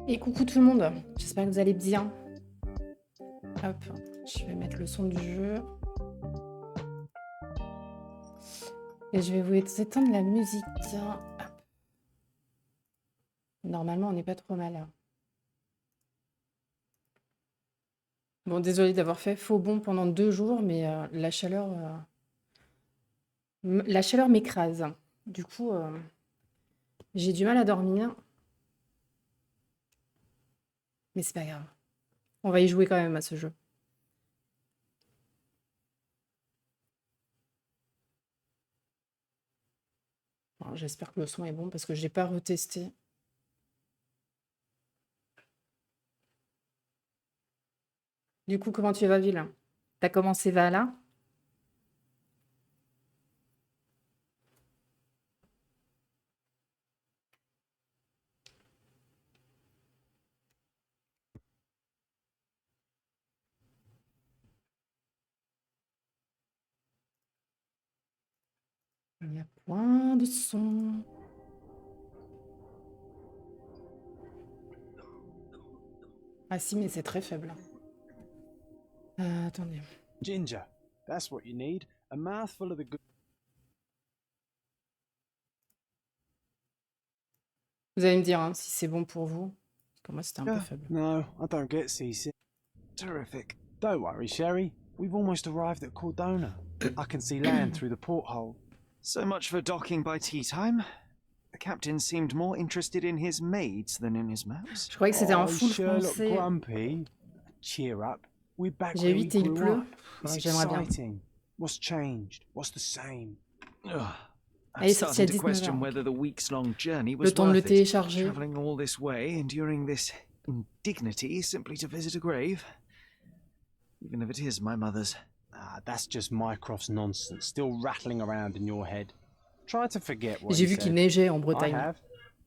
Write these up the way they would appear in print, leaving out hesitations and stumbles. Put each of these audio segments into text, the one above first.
Et coucou tout le monde, j'espère que vous allez bien. Hop, je vais mettre le son du jeu. Et je vais vous éteindre la musique. Hop. Normalement, on n'est pas trop mal. Bon, désolé d'avoir fait faux bond pendant 2 jours, mais la chaleur m'écrase. Du coup, j'ai du mal à dormir. Mais c'est pas grave. On va y jouer quand même à ce jeu. Bon, j'espère que le son est bon parce que je n'ai pas retesté. Du coup, comment tu vas, Ville? T'as commencé là? Il n'y a point de son. Ah si, mais c'est très faible. Attendez. Ginger, that's what you need. A mouthful of the good. Vous allez me dire hein, si c'est bon pour vous. Parce que moi, c'était un peu faible. No, I don't get seasick. Terrific. Don't worry, Sherry. We've almost arrived at Cordona. I can see land through the porthole. So much for docking by tea time. The captain seemed more interested in his maids than in his maps. Je croyais que c'était en full Sherlock français. Grumpy. Cheer up. We're back J'ai where we 8 et il grew pleut. up. It's J'aimerais bien. exciting. What's changed? What's the same? Elle est sortie à 19h. Whether the weeks-long journey Le was temps de le worth it. télécharger. Traveling all this way, enduring this indignity simply to visit a grave. Even if it is my mother's. Ah, that's just Mycroft's nonsense, still rattling around in your head. Try to forget what J'ai he vu qu'il said. neigeait en I Bretagne. have.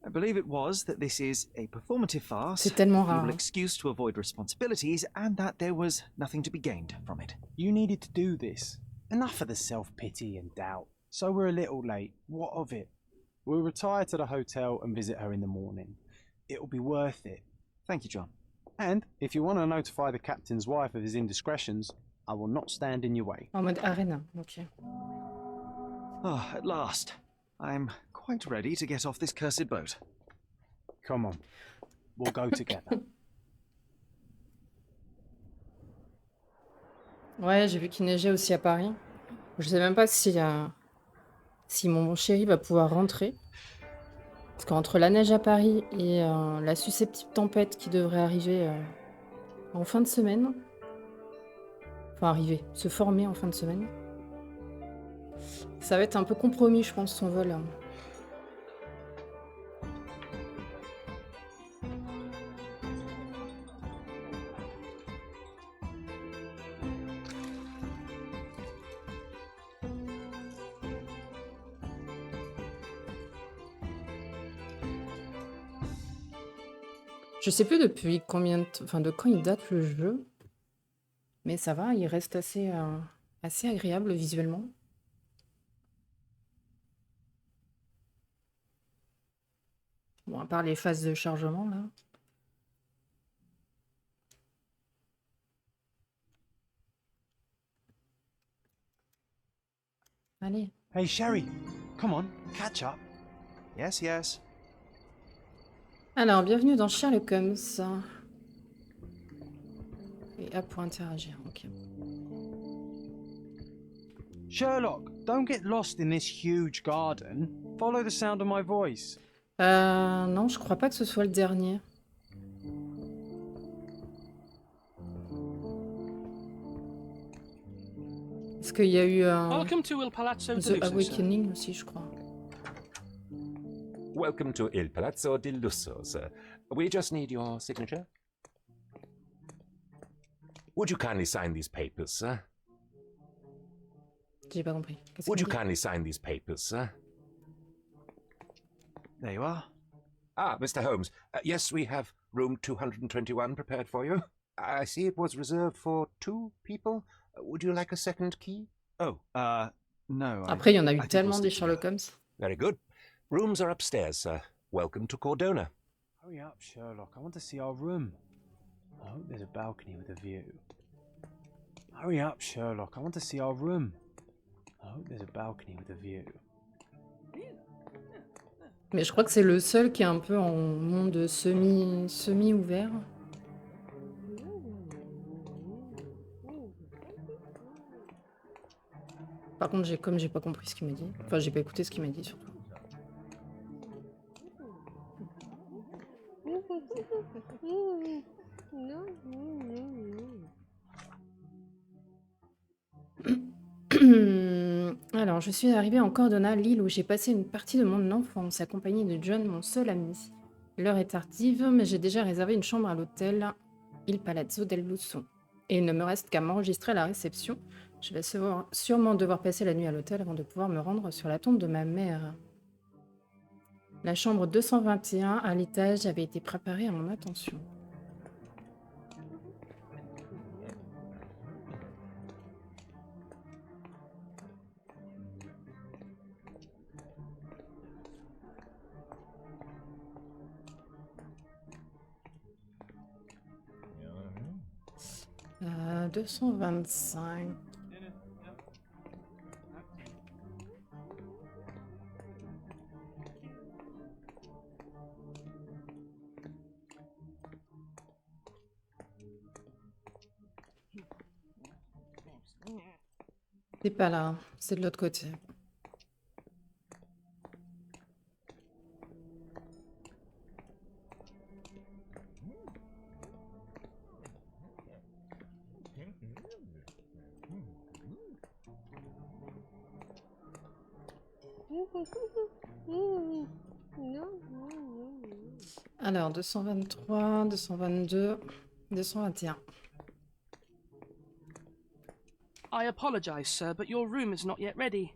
I believe it was that this is a performative farce, C'est tellement a feeble rare. excuse to avoid responsibilities, and that there was nothing to be gained from it. You needed to do this. Enough of the self-pity and doubt. So we're a little late. What of it? We'll retire to the hotel and visit her in the morning. It'll be worth it. Thank you, John. And if you want to notify the captain's wife of his indiscretions, I will not stand in your way. En mode arena, ok. Oh, at last. I'm quite ready to get off this cursed boat. Come on. We'll go together. Ouais, j'ai vu qu'il neigeait aussi à Paris. Je sais même pas si mon chéri va pouvoir rentrer. Parce qu'entre la neige à Paris et la susceptible tempête qui devrait arriver en fin de semaine, enfin arriver, se former en fin de semaine, ça va être un peu compromis, je pense, son vol. Je sais plus depuis de quand il date le jeu, mais ça va, il reste assez agréable visuellement. Bon, à part les phases de chargement là. Allez. Hey, Sherry. Come on, catch up. Yes, yes. Alors, bienvenue dans Sherlock Holmes. Et A pour interagir, ok. Sherlock, don't get lost in this huge garden. Follow the sound of my voice. Non, je crois pas que ce soit le dernier. Parce qu'il y a eu Welcome to Il Palazzo The di Lusso, sir. Awakening aussi, je crois. Welcome to Il Palazzo di Lusso, sir. We just need your signature. Would you kindly sign these papers, sir? J'ai pas compris. Qu'est-ce Would qu'il you dit kindly sign these papers, sir? There you are. Ah, Mr. Holmes. Yes, we have room 221 prepared for you. I see it was reserved for 2 people. Would you like a second key? Oh, no. Après, il y en a I eu think tellement we'll des stick Sherlock together. Holmes. Very good. Rooms are upstairs, sir. Welcome to Cordona. Hurry up, Sherlock. I want to see our room. I hope there's a balcony with a view. Hurry up, Sherlock. I want to see our room. I hope there's a balcony with a view. Mais je crois que c'est le seul qui est un peu en monde semi-ouvert. Par contre, j'ai pas compris ce qu'il m'a dit. Enfin, j'ai pas écouté ce qu'il m'a dit surtout. Alors, je suis arrivée en Cordona, l'île où j'ai passé une partie de mon enfance, accompagnée de John, mon seul ami. L'heure est tardive, mais j'ai déjà réservé une chambre à l'hôtel Il Palazzo del Lusso. Et il ne me reste qu'à m'enregistrer à la réception. Je vais sûrement devoir passer la nuit à l'hôtel avant de pouvoir me rendre sur la tombe de ma mère. La chambre 221 à l'étage avait été préparée à mon attention. Euh, 225. C'est pas là, c'est de l'autre côté. Alors, 223, 222, 221. I apologize, sir, but your room is not yet ready.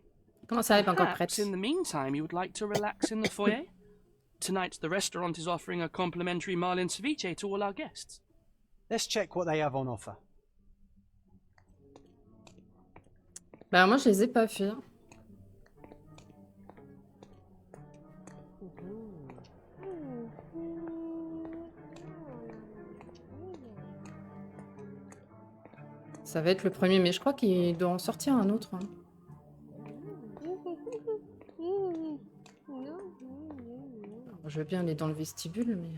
Comment ça, elle est pas encore Perhaps, prête? in the meantime, you would like to relax in the foyer? Tonight, the restaurant is offering a complimentary marlin ceviche to all our guests. Let's check what they have on offer. Bah, moi, je les ai pas fait. Ça va être le premier, mais je crois qu'il doit en sortir un autre. Hein. Alors, je veux bien aller dans le vestibule, mais...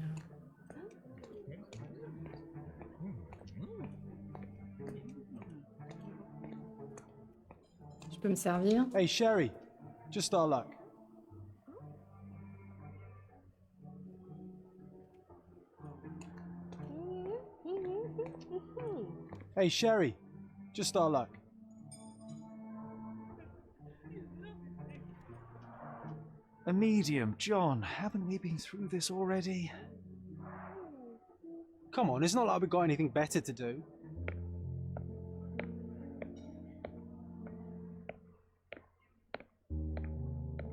Je peux me servir? Hey, Sherry, just our luck. Hey, Sherry, just our luck. A medium, John. Haven't we been through this already? Come on, it's not like we've got anything better to do.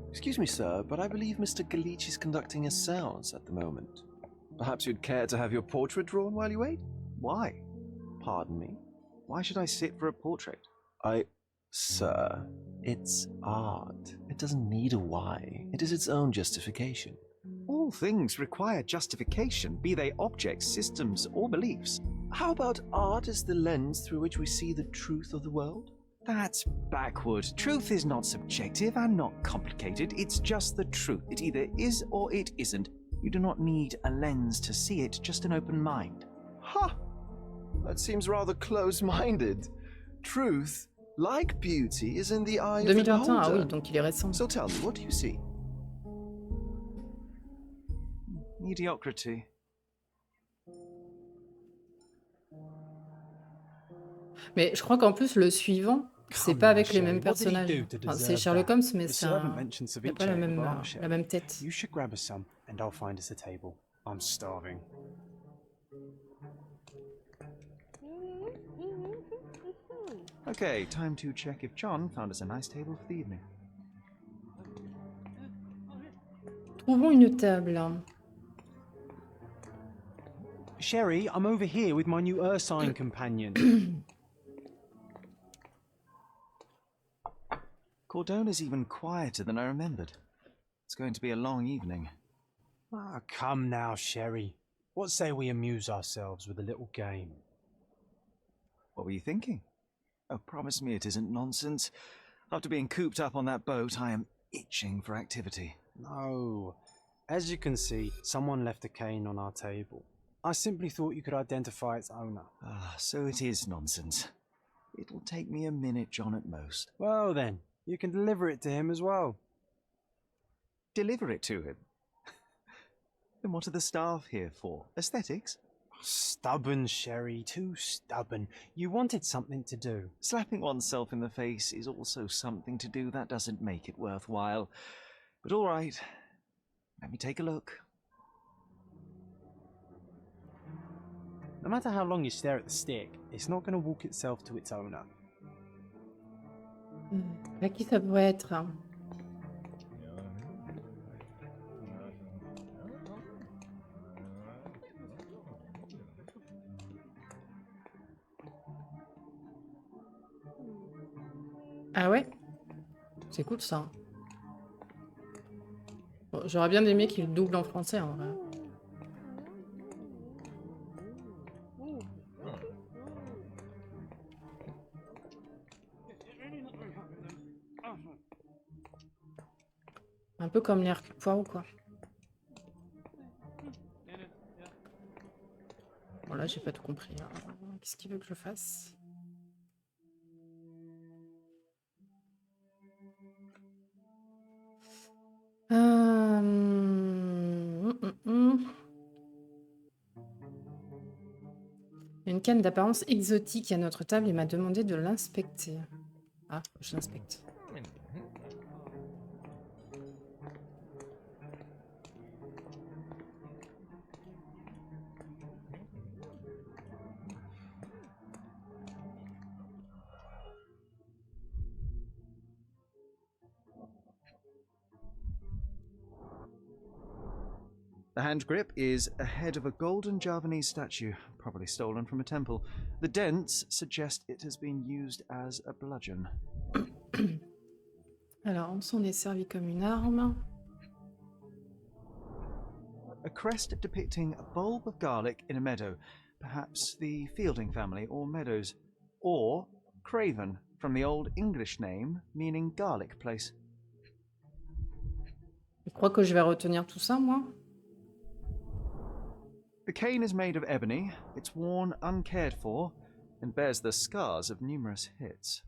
Excuse me, sir, but I believe Mr. Galich is conducting a séance at the moment. Perhaps you'd care to have your portrait drawn while you wait? Why? Pardon me? Why should I sit for a portrait? Sir, it's art. It doesn't need a why. It is its own justification. All things require justification, be they objects, systems, or beliefs. How about art as the lens through which we see the truth of the world? That's backward. Truth is not subjective and not complicated. It's just the truth. It either is or it isn't. You do not need a lens to see it, just an open mind. Ha! That seems rather close-minded. Truth, like beauty, is in the eye of the 2021, ah oui, beholder. donc il est récent. So tell me, what do you see? Mediocrity. Mais je crois qu'en plus, le suivant, c'est Come pas now, avec les Sherry, mêmes what did he personnages. do to Enfin, c'est deserve Sherlock that? Holmes, mais The c'est servant un... mentioned il n'a ceviche pas la at the même, bar, la Sherry. même tête. You should grab us some, and I'll find us a table. I'm starving. Okay, time to check if John found us a nice table for the evening. Trouvons une table. Sherry, I'm over here with my new Ursine companion. Cordona's even quieter than I remembered. It's going to be a long evening. Ah, come now, Sherry. What say we amuse ourselves with a little game? What were you thinking? Oh, promise me it isn't nonsense. After being cooped up on that boat, I am itching for activity. No. As you can see, someone left a cane on our table. I simply thought you could identify its owner. Ah, so it is nonsense. It'll take me a minute, John, at most. Well then, you can deliver it to him as well. Deliver it to him? Then what are the staff here for? Aesthetics? Stubborn, Sherry, too stubborn. You wanted something to do. Slapping oneself in the face is also something to do. That doesn't make it worthwhile. But all right, let me take a look. No matter how long you stare at the stick, it's not going to walk itself to its owner. À qui ça pourrait être? Ah ouais? C'est cool ça. Bon, j'aurais bien aimé qu'il double en français en vrai. Un peu comme les Hercule Poirot quoi. Bon là j'ai pas tout compris. Hein. Qu'est-ce qu'il veut que je fasse? Une canne d'apparence exotique à notre table et m'a demandé de l'inspecter. Ah, je l'inspecte. The hand grip is a head of a golden Javanese statue, probably stolen from a temple. The dents suggest it has been used as a bludgeon. Alors, on s'en est servi comme une arme. A crest depicting a bulb of garlic in a meadow, perhaps the Fielding family or Meadows, or Craven, from the Old English name meaning garlic place. Je crois que je vais retenir tout ça, moi. The cane is made of ebony, it's worn uncared for, and bears the scars of numerous hits.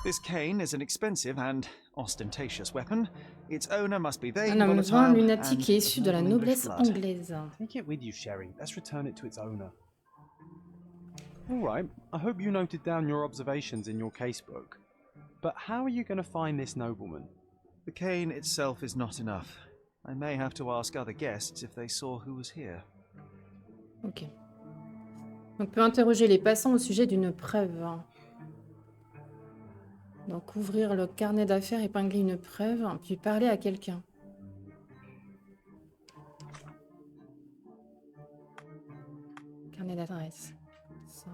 This cane is an expensive and ostentatious weapon. Its owner must be vague, Un homme volatile, vin lunatique and et of issu de la noble English noblesse blood. anglaise. Take it with you, Sherry. Let's return it to its owner. All right, I hope you noted down your observations in your casebook. But how are you going to find this nobleman? The cane itself is not enough. I may have to ask other guests if they saw who was here. Ok. On peut interroger les passants au sujet d'une preuve. Donc, ouvrir le carnet d'affaires, épingler une preuve, puis parler à quelqu'un. Carnet d'adresse. Ça.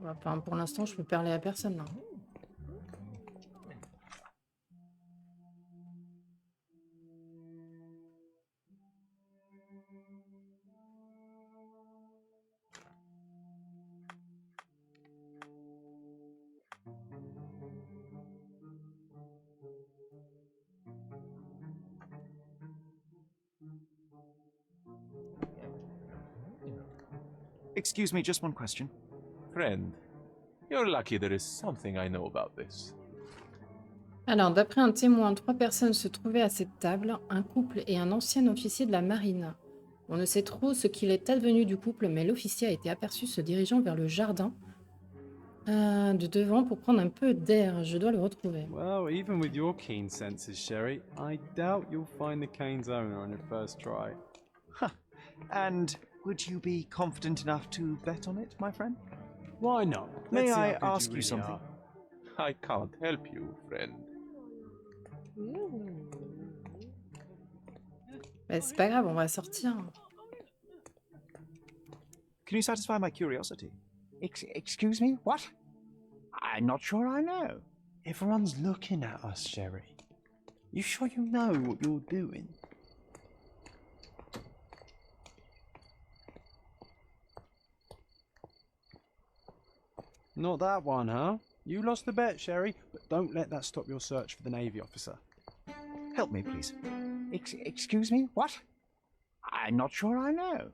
Enfin, pour l'instant, je peux parler à personne là. Excuse me, just one question. Friend, you're lucky there is something I know about this. Alors, d'après un témoin, 3 personnes se trouvaient à cette table, un couple et un ancien officier de la marine. On ne sait trop ce qu'il est advenu du couple, mais l'officier a été aperçu se dirigeant vers le jardin de devant pour prendre un peu d'air. Je dois le retrouver. Well, even with your keen senses, Sherry, I doubt you'll find the cane's owner on your first try. And would you be confident enough to bet on it, my friend? Why not? May Let's see I how good ask you really something? are. I can't help you, friend. Bah, c'est pas grave, on va sortir. Can you satisfy my curiosity? Excuse me, what? I'm not sure I know. Everyone's looking at us, Sherry. You sure you know what you're doing? Not that one, huh? You lost the bet, Sherry, but don't let that stop your search for the Navy officer. Help me, please. Excuse me, what? I'm not sure I know.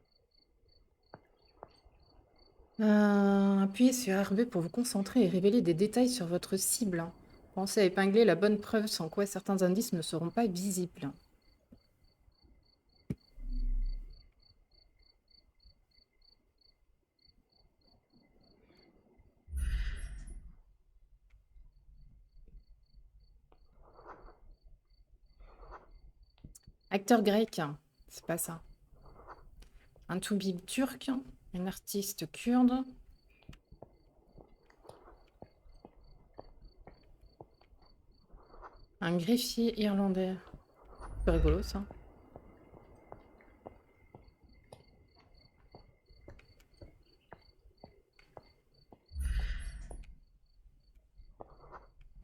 Appuyez sur RB pour vous concentrer et révéler des détails sur votre cible. Pensez à épingler la bonne preuve sans quoi certains indices ne seront pas visibles. Acteur grec, c'est pas ça. Un toubib turc, un artiste kurde. Un greffier irlandais. C'est rigolo ça.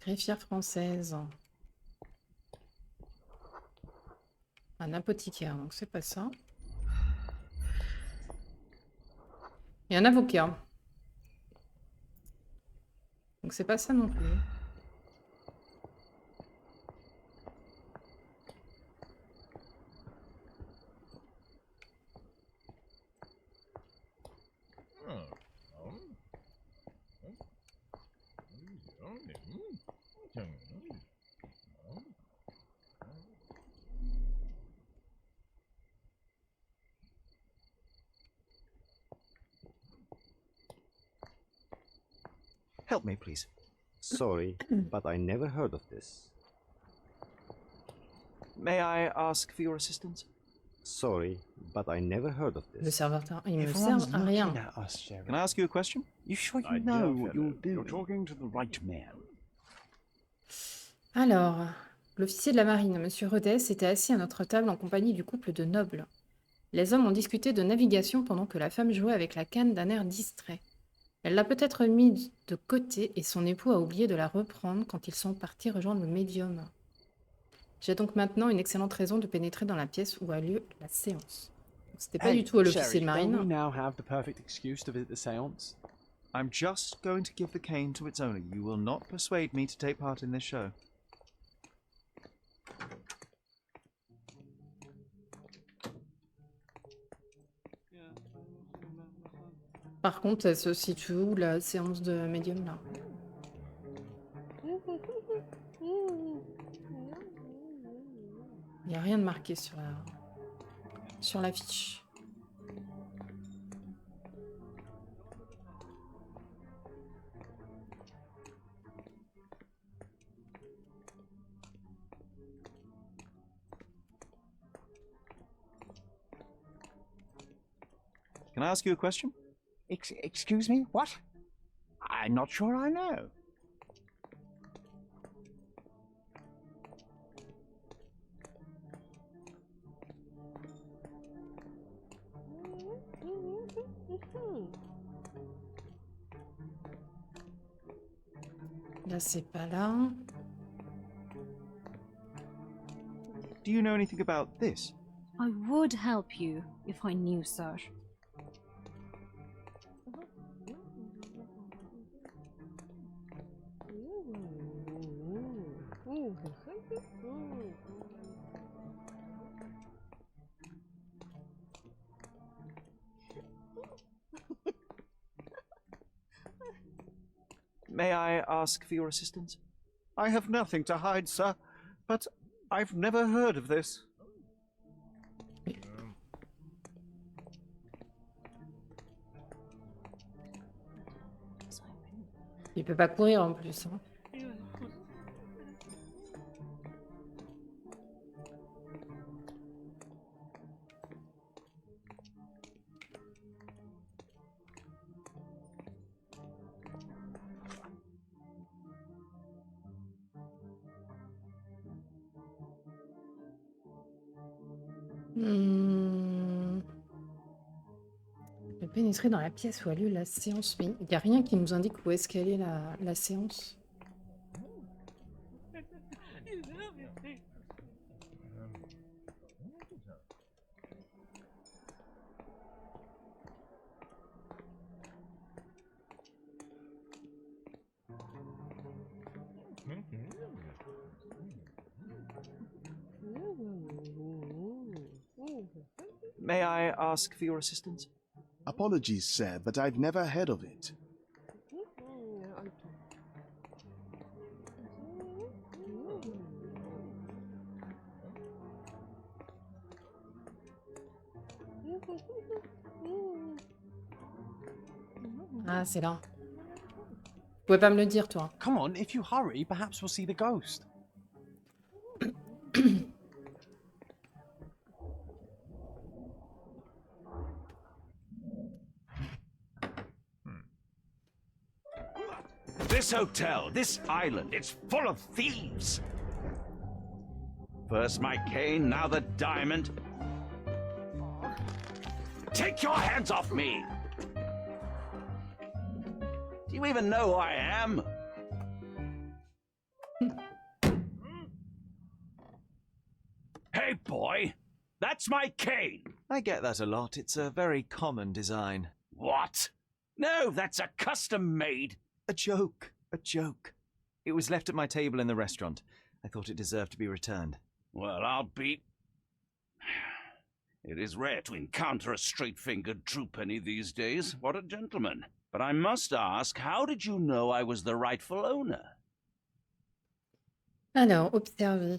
Greffière française. Un apothicaire, donc c'est pas ça. Et un avocat. Donc c'est pas ça non plus. Help me, please. Sorry, but I never heard of this. May I ask for your assistance? Sorry, but I never heard of Le this. serveur, il me Everyone's sert à rien. looking at us, Sherlock. Can I ask you a question? You sure you My know dear what fellow, you're doing? you're talking to the right man. Alors, l'officier de la marine, Monsieur Rhodes, était assis à notre table en compagnie du couple de nobles. Les hommes ont discuté de navigation pendant que la femme jouait avec la canne d'un air distrait. Elle l'a peut-être mise de côté et son époux a oublié de la reprendre quand ils sont partis rejoindre le médium. J'ai donc maintenant une excellente raison de pénétrer dans la pièce où a lieu la séance. C'était pas Hey, du tout à l'officier Sherry, de don't we marine. now have the perfect excuse to visit the séance? I'm just going to give the cane to its owner. You will not persuade me to take part in this show. Par contre, elle se situe où la séance de médium là? Il n'y a rien de marqué sur la fiche. Can I ask you a question? Excuse me? What? I'm not sure I know. Là, c'est pas là. Do you know anything about this? I would help you if I knew, sir. May I ask for your assistance? I have nothing to hide, sir, but I've never heard of this. Il peut pas courir en plus. Hein. Je vais pénétrer dans la pièce où a lieu la séance, mais il n'y a rien qui nous indique où est-ce qu'elle est la séance. May I ask for your assistance? Apologies, sir, but I've never heard of it. Ah, c'est là. Vous pouvez pas me le dire, toi. Come on, if you hurry, perhaps we'll see the ghost. This hotel, this island, it's full of thieves. First my cane, now the diamond. Take your hands off me! Do you even know who I am? Hey, boy, that's my cane. I get that a lot. It's a very common design. What? No, that's a custom-made. A joke. A joke. It was left at my table in the restaurant. I thought it deserved to be returned. Well, I'll be... It is rare to encounter a straight-fingered true penny these days. What a gentleman. But I must ask, how did you know I was the rightful owner? Alors, observer.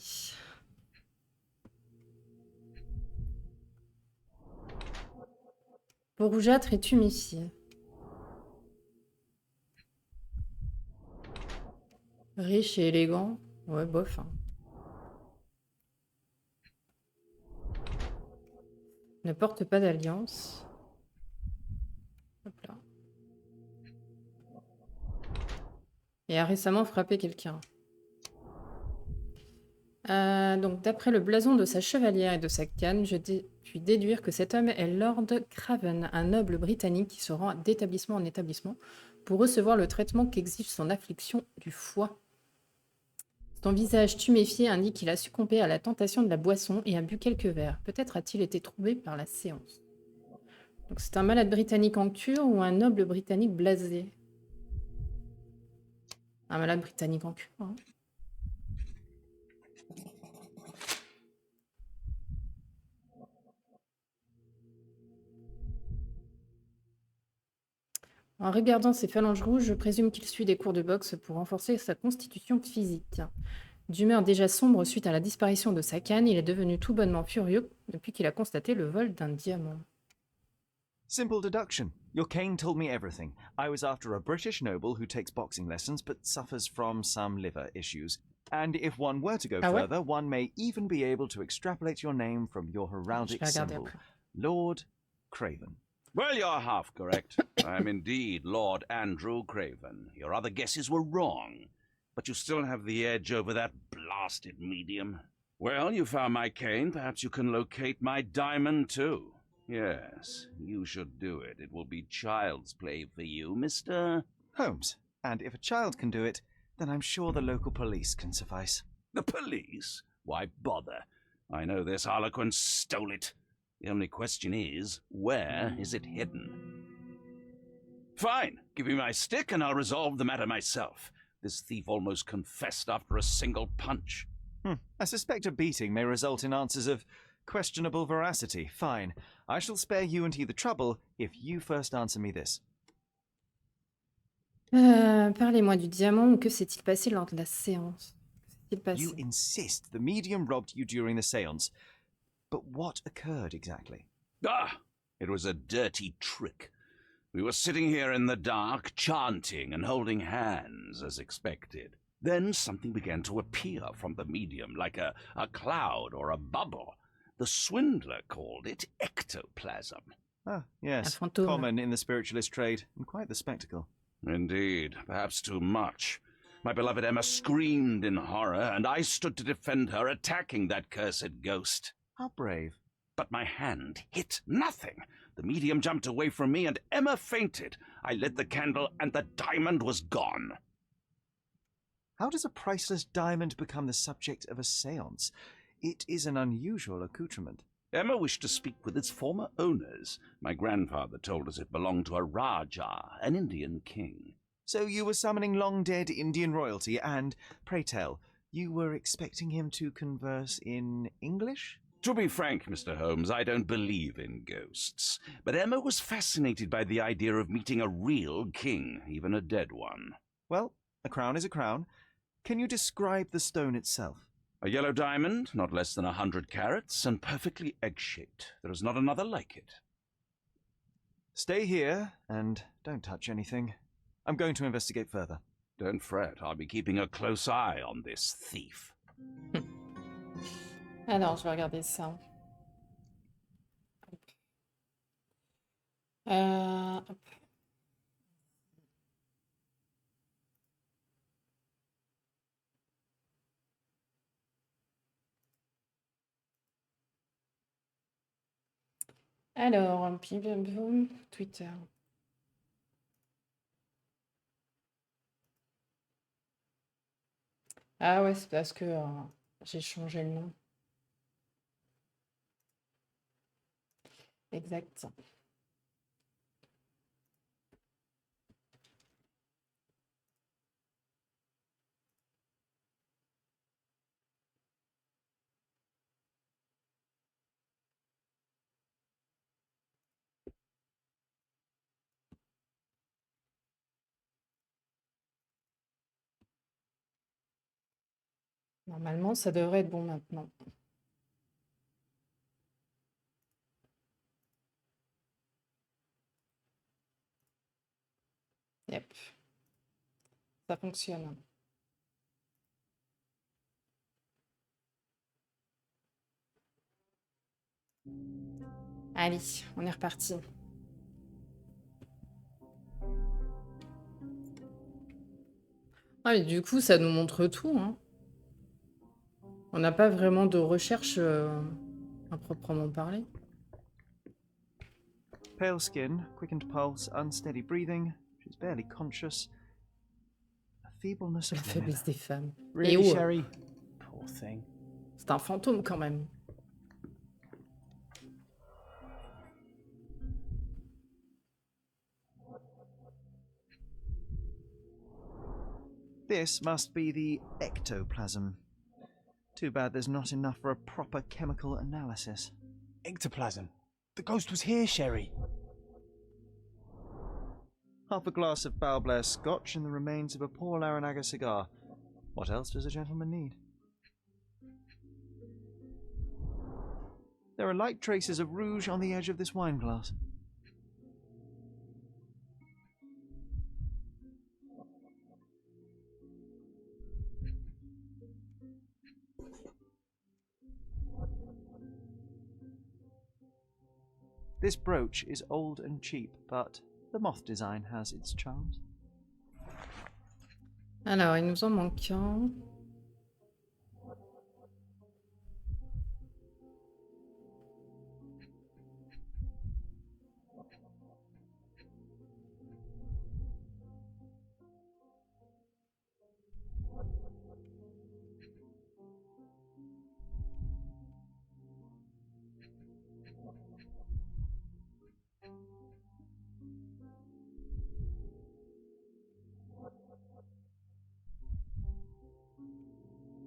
Peau rougeâtre et tuméfiée. Riche et élégant. Ouais, bof. Hein. Ne porte pas d'alliance. Hop là. Et a récemment frappé quelqu'un. Donc, d'après le blason de sa chevalière et de sa canne, puis déduire que cet homme est Lord Craven, un noble britannique qui se rend d'établissement en établissement pour recevoir le traitement qu'exige son affliction du foie. Son visage tuméfié indique qu'il a succombé à la tentation de la boisson et a bu quelques verres. Peut-être a-t-il été troublé par la séance. Donc c'est un malade britannique en cure ou un noble britannique blasé? Un malade britannique en cure, hein. En regardant ses phalanges rouges, je présume qu'il suit des cours de boxe pour renforcer sa constitution physique. D'humeur déjà sombre suite à la disparition de sa canne, il est devenu tout bonnement furieux depuis qu'il a constaté le vol d'un diamant. Simple deduction. Your cane told me everything. I was after a British noble who takes boxing lessons but suffers from some liver issues. And if one were to go further, one may even be able to extrapolate your name from your heraldic symbol. Lord Craven. Well, you're half correct. I am indeed Lord Andrew Craven. Your other guesses were wrong. But you still have the edge over that blasted medium. Well, you found my cane. Perhaps you can locate my diamond, too. Yes, you should do it. It will be child's play for you, Mr. Holmes. And if a child can do it, then I'm sure the local police can suffice. The police? Why bother? I know this harlequin stole it. The only question is, where is it hidden? Fine. Give me my stick and I'll resolve the matter myself. This thief almost confessed after a single punch. I suspect a beating may result in answers of questionable veracity. Fine. I shall spare you and he the trouble if you first answer me this. Parlez-moi du diamant. Que s'est-il passé lors de la séance? You insist the medium robbed you during the séance. But what occurred exactly? It was a dirty trick. We were sitting here in the dark, chanting and holding hands, as expected. Then something began to appear from the medium, like a cloud or a bubble. The swindler called it ectoplasm. Ah, yes, common in the spiritualist trade, and quite the spectacle. Indeed, perhaps too much. My beloved Emma screamed in horror, and I stood to defend her, attacking that cursed ghost. How brave. But my hand hit nothing. The medium jumped away from me, and Emma fainted. I lit the candle, and the diamond was gone. How does a priceless diamond become the subject of a séance? It is an unusual accoutrement. Emma wished to speak with its former owners. My grandfather told us it belonged to a Rajah, an Indian king. So you were summoning long-dead Indian royalty, and, pray tell, you were expecting him to converse in English? To be frank, Mr. Holmes, I don't believe in ghosts. But Emma was fascinated by the idea of meeting a real king, even a dead one. Well, a crown is a crown. Can you describe the stone itself? A yellow diamond, not less than 100 carats, and perfectly egg-shaped. There is not another like it. Stay here, and don't touch anything. I'm going to investigate further. Don't fret, I'll be keeping a close eye on this thief. Alors, je vais regarder ça. Hop. Alors, puis boum, Twitter. Ah ouais, c'est parce que j'ai changé le nom. Exact. Normalement, ça devrait être bon maintenant. Yep. Ça fonctionne. Allez, on est reparti. Ah, mais du coup, ça nous montre tout, hein. On n'a pas vraiment de recherche à proprement parler. Pale skin, quickened pulse, unsteady breathing. She's barely conscious. A feebleness La of women. faiblesse des femmes. Really, Et oh, Sherry? Poor thing. c'est un fantôme quand même. This must be the ectoplasm. Too bad there's not enough for a proper chemical analysis. Ectoplasm. The ghost was here, Sherry. Half a glass of Balblair scotch and the remains of a poor Laranaga cigar. What else does a gentleman need? There are light traces of rouge on the edge of this wine glass. This brooch is old and cheap, but the moth design has its charms. Alors, il nous en manque un.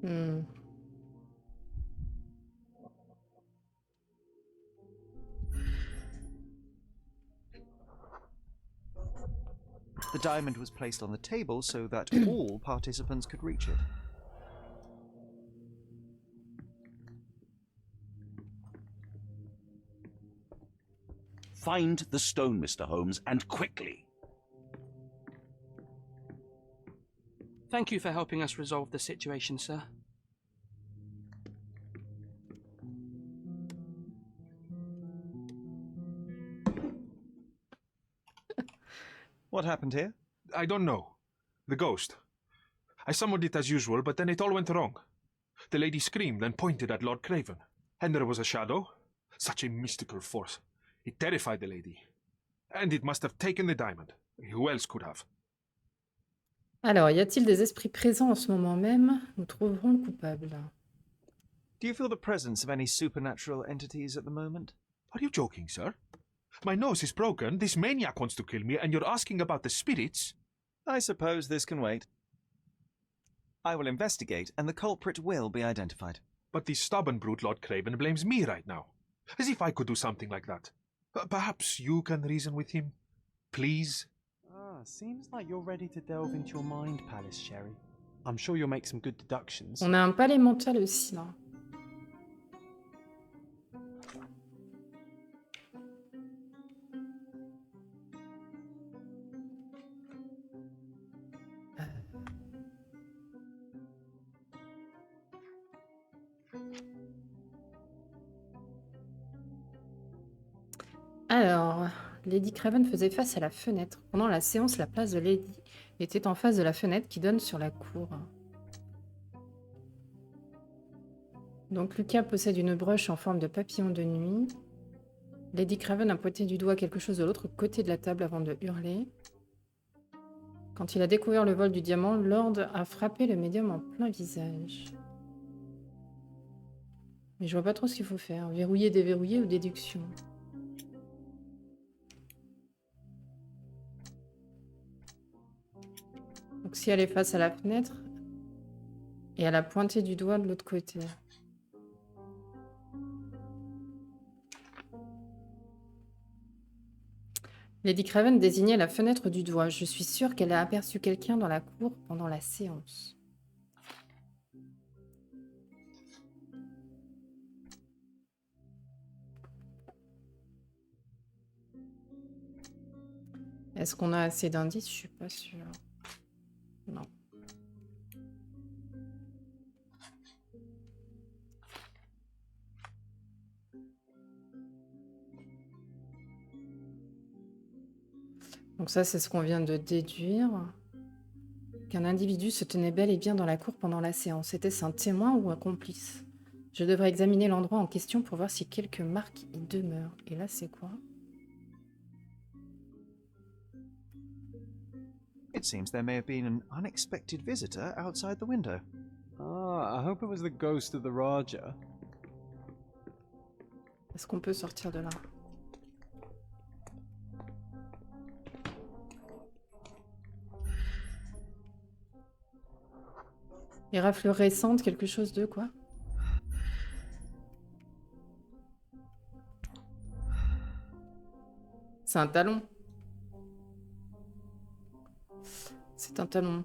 Hmm. The diamond was placed on the table so that all participants could reach it. Find the stone, Mr. Holmes, and quickly. Thank you for helping us resolve the situation, sir. What happened here? I don't know. The ghost. I summoned it as usual, but then it all went wrong. The lady screamed and pointed at Lord Craven. And there was a shadow. Such a mystical force. It terrified the lady. And it must have taken the diamond. Who else could have? Alors, y a-t-il des esprits présents en ce moment même? Nous trouverons le coupable. Do you feel the presence of any supernatural entities at the moment? Are you joking, sir? My nose is broken, this maniac wants to kill me, and you're asking about the spirits? I suppose this can wait. I will investigate, and the culprit will be identified. But the stubborn brute Lord Craven blames me right now. As if I could do something like that. Perhaps you can reason with him? Please? Seems like you're ready to delve into your mind palace, Sherry. I'm sure you'll make some good deductions. On a un palais mental aussi, là. Alors, Lady Craven faisait face à la fenêtre. Pendant la séance, la place de Lady était en face de la fenêtre qui donne sur la cour. Donc Lucas possède une broche en forme de papillon de nuit. Lady Craven a pointé du doigt quelque chose de l'autre côté de la table avant de hurler. Quand il a découvert le vol du diamant, Lord a frappé le médium en plein visage. Mais je vois pas trop ce qu'il faut faire. Verrouiller, déverrouiller ou déduction? Donc si elle est face à la fenêtre, et elle a pointé du doigt de l'autre côté. Lady Craven désignait la fenêtre du doigt. Je suis sûre qu'elle a aperçu quelqu'un dans la cour pendant la séance. Est-ce qu'on a assez d'indices? Je suis pas sûre. Non. Donc ça, c'est ce qu'on vient de déduire. Qu'un individu se tenait bel et bien dans la cour pendant la séance. Était-ce un témoin ou un complice? Je devrais examiner l'endroit en question pour voir si quelques marques y demeurent. Et là, c'est quoi? It seems there may have been an unexpected visitor outside the window. Ah, I hope it was the ghost of the Raja. Est-ce qu'on peut sortir de là? Les rafles récentes, quelque chose de quoi? C'est un talon. C'est un talon.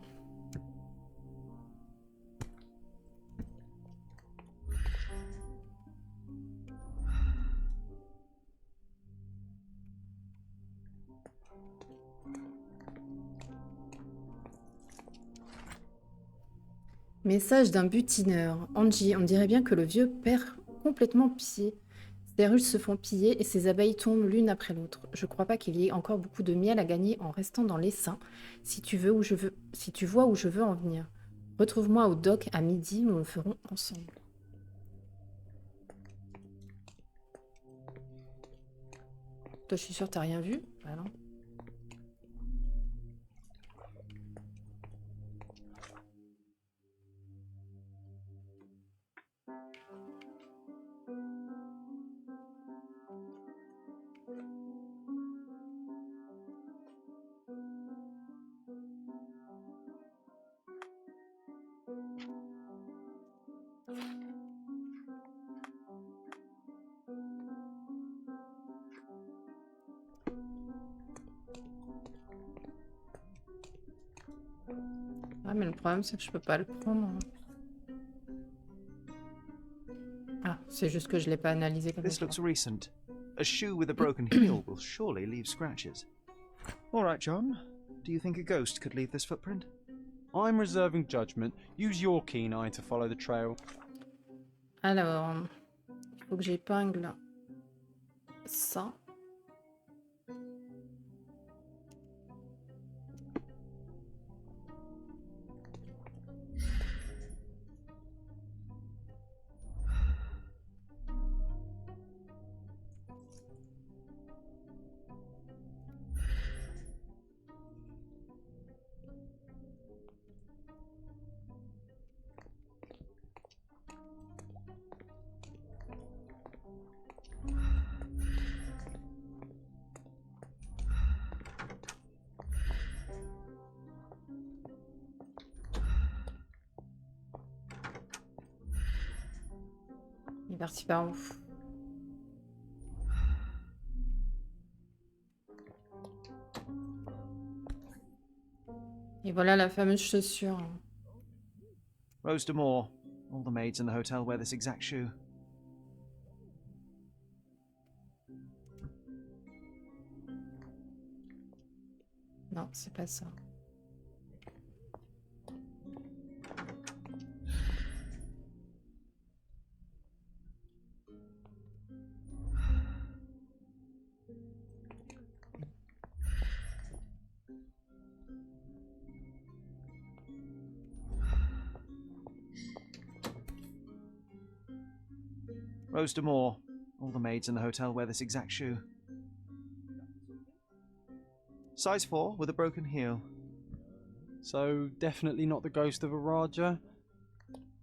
Message d'un butineur. Angie, on dirait bien que le vieux perd complètement pied. Ses ruches se font piller et ses abeilles tombent l'une après l'autre. Je crois pas qu'il y ait encore beaucoup de miel à gagner en restant dans l'essaim. Si tu vois où je veux en venir. Retrouve-moi au dock à midi, nous le ferons ensemble. Toi, je suis sûre, t'as rien vu? Ah non. Ah, mais le problème, c'est que je peux pas le prendre. Ah, c'est juste que je l'ai pas analysé comme This ça. looks recent. A shoe with a broken heel will surely leave scratches. All right, John. Do you think a ghost could leave this footprint? I'm reserving judgment. Use your keen eye to follow the trail. Alors, il faut que j'épingle ça. Il est parti par où? Et voilà la fameuse chaussure. Rose de Moore. All the maids in the hotel wear this exact shoe. Non, c'est pas ça. Rose de Moore. All the maids in the hotel wear this exact shoe. Size 4 with a broken heel. So, definitely not the ghost of a Raja?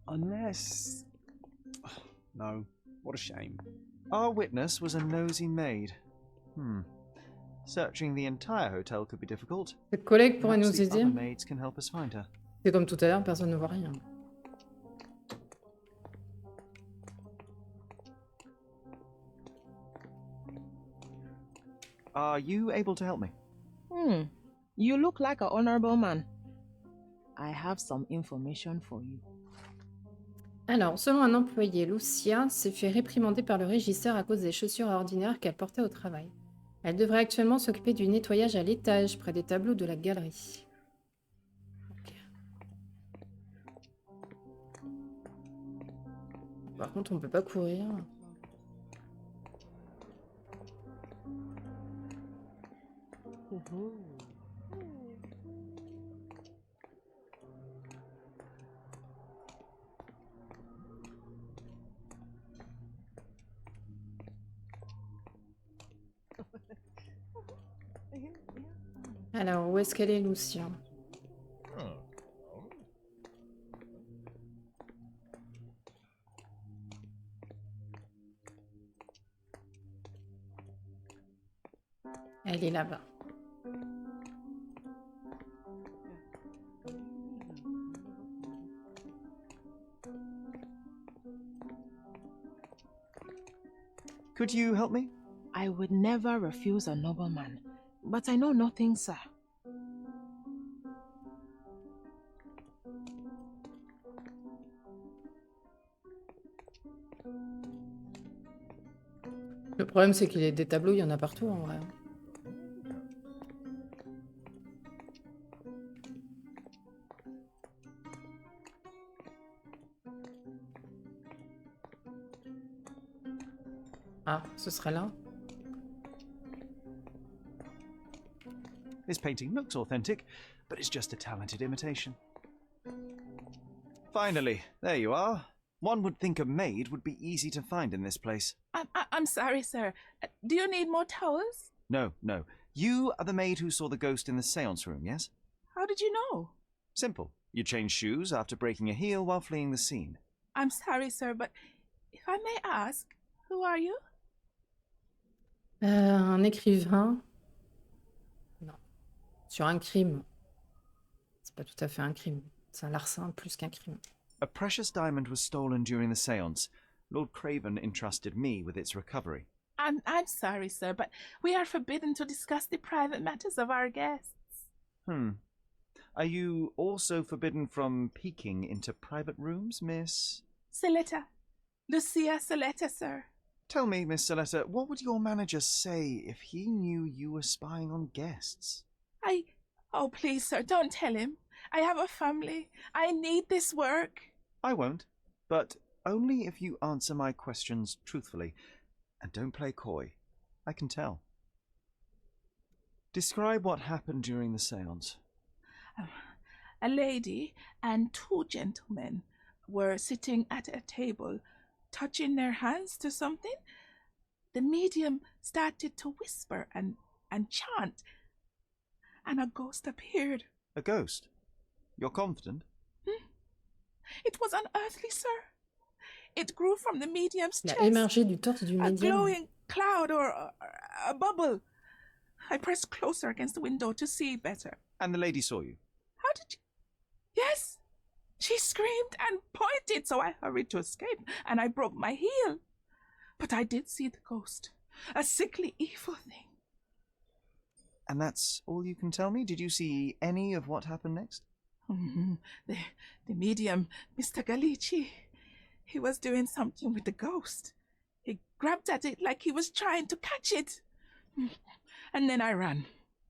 Unless... No, what a shame. Our witness was a nosy maid. Searching the entire hotel could be difficult. Le collègue pourrait Perhaps nous the aider. other maids can help us find her. C'est comme tout à l'heure, personne ne voit rien. Are you able to help me? You look like an honorable man. I have some information for you. Alors, selon un employé, Lucia s'est fait réprimander par le régisseur à cause des chaussures ordinaires qu'elle portait au travail. Elle devrait actuellement s'occuper du nettoyage à l'étage, près des tableaux de la galerie. Ok. Par contre, on peut pas courir. Alors, où est-ce qu'elle est, Lucien? Elle est là-bas. Could you help me? I would never refuse a nobleman, but I know nothing, sir. Le problème, c'est qu'il y a des tableaux, il y en a partout, en vrai. Ah, ce serait là. This painting looks authentic, but it's just a talented imitation. Finally, there you are. One would think a maid would be easy to find in this place. I'm sorry, sir. Do you need more towels? No, no. You are the maid who saw the ghost in the seance room, yes? How did you know? Simple. You changed shoes after breaking a heel while fleeing the scene. I'm sorry, sir, but if I may ask, who are you? Un écrivain. Non. Sur un crime. C'est pas tout à fait un crime. C'est un larcin plus qu'un crime. A precious diamond was stolen during the seance. Lord Craven entrusted me with its recovery. I'm sorry, sir, but we are forbidden to discuss the private matters of our guests. Are you also forbidden from peeking into private rooms, Miss? Saletta. Lucia Saletta, sir. Tell me, Miss Saletta, what would your manager say if he knew you were spying on guests? Oh, please, sir, don't tell him. I have a family. I need this work. I won't, but only if you answer my questions truthfully. And don't play coy. I can tell. Describe what happened during the seance. A lady and two gentlemen were sitting at a table, touching their hands to something. The medium started to whisper and chant, and a ghost appeared. A ghost? You're confident? It was unearthly, sir. It grew from the medium's Il a chest. émergé du torse du A médium. glowing cloud or a bubble. I pressed closer against the window to see better. And the lady saw you? How did you... Yes! She screamed and pointed, so I hurried to escape, and I broke my heel. But I did see the ghost. A sickly, evil thing. And that's all you can tell me? Did you see any of what happened next? The medium, Mr. Galici, he was doing something with the ghost. He grabbed at it like he was trying to catch it. And then I ran.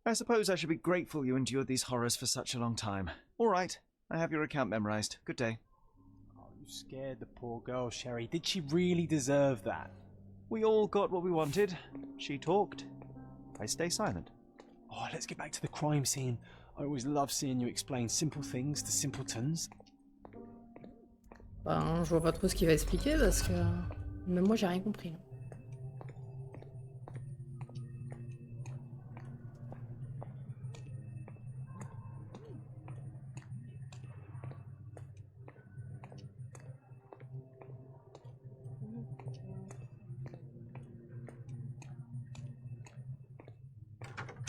I suppose I should be grateful you endured these horrors for such a long time. All right, I have your account memorized. Good day. Oh, you scared the poor girl, Sherry. Did she really deserve that? We all got what we wanted. She talked. I stay silent. Oh, let's get back to the crime scene. I always love seeing you explain simple things to simpletons. Ben, je vois pas trop ce qu'il va expliquer parce que même moi j'ai rien compris.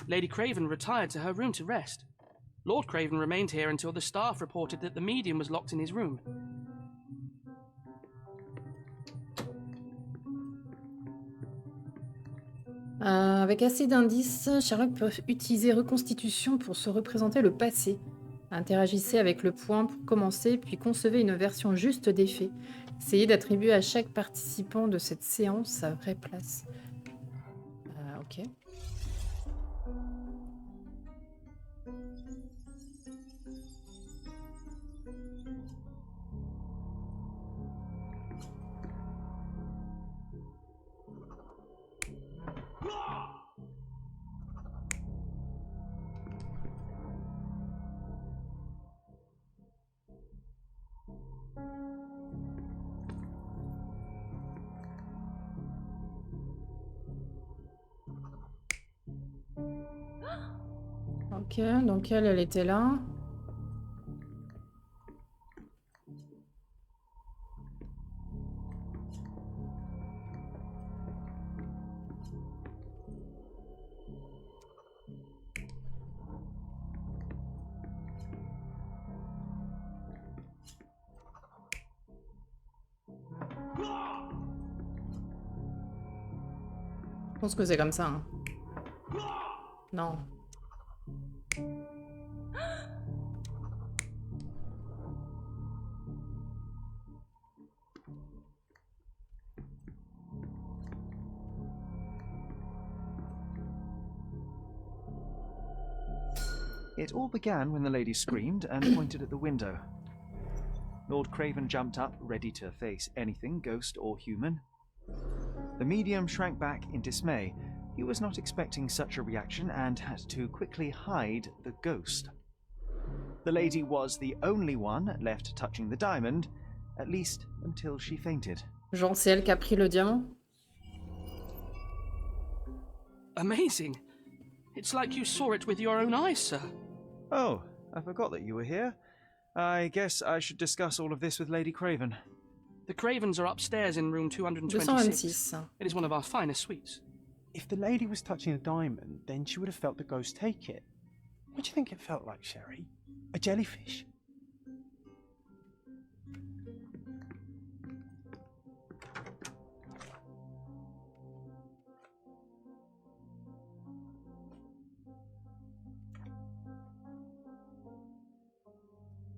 Lady Craven retired to her room to rest. Lord Craven remained here until the staff reported that the medium was locked in his room. Avec assez d'indices, Sherlock peut utiliser reconstitution pour se représenter le passé. Interagissez avec le point pour commencer, puis concevez une version juste des faits. Essayez d'attribuer à chaque participant de cette séance sa vraie place. Ok. Ok, donc elle était là. Je pense que c'est comme ça. Hein. Non. It all began when the lady screamed and pointed at the window. Lord Craven jumped up, ready to face anything, ghost or human. The medium shrank back in dismay. He was not expecting such a reaction and had to quickly hide the ghost. The lady was the only one left touching the diamond, at least until she fainted. Genre, c'est elle qui a pris le diamant? Amazing. It's like you saw it with your own eyes, sir. Oh, I forgot that you were here. I guess I should discuss all of this with Lady Craven. The Cravens are upstairs in room 226. 226. It is one of our finest suites. If the lady was touching a diamond, then she would have felt the ghost take it. What do you think it felt like, Sherry? A jellyfish?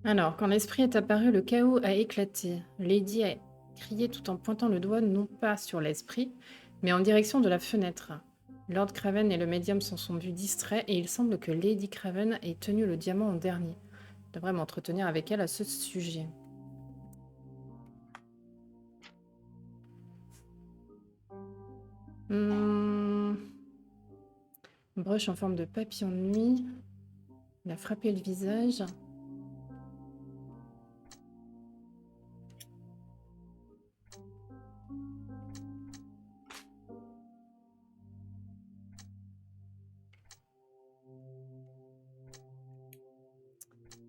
Alors, quand l'esprit est apparu, le chaos a éclaté. Lady a crié tout en pointant le doigt non pas sur l'esprit, mais en direction de la fenêtre. Lord Craven et le médium s'en sont vus distraits et il semble que Lady Craven ait tenu le diamant en dernier. Je devrais m'entretenir avec elle à ce sujet. Broche en forme de papillon de nuit. Il a frappé le visage.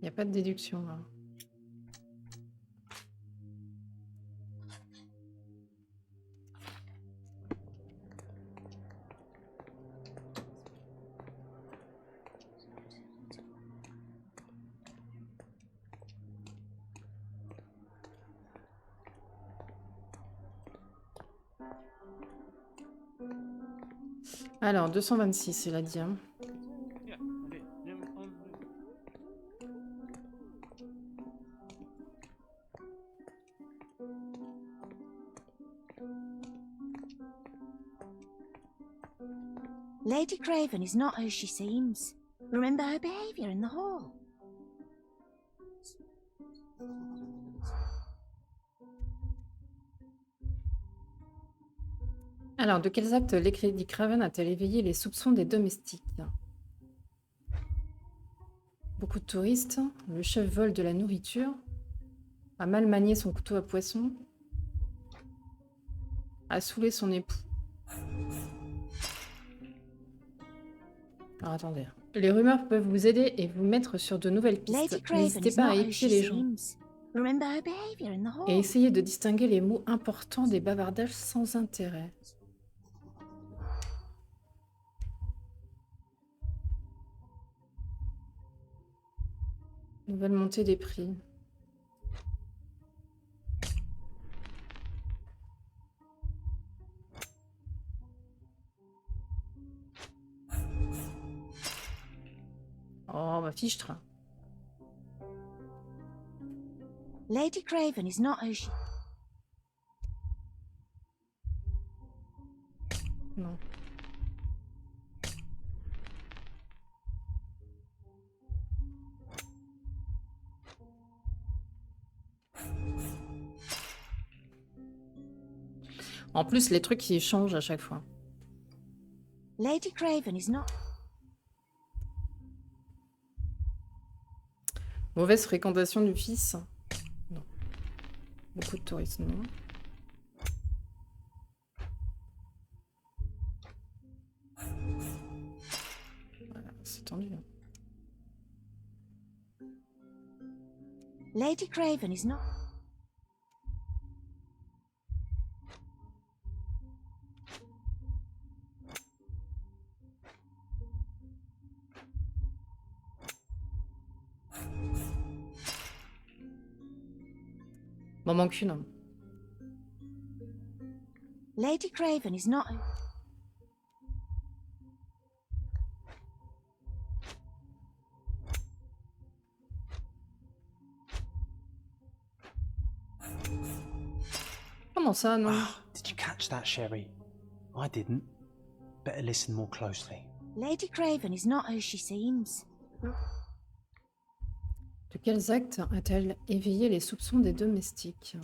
Il n'y a pas de déduction là. Alors, 226, il a dit. Hein. Lady Craven is not who she seems. Remember her behaviour in the hall. Alors, de quels actes Lady Craven a-t-elle éveillé les soupçons des domestiques? Beaucoup de touristes, le chef vole de la nourriture, a mal manié son couteau à poisson, a saoulé son époux. Alors, attendez. Les rumeurs peuvent vous aider et vous mettre sur de nouvelles pistes. N'hésitez pas à épier les gens. Et essayez de distinguer les mots importants des bavardages sans intérêt. Nouvelle montée des prix. Oh, ma fichtre. Lady Craven is not who she... Non. En plus, les trucs, ils changent à chaque fois. Lady Craven is not... Mauvaise fréquentation du fils. Non. Beaucoup de touristes, non. Voilà, c'est tendu. Lady Craven is not... M'en manque une. Lady Craven is not... Comment ça, non? Did you catch that, Sherry? I didn't. Better listen more closely. Lady Craven is not who she seems. De quels actes a-t-elle éveillé les soupçons des domestiques?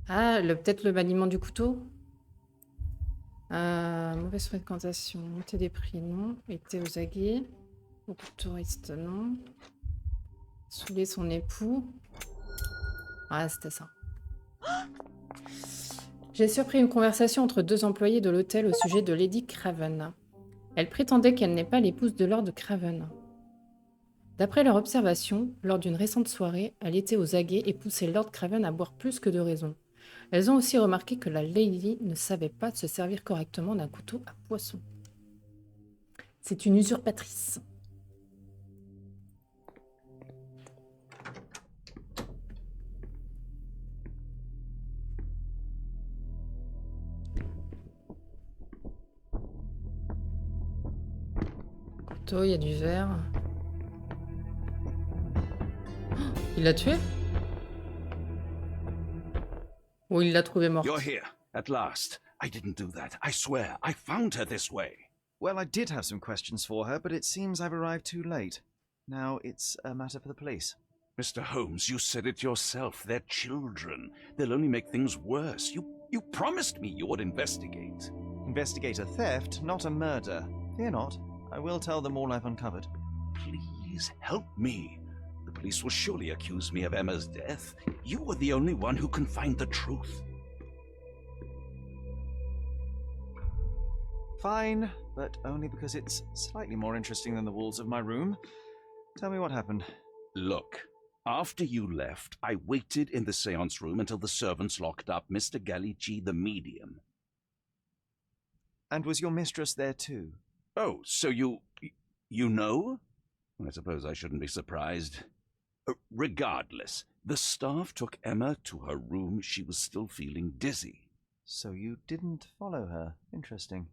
Ah, peut-être le maniement du couteau? Mauvaise fréquentation, montée des prix, non. Était aux aguets. Beaucoup de touristes, non. Saouler son époux. Ah, c'était ça. J'ai surpris une conversation entre deux employés de l'hôtel au sujet de Lady Craven. Elle prétendait qu'elle n'est pas l'épouse de Lord Craven. D'après leur observation, lors d'une récente soirée, elle était aux aguets et poussait Lord Craven à boire plus que de raison. Elles ont aussi remarqué que la Lady ne savait pas se servir correctement d'un couteau à poisson. C'est une usurpatrice. Couteau, il y a du verre. Il l'a tué? Ou il l'a trouvée morte? You're here, at last. I didn't do that. I swear, I found her this way. Well, I did have some questions for her, but it seems I've arrived too late. Now it's a matter for the police. Mr. Holmes, you said it yourself. They're children. They'll only make things worse. You promised me you would investigate. Investigate a theft, not a murder. Fear not. I will tell them all I've uncovered. Please, help me. The police will surely accuse me of Emma's death. You were the only one who can find the truth. Fine, but only because it's slightly more interesting than the walls of my room. Tell me what happened. Look, after you left, I waited in the seance room until the servants locked up Mr. Galici, the medium. And was your mistress there too? Oh, so you know? I suppose I shouldn't be surprised. Regardless, the staff took Emma to her room. She was still feeling dizzy. So you didn't follow her. Interesting.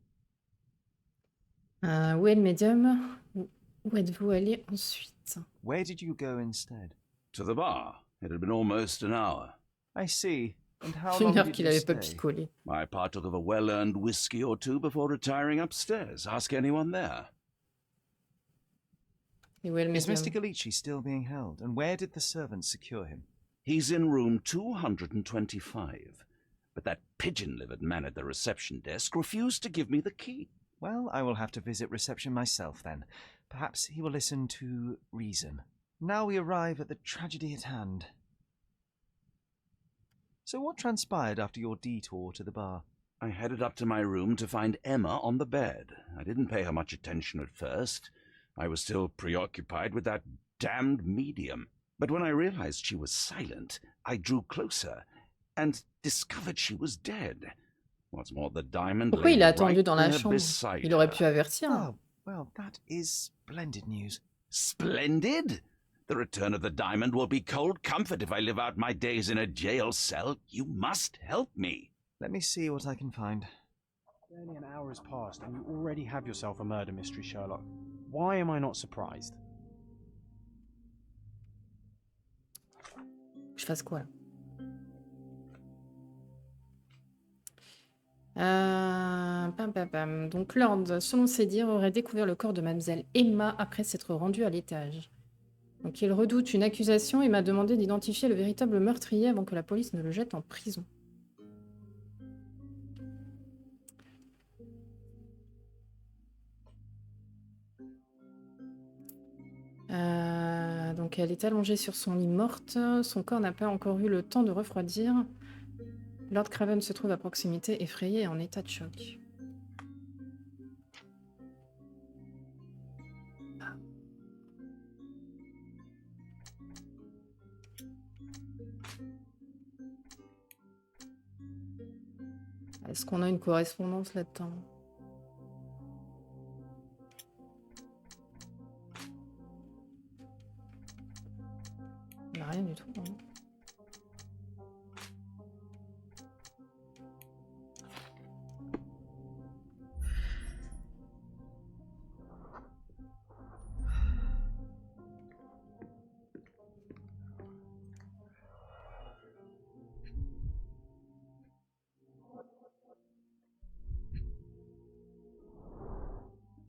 Où est le médium? Où êtes-vous allé ensuite? Where did you go instead? To the bar. It had been almost an hour. I see. And how Une long heure did qu'il you avait pas stay? picolé. I partook of a well-earned whiskey or two before retiring upstairs. Ask anyone there. Et où est le Is médium? Mr. Galici still being held? And where did the servants secure him? He's in room 225. But that pigeon-livered man at the reception desk refused to give me the key. Well, I will have to visit reception myself then. Perhaps he will listen to reason. Now we arrive at the tragedy at hand. So what transpired after your detour to the bar? I headed up to my room to find Emma on the bed. I didn't pay her much attention at first. I was still preoccupied with that damned medium. But when I realized she was silent, I drew closer and discovered she was dead. What's more, the diamond Pourquoi lay il a attendu right dans la there chambre? beside Il aurait her. pu avertir. Oh, well, that is splendid news. Splendid! The return of the diamond will be cold comfort if I live out my days in a jail cell. You must help me. Let me see what I can find. Barely an hour has passed and you already have yourself a murder mystery, Sherlock. Why am I not surprised? Je fasse quoi là? Pam, pam, pam. Donc Lord, selon ses dires, aurait découvert le corps de mademoiselle Emma après s'être rendu à l'étage. Donc il redoute une accusation et m'a demandé d'identifier le véritable meurtrier avant que la police ne le jette en prison. Donc elle est allongée sur son lit morte. Son corps n'a pas encore eu le temps de refroidir. Lord Craven se trouve à proximité, effrayé et en état de choc. Est-ce qu'on a une correspondance là-dedans? Il n'y a rien du tout. Hein.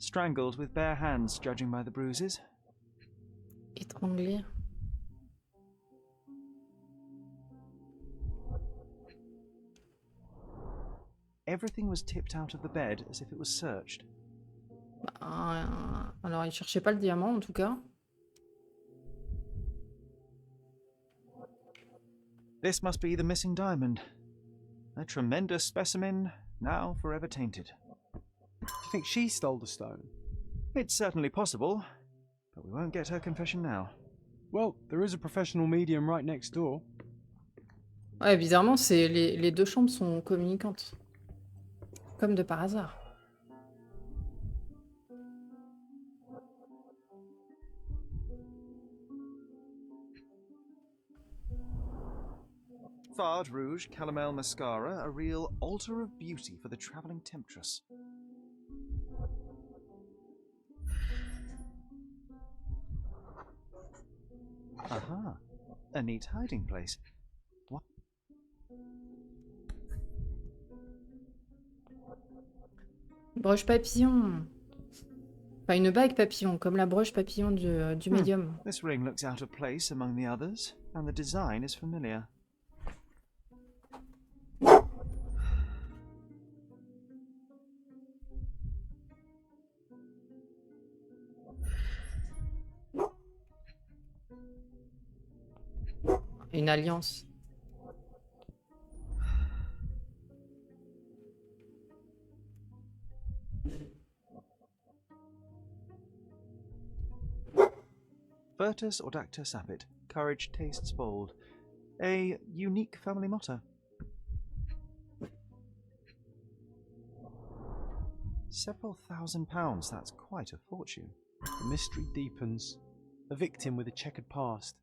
Strangled with bare hands, judging by the bruises. Étranglé. Everything was tipped out of the bed as if it was searched. Alors, il cherchait pas le diamant, en tout cas. This must be the missing diamond. A tremendous specimen, now forever tainted. Do you think she stole the stone? It's certainly possible, but we won't get her confession now. Well, there is a professional medium right next door. Ouais, bizarrement, les deux chambres sont communicantes. Comme de par hasard. Fard Rouge Calomel Mascara, a real altar of beauty for the travelling temptress. Aha, a neat hiding place. What? Broche papillon. Enfin, une bague papillon, comme la broche papillon du médium. This ring looks out of place among the others, and the design is familiar. Une alliance. Virtus Audacta Sapit, courage tastes bold. A unique family motto. Several £1,000, that's quite a fortune. The mystery deepens. A victim with a checkered past.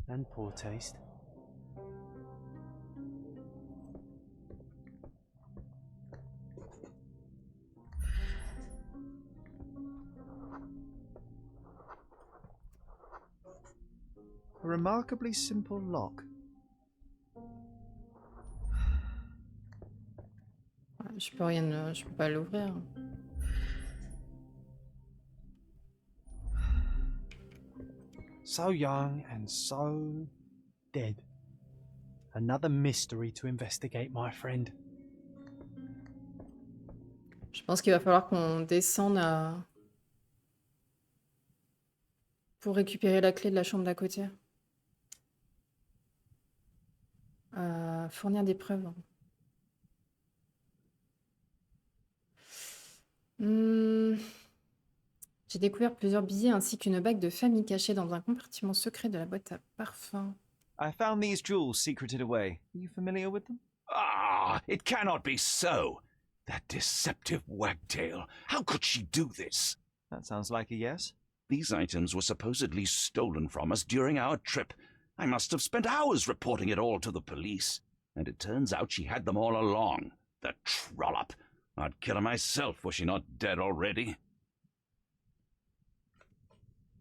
And poor taste. A remarkably simple lock. Je peux pas l'ouvrir. So young and so dead. Another mystery to investigate, my friend. Je pense qu'il va falloir qu'on descende pour récupérer la clé de la chambre d'à côté. Fournir des preuves. J'ai découvert plusieurs billets ainsi qu'une bague de famille cachée dans un compartiment secret de la boîte à parfum. I found these jewels secreted away. Are you familiar with them? Ah, it cannot be so. That deceptive wagtail. How could she do this? That sounds like a yes. These items were supposedly stolen from us during our trip. I must have spent hours reporting it all to the police. And it turns out she had them all along. The trollop. I'd kill her myself, was she not dead already?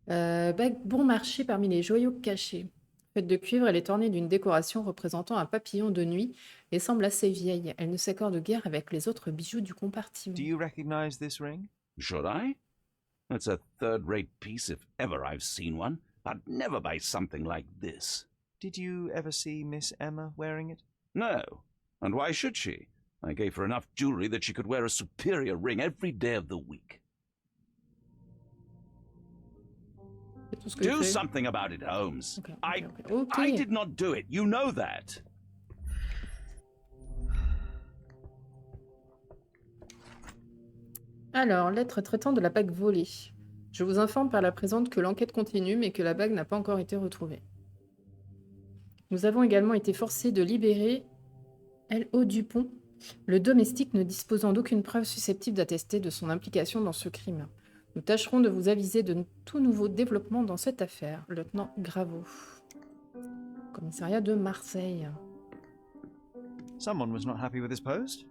Bague bon marché parmi les joyaux cachés. Faite de cuivre, elle est ornée d'une décoration représentant un papillon de nuit et semble assez vieille. Elle ne s'accorde guère avec les autres bijoux du compartiment. Do you recognize this ring? Should I? It's a third-rate piece if ever I've seen one. I'd never buy something like this. Did you ever see Miss Emma wearing it? No. And why should she? I gave her enough jewelry that she could wear a superior ring every day of the week. Do something about it, Holmes. Okay. I did not do it. You know that. Alors, lettre traitant de la bague volée. Je vous informe par la présente que l'enquête continue, mais que la bague n'a pas encore été retrouvée. Nous avons également été forcés de libérer L.O. Dupont, Le domestique ne disposant d'aucune preuve susceptible d'attester de son implication dans ce crime. Nous tâcherons de vous aviser de tout nouveau développement dans cette affaire. Lieutenant Graveau. Commissariat de Marseille. Someone was not happy with his post.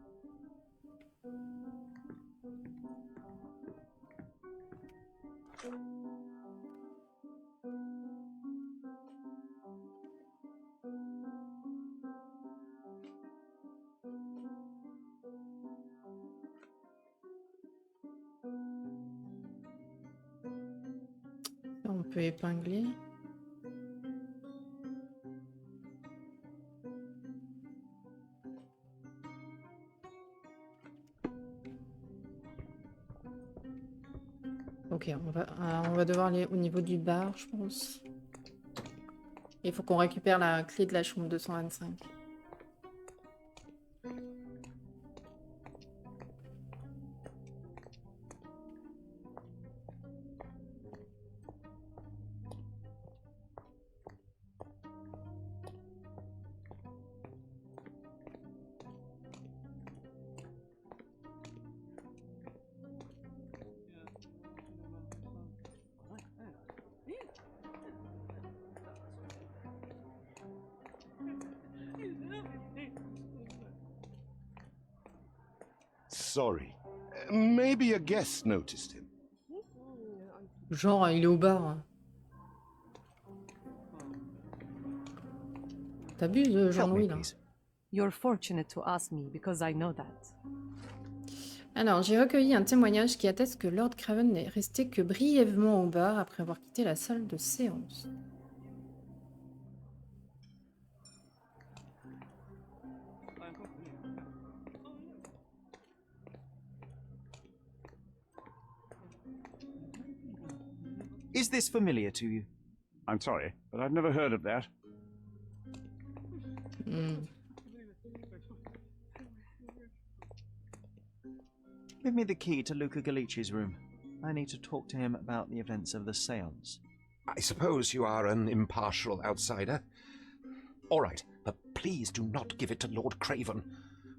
On peut épingler. Ok, on va devoir aller au niveau du bar, je pense. Il faut qu'on récupère la clé de la chambre 225. Sorry. Maybe a guest noticed him. Genre, il est au bar. T'abuses, Jean-Louis, là. You're fortunate to ask me, because I know that. Alors, j'ai recueilli un témoignage qui atteste que Lord Craven n'est resté que brièvement au bar après avoir quitté la salle de séance. Is this familiar to you? I'm sorry, but I've never heard of that. Give me the key to Luca Galici's room. I need to talk to him about the events of the séance. I suppose you are an impartial outsider. All right, but please do not give it to Lord Craven.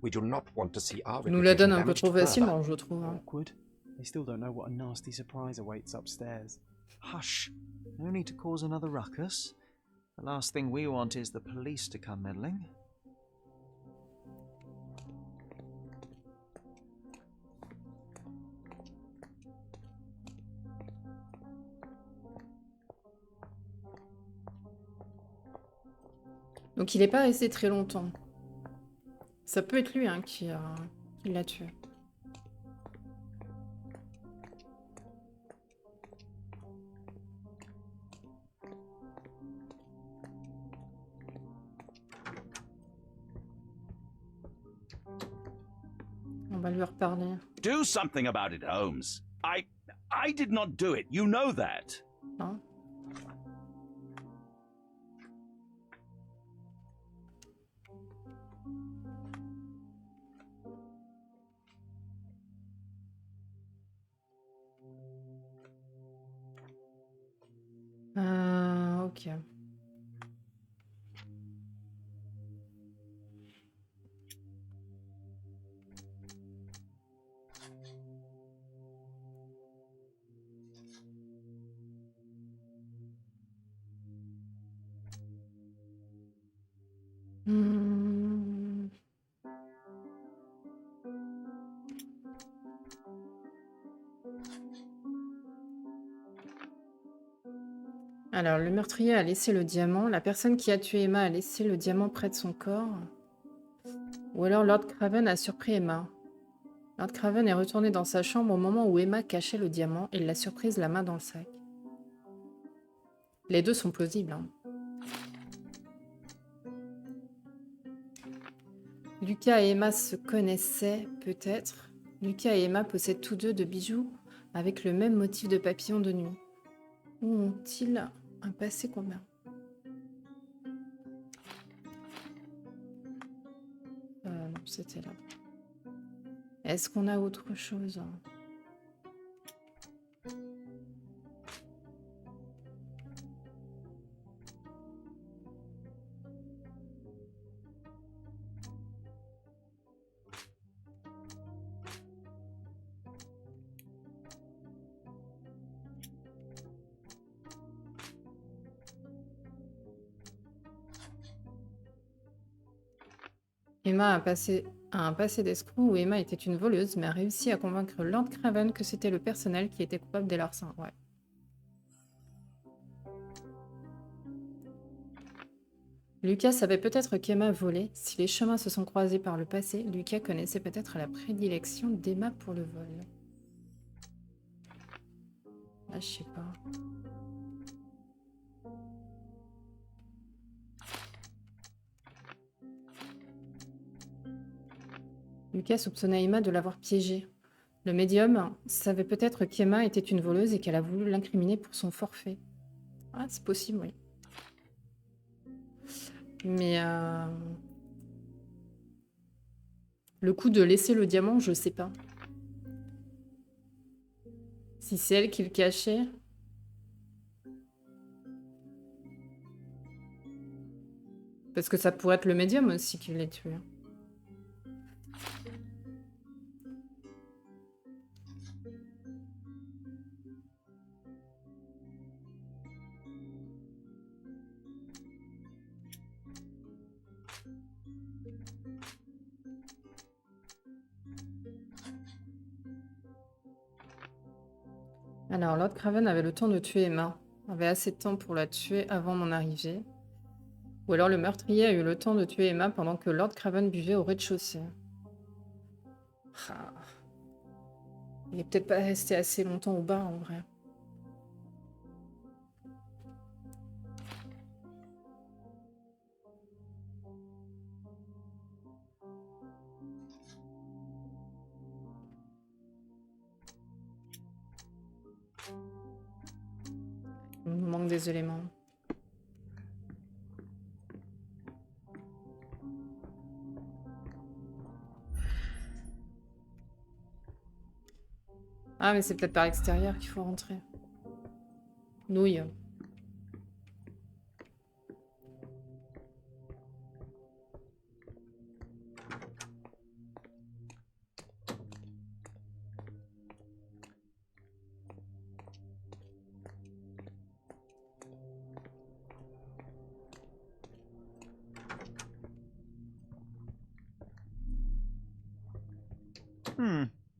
We do not want to see our Il nous la donne reputation un peu damaged trop further. facilement, je trouve. Awkward. They still don't know what a nasty surprise awaits upstairs. Hush. No need to cause another ruckus. The last thing we want is the police to come meddling. Donc il n'est pas resté très longtemps. Ça peut être lui hein, qui l'a tué. On va lui reparler. Do something about it, Holmes. I did not do it. You know that. Non. Ok. Alors, le meurtrier a laissé le diamant. La personne qui a tué Emma a laissé le diamant près de son corps. Ou alors Lord Craven a surpris Emma. Lord Craven est retourné dans sa chambre au moment où Emma cachait le diamant et l'a surprise la main dans le sac. Les deux sont plausibles. Hein. Lucas et Emma se connaissaient, peut-être. Lucas et Emma possèdent tous deux de bijoux avec le même motif de papillon de nuit. Où ont-ils un passé commun? Non, c'était là. Est-ce qu'on a autre chose? Emma a un passé d'escroc où Emma était une voleuse, mais a réussi à convaincre Lord Craven que c'était le personnel qui était coupable des larcins. Ouais. Lucas savait peut-être qu'Emma volait. Si les chemins se sont croisés par le passé, Lucas connaissait peut-être la prédilection d'Emma pour le vol. Là, je sais pas. Lucas soupçonnait Emma de l'avoir piégée. Le médium savait peut-être qu'Emma était une voleuse et qu'elle a voulu l'incriminer pour son forfait. Ah, c'est possible, oui. Mais le coup de laisser le diamant, je sais pas. Si c'est elle qui le cachait. Parce que ça pourrait être le médium aussi qui l'a tué. Alors, Lord Craven avait le temps de tuer Emma. Avait assez de temps pour la tuer avant mon arrivée. Ou alors le meurtrier a eu le temps de tuer Emma pendant que Lord Craven buvait au rez-de-chaussée. Ah. Il est peut-être pas resté assez longtemps au bar en vrai. Il nous manque des éléments. Ah, mais c'est peut-être par l'extérieur qu'il faut rentrer. Nouille.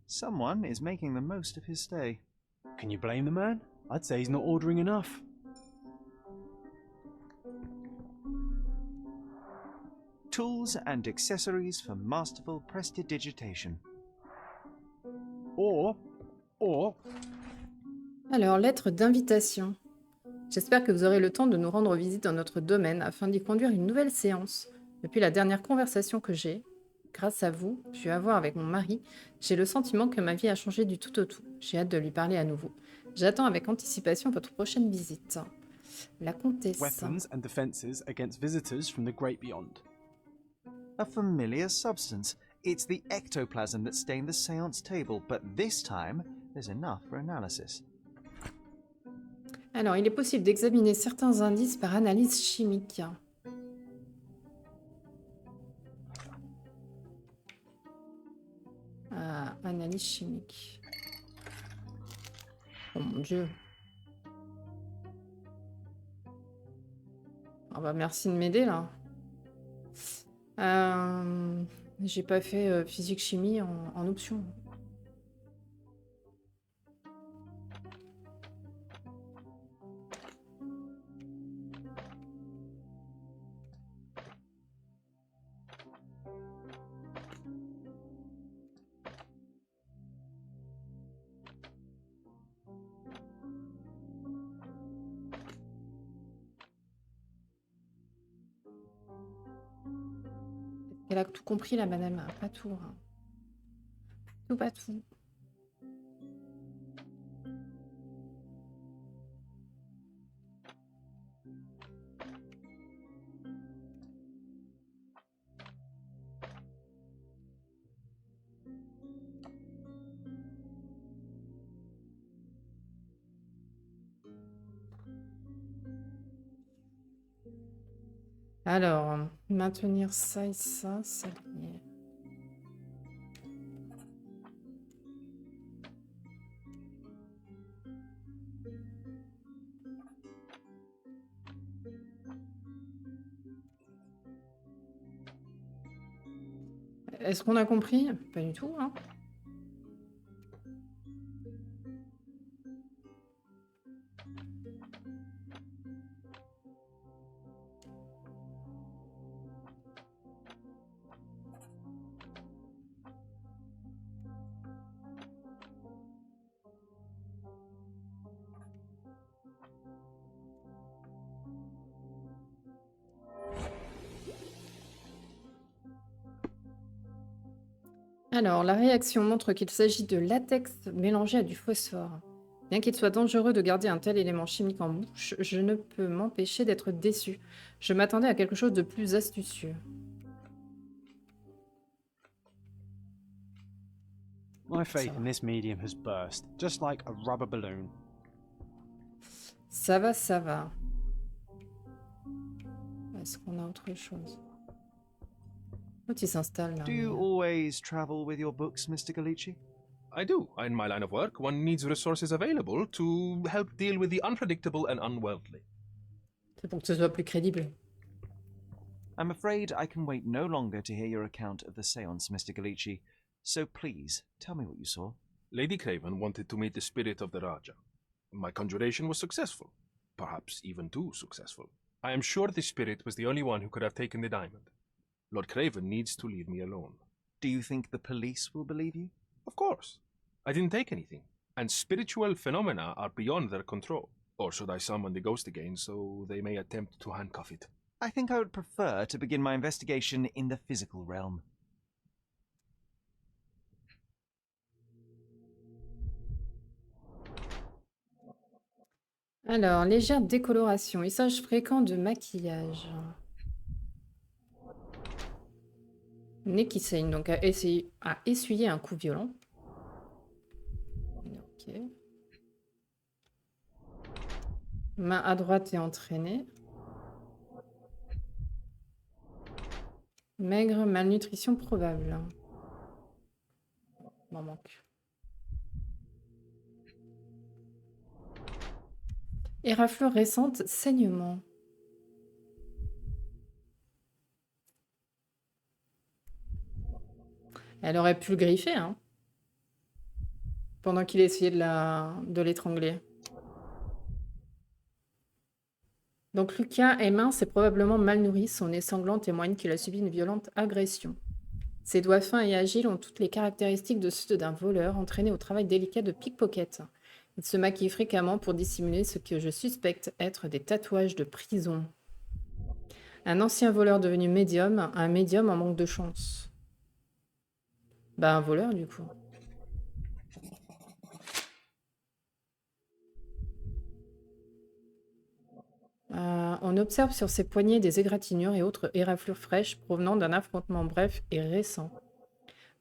Someone is making the most of his stay. Can you blame the man? I'd say he's not ordering enough. Tools and accessories for masterful prestidigitation. Or... Alors, lettre d'invitation. J'espère que vous aurez le temps de nous rendre visite dans notre domaine afin d'y conduire une nouvelle séance. Depuis la dernière conversation que j'ai, grâce à vous, pu avoir avec mon mari, j'ai le sentiment que ma vie a changé du tout au tout. J'ai hâte de lui parler à nouveau. J'attends avec anticipation votre prochaine visite. La comtesse. Weapons and defenses against visitors from the great beyond. A familiar substance. It's the ectoplasm that stained the seance table, but this time, there's enough for analysis. Alors, il est possible d'examiner certains indices par analyse chimique. Ah, analyse chimique. Oh mon Dieu. Ah bah merci de m'aider là. J'ai pas fait physique-chimie en option. Elle a tout compris, la madame. Pas tout. Hein. Pas tout. Alors, maintenir ça et ça, c'est lié. Est-ce qu'on a compris? Pas du tout, hein. Alors, la réaction montre qu'il s'agit de latex mélangé à du phosphore. Bien qu'il soit dangereux de garder un tel élément chimique en bouche, je ne peux m'empêcher d'être déçu. Je m'attendais à quelque chose de plus astucieux. My faith in this medium has burst, just like a rubber balloon. Ça va, ça va. Est-ce qu'on a autre chose? L'autre, il s'installe là. Do you always travel with your books, Mr. Galici? I do. In my line of work, one needs resources available to help deal with the unpredictable and unworldly. C'est pour que ce soit plus crédible. I'm afraid I can wait no longer to hear your account of the séance, Mr. Galici. So please, tell me what you saw. Lady Craven wanted to meet the spirit of the Raja. My conjuration was successful. Perhaps even too successful. I am sure the spirit was the only one who could have taken the diamond. Lord Craven needs to leave me alone. Do you think the police will believe you? Of course. I didn't take anything, and spiritual phenomena are beyond their control. Or should I summon the ghost again so they may attempt to handcuff it? I think I would prefer to begin my investigation in the physical realm. Alors, légère décoloration, usage fréquent de maquillage. Nez qui saigne, donc à essuyer un coup violent. Ok. Main à droite et entraînée. Maigre, malnutrition probable. M'en manque. Éraflure récente, saignement. Elle aurait pu le griffer, hein. Pendant qu'il essayait de l'étrangler. Donc Lucas est mince et probablement mal nourri. Son nez sanglant témoigne qu'il a subi une violente agression. Ses doigts fins et agiles ont toutes les caractéristiques de ceux d'un voleur entraîné au travail délicat de pickpocket. Il se maquille fréquemment pour dissimuler ce que je suspecte être des tatouages de prison. Un ancien voleur devenu médium, un médium en manque de chance. Bah un voleur du coup. On observe sur ses poignets des égratignures et autres éraflures fraîches provenant d'un affrontement bref et récent.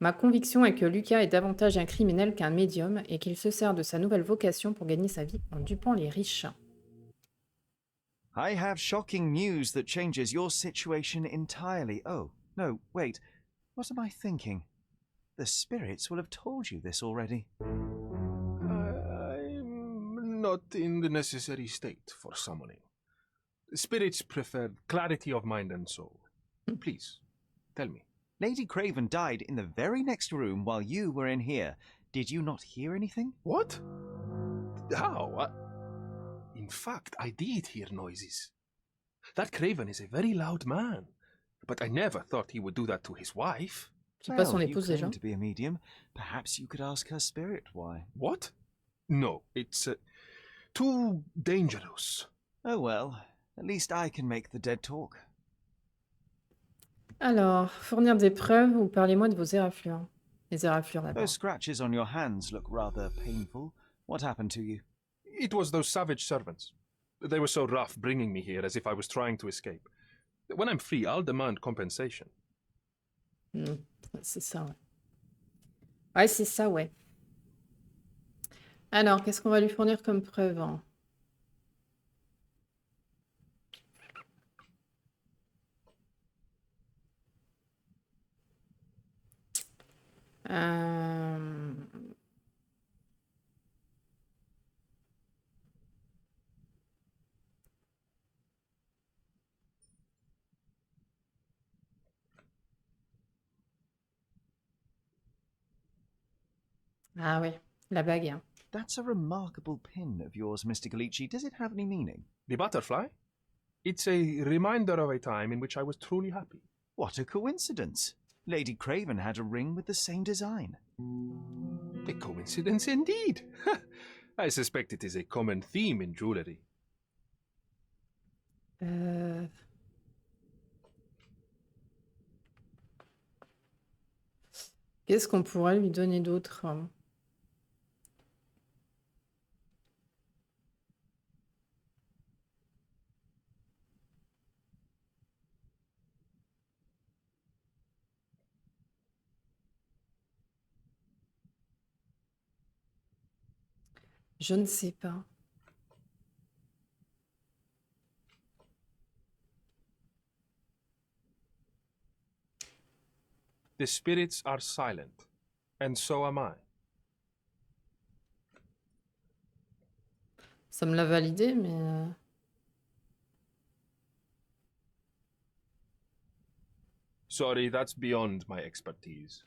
Ma conviction est que Lucas est davantage un criminel qu'un médium et qu'il se sert de sa nouvelle vocation pour gagner sa vie en dupant les riches. I have shocking news that changes your situation entirely. Oh, no, wait. What am I thinking? The spirits will have told you this already. I'm not in the necessary state for summoning. Spirits prefer clarity of mind and soul. Please, tell me. Lady Craven died in the very next room while you were in here. Did you not hear anything? What? How? In fact, I did hear noises. That Craven is a very loud man, but I never thought he would do that to his wife. Well, you claim to be a medium. Perhaps you could ask her spirit why. What? No, it's too dangerous. Oh well, at least I can make the dead talk. Alors, fournir des preuves ou parlez-moi de vos éraflures. Les éraflures d'abord. Those scratches on your hands look rather painful. What happened to you? It was those savage servants. They were so rough bringing me here as if I was trying to escape. When I'm free, I'll demand compensation. C'est ça, ouais. Ouais, c'est ça, ouais. Alors, qu'est-ce qu'on va lui fournir comme preuve, hein? Ah oui, la bague. That's a remarkable pin of yours, Mr. Galici. Does it have any meaning? The butterfly? It's a reminder of a time in which I was truly happy. What a coincidence. Lady Craven had a ring with the same design. A coincidence indeed. I suspect it is a common theme in jewellery. Qu'est-ce qu'on pourrait lui donner d'autre? Je ne sais pas. The spirits are silent, and so am I. Ça me l'a validé, mais... Sorry, that's beyond my expertise.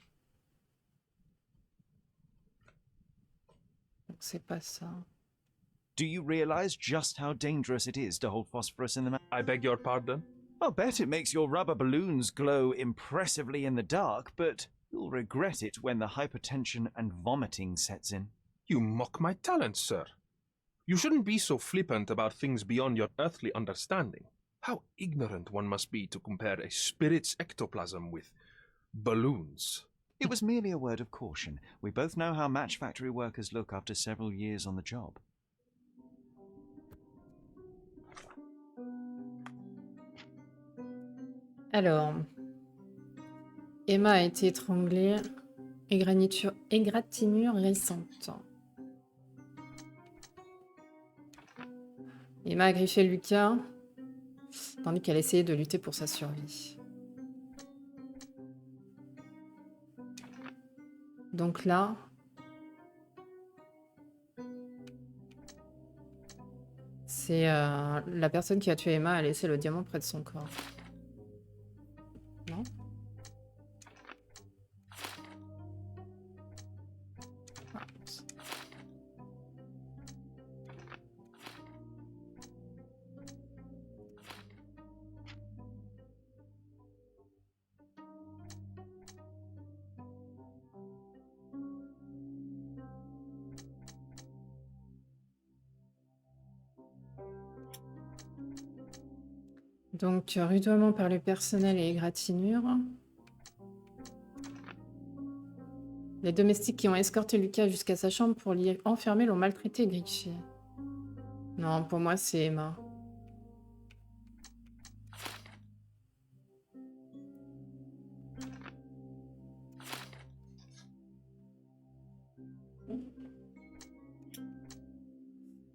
Donc c'est pas ça. Do you realize just how dangerous it is to hold phosphorus in the mouth? I beg your pardon? I'll bet it makes your rubber balloons glow impressively in the dark, but you'll regret it when the hypertension and vomiting sets in. You mock my talents, sir. You shouldn't be so flippant about things beyond your earthly understanding. How ignorant one must be to compare a spirit's ectoplasm with balloons. It was merely a word of caution. We both know how match factory workers look after several years on the job. Alors, Emma a été étranglée. Égratignure récente. Emma a griffé Lucas, tandis qu'elle essayait de lutter pour sa survie. Donc là... c'est la personne qui a tué Emma a laissé le diamant près de son corps. Non? Ah. Donc, rudoiement par le personnel et égratignure. Les domestiques qui ont escorté Lucas jusqu'à sa chambre pour l'y enfermer l'ont maltraité et griffé. Non, pour moi, c'est Emma.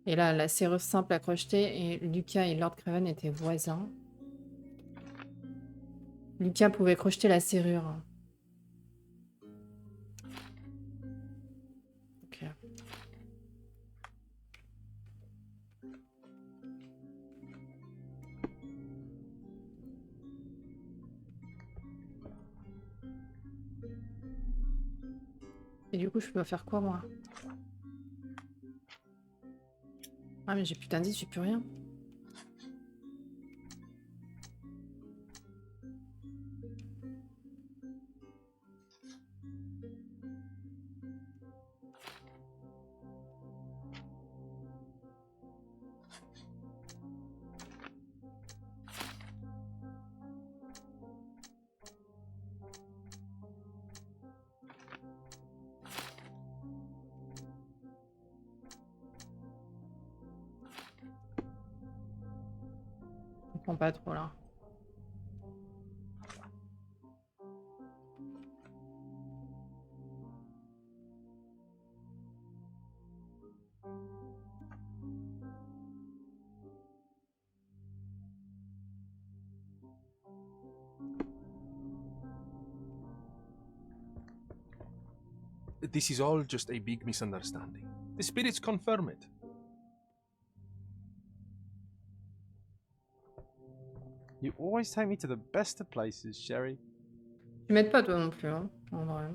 Et là, la serrure simple a crocheté et Lucas et Lord Craven étaient voisins. Lucas pouvait crocheter la serrure. Ok. Et du coup, je peux faire quoi, moi? Ah, mais j'ai plus d'indice, j'ai plus rien. Je comprends pas trop là. This is all just a big misunderstanding. The spirits confirm it. You always take me to the best of places, Sherry. Tu m'aides pas toi non plus, hein, en vrai.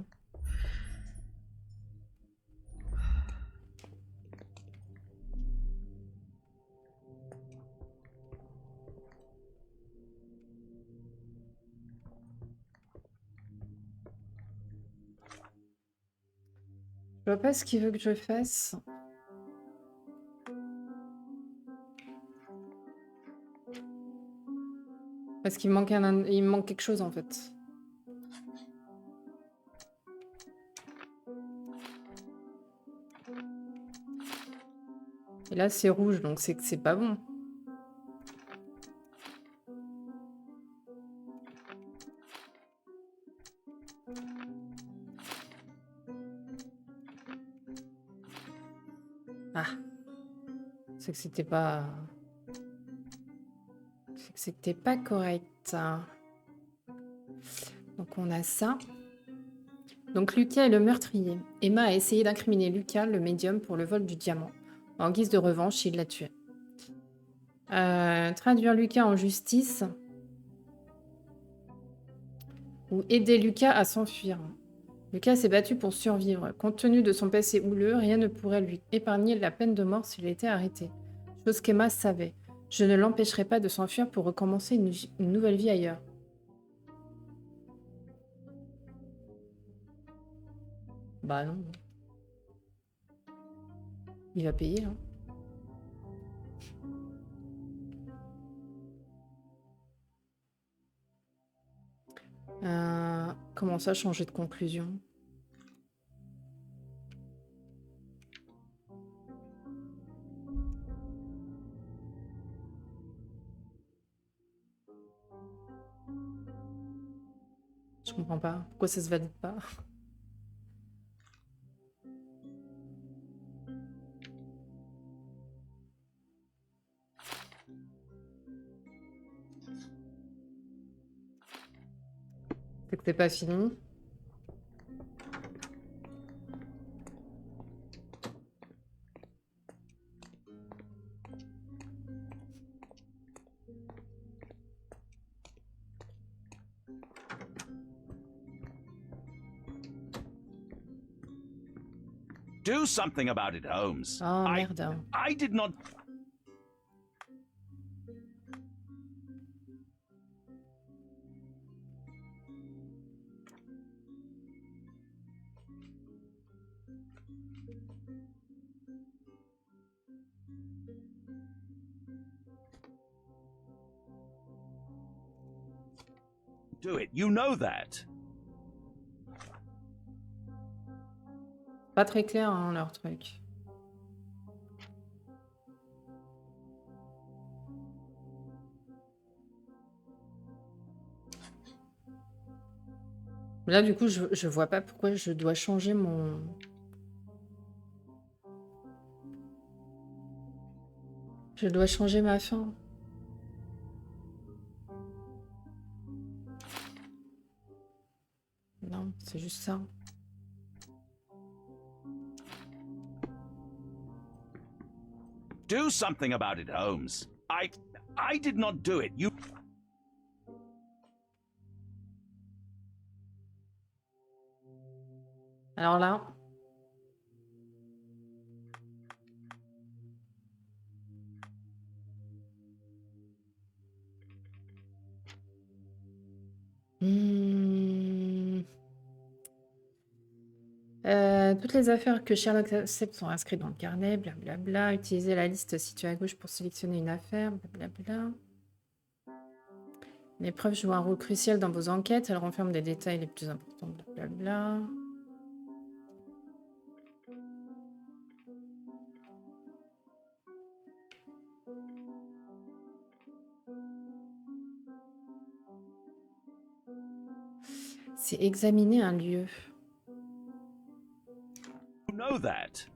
Je vois pas ce qu'il veut que je fasse. Parce qu'il me manque il me manque quelque chose en fait. Et là c'est rouge, donc c'est que c'est pas bon. Ah. C'est que c'était pas... C'est que c'était pas correct. Donc on a ça. Donc Lucas est le meurtrier. Emma a essayé d'incriminer Lucas, le médium, pour le vol du diamant. En guise de revanche, il l'a tué. Traduire Lucas en justice. Ou aider Lucas à s'enfuir. Lucas s'est battu pour survivre. Compte tenu de son passé houleux, rien ne pourrait lui épargner la peine de mort s'il était arrêté. Chose qu'Emma savait. Je ne l'empêcherai pas de s'enfuir pour recommencer une nouvelle vie ailleurs. Bah non. Il va payer, hein. Comment ça, changer de conclusion? Je comprends pas. Pourquoi ça se valide pas? C'est que c'est pas fini. Do something about it, Holmes. Oh, merde. I did not... Do it. You know that. Pas très clair, hein, leur truc. Là, du coup, je vois pas pourquoi je dois changer mon... Je dois changer ma fin. Non, c'est juste ça. Do something about it, Holmes. I did not do it. You... Alors là... toutes les affaires que Sherlock accepte sont inscrites dans le carnet, blablabla. Utilisez la liste située à gauche pour sélectionner une affaire, blablabla. Les preuves jouent un rôle crucial dans vos enquêtes. Elles renferment des détails les plus importants, blablabla. C'est examiner un lieu. You know that.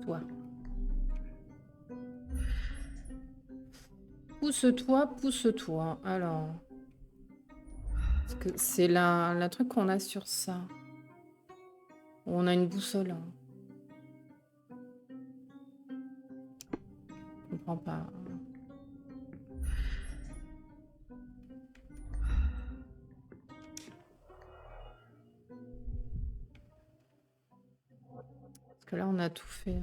Toi. Pousse-toi, pousse-toi. Alors. Parce que c'est la truc qu'on a sur ça. On a une boussole. Je comprends pas. Parce que là, on a tout fait.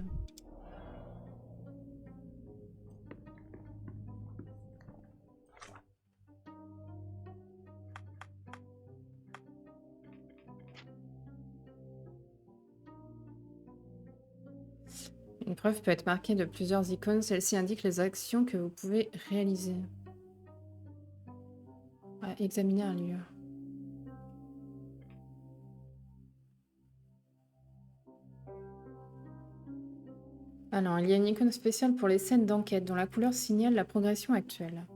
Une preuve peut être marquée de plusieurs icônes. Celle-ci indique les actions que vous pouvez réaliser. Examiner un lieu. Alors, il y a une icône spéciale pour les scènes d'enquête dont la couleur signale la progression actuelle.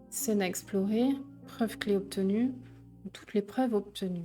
Scène à explorer, preuve clé obtenue, toutes les preuves obtenues.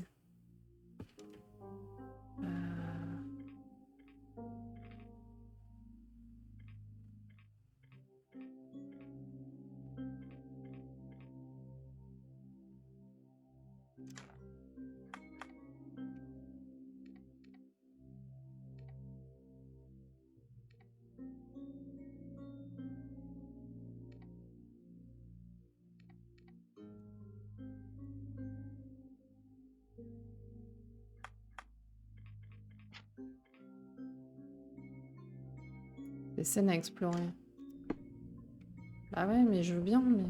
Des scènes à explorer. Ah ouais, mais je veux bien, mais...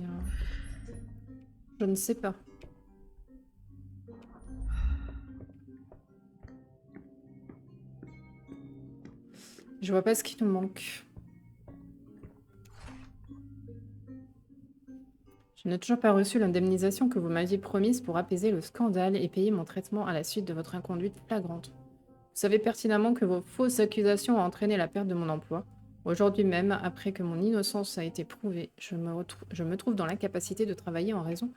je ne sais pas. Je vois pas ce qui nous manque. Je n'ai toujours pas reçu l'indemnisation que vous m'aviez promise pour apaiser le scandale et payer mon traitement à la suite de votre inconduite flagrante. Vous savez pertinemment que vos fausses accusations ont entraîné la perte de mon emploi. Aujourd'hui même, après que mon innocence a été prouvée, je me trouve dans l'incapacité de travailler en raison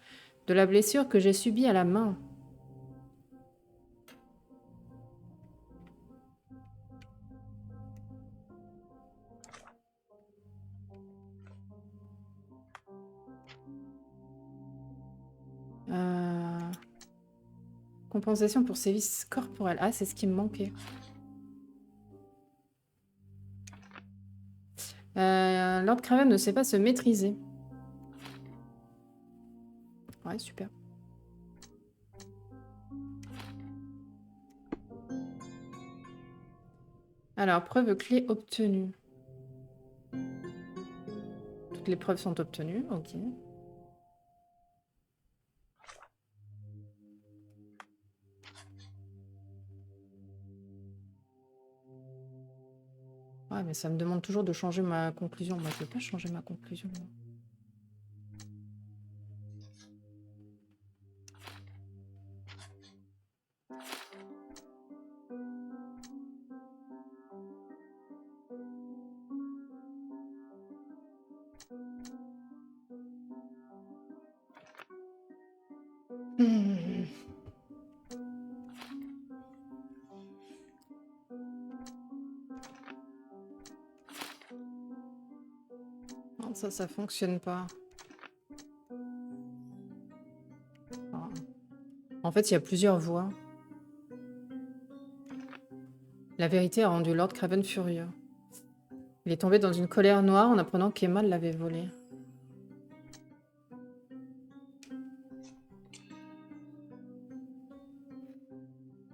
de la blessure que j'ai subie à la main. Compensation pour sévices corporels. Ah, c'est ce qui me manquait. Lord Craven ne sait pas se maîtriser. Ouais, super. Alors, preuve clé obtenue. Toutes les preuves sont obtenues, ok. Ouais, mais ça me demande toujours de changer ma conclusion. Moi, je ne peux pas changer ma conclusion. Non, ça fonctionne pas. En fait, il y a plusieurs voies. La vérité a rendu Lord Craven furieux. Il est tombé dans une colère noire en apprenant qu'Emma l'avait volé.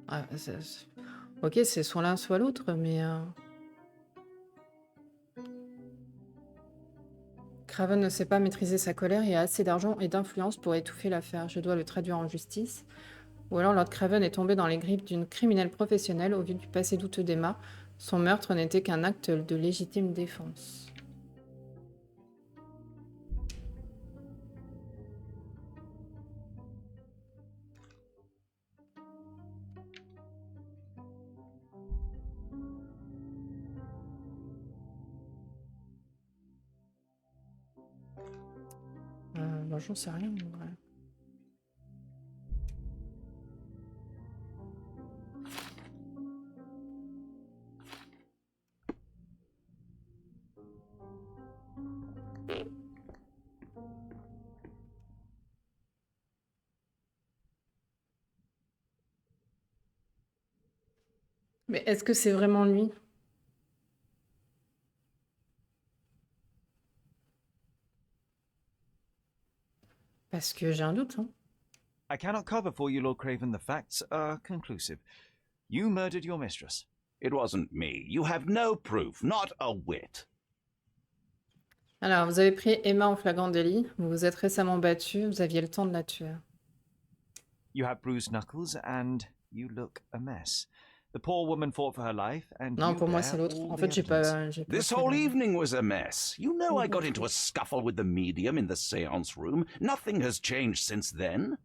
Ah, ok, c'est soit l'un soit l'autre, mais... Craven ne sait pas maîtriser sa colère et a assez d'argent et d'influence pour étouffer l'affaire. Je dois le traduire en justice. Ou alors Lord Craven est tombé dans les griffes d'une criminelle professionnelle au vu du passé douteux d'Emma. Son meurtre n'était qu'un acte de légitime défense. Bah, j'en sais rien, en vrai. Mais est-ce que c'est vraiment lui? Parce que j'ai un doute, hein. I cannot cover for you, Lord Craven. The facts are conclusive. You murdered your mistress. It wasn't me. You have no proof, not a whit. Alors, vous avez pris Emma en flagrant délit. Vous vous êtes récemment battu. Vous aviez le temps de la tuer. You have bruised knuckles and you look a mess. The poor woman fought for her life, and Non, you pour moi, bear c'est l'autre. all En the fait, j'ai evidence. pas This fait whole le- evening was a mess. You know I got into a scuffle with the medium in the seance room. Nothing has changed since then.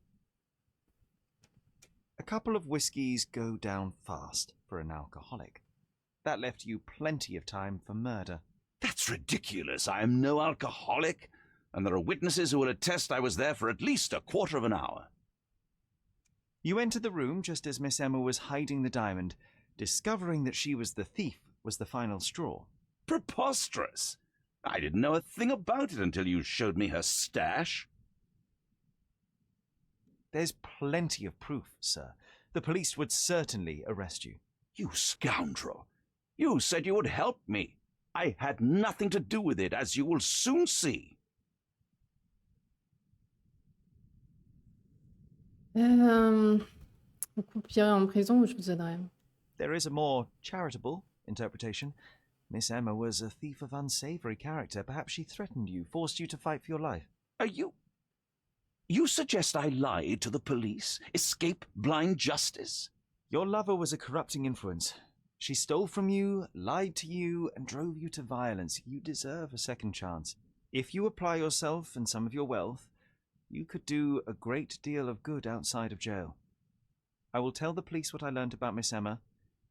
A couple of whiskies go down fast for an alcoholic. That left you plenty of time for murder. That's ridiculous. I am no alcoholic, and there are witnesses who will attest I was there for at least a quarter of an hour. You entered the room just as Miss Emma was hiding the diamond. Discovering that she was the thief was the final straw. Preposterous. I didn't know a thing about it until you showed me her stash. There's plenty of proof, sir. The police would certainly arrest you. You scoundrel. You said you would help me. I had nothing to do with it, as you will soon see. Vous coupierez en prison ou je vous aiderai? There is a more charitable interpretation. Miss Emma was a thief of unsavory character. Perhaps she threatened you, forced you to fight for your life. Are you... You suggest I lied to the police, escape blind justice? Your lover was a corrupting influence. She stole from you, lied to you, and drove you to violence. You deserve a second chance. If you apply yourself and some of your wealth, you could do a great deal of good outside of jail. I will tell the police what I learned about Miss Emma,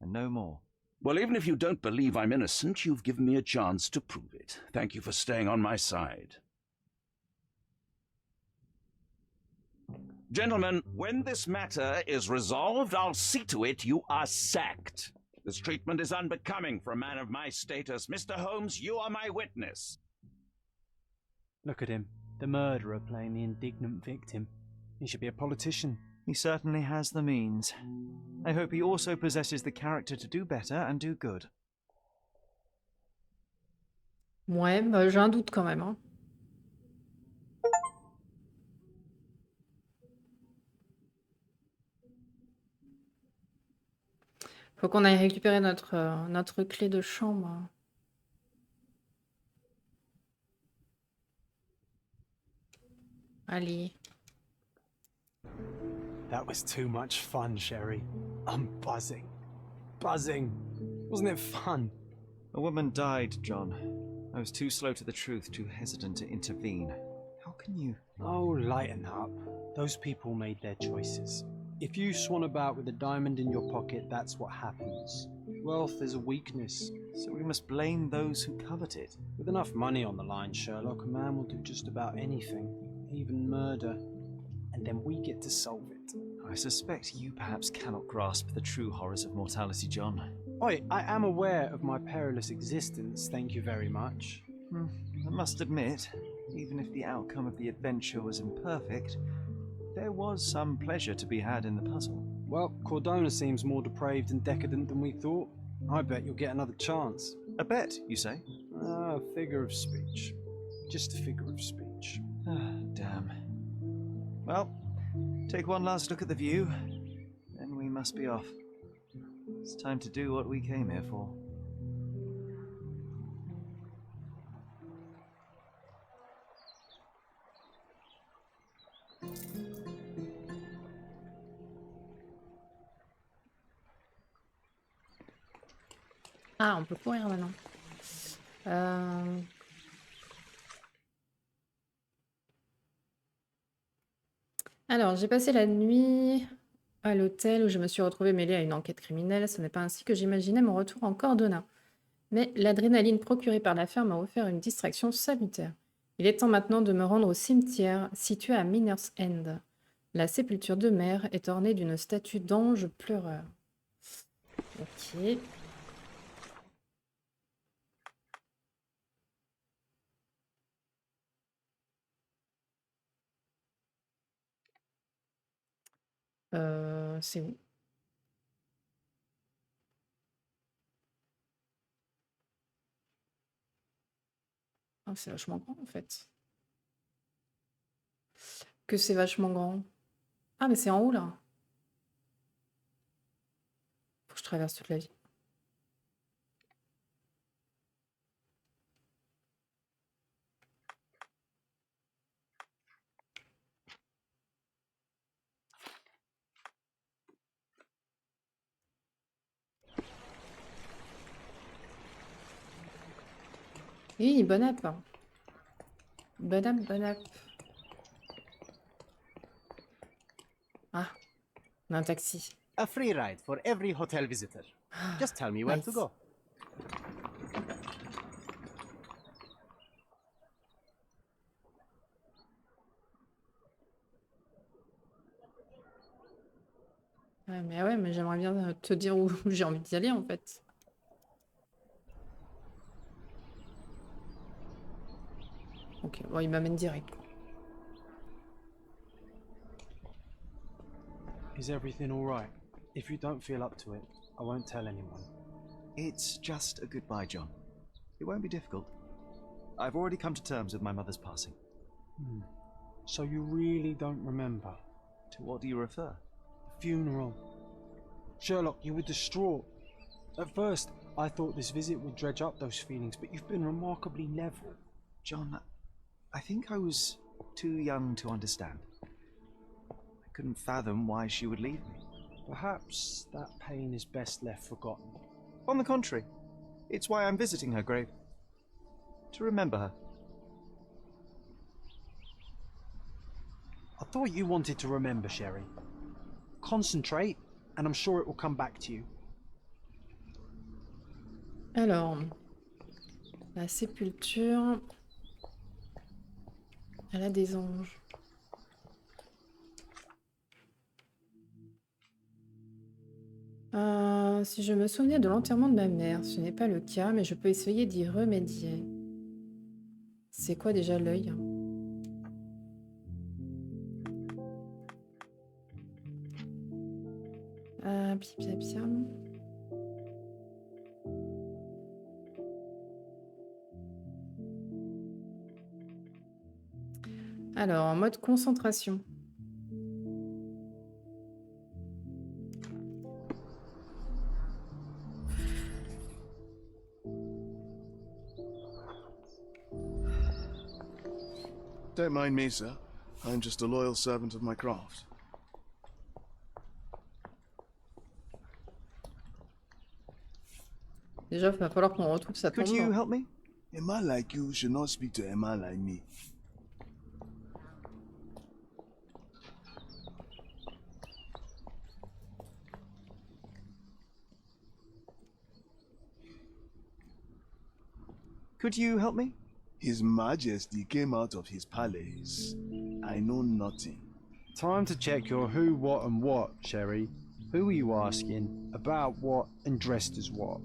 and no more. Well, even if you don't believe I'm innocent, you've given me a chance to prove it. Thank you for staying on my side. Gentlemen, when this matter is resolved, I'll see to it you are sacked. This treatment is unbecoming for a man of my status. Mr. Holmes, you are my witness. Look at him, the murderer playing the indignant victim. He should be a politician. He certainly has the means. I hope he also possesses the character to do better and do good. Ouais, bah, j'ai un doute quand même, hein. Faut qu'on aille récupérer notre clé de chambre. Allez. That was too much fun, Sherry. I'm buzzing. Buzzing. Wasn't it fun? A woman died, John. I was too slow to the truth, too hesitant to intervene. How can you... Oh, lighten up. Those people made their choices. If you swan about with a diamond in your pocket, that's what happens. Wealth is a weakness. So we must blame those who covet it. With enough money on the line, Sherlock, a man will do just about anything, even murder. And then we get to solve it. I suspect you perhaps cannot grasp the true horrors of mortality, John. Oi, I am aware of my perilous existence, thank you very much. I must admit, even if the outcome of the adventure was imperfect, there was some pleasure to be had in the puzzle. Well, Cordona seems more depraved and decadent than we thought. I bet you'll get another chance. A bet, you say? A figure of speech. Just a figure of speech. Damn. Well, take one last look at the view, then we must be off. It's time to do what we came here for. Ah, on peut courir maintenant. Alors, j'ai passé la nuit à l'hôtel où je me suis retrouvée mêlée à une enquête criminelle. Ce n'est pas ainsi que j'imaginais mon retour en Cordona. Mais l'adrénaline procurée par l'affaire m'a offert une distraction salutaire. Il est temps maintenant de me rendre au cimetière situé à Miner's End. La sépulture de mère est ornée d'une statue d'ange pleureur. Ok. C'est où? Ah, c'est vachement grand en fait. Que c'est vachement grand. Ah, mais c'est en haut là. Faut que je traverse toute la ville. Oui, bon app. Bon app, bon app. Ah, on a un taxi. A free ride for every hotel visitor. Just tell me where to Nice. go. Ouais, mais j'aimerais bien te dire où j'ai envie d'y aller en fait. Ok, bon, il m'amène direct. Is everything all right? If you don't feel up to it, I won't tell anyone. It's just a goodbye, John. It won't be difficult. I've already come to terms with my mother's passing. So you really don't remember? To what do you refer? The funeral. Sherlock, you were distraught. At first, I thought this visit would dredge up those feelings, but you've been remarkably level. John, I think I was too young to understand. I couldn't fathom why she would leave me. Perhaps that pain is best left forgotten. On the contrary, it's why I'm visiting her grave. To remember her. I thought you wanted to remember, Sherry. Concentrate, and I'm sure it will come back to you. Alors, la sépulture. Elle a des anges. Si je me souvenais de l'enterrement de ma mère, ce n'est pas le cas, mais je peux essayer d'y remédier. C'est quoi déjà l'œil? Pia, pia. Alors, en mode concentration. Don't mind me, sir. I'm just a loyal servant of my craft. Déjà, il va falloir qu'on retrouve sa tombe. Could you help me? A man like you should not speak to a man like me. Could you help me? His Majesty came out of his palace. I know nothing. Time to check your who, what, and what, Sherry. Who are you asking? About what, and dressed as what?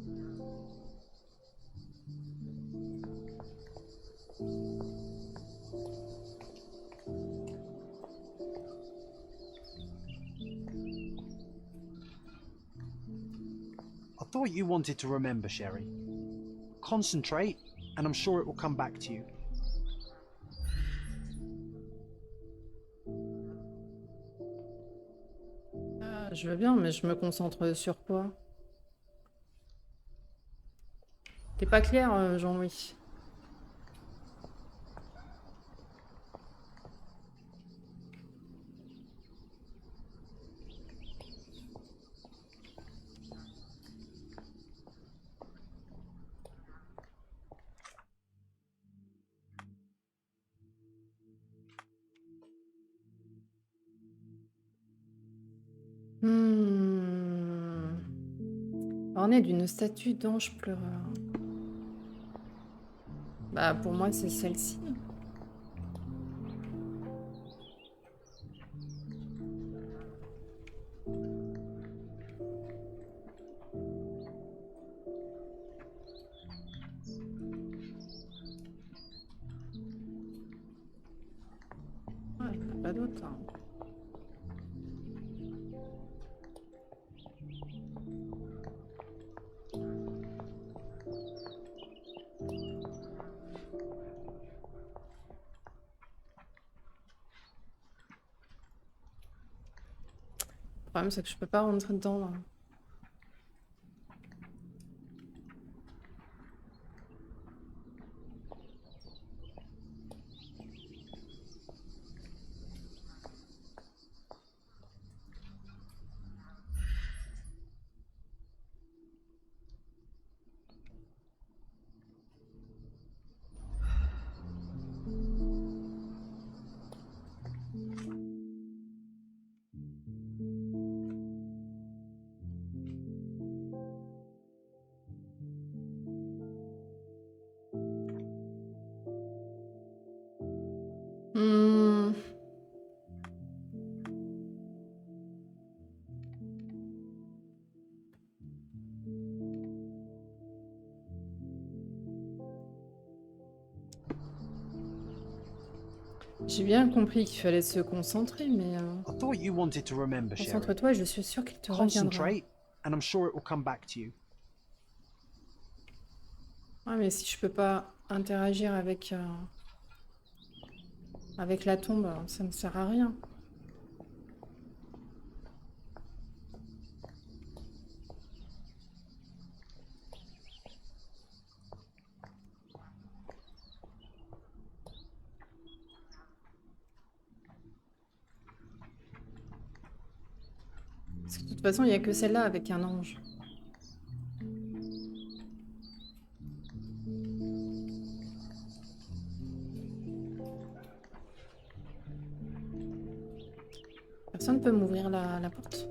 I thought you wanted to remember, Sherry. Concentrate, and I'm sure it will come back to you. Je veux bien, mais je me concentre sur quoi? T'es pas clair, Jean-Louis? Orné d'une statue d'ange pleureur. Bah pour moi c'est celle-ci. Ah, il n'y en a pas d'autre. Hein. Le problème, c'est que je peux pas rentrer dedans, là. J'ai bien compris qu'il fallait se concentrer, mais... I thought you wanted to remember, Sherry. Concentre-toi et je suis sûre qu'il te reviendra. Concentrate, and I'm sure it will come back to you. Ouais, mais si je peux pas interagir avec la tombe, ça me sert à rien. Parce que de toute façon, il n'y a que celle-là avec un ange. Personne ne peut m'ouvrir la porte.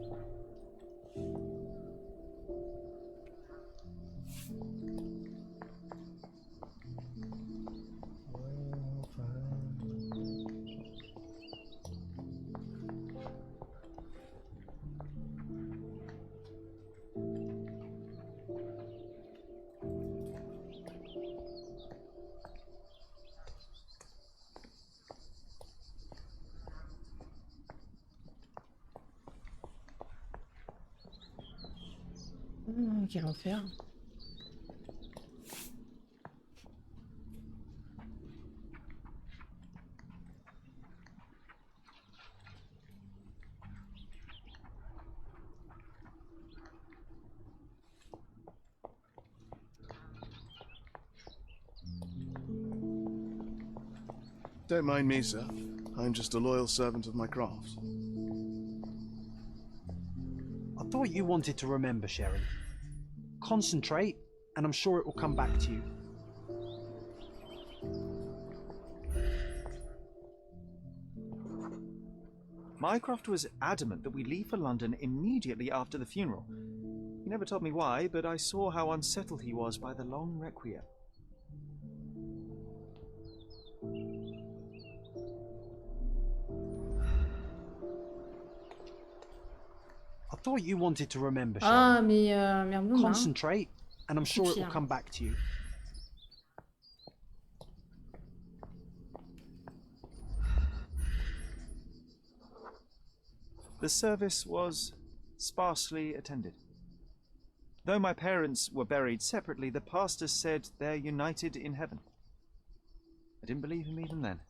Quel enfer. Don't mind me, sir. I'm just a loyal servant of my craft. I thought you wanted to remember, Sherry. Concentrate, and I'm sure it will come back to you. Mycroft was adamant that we leave for London immediately after the funeral. He never told me why, but I saw how unsettled he was by the long requiem. I thought you wanted to remember, Sherry. Ah, mais merde, non, Concentrate, and I'm sure it will come back to you. The service was sparsely attended. Though my parents were buried separately, the pastor said they're united in heaven. I didn't believe him even then.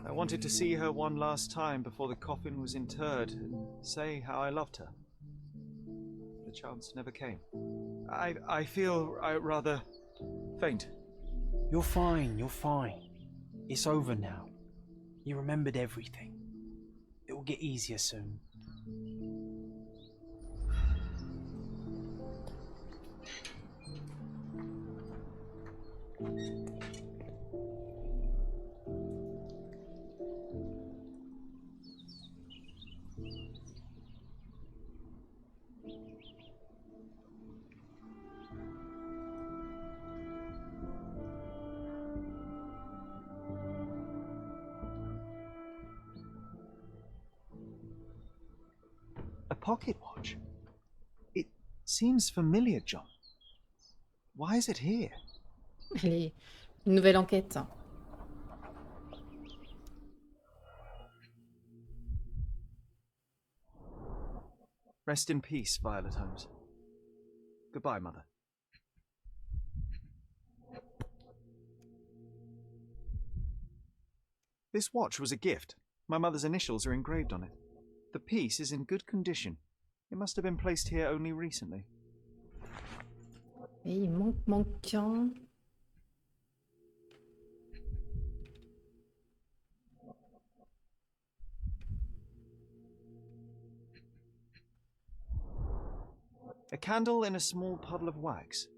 I wanted to see her one last time before the coffin was interred and say how I loved her. The chance never came. I feel rather faint. You're fine, you're fine. It's over now. You remembered everything. It will get easier soon. A pocket watch? It seems familiar, John. Why is it here? Allez, une nouvelle enquête. Rest in peace, Violet Holmes. Goodbye, Mother. This watch was a gift. My mother's initials are engraved on it. The piece is in good condition. It must have been placed here only recently. Et il manque un. A candle in a small puddle of wax.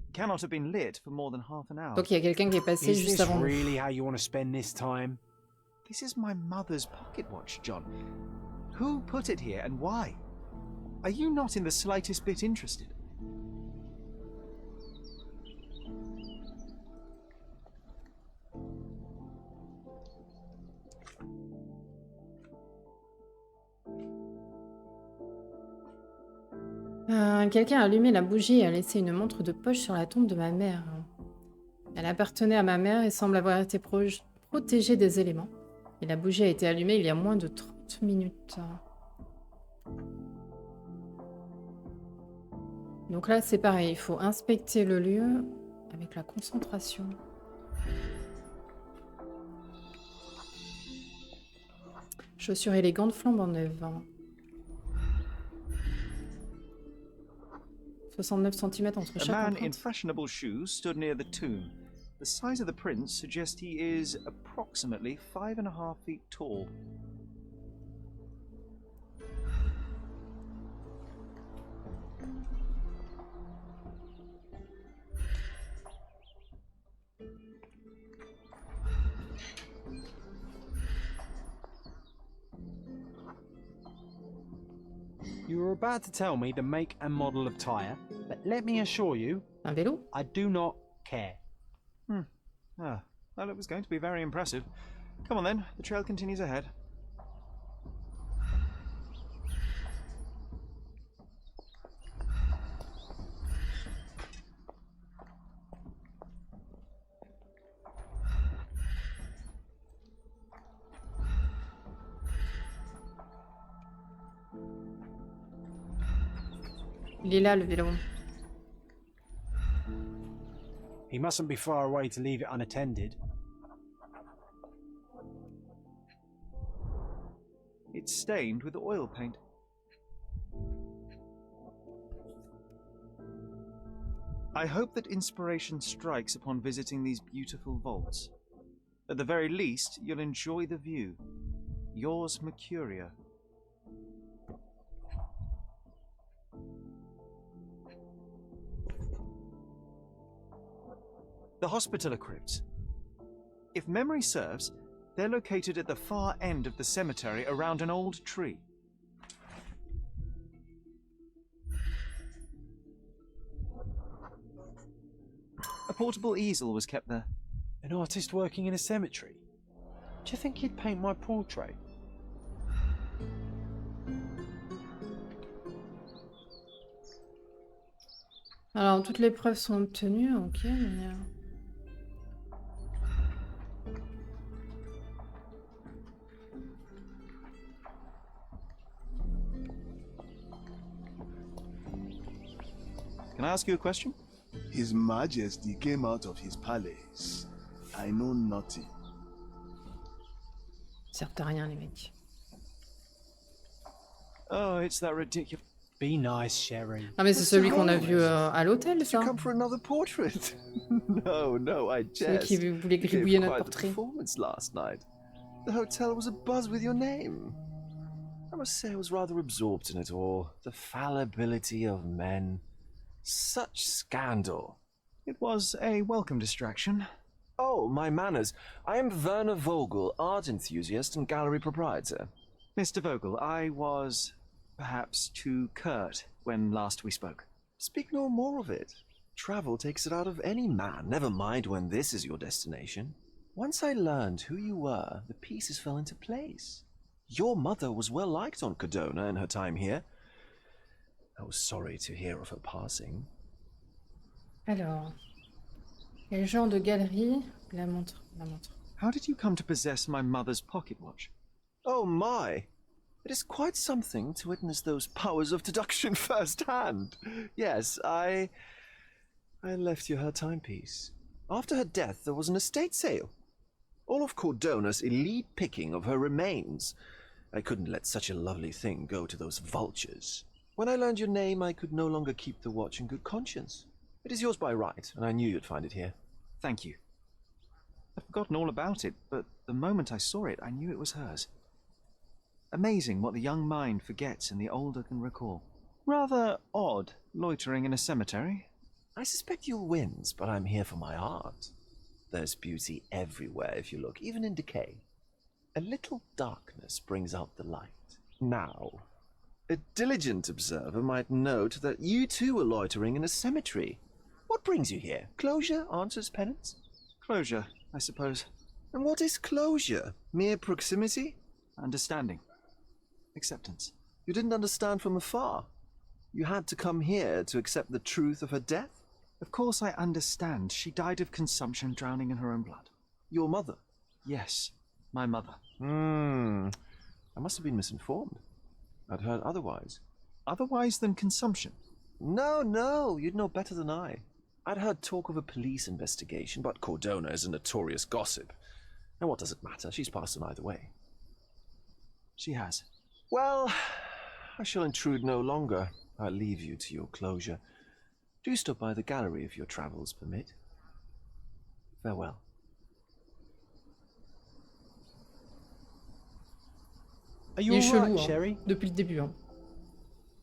It cannot have been lit for more than half an hour. Donc il y a quelqu'un qui est passé juste avant. Is this really how you want to spend this time? This is my mother's pocket watch, John. Who put it here and why? Are you not in the slightest bit interested? Quelqu'un a allumé la bougie et a laissé une montre de poche sur la tombe de ma mère. Elle appartenait à ma mère et semble avoir été protégée des éléments. Et la bougie a été allumée il y a moins de 30 minutes. Donc là, c'est pareil, il faut inspecter le lieu avec la concentration. Chaussures élégantes flambant neuves. 69 cm entre A chaque man in empreinte. fashionable shoes stood near the tomb. The size of the prints suggests he is approximately 5.5 feet tall. You were about to tell me the make and model of tyre, but let me assure you, Un vélo? I do not care. Ah, well, it was going to be very impressive. Come on then, the trail continues ahead. Il est là, le vélo. He mustn't be far away to leave it unattended. It's stained with oil paint. I hope that inspiration strikes upon visiting these beautiful vaults. At the very least, you'll enjoy the view. Yours, Mercuria. The Hospitaller Crypts. If memory serves, they're located at the far end of the cemetery around an old tree. A portable easel was kept there. An artist working in a cemetery? Do you think he'd paint my portrait? Alors, toutes les preuves sont obtenues, ok, mais... Can I ask you a question? His Majesty came out of his palace. I know nothing. Servent à rien, les mecs. Oh, it's that ridiculous. Be nice, Sherry. Ah, mais c'est celui qu'on a vu à l'hôtel, ça. Come for another portrait? No, I Celui jest. qui voulait You gave gribouiller notre quite the portrait. performance last night. The hotel was abuzz with your name. I must say I was rather absorbed in it all. The fallibility of men. Such scandal. It was a welcome distraction. Oh, my manners. I am Werner Vogel, art enthusiast and gallery proprietor. Mr. Vogel, I was perhaps too curt when last we spoke. Speak no more of it. Travel takes it out of any man, never mind when this is your destination. Once I learned who you were, the pieces fell into place. Your mother was well liked on Cadona in her time here. I was sorry to hear of her passing. Alors, quel genre de galerie? La montre, la montre. How did you come to possess my mother's pocket watch? Oh my! It is quite something to witness those powers of deduction firsthand. Yes, I left you her timepiece. After her death, there was an estate sale. All of Cordona's elite picking of her remains. I couldn't let such a lovely thing go to those vultures. When I learned your name, I could no longer keep the watch in good conscience. It is yours by right, and I knew you'd find it here. Thank you. I'd forgotten all about it, but the moment I saw it, I knew it was hers. Amazing what the young mind forgets and the older can recall. Rather odd, loitering in a cemetery. I suspect you'll win, but I'm here for my art. There's beauty everywhere if you look, even in decay. A little darkness brings out the light. Now, a diligent observer might note that you too are loitering in a cemetery. What brings you here? Closure answers penance? Closure, I suppose. And what is closure? Mere proximity? Understanding. Acceptance. You didn't understand from afar. You had to come here to accept the truth of her death? Of course I understand. She died of consumption, drowning in her own blood. Your mother? Yes, my mother. I must have been misinformed. I'd heard otherwise. Otherwise than consumption? No, you'd know better than I. I'd heard talk of a police investigation, but Cordona is a notorious gossip. And what does it matter? She's passed on either way. She has. Well, I shall intrude no longer. I'll leave you to your closure. Do stop by the gallery if your travels permit. Farewell. Are you Il est all chelou, right, Sherry? Depuis le début.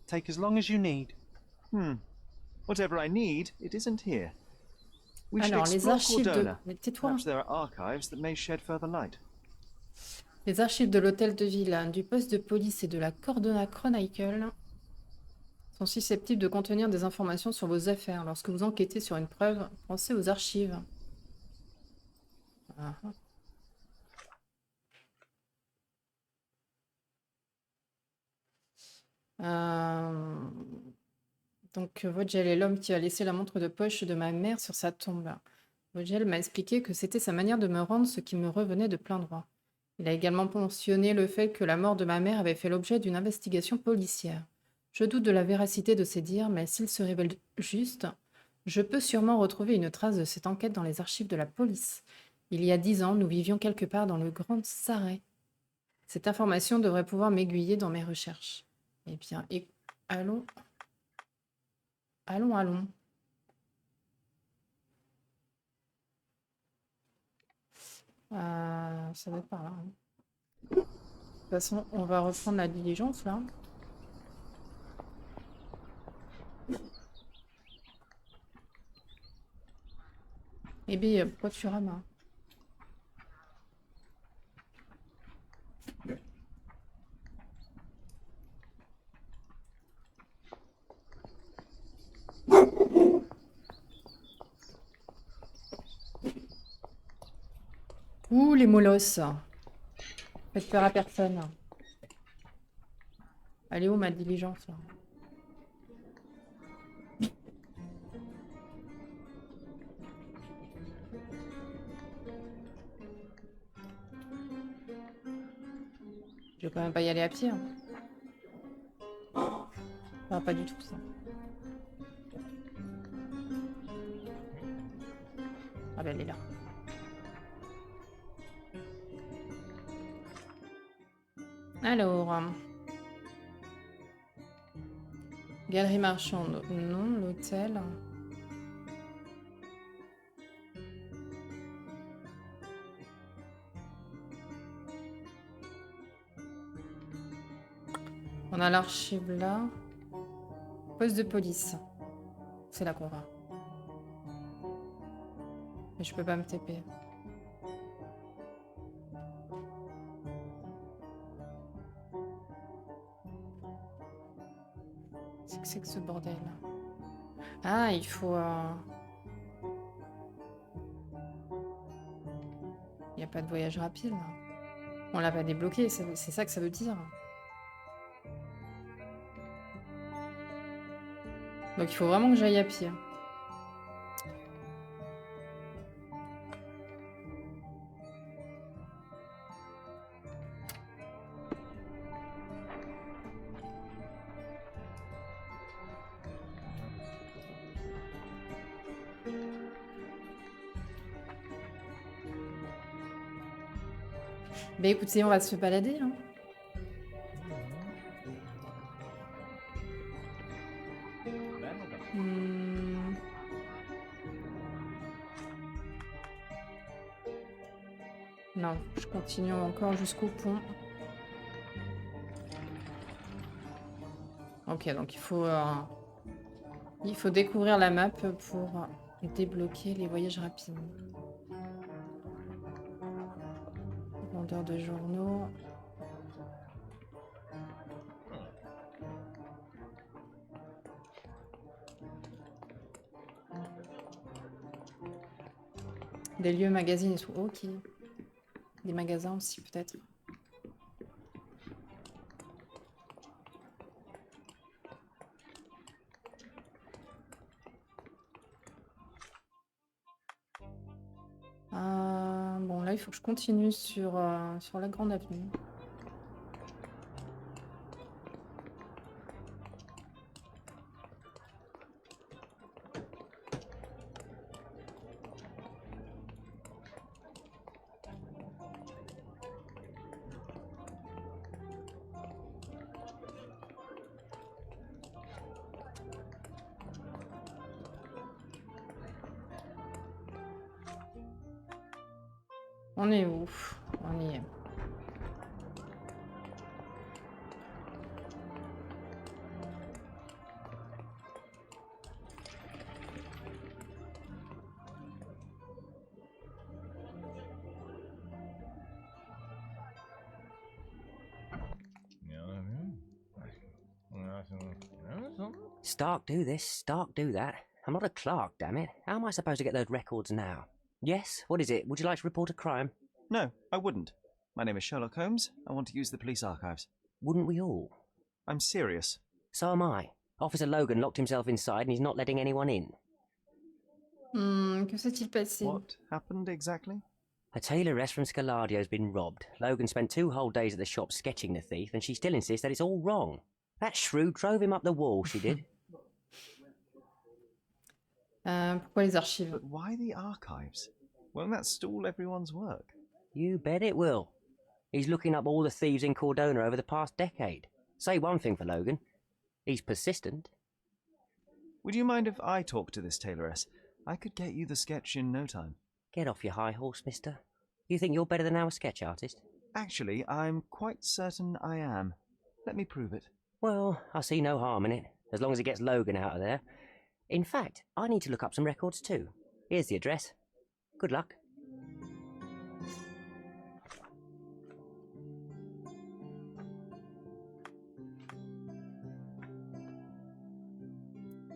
Take as long as you need. Whatever I need, it isn't here. We should Alors, les explore archives de... Cordona. Mais tais-toi. Perhaps there are archives that may shed further light. Les archives de l'hôtel de ville, du poste de police et de la Cordona Chronicle sont susceptibles de contenir des informations sur vos affaires. Lorsque vous enquêtez sur une preuve, pensez aux archives. Ah. Donc, Vogel est l'homme qui a laissé la montre de poche de ma mère sur sa tombe. Vogel m'a expliqué que c'était sa manière de me rendre ce qui me revenait de plein droit. Il a également mentionné le fait que la mort de ma mère avait fait l'objet d'une investigation policière. Je doute de la véracité de ces dires, mais s'ils se révèlent justes, je peux sûrement retrouver une trace de cette enquête dans les archives de la police. Il y a 10 ans, nous vivions quelque part dans le Grand Sarret. Cette information devrait pouvoir m'aiguiller dans mes recherches. Eh bien, allons. Allons. Ça va être par là. De toute façon, on va reprendre la diligence là. Eh bien, pourquoi tu ramas? Ouh, les molosses. Faites peur à personne. Elle est où ma diligence là? Je vais quand même pas y aller à pied. Hein. Enfin, pas du tout ça. Ah ben elle est là. Alors, galerie marchande, non, l'hôtel. On a l'archive là. Poste de police. C'est là qu'on va. Mais je peux pas me TP. C'est que ce bordel. Ah, il faut... Il n'y a pas de voyage rapide. On l'a pas débloqué, c'est ça que ça veut dire. Donc il faut vraiment que j'aille à pied. Bah écoutez, on va se balader. Hein. Non, je continue encore jusqu'au pont. Ok, donc il faut découvrir la map pour débloquer les voyages rapides. Vendeur de journaux. Des lieux, magazines et tout. Ok. Des magasins aussi, peut-être. Bon, là, il faut que je continue sur la grande avenue. On est où? On y est. Stark do this, Stark do that. I'm not a clerk, damn it. How am I supposed to get those records now? Yes? What is it? Would you like to report a crime? No, I wouldn't. My name is Sherlock Holmes. I want to use the police archives. Wouldn't we all? I'm serious. So am I. Officer Logan locked himself inside and he's not letting anyone in. Que s'est-il passé? What happened exactly? A tailoress from Scaladio's been robbed. Logan spent 2 whole days at the shop sketching the thief and she still insists that it's all wrong. That shrew drove him up the wall, she did. Pourquoi les archives? But why the archives? Won't that stall everyone's work? You bet it will. He's looking up all the thieves in Cordona over the past decade. Say one thing for Logan. He's persistent. Would you mind if I talk to this tailoress? I could get you the sketch in no time. Get off your high horse, mister. You think you're better than our sketch artist? Actually, I'm quite certain I am. Let me prove it. Well, I see no harm in it, as long as it gets Logan out of there. In fact, I need to look up some records too. Here's the address. Good luck.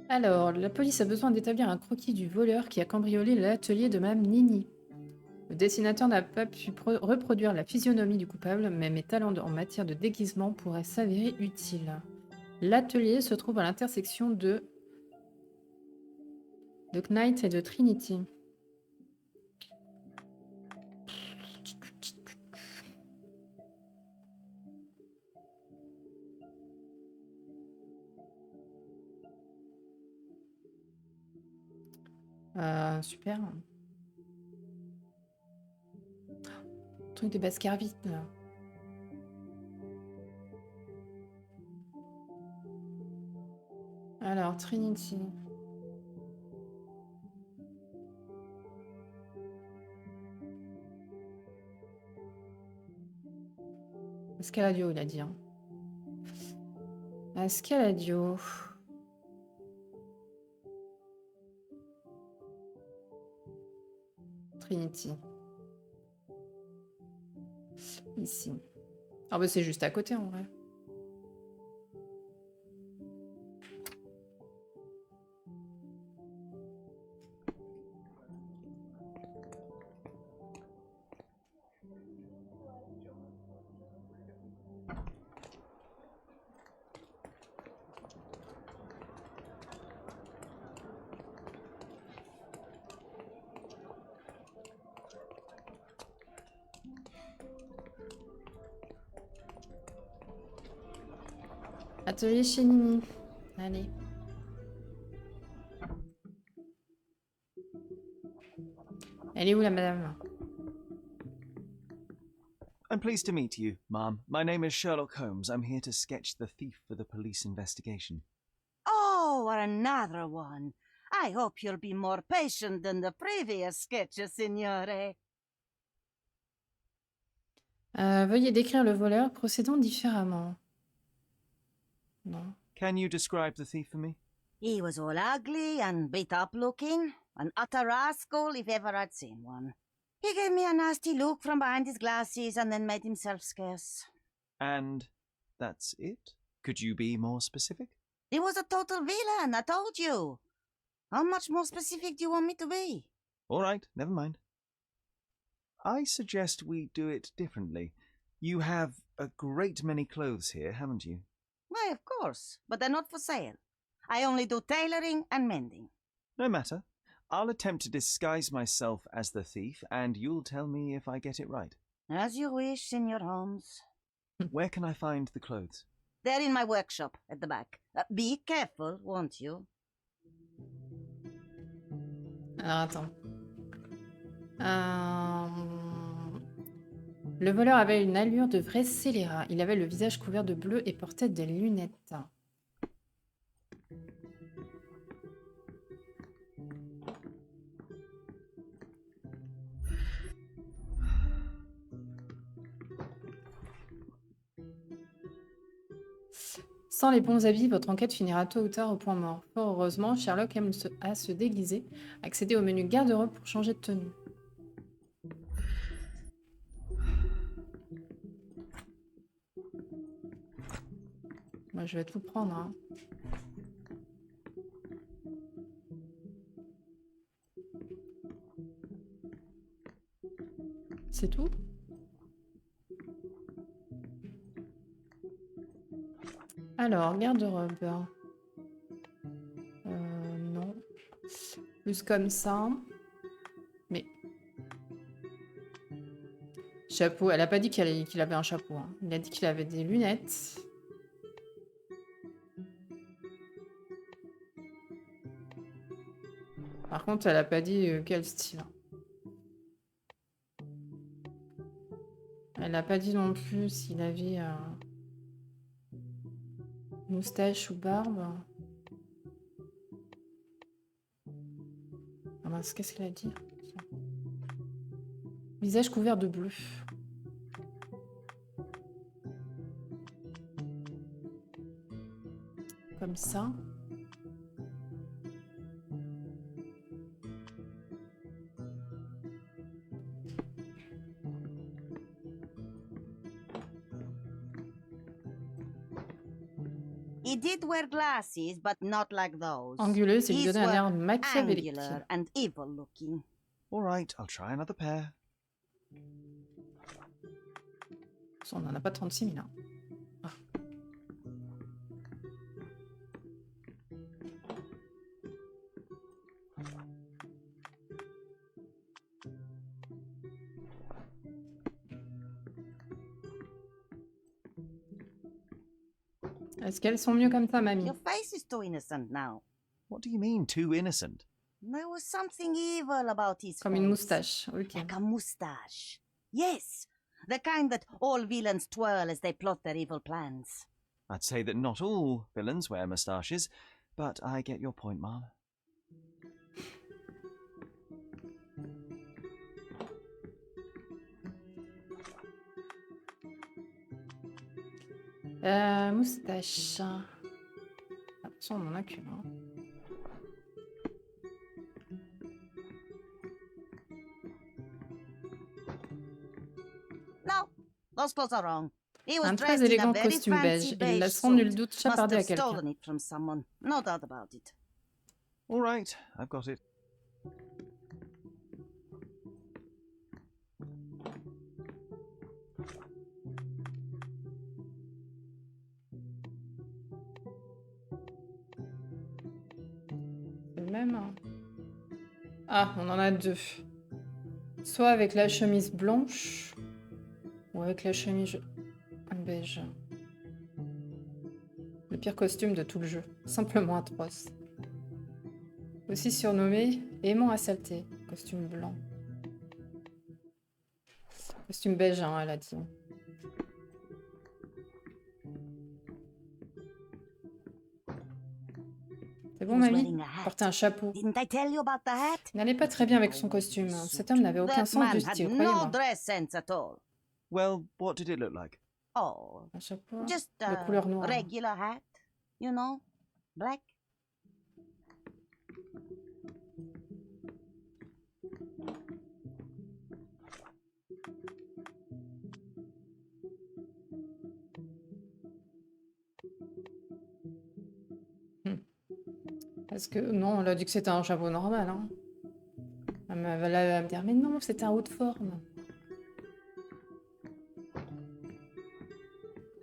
Alors, la police a besoin d'établir un croquis du voleur qui a cambriolé l'atelier de Mme Nini. Le dessinateur n'a pas pu reproduire la physionomie du coupable, mais mes talents en matière de déguisement pourraient s'avérer utiles. L'atelier se trouve à l'intersection de Knight et de Trinity. Super. Truc de Bascar vite là. Alors, Trinity. Escaladio, il a dit. Hein. Escaladio. Trinity. Ici. Ah bah c'est juste à côté en vrai. Atelier chez Nini. Allez. Elle est où la madame? I'm pleased to meet you, ma'am. My name is Sherlock Holmes. I'm here to sketch the thief for the police investigation. Oh, another one. I hope you'll be more patient than the previous sketches, signore. Veuillez décrire le voleur procédant différemment. Non. Can you describe the thief for me? He was all ugly and beat up looking, an utter rascal if ever I'd seen one. He gave me a nasty look from behind his glasses and then made himself scarce. And that's it? Could you be more specific? He was a total villain, I told you. How much more specific do you want me to be? All right, never mind. I suggest we do it differently. You have a great many clothes here, haven't you? Why, of course, but they're not for sale. I only do tailoring and mending. No matter. I'll attempt to disguise myself as the thief, and you'll tell me if I get it right. As you wish, Senor Holmes. Where can I find the clothes? They're in my workshop at the back. Be careful, won't you? Alors, attends. Le voleur avait une allure de vrai scélérat. Il avait le visage couvert de bleu et portait des lunettes. Sans les bons habits, votre enquête finira tôt ou tard au point mort. Fort heureusement, Sherlock aime à se déguiser. Accédez au menu garde-robe pour changer de tenue. Moi, je vais tout prendre. Hein. C'est tout? Alors, garde-robe. Non. Plus comme ça. Mais... Chapeau. Elle a pas dit qu'il avait un chapeau. Hein. Il a dit qu'il avait des lunettes. Par contre, elle a pas dit quel style. Elle a pas dit non plus s'il avait... moustache ou barbe. Ah mince, qu'est-ce qu'elle a dit? Visage couvert de bleu. Comme ça. He did wear glasses, but not like those. Anguleuse, il lui His donnait un air were machiavélique. angular and evil looking. All right, I'll try another pair. On n'en a pas 36 000. Hein. Ah. Est-ce qu'elles sont mieux comme ça, mamie? Your face is too innocent now. What do you mean, too innocent? There was something evil about his Comme face. une moustache, ok. Like a moustache. Yes, the kind that all villains twirl as they plot their evil plans. I'd say that not all villains wear moustaches, but I get your point, Mom. Moustache. Attention, on en a qu'une. Hein. No, those clothes are wrong. He was Un très dressed in a élégant very costume fancy beige. Il laisse sans suit. nul doute Must chaparder à have quelqu'un. stolen it from someone. No doubt about it. All right, I've got it. C'est le même. Hein. Ah, on en a deux. Soit avec la chemise blanche, ou avec la chemise beige. Le pire costume de tout le jeu. Simplement atroce. Aussi surnommé aimant à saleté. Costume blanc. Costume beige, hein, elle a dit. C'est bon, mamie? Porter un chapeau. N'allait pas très bien avec son costume. Cet homme n'avait aucun sens du style, croyez-moi. Dress sense at all. Well, what did it look like? Oh, un chapeau just de couleur noire. Regular hat, you know, black. Parce que non, elle a dit que c'était un chapeau normal. Hein. Elle va me dire, mais non, c'est un haut de forme.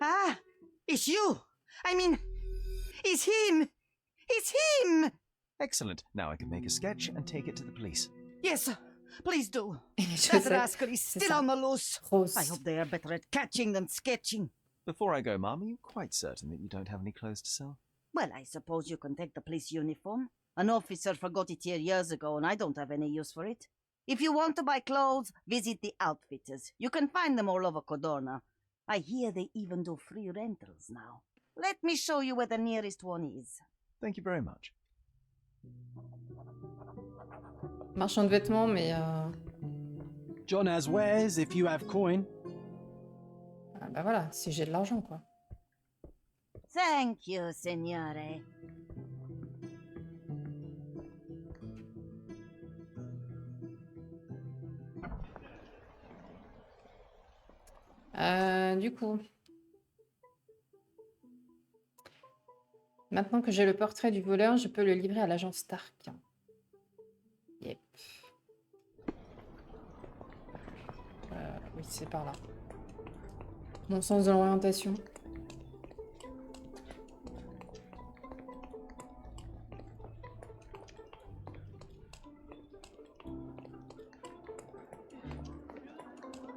Ah, it's you. I mean, it's him. It's him. Excellent. Now I can make a sketch and take it to the police. Yes, sir. Please do. Et les That chaussettes, rascal is c'est still ça. on the loose. Rose. I hope they are better at catching than sketching. Before I go, Mum, are you quite certain that you don't have any clothes to sell? Well, I suppose you can take the police uniform. An officer forgot it here years ago, and I don't have any use for it. If you want to buy clothes, visit the outfitters. You can find them all over Codorna. I hear they even do free rentals now. Let me show you where the nearest one is. Thank you very much. Marchand de vêtements, mais... John has wares if you have coin. Ah bah voilà, si j'ai de l'argent, quoi. Thank you, signore. Du coup... Maintenant que j'ai le portrait du voleur, je peux le livrer à l'agent Stark. Yep. Oui, c'est par là. Mon sens de l'orientation.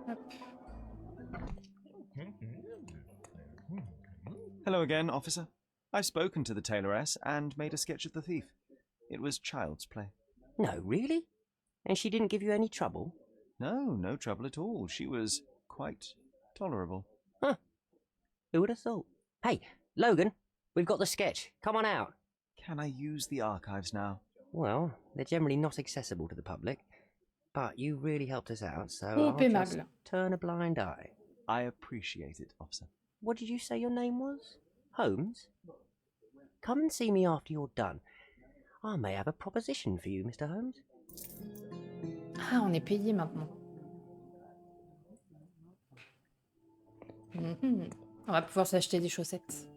Hop. Hello again, officer. I've spoken to the tailoress and made a sketch of the thief. It was child's play. No, really? And she didn't give you any trouble? No, no trouble at all. She was quite tolerable. Huh. Who would have thought? Hey, Logan, we've got the sketch. Come on out. Can I use the archives now? Well, they're generally not accessible to the public. But you really helped us out, so Trop I'll just aimable. turn a blind eye. I appreciate it, officer. What did you say your name was? Holmes? Come and see me after you're done. I may have a proposition for you, Mr. Holmes. Ah, on est payé maintenant. Mhm. On va pouvoir s'acheter des chaussettes.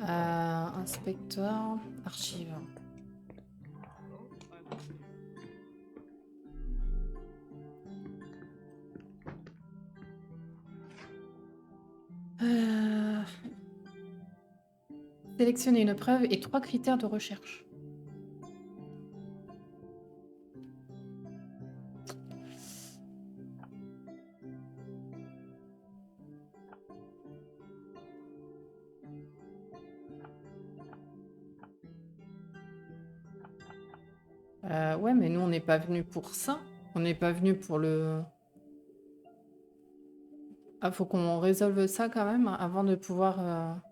Inspecteur, archive. Sélectionnez une preuve et 3 critères de recherche. Ouais, mais nous, on n'est pas venu pour ça. On n'est pas venu pour le... Ah, faut qu'on résolve ça quand même avant de pouvoir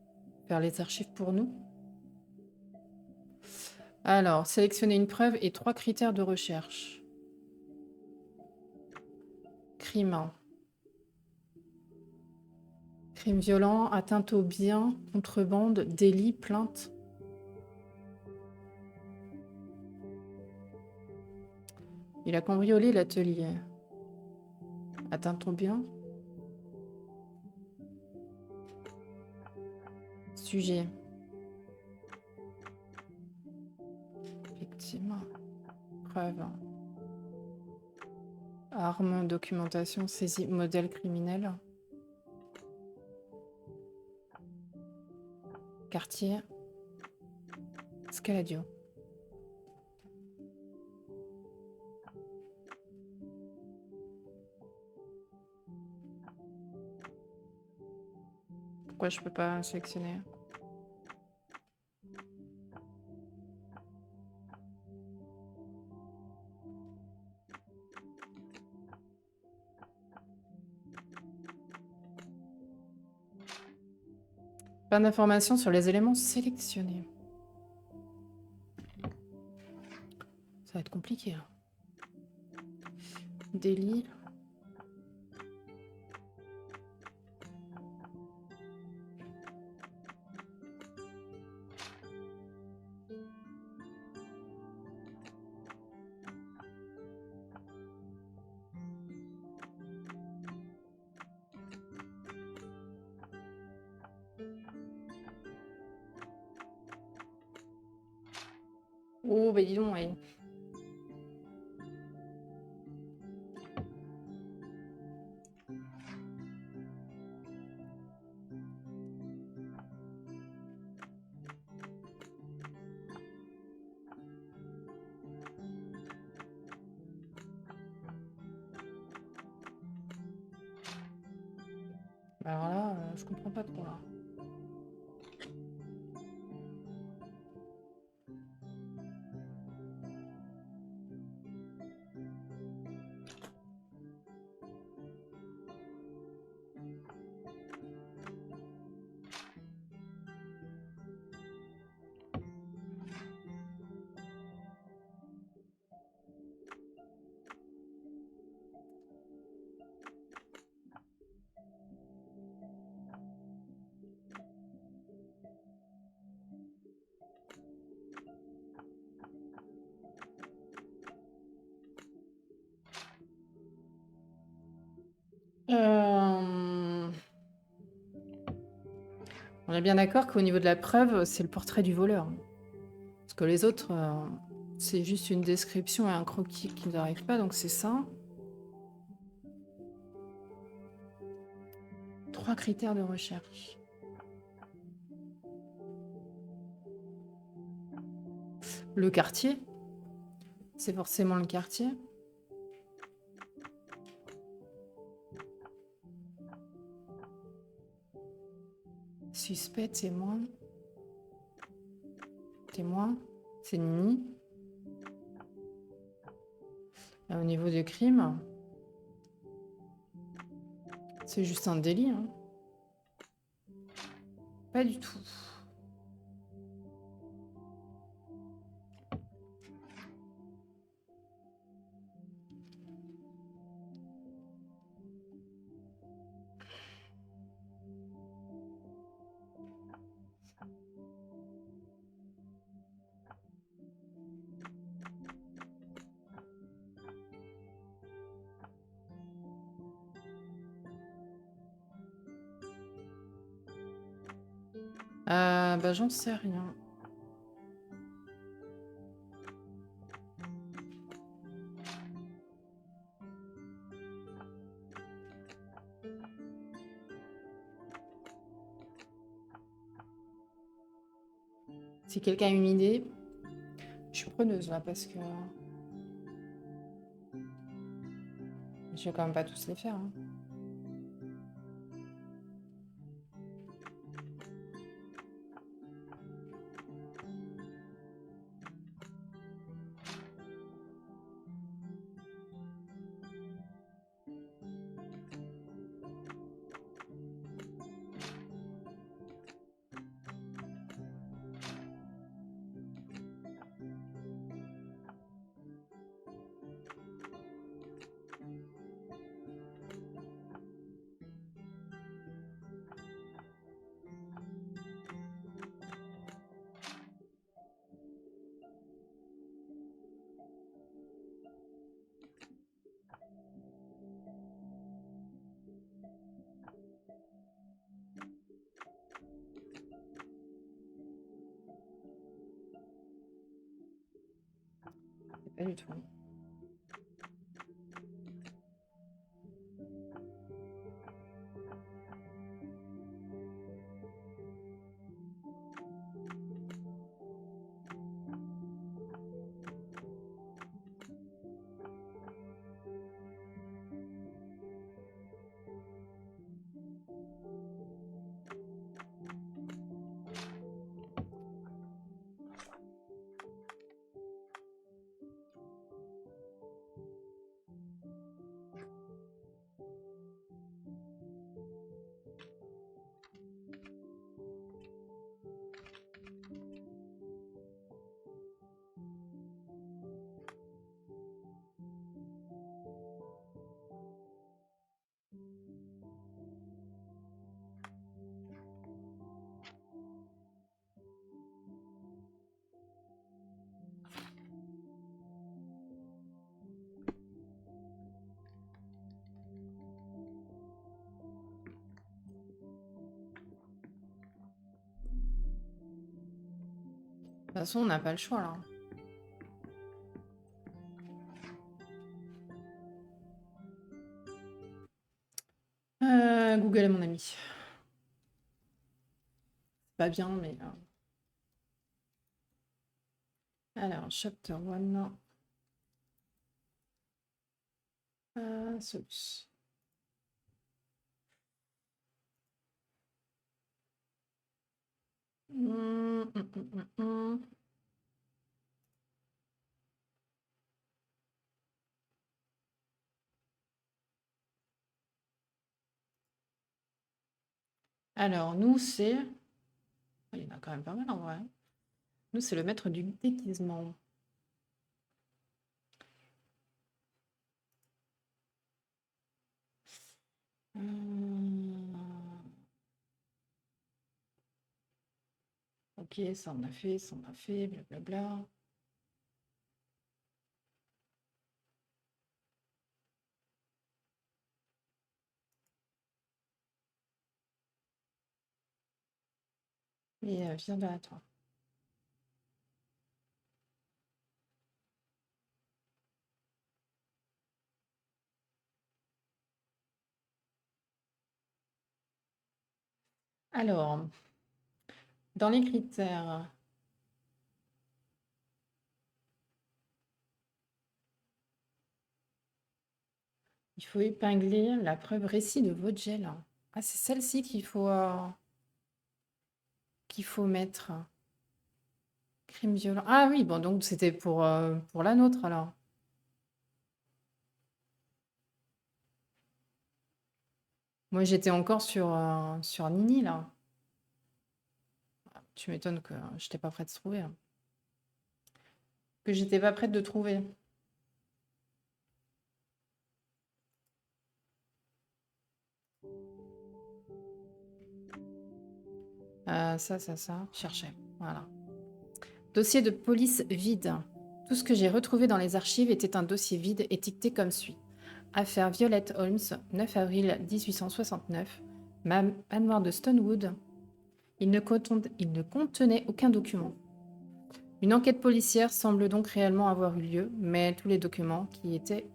faire les archives pour nous. Alors, sélectionner une preuve et 3 critères de recherche. Crime. Crime violent, atteinte aux biens, contrebande, délit, plainte. Il a cambriolé l'atelier. Atteinte aux biens. Sujet. Victime. Preuve. Arme, documentation, saisie, modèle criminel. Quartier. Scaladio. Pourquoi je peux pas sélectionner? Pas d'informations sur les éléments sélectionnés. Ça va être compliqué. Hein. Délit. Oh, bah dis donc, ouais. Alors là, je comprends pas trop là. On est bien d'accord qu'au niveau de la preuve, c'est le portrait du voleur. Parce que les autres, c'est juste une description et un croquis qui nous arrive pas, donc c'est ça. 3 critères de recherche. Le quartier. C'est forcément le quartier. Suspect, témoin. Témoin, c'est Nini. Et au niveau du crime, c'est juste un délit. Hein. Pas du tout. Bah j'en sais rien. Si quelqu'un a une idée, je suis preneuse là parce que je vais quand même pas tous les faire. Hein. Pas du tout. De toute façon, on n'a pas le choix là. Google est mon ami. C'est pas bien, mais... Alors, chapter 1. Solution. Hum, hum, hum, hum, hum. Alors, nous, c'est... Il y en a quand même pas mal en vrai. Nous, c'est le maître du déguisement. Ok, ça on a fait, ça on a fait, blablabla. Et viens là, toi. Alors, dans les critères, il faut épingler la preuve récit de votre gel. Ah, c'est celle-ci qu'il faut mettre. Crime violent. Ah oui, bon, donc c'était pour la nôtre alors. Moi, j'étais encore sur Nini, là. Tu m'étonnes que j'étais pas prête de trouver. Hein. Que j'étais pas prête de trouver. Ça. Cherchez. Voilà. Dossier de police vide. Tout ce que j'ai retrouvé dans les archives était un dossier vide étiqueté comme suit. Affaire Violette Holmes, 9 avril 1869. Manoir de Stonewood. Il ne contenait aucun document. Une enquête policière semble donc réellement avoir eu lieu, mais tous les documents qui étaient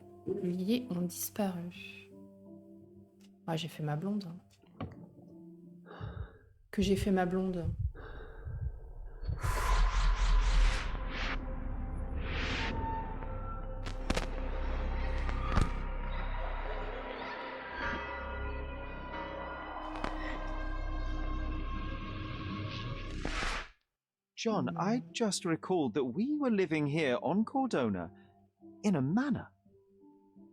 liés ont disparu. Ah, j'ai fait ma blonde. Que j'ai fait ma blonde. John, I just recalled that we were living here on Cordona in a manor.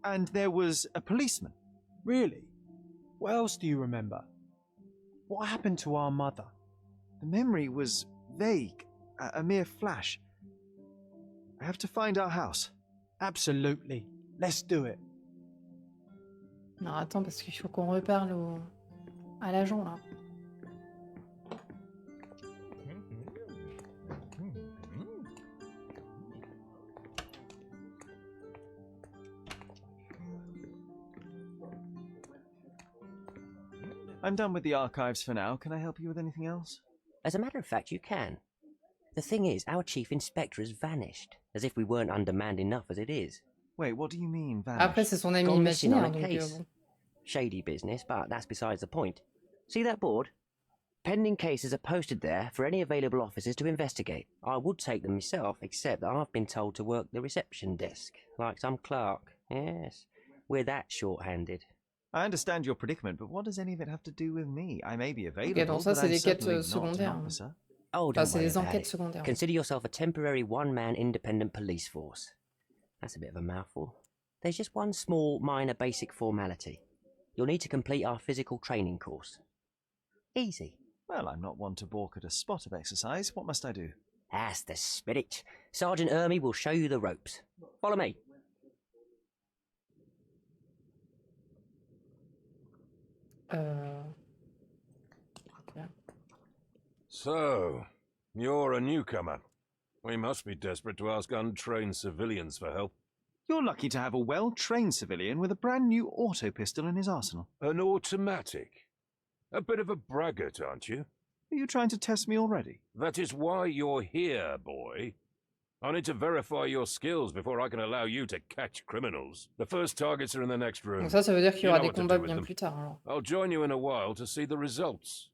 And there was a policeman. Really? What else do you remember? What happened to our mother? The memory was vague, a mere flash. I have to find our house. Absolutely. Let's do it. Non, attends, parce qu'il faut qu'on reparle à l'agent, là. I'm done with the archives for now. Can I help you with anything else? As a matter of fact, you can. The thing is, our chief inspector has vanished, as if we weren't undermanned enough as it is. Wait, what do you mean, vanished? Après, c'est son ami Gone missing on imaginaire, a donc case. bon. Shady business, but that's besides the point. See that board? Pending cases are posted there for any available officers to investigate. I would take them myself, except that I've been told to work the reception desk, like some clerk. Yes, we're that short-handed. I understand your predicament, but what does any of it have to do with me? I may be available, Ok, donc ça, but c'est I'm des quêtes certainly not an secondaires. officer. Oh, Enfin, don't c'est worry des about enquêtes it. secondaires. Consider yourself a temporary one-man independent police force. That's a bit of a mouthful. There's just one small, minor basic formality. You'll need to complete our physical training course. Easy. Well, I'm not one to balk at a spot of exercise. What must I do? That's the spirit. Sergeant Ermy will show you the ropes. Follow me. So, you're a newcomer. We must be desperate to ask untrained civilians for help. You're lucky to have a well-trained civilian with a brand new auto pistol in his arsenal. An automatic? A bit of a braggart, aren't you? Are you trying to test me already? That is why you're here, boy. I need to verify your skills before I can allow you to catch criminals. The first targets are in the next room. Donc ça veut dire qu'il y You aura know des what to combats do with bien them. plus tard, alors. I'll join you in a while to see the results.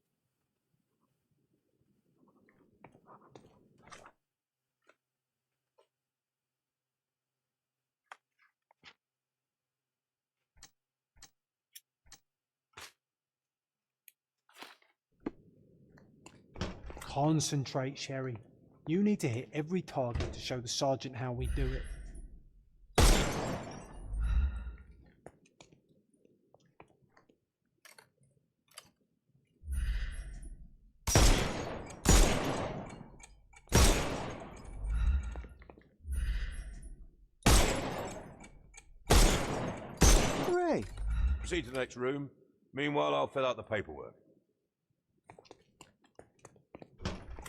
Concentrate, Sherry. You need to hit every target to show the sergeant how we do it. Hooray! Proceed to the next room. Meanwhile, I'll fill out the paperwork.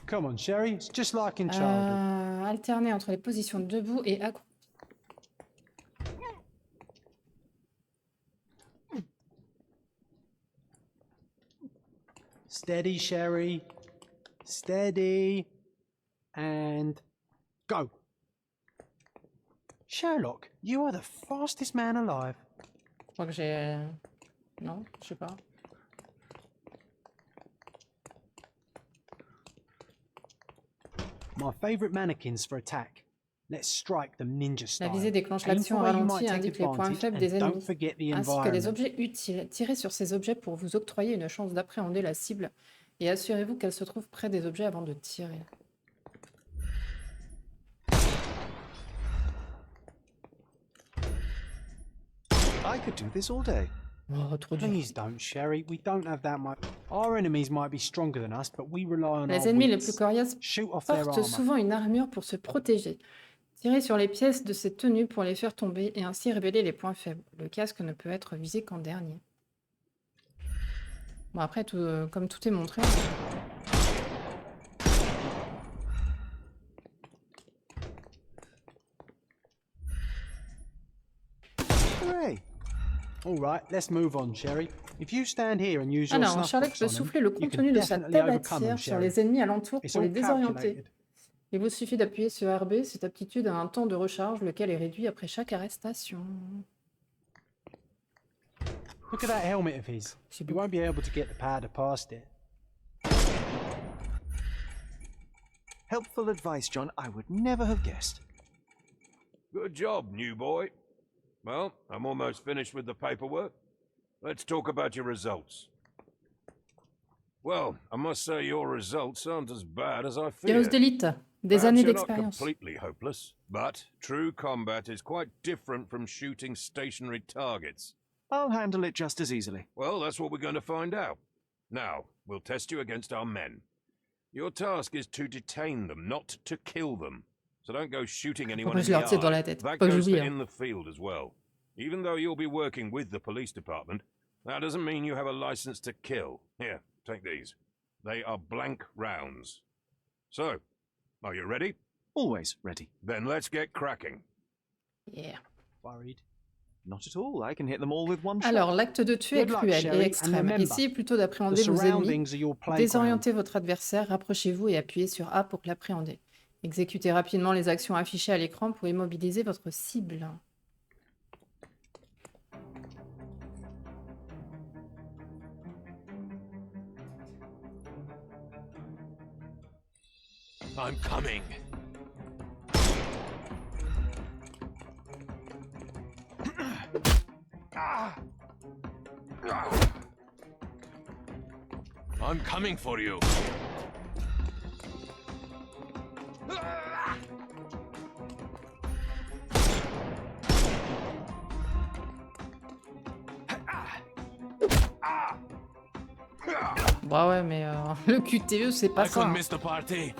Come on, Sherry. It's just like in childhood. Alterner entre les positions debout et accroupi. Steady, Sherry. Steady. And go. Sherlock, you are the fastest man alive. Je crois que j'ai... Non, je sais pas. My favourite mannequins for attack. Let's strike them ninja style. La visée déclenche l'action au ralenti et indique les points faibles des ennemis, ainsi que les objets utiles. Tirez sur ces objets pour vous octroyer une chance d'appréhender la cible et assurez-vous qu'elle se trouve près des objets avant de tirer. I could do this all day. Oh, trop dur. Please don't, Sherry. We don't have that much. Our enemies might be stronger than us, but we rely on Les our ennemis les wits. plus coriaces Shoot off their portent armor. souvent une armure pour se protéger. Tirez sur les pièces de ces tenues pour les faire tomber et ainsi révéler les points faibles. Le casque ne peut être visé qu'en dernier. Bon après, comme tout est montré... Hooray! All right, let's move on, Sherry. If you stand here and use your Alors, snuff Sherlock box peut on them, souffler le you can contenu de sa definitely overcome them, tabatière sur Sherry. les ennemis alentours It's pour les all désorienter. calculated. Il vous suffit d'appuyer sur RB, cette aptitude a un temps de recharge, lequel est réduit après chaque arrestation. Look at that helmet of his. You won't be able to get the powder past it. Helpful advice, John. I would never have guessed. Good job, new boy. Well, I'm almost finished with the paperwork. Let's talk about your results. Well, I must say your results aren't as bad as I Tireuses feared. d'élite, des Perhaps années you're not d'expérience. completely hopeless, but true combat is quite different from shooting stationary targets. I'll handle it just as easily. Well, that's what we're going to find out. Now, we'll test you against our men. Your task is to detain them, not to kill them. So don't go shooting anyone in je the leur tire dans la eye. tête. That Pas que goes for j'oublie, hein. in the field as well. Even though you'll be working with the police department, that doesn't mean you have a license to kill. Here, take these. They are blank rounds. So, are you ready? Always ready. Then let's get cracking. Yeah. Worried? Not at all. I can hit them all with one shot. Alors, l'acte de tuer est Good luck, cruel Sherry, et and extrême. remember, Essayez plutôt d'appréhender the vos ennemis. surroundings are your playground. Désorientez votre adversaire, rapprochez-vous et appuyez sur A pour l'appréhender. Exécutez rapidement les actions affichées à l'écran pour immobiliser votre cible. I'm coming. I'm coming for you. Bah ouais, mais le QTE, c'est pas I ça. couldn't hein. miss the party.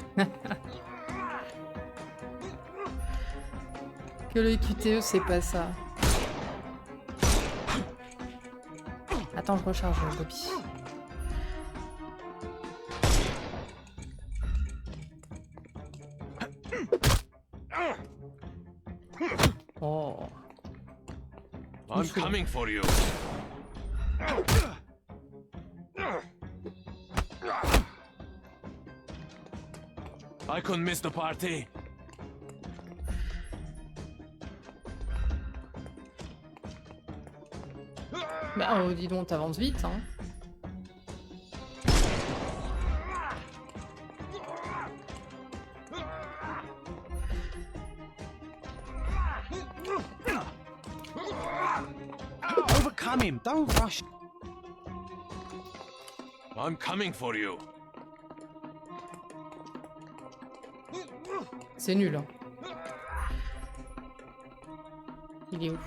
Que le QTE, c'est pas ça. Attends, je recharge, Bobby. Oh. I'm coming for you. I couldn't miss the party. Bah, dis donc, t'avances vite, hein. Overcome him. Don't rush. I'm coming for you. C'est nul. Hein. Il est où?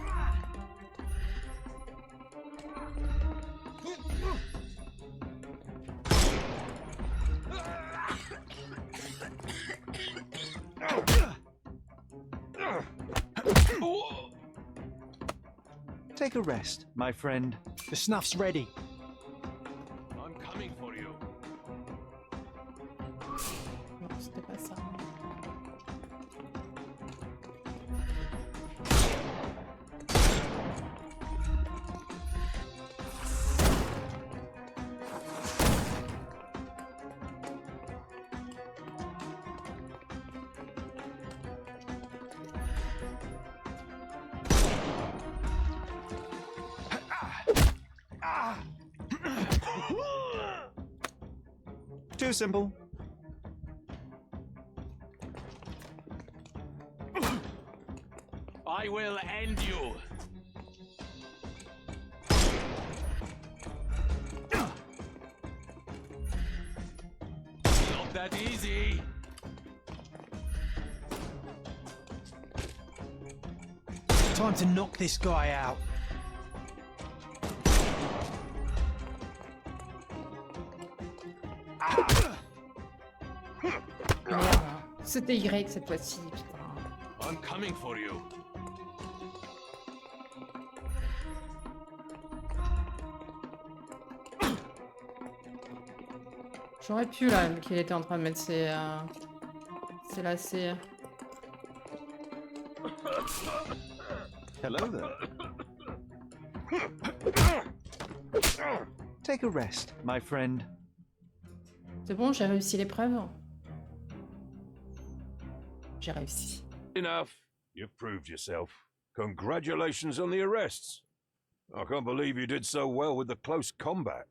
Take a rest, my friend. The snuff's ready. I'm coming for you. Non, c'était pas ça. Too simple. I will end you. Not that easy. Time to knock this guy out. Merde. C'était Y cette fois-ci, putain. I'm coming for you. J'aurais pu là, qu'il était en train de mettre ses lacets. Hello there. Take a rest, my friend. C'est bon, j'ai réussi l'épreuve. J'ai réussi. Enough. You've proved yourself. Congratulations on the arrests. I can't believe you did so well with the close combat.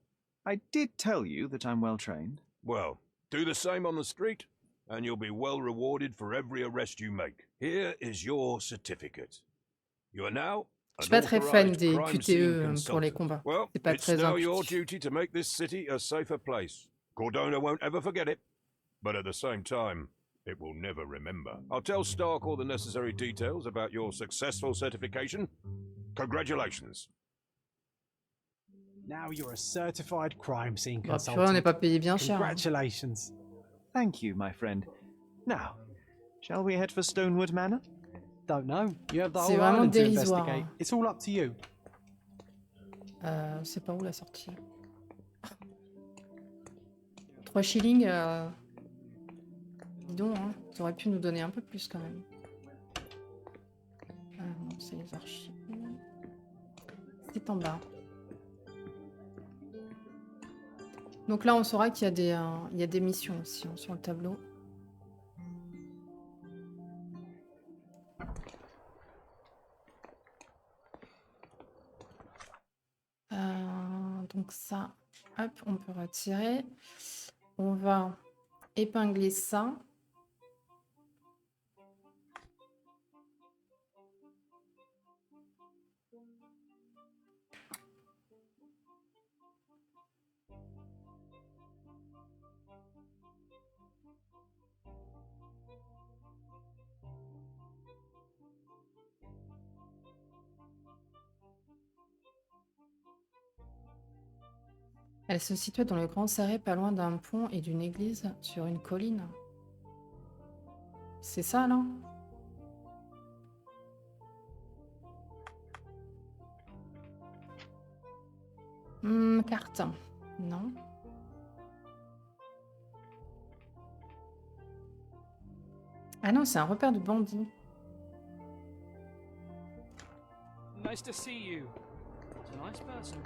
I did tell you that I'm well trained. Well, do the same on the street, and you'll be well rewarded for every arrest you make. Here is your certificate. You are now Je suis pas très fan authorized des crime scene QTE pour les consultant. combats. Well, C'est pas it's très now your intuitif. duty to make this city a safer place. Cordona won't ever forget it, but at the same time, it will never remember. I'll tell Stark all the necessary details about your successful certification. Congratulations. Now you're a certified crime scene Bah, purée, on consultant. n'est pas payé bien cher. Hein. Congratulations. Thank you, my friend. Now, shall we head for Stonewood Manor? Don't know. You have the C'est whole vraiment island to dérisoire. investigate. It's all up to you. C'est pas où la sortie? 3 shillings. Dis donc, hein, tu aurais pu nous donner un peu plus quand même. Ah non, c'est les archives. C'est en bas. Donc là, on saura qu'il y a des missions aussi hein, sur le tableau. Donc ça, hop, on peut retirer. On va épingler ça. Elle se situait dans le Grand Sarré, pas loin d'un pont et d'une église sur une colline. C'est ça, là? Carte. Non. Ah non, c'est un repère de bandits. Nice to see you. What a nice person.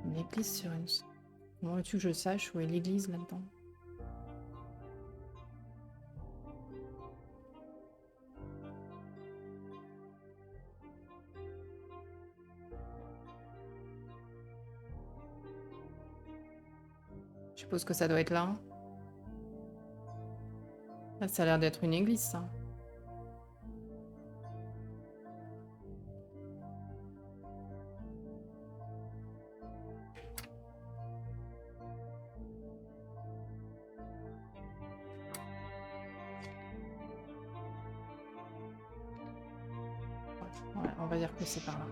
Une église sur une... Comment veux-tu que je sache où est l'église là-dedans? Je suppose que ça doit être là. Là, ça a l'air d'être une église, ça. On va dire que c'est par là.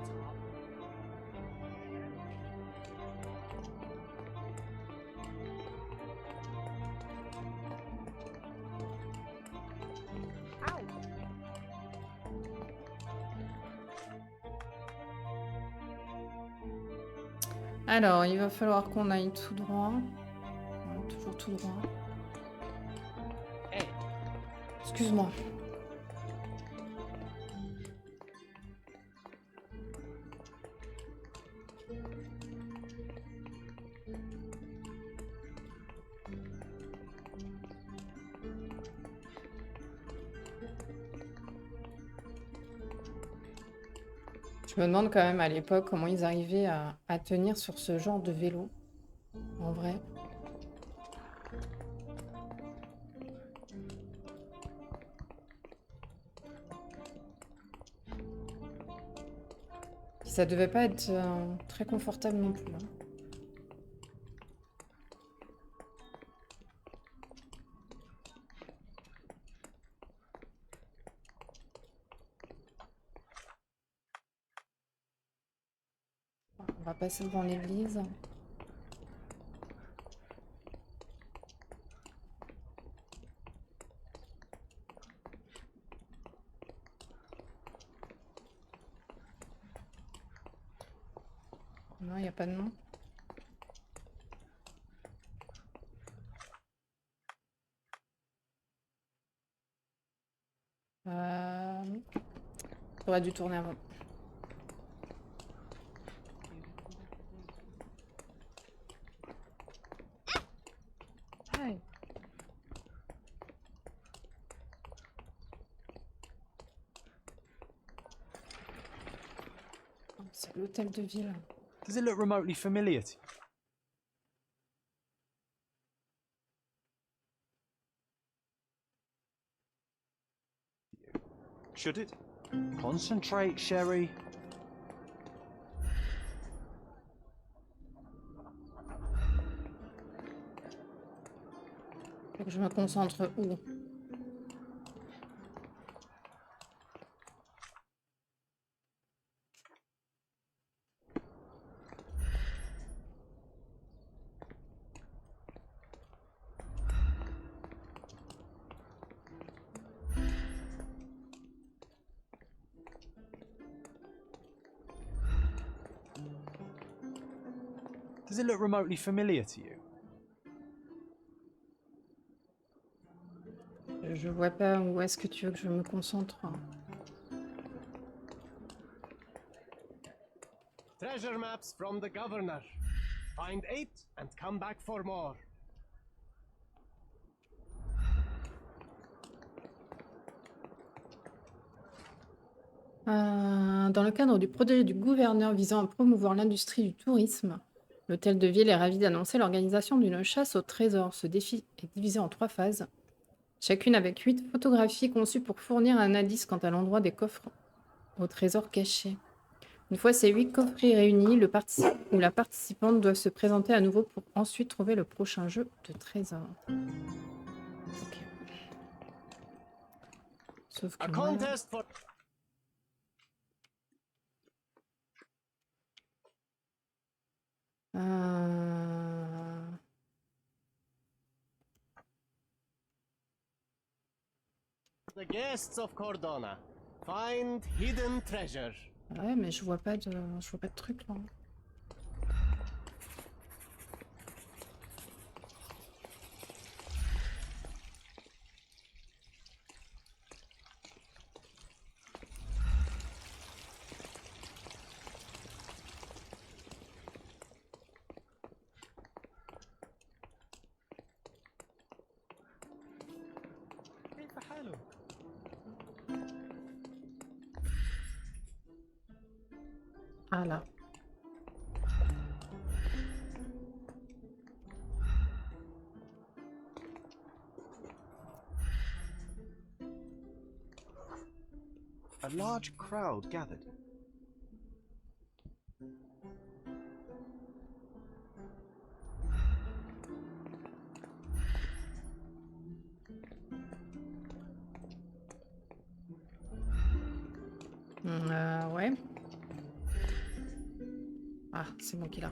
Alors, il va falloir qu'on aille tout droit. Ouais, toujours tout droit. Excuse-moi. Je me demande quand même à l'époque comment ils arrivaient à tenir sur ce genre de vélo. En vrai. Ça devait pas être très confortable non plus. Hein. On va passer devant l'église. Non, il n'y a pas de nom. J'aurais dû tourner avant. Hey. C'est l'hôtel de ville. Does it look remotely familiar to you? Should it? Concentrate, Sherry. Faut que je me concentre où? Does it look remotely familiar to you? Je vois pas où est-ce que tu veux que je me concentre. Treasure maps from the governor. Find 8 and come back for more. Dans le cadre du projet du gouverneur visant à promouvoir l'industrie du tourisme, l'hôtel de ville est ravi d'annoncer l'organisation d'une chasse au trésor. Ce défi est divisé en 3 phases, chacune avec 8 photographies conçues pour fournir un indice quant à l'endroit des coffres au trésor cachés. Une fois ces 8 coffrets réunis, le participant ou la participante doit se présenter à nouveau pour ensuite trouver le prochain jeu de trésor. Ok. Sauf que moi, là... The guests of Cordona. Find hidden treasure. Ouais, mais je vois pas de truc là. Ah là. A large crowd gathered. Ouais. Ah, c'est bon qu'il a.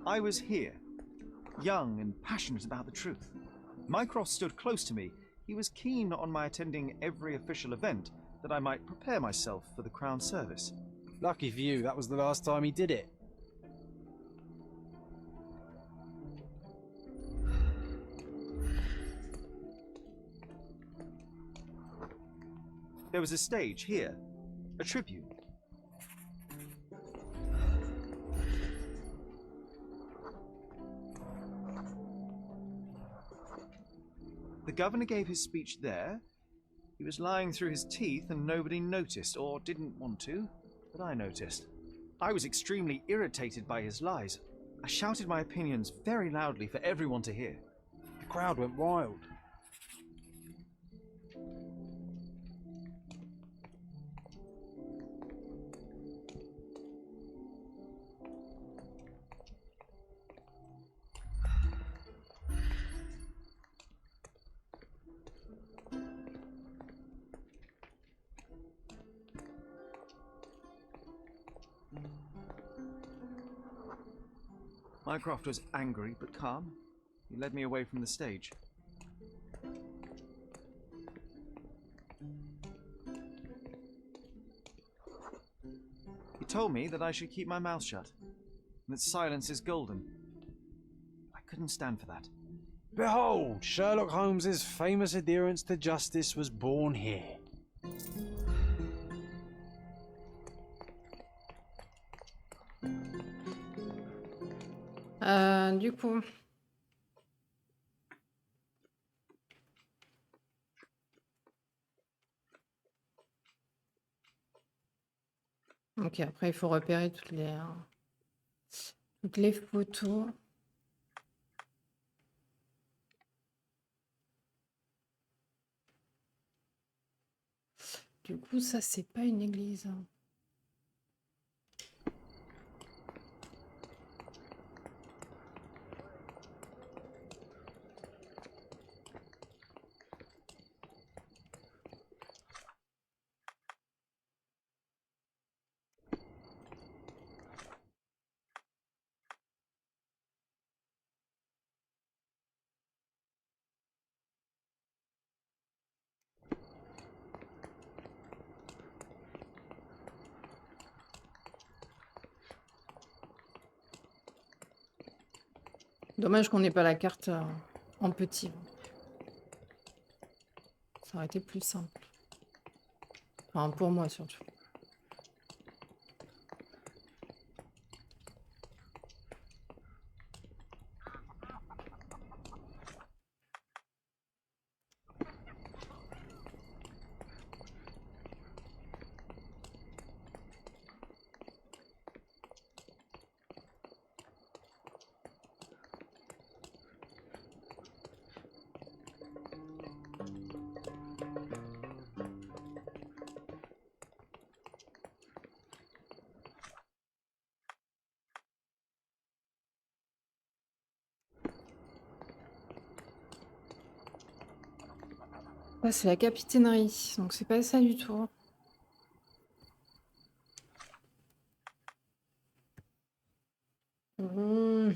I was here, young and passionate about the truth. Mycroft stood close to me. He was keen on my attending every official event, that I might prepare myself for the Crown service. Lucky for you, that was the last time he did it. There was a stage here, a tribune. The governor gave his speech there. He was lying through his teeth and nobody noticed, or didn't want to, but I noticed. I was extremely irritated by his lies. I shouted my opinions very loudly for everyone to hear. The crowd went wild. Mycroft was angry but calm. He led me away from the stage. He told me that I should keep my mouth shut, and that silence is golden. I couldn't stand for that. Behold, Sherlock Holmes's famous adherence to justice was born here. Du coup... Ok, après il faut repérer toutes les photos. Du coup, ça, c'est pas une église. Dommage qu'on n'ait pas la carte en petit. Ça aurait été plus simple. Enfin, pour moi surtout. Là, c'est la capitainerie, donc c'est pas ça du tout. Mmh.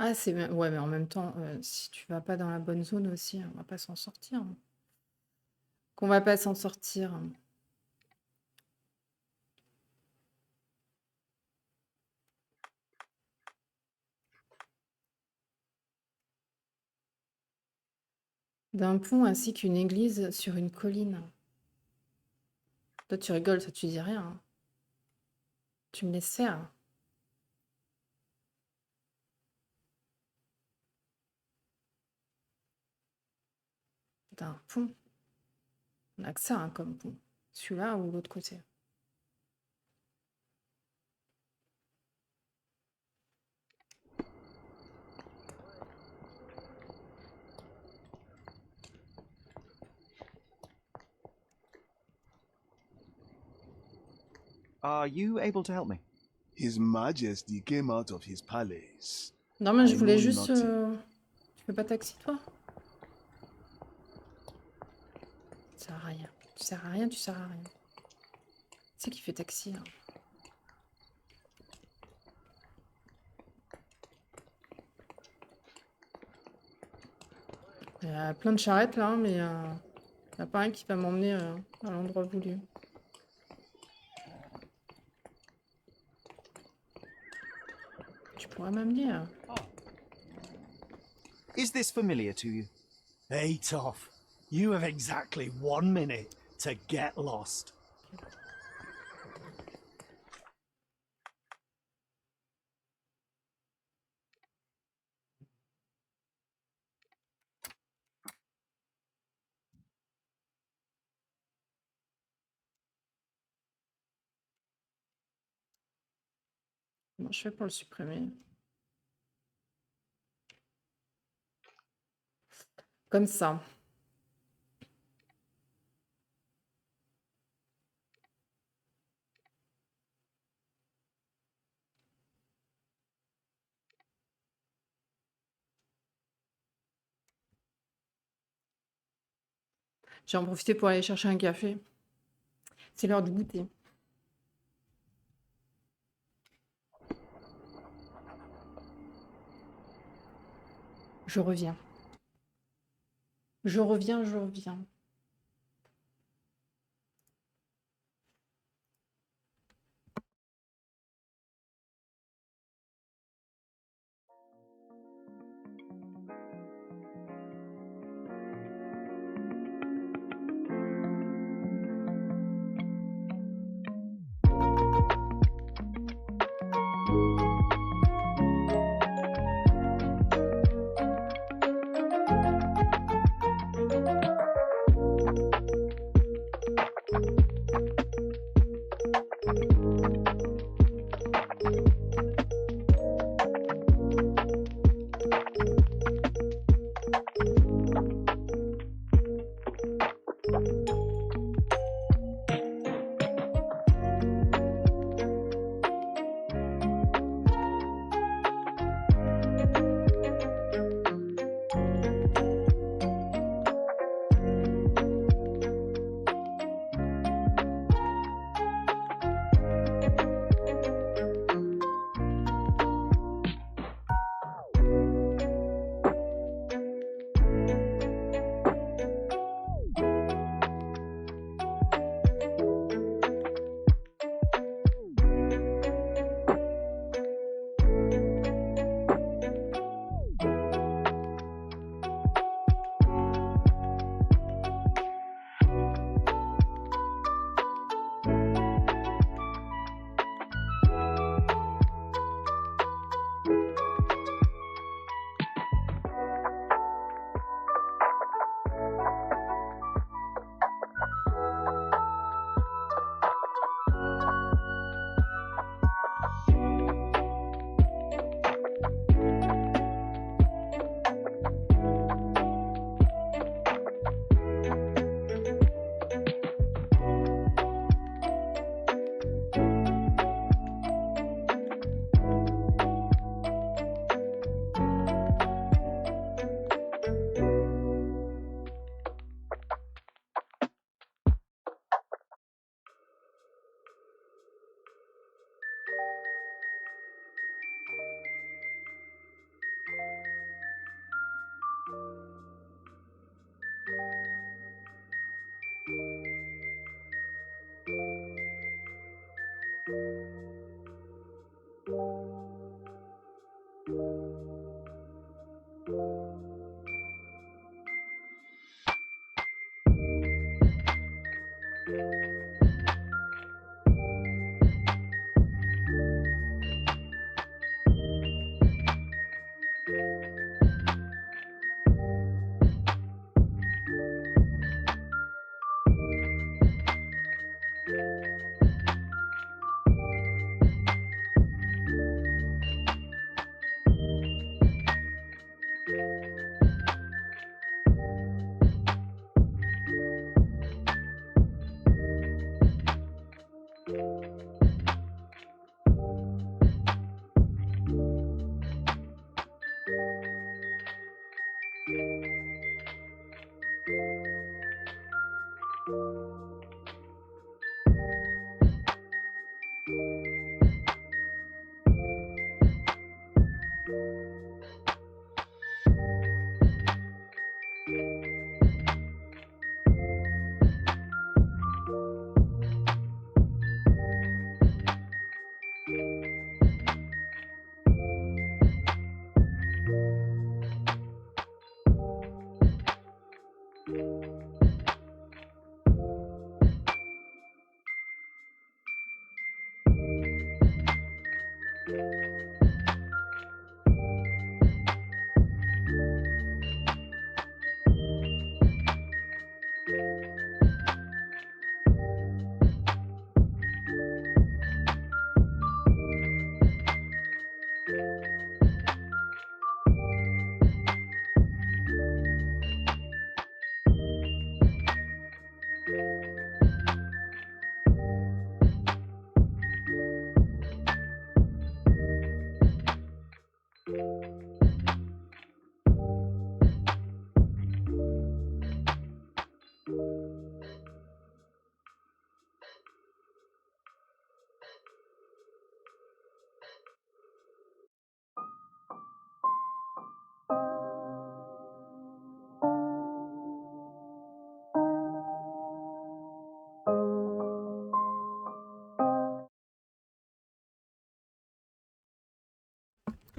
Ah, c'est... Ouais, mais en même temps, si tu vas pas dans la bonne zone aussi, on va pas s'en sortir. Qu'on va pas s'en sortir. D'un pont ainsi qu'une église sur une colline. Toi, tu rigoles, ça tu dis rien. Hein. Tu me laisses faire. D'un pont. On a que ça hein, comme pont. Celui-là ou l'autre côté. Are you able to help me? His Majesty came out of his palace. Non, mais je I voulais know juste... nothing. Tu fais pas taxi, toi? Ça sert à rien. Tu sers à rien, tu sers à rien. C'est qui fait taxi, là? Il y a plein de charrettes, là, mais il n'y a pas un qui va m'emmener à l'endroit voulu. Tu pourrais m'amener à... Is this familiar to you? Hey, Toff. You have exactly 1 minute to get lost. Comment je fais pour le supprimer? Comme ça. J'ai en profité pour aller chercher un café. C'est l'heure du goûter. Je reviens. Je reviens, je reviens.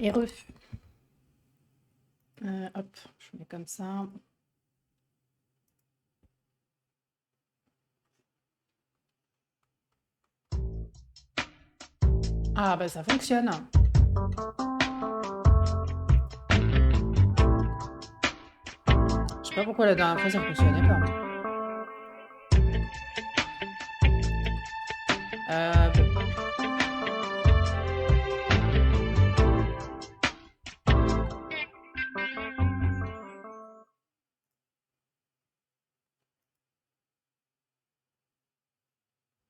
Et ref. Hop, je mets comme ça. Ah bah ça fonctionne. Je sais pas pourquoi la dernière fois ça fonctionnait pas.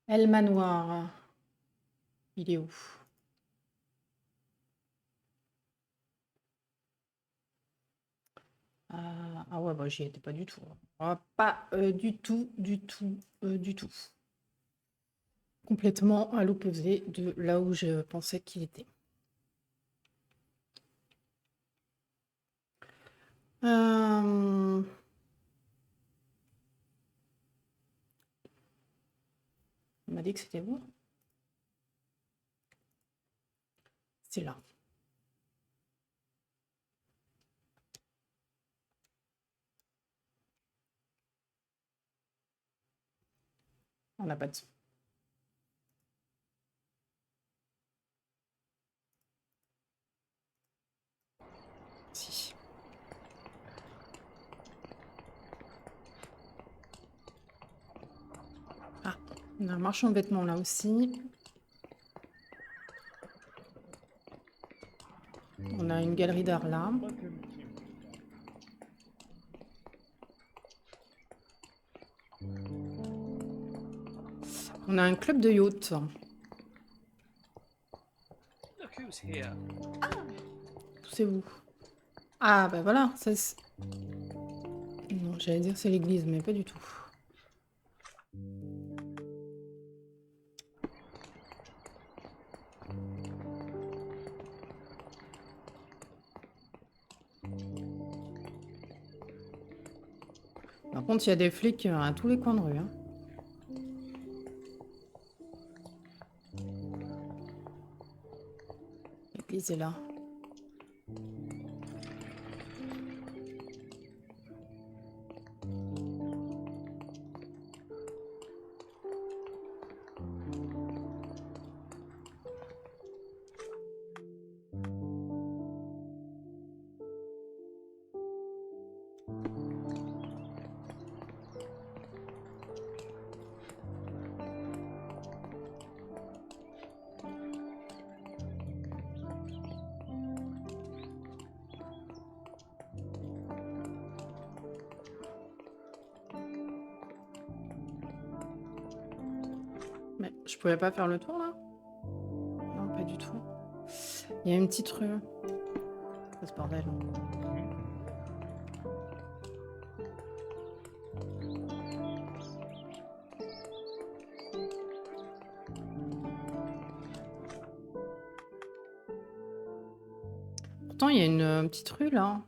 El manoir. Il est où? Ah ouais, bah j'y étais pas du tout. Pas du tout, du tout, du tout. Complètement à l'opposé de là où je pensais qu'il était. On m'a dit que c'était où? C'est là. On n'a pas de son. Si. Ah, on a un marchand de vêtements là aussi. On a une galerie d'art là. On a un club de yacht. Look who's here. C'est où? Ah bah voilà, ça c'est... Non, j'allais dire c'est l'église, mais pas du tout. Par contre, il y a des flics à tous les coins de rue. Hein. L'église est là. Mais je pouvais pas faire le tour là? Non, pas du tout. Il y a une petite rue. C'est ce bordel. Pourtant, il y a une petite rue là.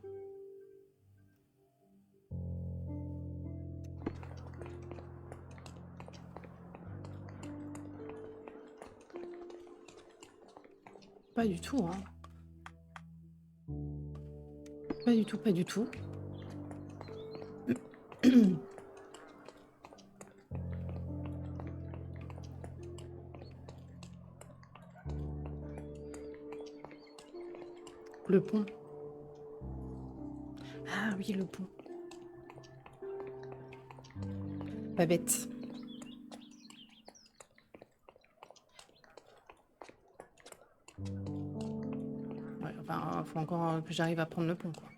Pas du tout, hein. Pas du tout, pas du tout. Le pont. Ah oui, le pont. Pas bête. Ouais, enfin, faut encore que j'arrive à prendre le pont, quoi.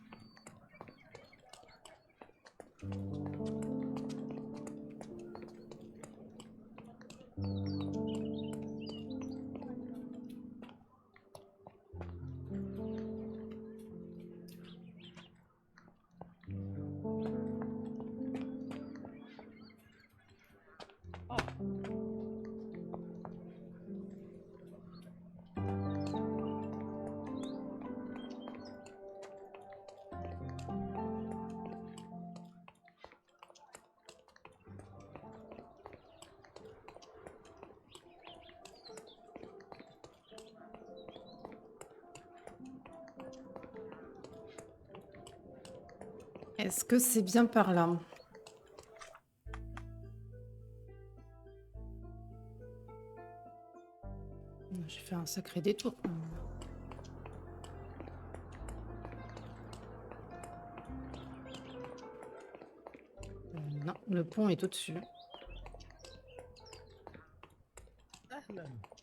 Est-ce que c'est bien par là? J'ai fait un sacré détour. Non, le pont est au-dessus.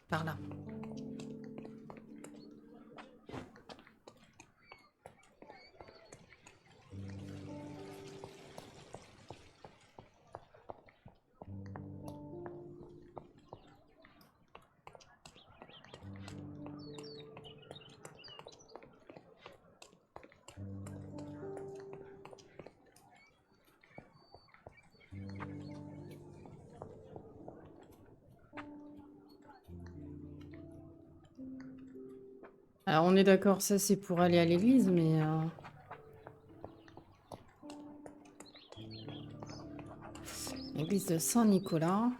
Par là. Alors on est d'accord, ça c'est pour aller à l'église, mais... L'église de Saint-Nicolas.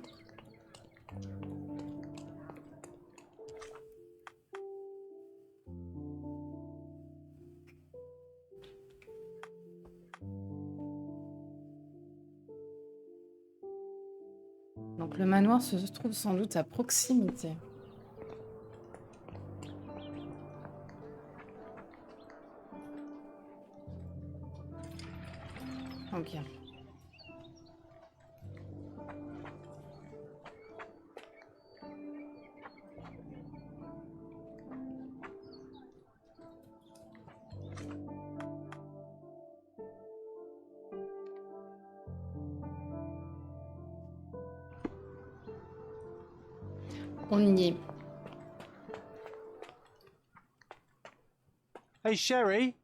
Donc le manoir se trouve sans doute à proximité. Ok. On y est. Hey, Sherry,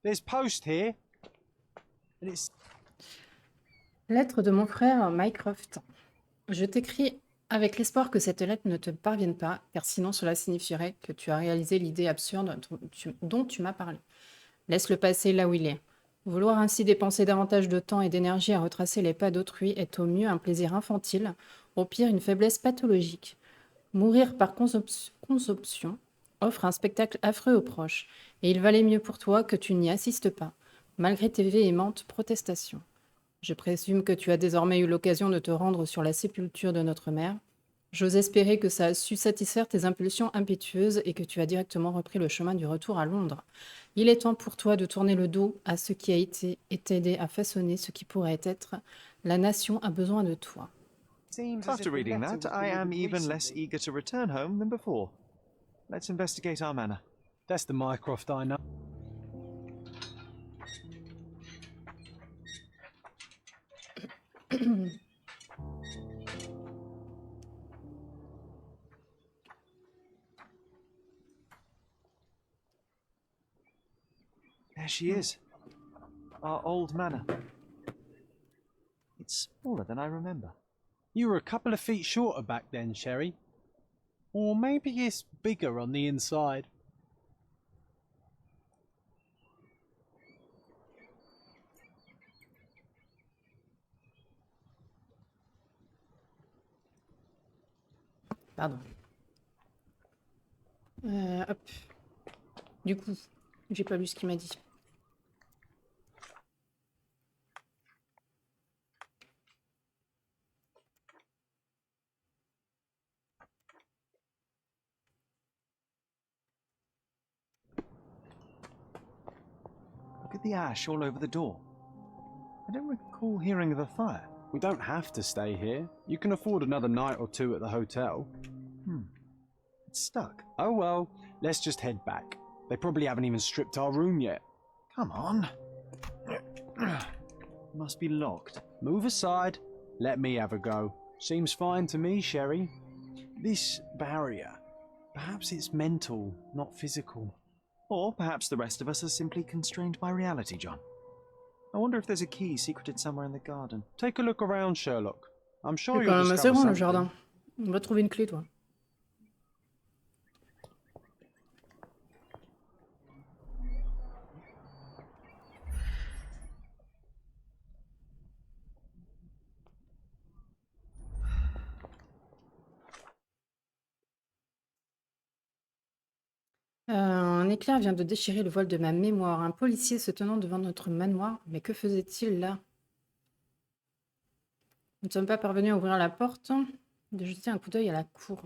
there's post here. And it's... Lettre de mon frère Mycroft. Je t'écris avec l'espoir que cette lettre ne te parvienne pas, car sinon cela signifierait que tu as réalisé l'idée absurde dont tu m'as parlé. Laisse-le passer là où il est. Vouloir ainsi dépenser davantage de temps et d'énergie à retracer les pas d'autrui est au mieux un plaisir infantile, au pire une faiblesse pathologique. Mourir par consomption offre un spectacle affreux aux proches, et il valait mieux pour toi que tu n'y assistes pas, malgré tes véhémentes protestations. Je présume que tu as désormais eu l'occasion de te rendre sur la sépulture de notre mère. J'ose espérer que ça a su satisfaire tes impulsions impétueuses et que tu as directement repris le chemin du retour à Londres. Il est temps pour toi de tourner le dos à ce qui a été et t'aider à façonner ce qui pourrait être. La nation a besoin de toi. After reading that, I am even less eager to return home than before. Let's investigate our manor. That's the Mycroft I know. There she is. Our old manor. It's smaller than I remember. You were a couple of feet shorter back then, Sherry. Or maybe it's bigger on the inside. Pardon. Hop. Du coup, j'ai pas lu ce qu'il m'a dit. Look at the ash all over the door. I don't recall hearing of a fire. We don't have to stay here. You can afford another night or two at the hotel. It's stuck. Oh well, let's just head back. They probably haven't even stripped our room yet. Come on. Must be locked. Move aside. Let me have a go. Seems fine to me, Sherry. This barrier, perhaps it's mental, not physical. Or perhaps the rest of us are simply constrained by reality, John. I wonder if there's a key secreted somewhere in the garden. Take a look around, Sherlock. I'm sure C'est you'll quand même assez discover grand le something. jardin. On va trouver une clé, toi. Un éclair vient de déchirer le voile de ma mémoire. Un policier se tenant devant notre manoir. Mais que faisait-il là? Nous ne sommes pas parvenus à ouvrir la porte. De jeter un coup d'œil à la cour.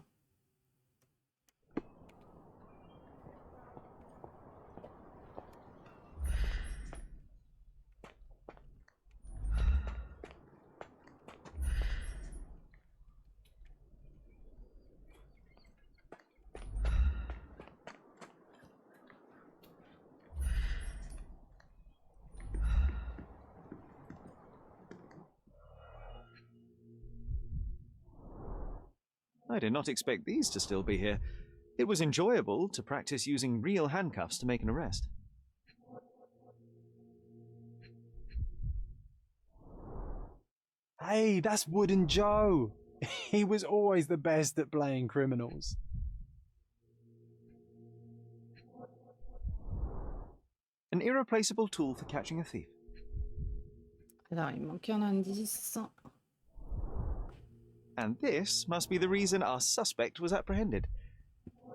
I did not expect these to still be here. It was enjoyable to practice using real handcuffs to make an arrest. Hey, that's Wooden Joe. He was always the best at playing criminals. An irreplaceable tool for catching a thief. Alors, il manque un indice. And this must be the reason our suspect was apprehended.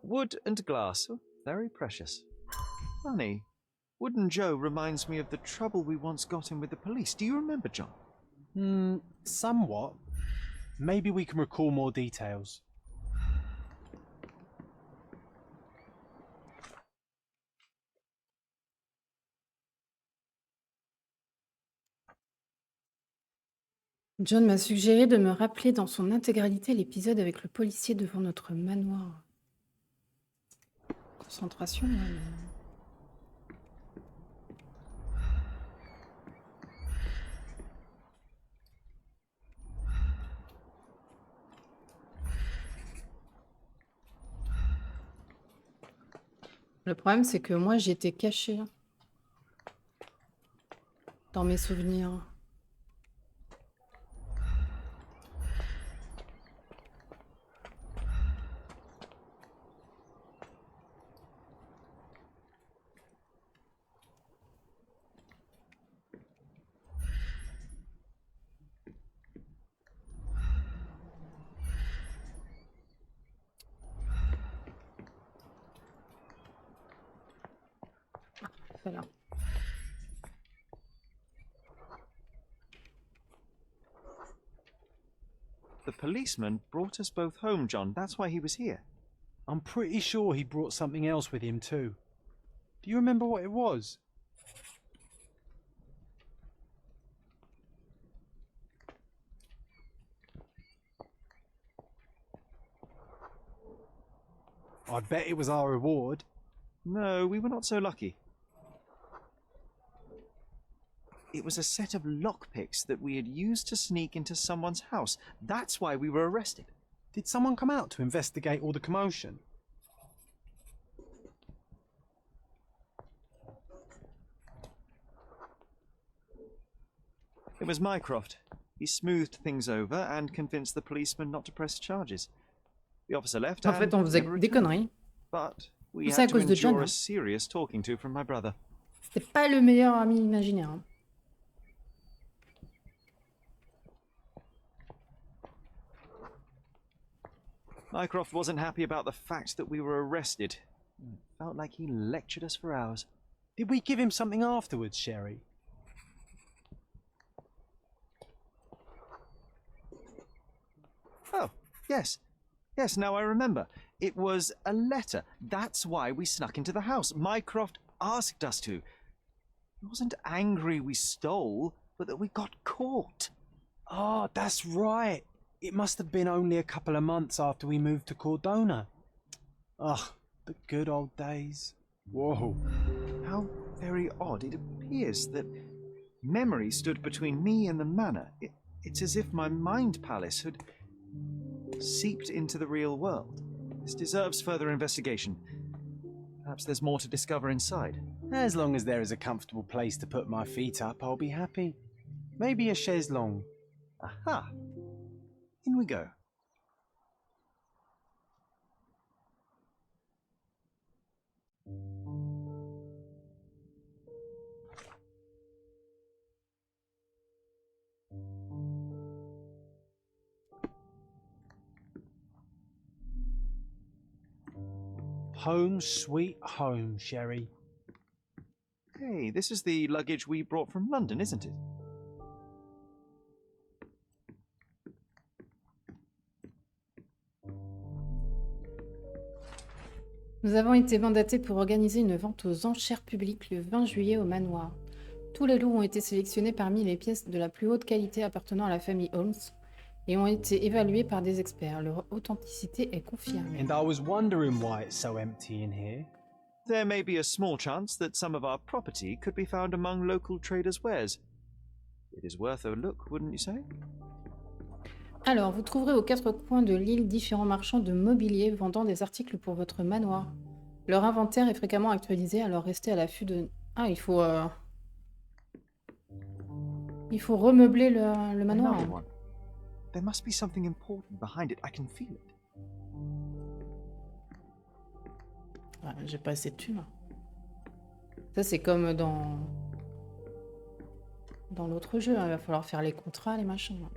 Wood and glass, very precious. Funny, Wooden Joe reminds me of the trouble we once got in with the police. Do you remember, John? Somewhat. Maybe we can recall more details. John m'a suggéré de me rappeler dans son intégralité l'épisode avec le policier devant notre manoir. Concentration, là, mais... Le problème, c'est que moi, j'étais cachée dans mes souvenirs. Voilà. The policeman brought us both home, John. That's why he was here. I'm pretty sure he brought something else with him too. Do you remember what it was? I bet it was our reward. No, we were not so lucky. It was a set of lockpicks that we had used to sneak into someone's house. That's why we were arrested. Did someone come out to investigate all the commotion? It was Mycroft. He smoothed things over and convinced the policeman not to press charges. The officer left En fait, on faisait des conneries. But we Tout ça à had to cause de John. endure a serious talking to from my brother. C'était pas le meilleur ami imaginaire. Hein. Mycroft wasn't happy about the fact that we were arrested. Felt like he lectured us for hours. Did we give him something afterwards, Sherry? Oh, yes. Yes, now I remember. It was a letter. That's why we snuck into the house. Mycroft asked us to. He wasn't angry we stole, but that we got caught. Oh, that's right. It must have been only a couple of months after we moved to Cordona. Oh, the good old days. Whoa. How very odd. It appears that memory stood between me and the manor. It's as if my mind palace had seeped into the real world. This deserves further investigation. Perhaps there's more to discover inside. As long as there is a comfortable place to put my feet up, I'll be happy. Maybe a chaise longue. Aha! In we go. Home sweet home, Sherry. Hey, this is the luggage we brought from London, isn't it? Nous avons été mandatés pour organiser une vente aux enchères publiques le 20 juillet au manoir. Tous les lots ont été sélectionnés parmi les pièces de la plus haute qualité appartenant à la famille Holmes et ont été évalués par des experts. Leur authenticité est confirmée. And I was wondering why it's so empty in here. There may be a small chance that some of our property could be found among local traders' wares. It is worth a look, wouldn't you say? Alors, vous trouverez aux quatre coins de l'île différents marchands de mobilier vendant des articles pour votre manoir. Leur inventaire est fréquemment actualisé, alors restez à l'affût de... Ah, il faut remeubler le manoir. Another one. There must be something important behind it. I can feel it. Ouais, j'ai pas assez de thunes. Ça, c'est comme dans l'autre jeu. Hein. Il va falloir faire les contrats, les machins. Là.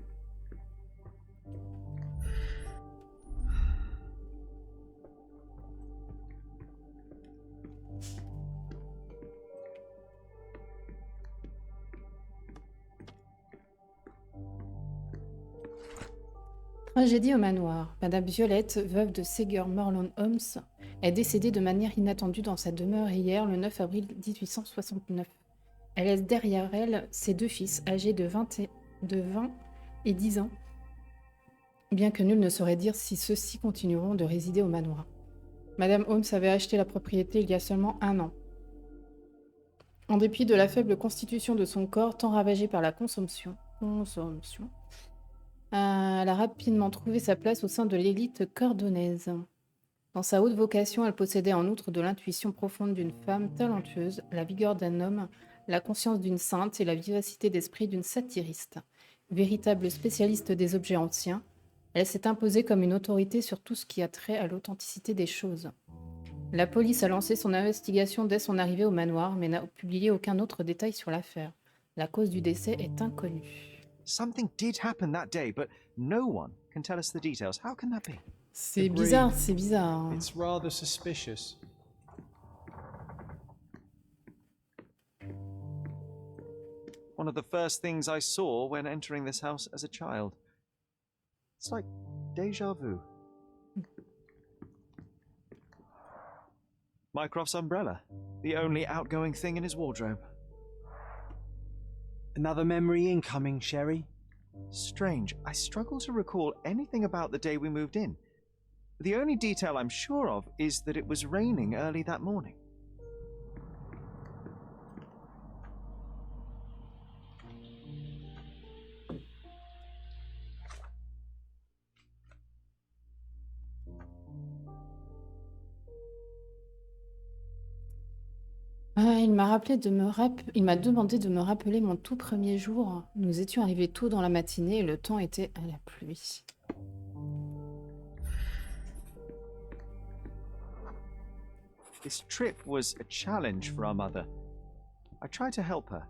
Tragédie au manoir. Madame Violette, veuve de Segur Morland Holmes, est décédée de manière inattendue dans sa demeure hier, le 9 avril 1869. Elle laisse derrière elle ses deux fils, âgés de 20 et 10 ans, bien que nul ne saurait dire si ceux-ci continueront de résider au manoir. Madame Holmes avait acheté la propriété il y a seulement 1 an. En dépit de la faible constitution de son corps, tant ravagé par la consommation, elle a rapidement trouvé sa place au sein de l'élite cordonnaise. Dans sa haute vocation, elle possédait en outre de l'intuition profonde d'une femme talentueuse, la vigueur d'un homme, la conscience d'une sainte et la vivacité d'esprit d'une satiriste. Véritable spécialiste des objets anciens, elle s'est imposée comme une autorité sur tout ce qui a trait à l'authenticité des choses. La police a lancé son investigation dès son arrivée au manoir, mais n'a publié aucun autre détail sur l'affaire. La cause du décès est inconnue. Something did happen that day, but no one can tell us the details. How can that be? C'est bizarre, c'est bizarre. It's rather suspicious. One of the first things I saw when entering this house as a child. It's like déjà vu. Mycroft's umbrella, the only outgoing thing in his wardrobe. Another memory incoming, Sherry. Strange. I struggle to recall anything about the day we moved in. The only detail I'm sure of is that it was raining early that morning. Il m'a demandé de me rappeler mon tout premier jour. Nous étions arrivés tôt dans la matinée et le temps était à la pluie. This trip was a challenge for our mother. I tried to help her.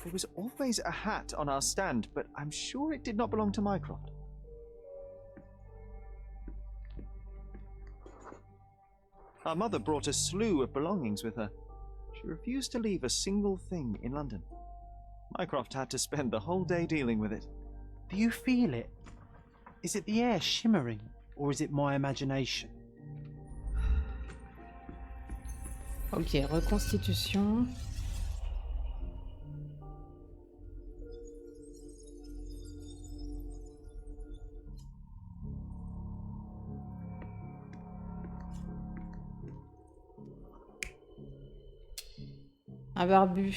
There was always a hat on our stand, but I'm sure it did not belong to Mycroft. Our mother brought a slew of belongings with her. She refused to leave a single thing in London. Mycroft had to spend the whole day dealing with it. Do you feel it? Is it the air shimmering, or is it my imagination? Ok, reconstitution. Un barbu.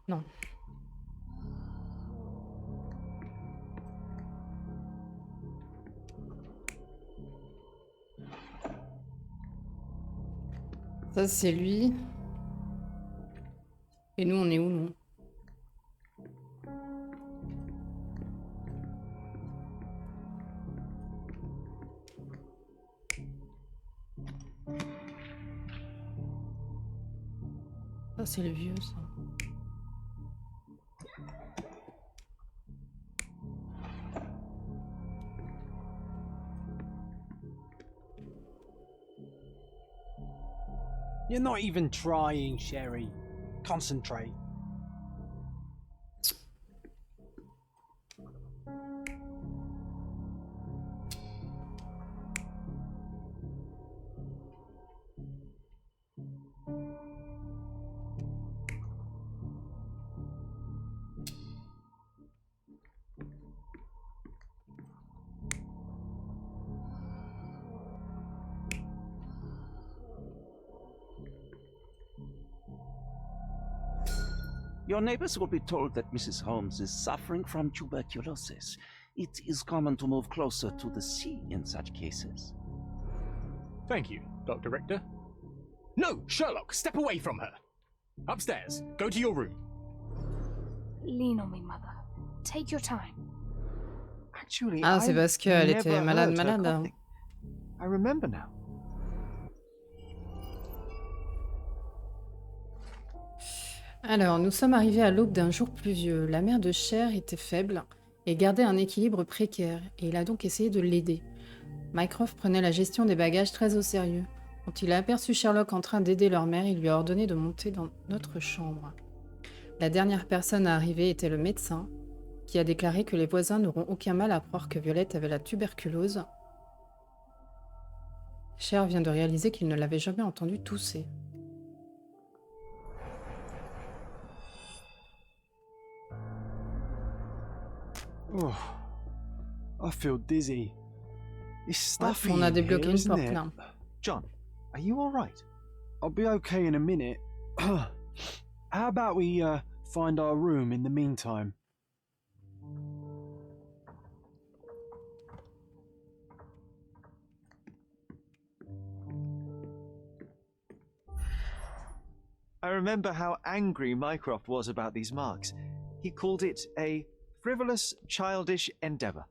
Non. Ça, c'est lui. Et nous, on est où, nous? Ça, c'est le vieux, ça. You're not even trying, Sherry. Concentrate. Your neighbors will be told that Mrs. Holmes is suffering from tuberculosis. It is common to move closer to the sea in such cases. Thank you, Dr. Richter. No, Sherlock, step away from her. Upstairs, go to your room. Lean on me, mother. Take your time. Actually, Ah, c'est parce qu'elle never était heard malade, her malade. coughing. I remember now. Alors, nous sommes arrivés à l'aube d'un jour pluvieux. La mère de Cher était faible et gardait un équilibre précaire, et il a donc essayé de l'aider. Mycroft prenait la gestion des bagages très au sérieux. Quand il a aperçu Sherlock en train d'aider leur mère, il lui a ordonné de monter dans notre chambre. La dernière personne à arriver était le médecin, qui a déclaré que les voisins n'auront aucun mal à croire que Violette avait la tuberculose. Cher vient de réaliser qu'il ne l'avait jamais entendu tousser. Oh, I feel dizzy. It's stuffy On a in débloqué here, une isn't porte it? là. John, are you all right? I'll be okay in a minute. How about we find our room in the meantime? I remember how angry Mycroft was about these marks. He called it a frivolous, childish endeavour.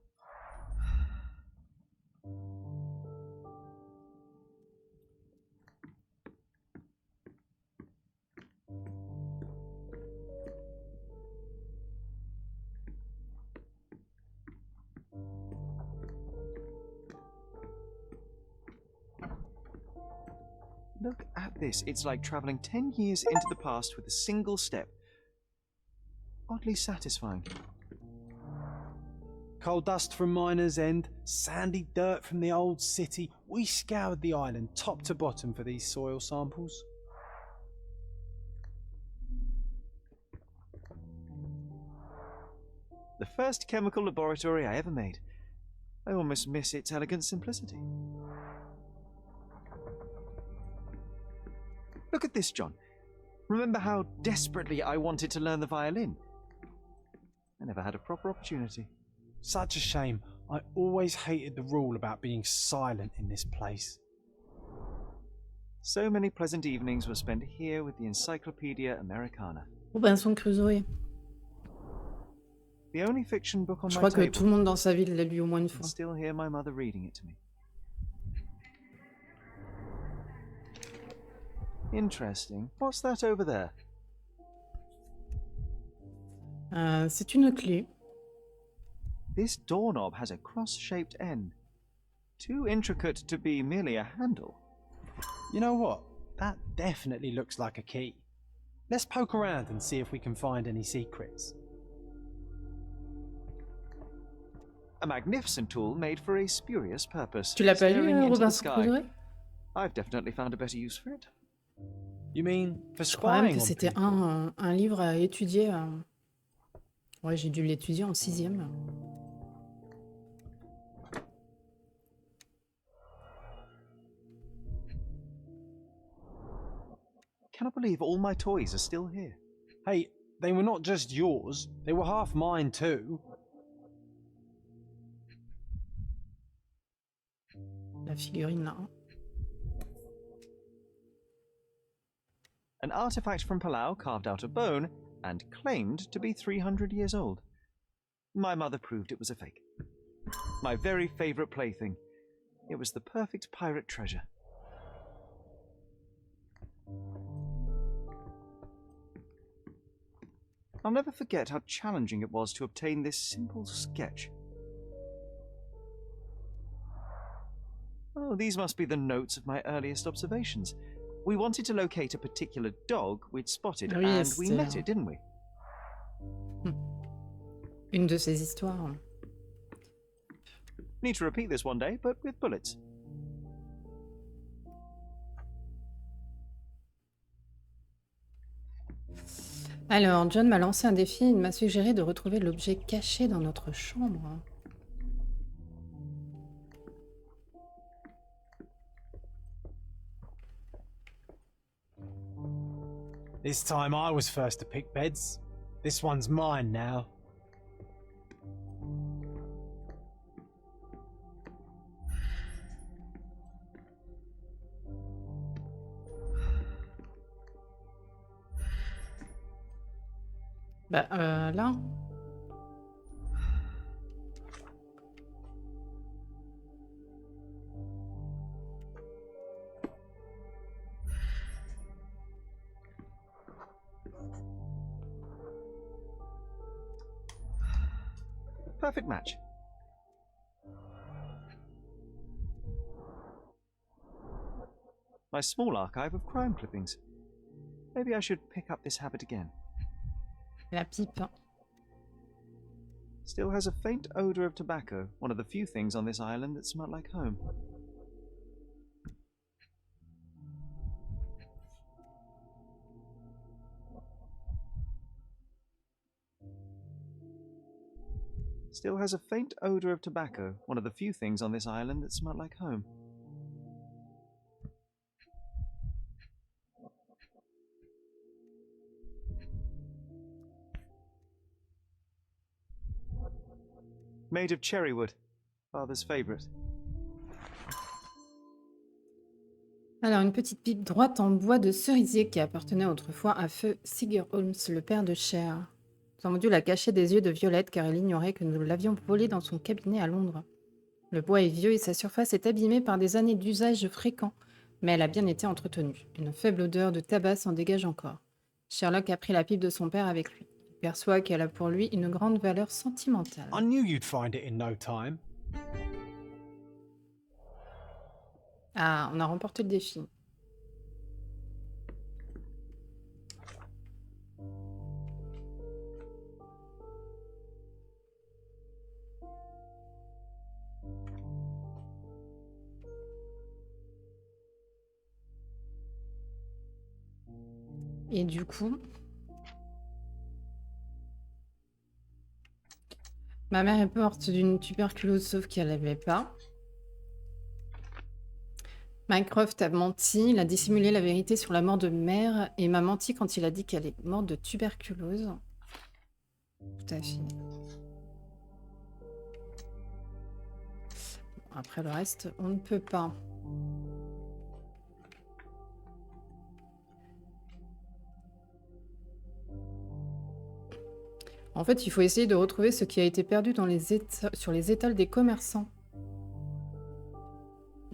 Look at this. It's like travelling 10 years into the past with a single step. Oddly satisfying. Coal dust from Miner's End, sandy dirt from the old city. We scoured the island top to bottom for these soil samples. The first chemical laboratory I ever made. I almost miss its elegant simplicity. Look at this, John. Remember how desperately I wanted to learn the violin? I never had a proper opportunity. Such a shame. I always hated the rule about being silent in this place. So many pleasant evenings were spent here with the Encyclopedia Americana. Robinson Crusoe. The only fiction book on Je my crois que table. tout le monde dans sa ville l'a lu au moins une I fois. still hear my mother reading it to me. Interesting. What's that over there? C'est une clé. This doorknob has a cross-shaped end. Too intricate to be merely a handle. You know what? That definitely looks like a key. Let's poke around and see if we can find any secrets. A magnificent tool made for a spurious purpose. Tu l'as pas lu, Staring into the Robinson sky. Crusoe? I've definitely found a better use for it. You mean for Je crois même spying que on c'était people? un livre à étudier. Ouais, j'ai dû l'étudier en 6e. Cannot believe all my toys are still here. Hey, they were not just yours, they were half mine too. La figurine là. An artifact from Palau carved out of bone and claimed to be 300 years old. My mother proved it was a fake. My very favourite plaything. It was the perfect pirate treasure. I'll never forget how challenging it was to obtain this simple sketch. Oh, these must be the notes of my earliest observations. We wanted to locate a particular dog we'd spotted, Ah oui, and we c'était met it, didn't we? une de ces histoires. Need to repeat this one day, but with bullets. Alors, John m'a lancé un défi. Il m'a suggéré de retrouver l'objet caché dans notre chambre. This time I was first to pick beds. This one's mine now. Bah, là. Perfect match. My small archive of crime clippings. Maybe I should pick up this habit again. La pipe. Still has a faint odour of tobacco, one of the few things on this island that smell like home. Still has a faint odour of tobacco, one of the few things on this island that smell like home. Made of cherry wood, father's favourite. Alors, une petite pipe droite en bois de cerisier qui appartenait autrefois à feu Sir Holmes, le père de Cher. Nous avons dû la cacher des yeux de Violette car elle ignorait que nous l'avions volée dans son cabinet à Londres. Le bois est vieux et sa surface est abîmée par des années d'usage fréquent, mais elle a bien été entretenue. Une faible odeur de tabac s'en dégage encore. Sherlock a pris la pipe de son père avec lui. Il perçoit qu'elle a pour lui une grande valeur sentimentale. I knew you'd find it in no time. Ah, on a remporté le défi. Et du coup, ma mère est morte d'une tuberculose, sauf qu'elle n'avait pas. Mycroft a menti, il a dissimulé la vérité sur la mort de mère et m'a menti quand il a dit qu'elle est morte de tuberculose. Tout à fait. Après le reste, on ne peut pas. En fait, il faut essayer de retrouver ce qui a été perdu dans sur les étals des commerçants.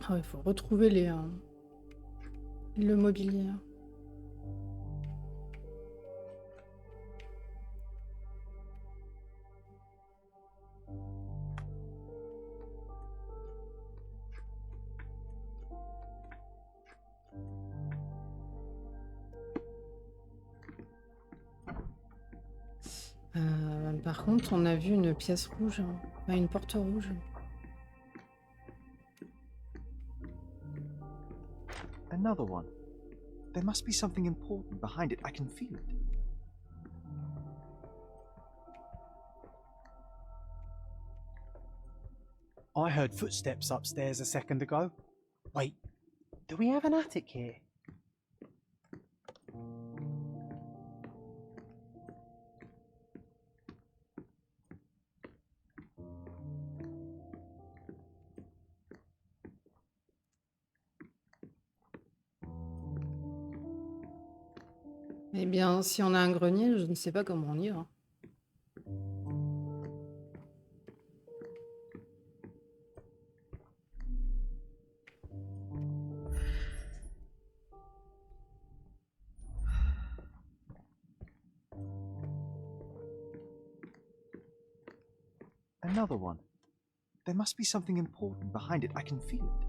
Ah, il faut retrouver le mobilier. Par contre, on a vu une pièce rouge, enfin, une porte rouge. Another one. There must be something important behind it. I can feel it. I heard footsteps upstairs a second ago. Wait, do we have an attic here? Eh bien, si on a un grenier, je ne sais pas comment on y va. Another one. There must be something important behind it. I can feel it.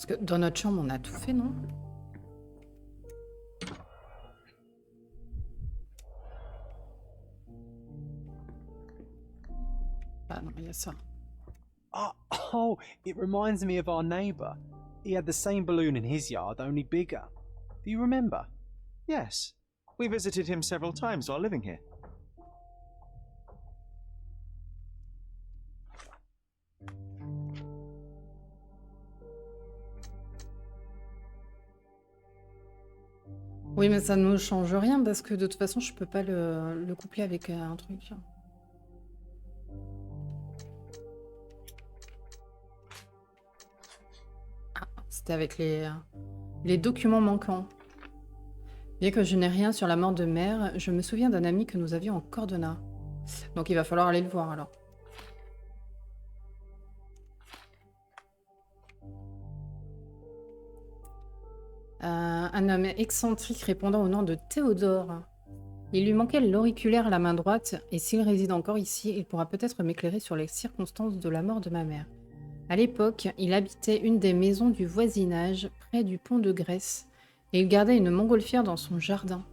Parce que dans notre chambre, on a tout fait, non? Ah non, il y a ça. Oh, it reminds me of our neighbour. He had the same balloon in his yard, only bigger. Do you remember? Yes. We visited him several times while living here. Oui, mais ça ne change rien parce que de toute façon, je peux pas le coupler avec un truc. Ah, c'était avec les documents manquants. Bien que je n'ai rien sur la mort de mère, je me souviens d'un ami que nous avions en Cordona. Donc il va falloir aller le voir alors. Un homme excentrique répondant au nom de Théodore. Il lui manquait l'auriculaire à la main droite, et s'il réside encore ici, il pourra peut-être m'éclairer sur les circonstances de la mort de ma mère. À l'époque, il habitait une des maisons du voisinage, près du pont de Grèce, et il gardait une montgolfière dans son jardin.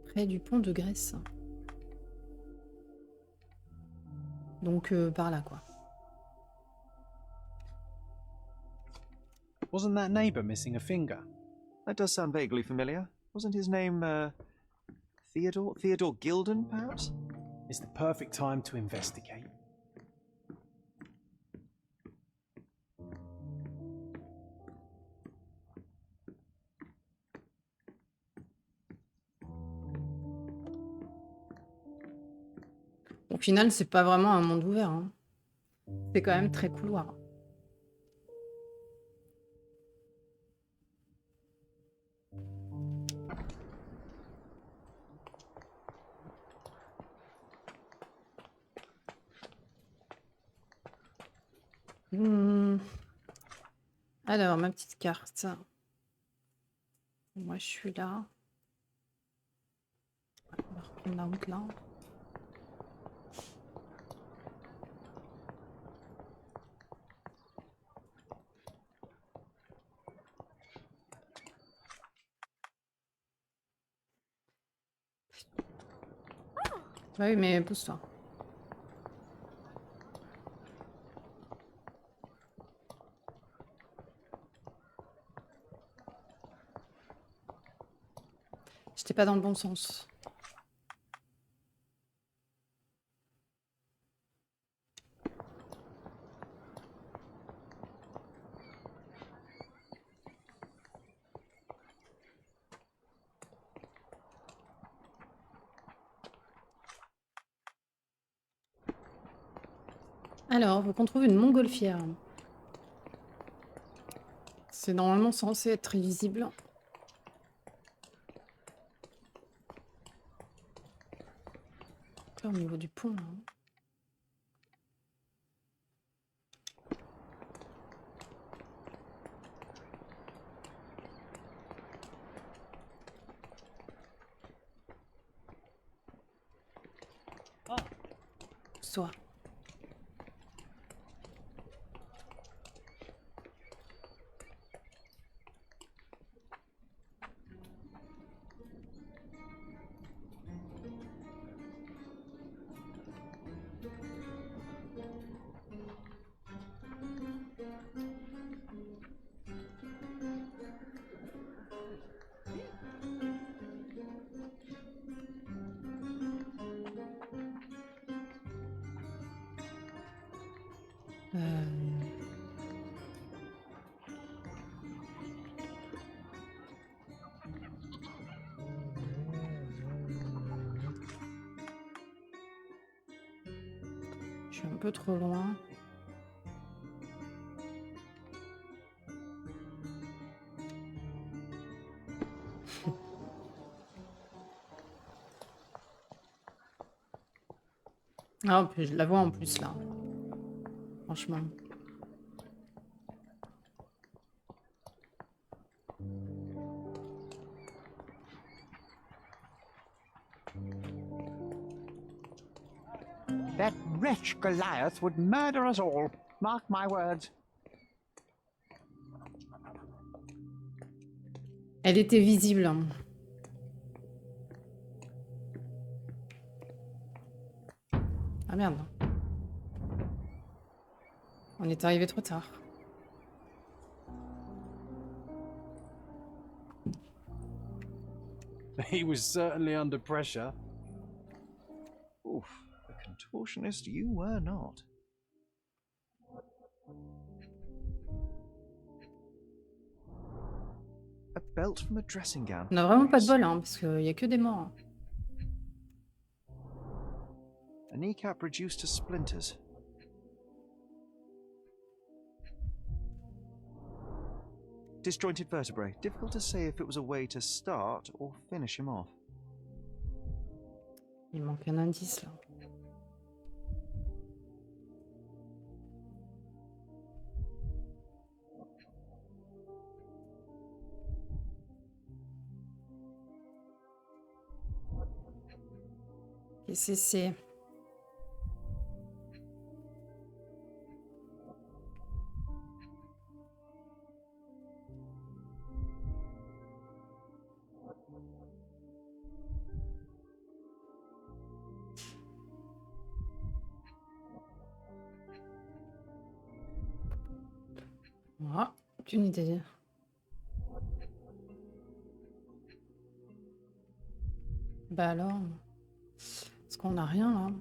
Près du pont de Grèce. Donc par là, quoi. Wasn't that neighbour missing a finger? That does sound vaguely familiar. Wasn't his name, Theodore? Theodore Gilden, perhaps? It's the perfect time to investigate. Au final, c'est pas vraiment un monde ouvert. Hein. C'est quand même très couloir. Alors, ma petite carte. Moi, je suis là. On va reprendre la route là. Bah oui, mais pousse-toi. J'étais pas dans le bon sens. Alors, faut qu'on trouve une montgolfière. C'est normalement censé être très visible. Là, au niveau du pont, là. Soit. Je suis un peu trop loin. Ah, puis je la vois en plus là. Franchement. That wretch Goliath would murder us all. Mark my words. Elle était visible. Ah merde. On est arrivé trop tard. He was certainly under pressure. Oof, a contortionist you were not. A belt from a dressing gown. On a vraiment pas de bol, hein, parce qu'il y a que des morts. A kneecap reduced to splinters. Disjointed vertebrae. Difficult to say if it was a way to start or finish him off. Il manque un indice là. Et c'est... Ah, aucune idée. Bah alors, est-ce qu'on a rien là?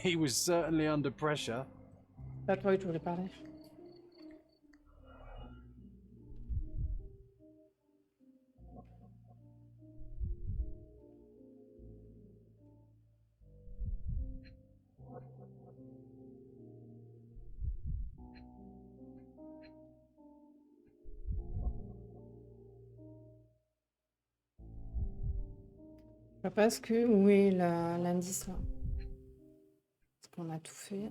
He was certainly under pressure. C'est à toi que je voulais parler. Je sais pas ce que... Où est l'indice là? Est-ce qu'on a tout fait?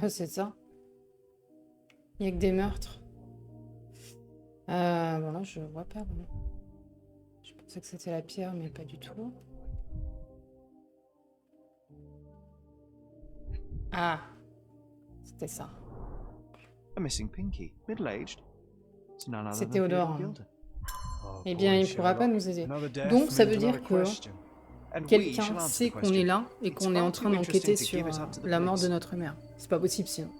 C'est ça. Il n'y a que des meurtres. Bon, là, je vois pas vraiment. Je pensais que c'était la pierre, mais pas du tout. Ah, c'était ça. A missing pinky, middle-aged. It's none other C'est than Théodore. Theodore Gilder. Eh bien, il ne pourra pas nous aider. Donc, ça veut dire que quelqu'un sait qu'on est là et qu'on est en train d'enquêter sur la mort de notre mère. C'est pas possible sinon.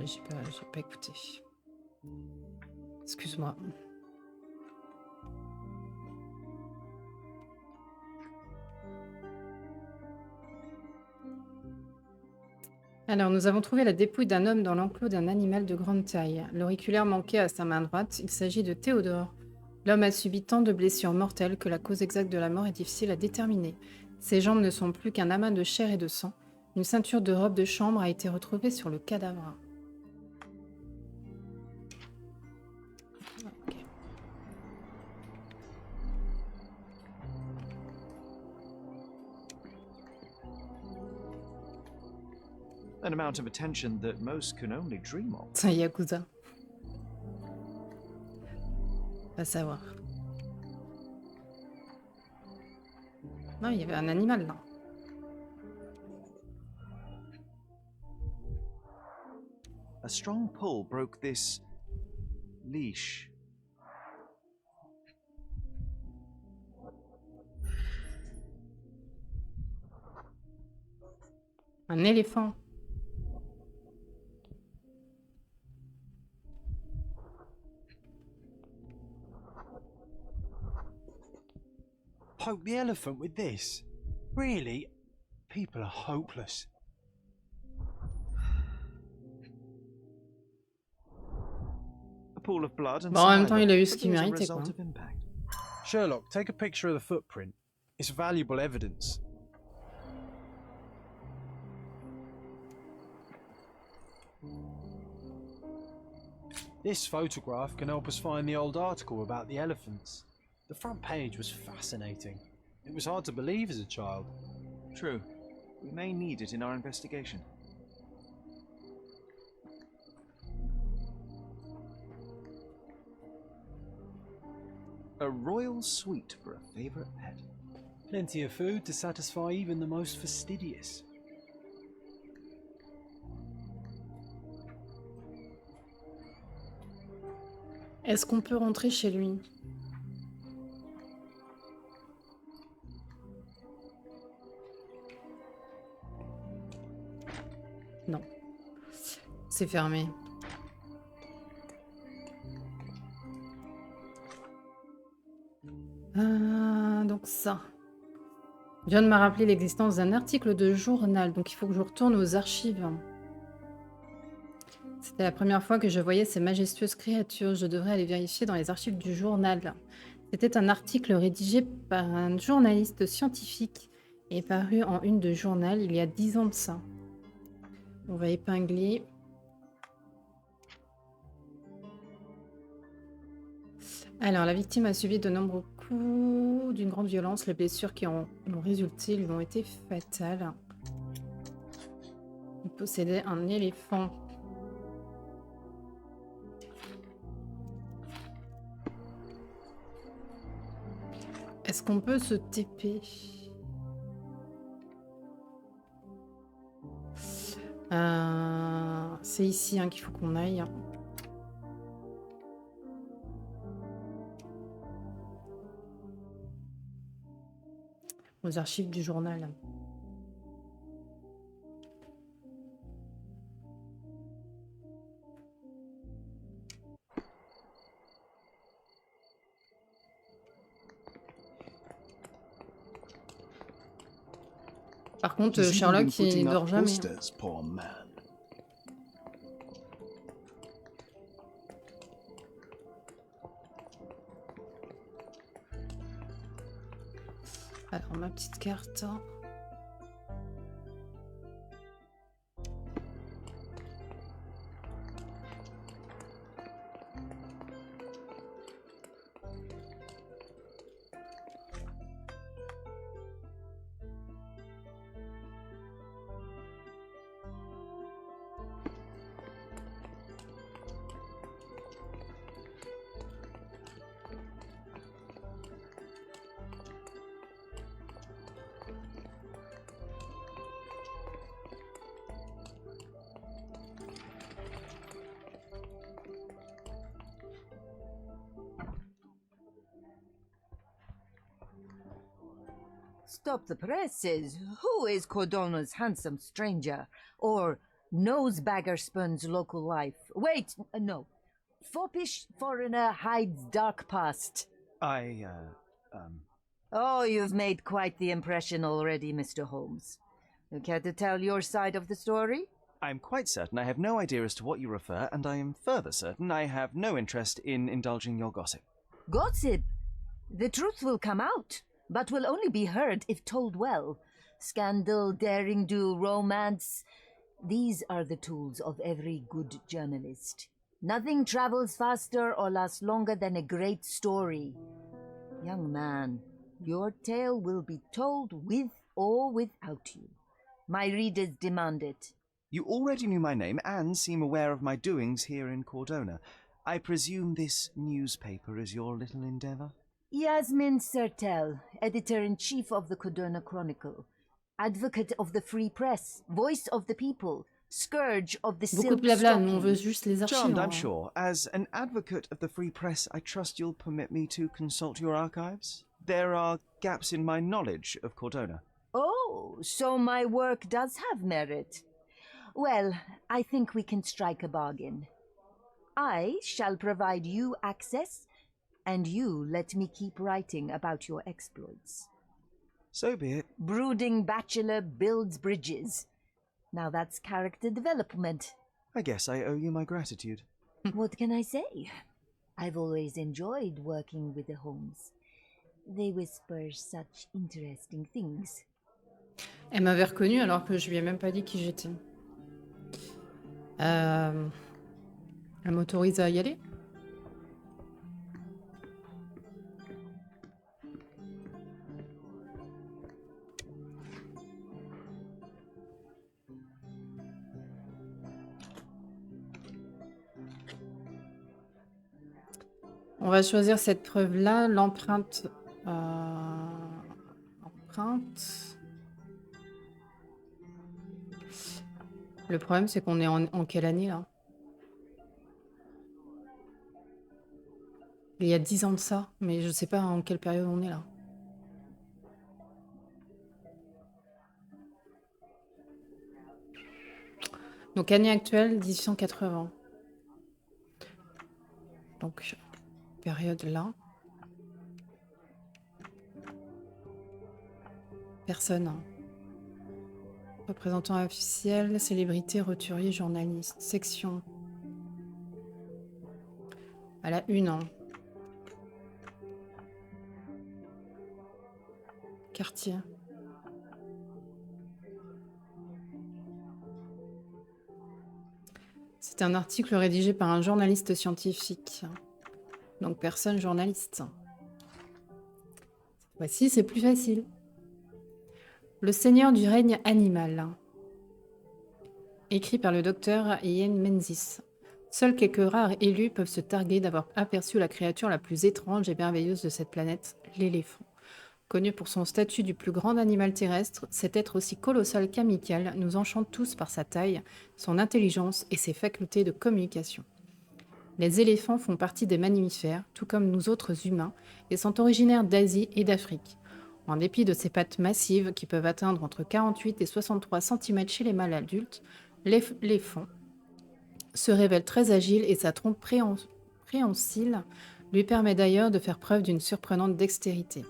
J'ai pas écouté. Excuse-moi. Alors, nous avons trouvé la dépouille d'un homme dans l'enclos d'un animal de grande taille. L'auriculaire manquait à sa main droite. Il s'agit de Théodore. L'homme a subi tant de blessures mortelles que la cause exacte de la mort est difficile à déterminer. Ses jambes ne sont plus qu'un amas de chair et de sang. Une ceinture de robe de chambre a été retrouvée sur le cadavre. Ok. An amount of attention that most can only dream of. C'est un Yakuza. Va savoir. Non, il y avait un animal là. A strong pull broke this leash. Un éléphant. Poke the elephant with this? Really? People are hopeless. A pool of blood and Bon, en même temps, saliva, il a eu ce but qu'il there was a méritait, quoi. result of impact. Sherlock, take a picture of the footprint. It's valuable evidence. This photograph can help us find the old article about the elephants. The front page was fascinating. It was hard to believe as a child. True. We may need it in our investigation. A royal suite for a favourite pet. Plenty of food to satisfy even the most fastidious. Est-ce qu'on peut rentrer chez lui? Non. C'est fermé. Donc ça. John m'a rappelé l'existence d'un article de journal, donc il faut que je retourne aux archives. C'était la première fois que je voyais ces majestueuses créatures. Je devrais aller vérifier dans les archives du journal. C'était un article rédigé par un journaliste scientifique et paru en une de journal il y a 10 ans de ça. On va épingler. Alors, la victime a subi de nombreux coups d'une grande violence. Les blessures qui ont résulté lui ont été fatales. Il possédait un éléphant. Est-ce qu'on peut se TP? C'est ici hein, qu'il faut qu'on aille. Aux archives du journal. Par contre, Sherlock, il dort jamais. Alors, ma petite carte. stop the presses. Who is Cordona's handsome stranger? Or Nosebaggerspun's local life? Wait, no. Foppish foreigner hides dark past. Oh, you've made quite the impression already, Mr. Holmes. You care to tell your side of the story? I'm quite certain I have no idea as to what you refer, and I am further certain I have no interest in indulging your gossip. Gossip? The truth will come out, but will only be heard if told well. Scandal, daring-do, romance. These are the tools of every good journalist. Nothing travels faster or lasts longer than a great story. Young man, your tale will be told with or without you. My readers demand it. You already knew my name and seem aware of my doings here in Cordona. I presume this newspaper is your little endeavour? Yasmin Sertel, editor-in-chief of the Cordona Chronicle, advocate of the free press, voice of the people, scourge of the Beaucoup silk de blabla, nous on stocking. veut juste les archives. Charmed, hein. I'm sure. As an advocate of the free press, I trust you'll permit me to consult your archives? There are gaps in my knowledge of Cordona. Oh, so my work does have merit. Well, I think we can strike a bargain. I shall provide you access, and you let me keep writing about your exploits. So be it. Brooding bachelor builds bridges. Now that's character development. I guess I owe you my gratitude. What can I say? I've always enjoyed working with the Holmes. They whisper such interesting things. Elle m'avait reconnue alors que je lui ai même pas dit qui j'étais. Elle m'autorise à y aller? On va choisir cette preuve-là, l'empreinte. Empreinte. Le problème, c'est qu'on est en quelle année, là? Il y a 10 ans de ça, mais je sais pas en quelle période on est, là. Donc, année actuelle, 1880. Donc, période là. Personne. Représentant officiel, célébrité, roturier, journaliste. Section. À la une. Hein. Quartier. C'est un article rédigé par un journaliste scientifique. Donc personne journaliste. Voici, c'est plus facile. Le Seigneur du règne animal. Écrit par le docteur Ian Menzies. Seuls quelques rares élus peuvent se targuer d'avoir aperçu la créature la plus étrange et merveilleuse de cette planète, l'éléphant. Connu pour son statut du plus grand animal terrestre, cet être aussi colossal qu'amical nous enchante tous par sa taille, son intelligence et ses facultés de communication. Les éléphants font partie des mammifères, tout comme nous autres humains, et sont originaires d'Asie et d'Afrique. En dépit de ses pattes massives qui peuvent atteindre entre 48 et 63 cm chez les mâles adultes, l'éléphant se révèle très agile et sa trompe préhensile lui permet d'ailleurs de faire preuve d'une surprenante dextérité.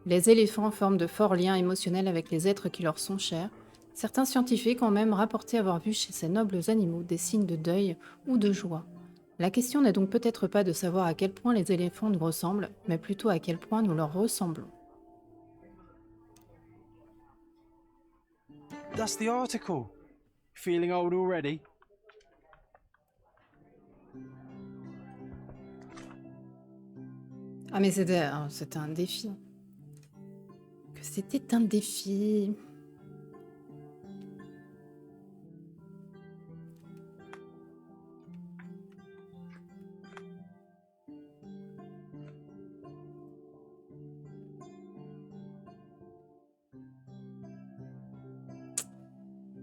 Les éléphants forment de forts liens émotionnels avec les êtres qui leur sont chers. Certains scientifiques ont même rapporté avoir vu chez ces nobles animaux des signes de deuil ou de joie. La question n'est donc peut-être pas de savoir à quel point les éléphants nous ressemblent, mais plutôt à quel point nous leur ressemblons. That's the article. Feeling old already? Ah mais c'était un défi. Que c'était un défi.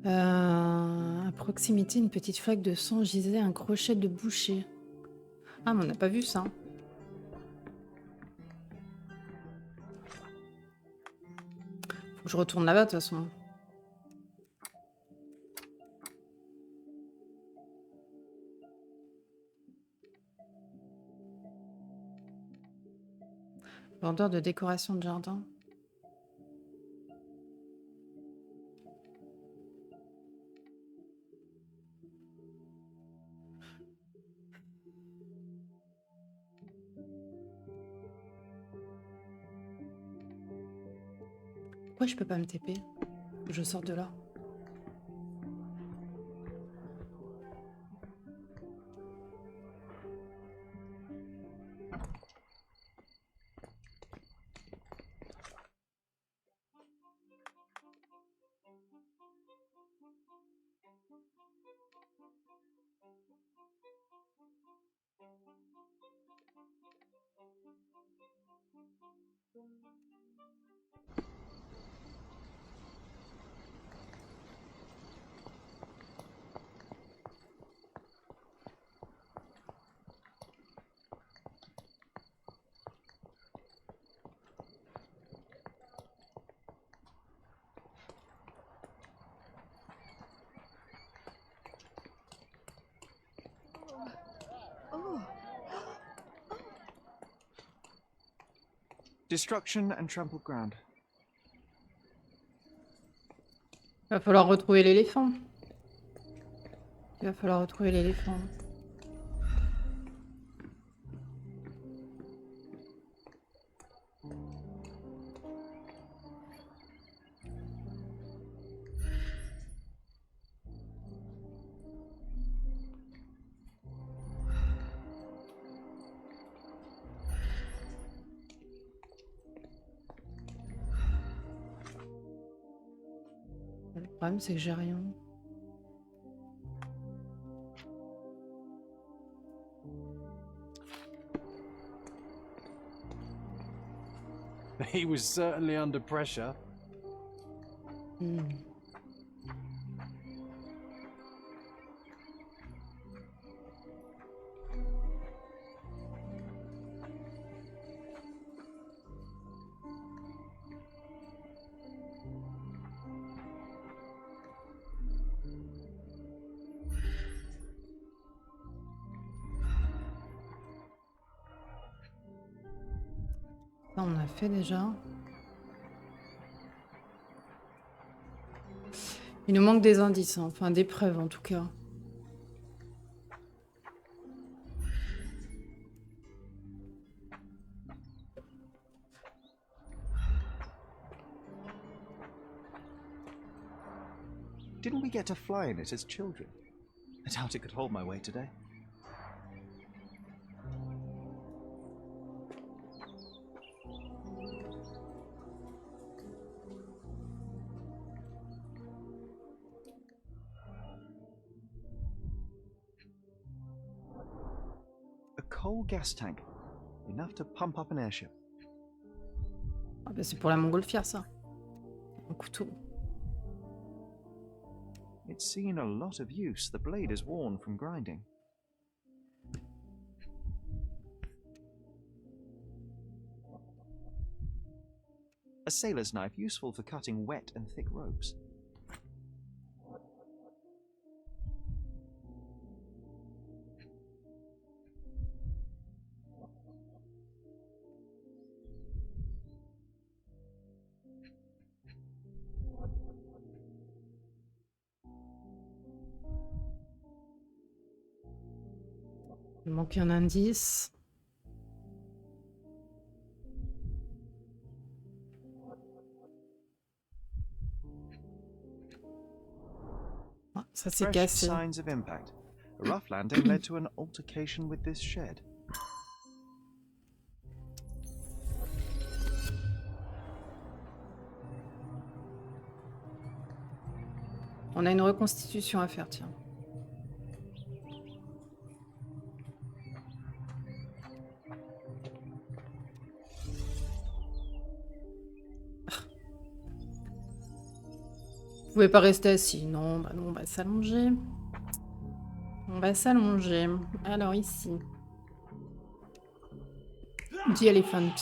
À proximité, une petite flaque de sang gisait un crochet de boucher. Ah, mais on n'a pas vu ça. Je retourne là-bas de toute façon. Vendeur de décoration de jardin. Pourquoi je peux pas me TP? Je sors de là. Destruction and trampled ground. Va falloir retrouver l'éléphant. Il va falloir retrouver l'éléphant. Le problème, c'est que j'ai rien. He was certainly under pressure. Ça, on a fait déjà. Il nous manque des indices, hein. Enfin des preuves en tout cas. Didn't we get to fly in it as children? I doubt it could hold my weight today. A coal gas tank, enough to pump up an airship. Ah bah, c'est pour la montgolfière ça. Un couteau. It's seen a lot of use. The blade is worn from grinding. A sailor's knife, useful for cutting wet and thick ropes. Il manque un indice. Ah, ça s'est Fresh cassé. signs of impact. A rough landing led to an altercation with this shed. On a une reconstitution à faire, tiens. Vous pouvez pas rester assis. Non, bah non, on va s'allonger. On va s'allonger. Alors ici. The Elephant.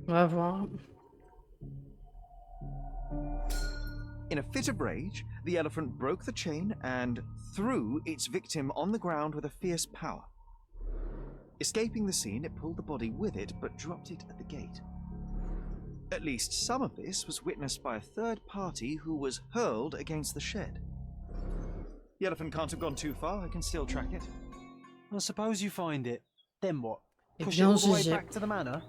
On va voir. In a fit of rage, the elephant broke the chain and threw its victim on the ground with a fierce power. Escaping the scene, it pulled the body with it, but dropped it at the gate. At least some of this was witnessed by a third party who was hurled against the shed. The elephant can't have gone too far, I can still track it. Well, suppose you find it. Then what? Eh Push it bien, all the way GG. back to the manor?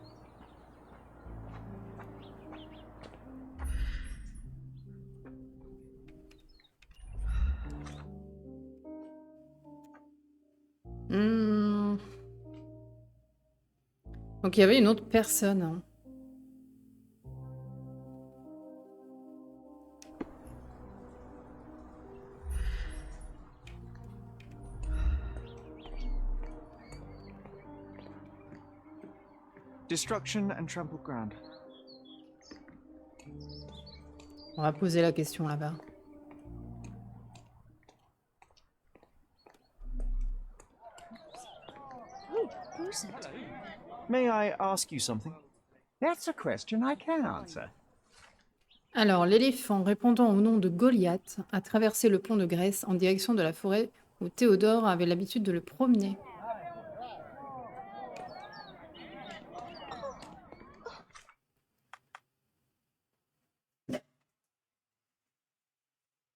Hmm. Donc il y avait une autre personne. Hein. Destruction and trampled ground. On va poser la question là-bas. Who's it? May I ask you something? That's a question I can answer. Alors, l'éléphant, répondant au nom de Goliath, a traversé le pont de Grèce en direction de la forêt où Théodore avait l'habitude de le promener.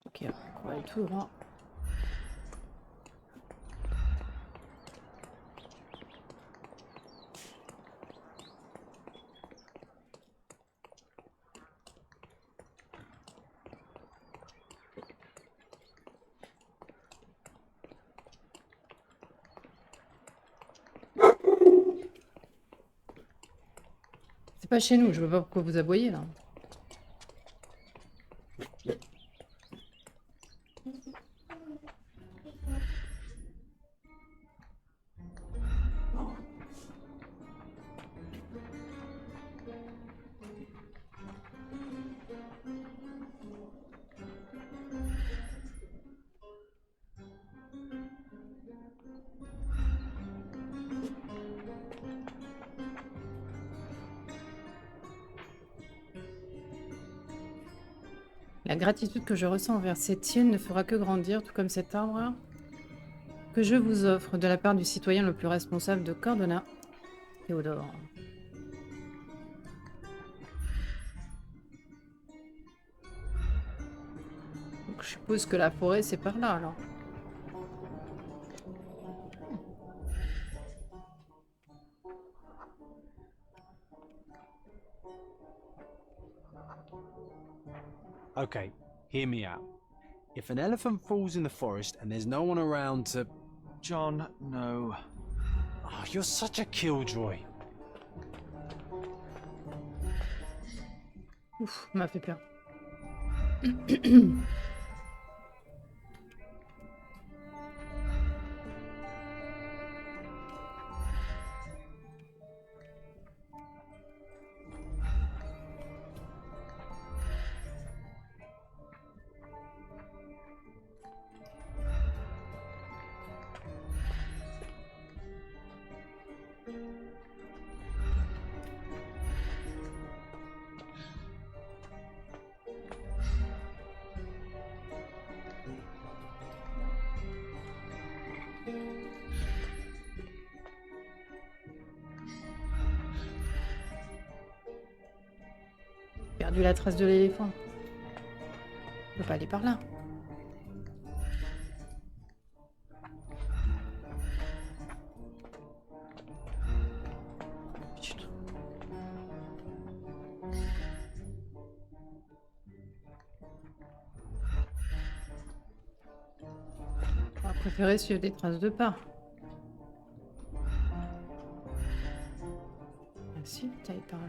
Ok, on va aller tout droit. C'est pas chez nous, je vois pas pourquoi vous aboyez là. La gratitude que je ressens envers cette île ne fera que grandir, tout comme cet arbre que je vous offre de la part du citoyen le plus responsable de Cordona, Théodore. Donc, je suppose que la forêt, c'est par là, alors. Okay, hear me out. If an elephant falls in the forest and there's no one around to... John, no. Oh, you're such a killjoy. Ouf, m'a fait peur. Perdu la trace de l'éléphant. On peut pas aller par là. Putain. On va préférer suivre des traces de pas. Ah si, t'allais par là.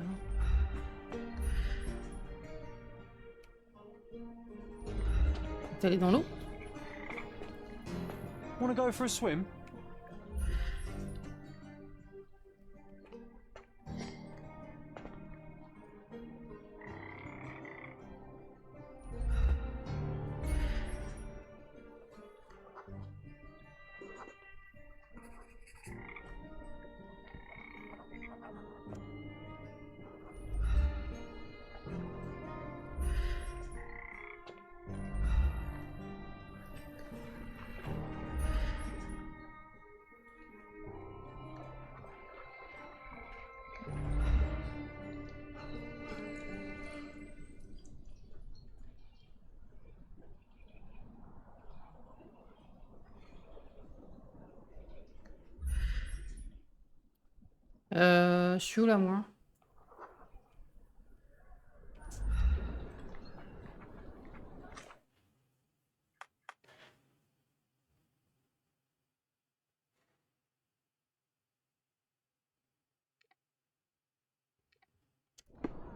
T'es allé dans l'eau? Wanna go for a swim? Je suis où là, moi?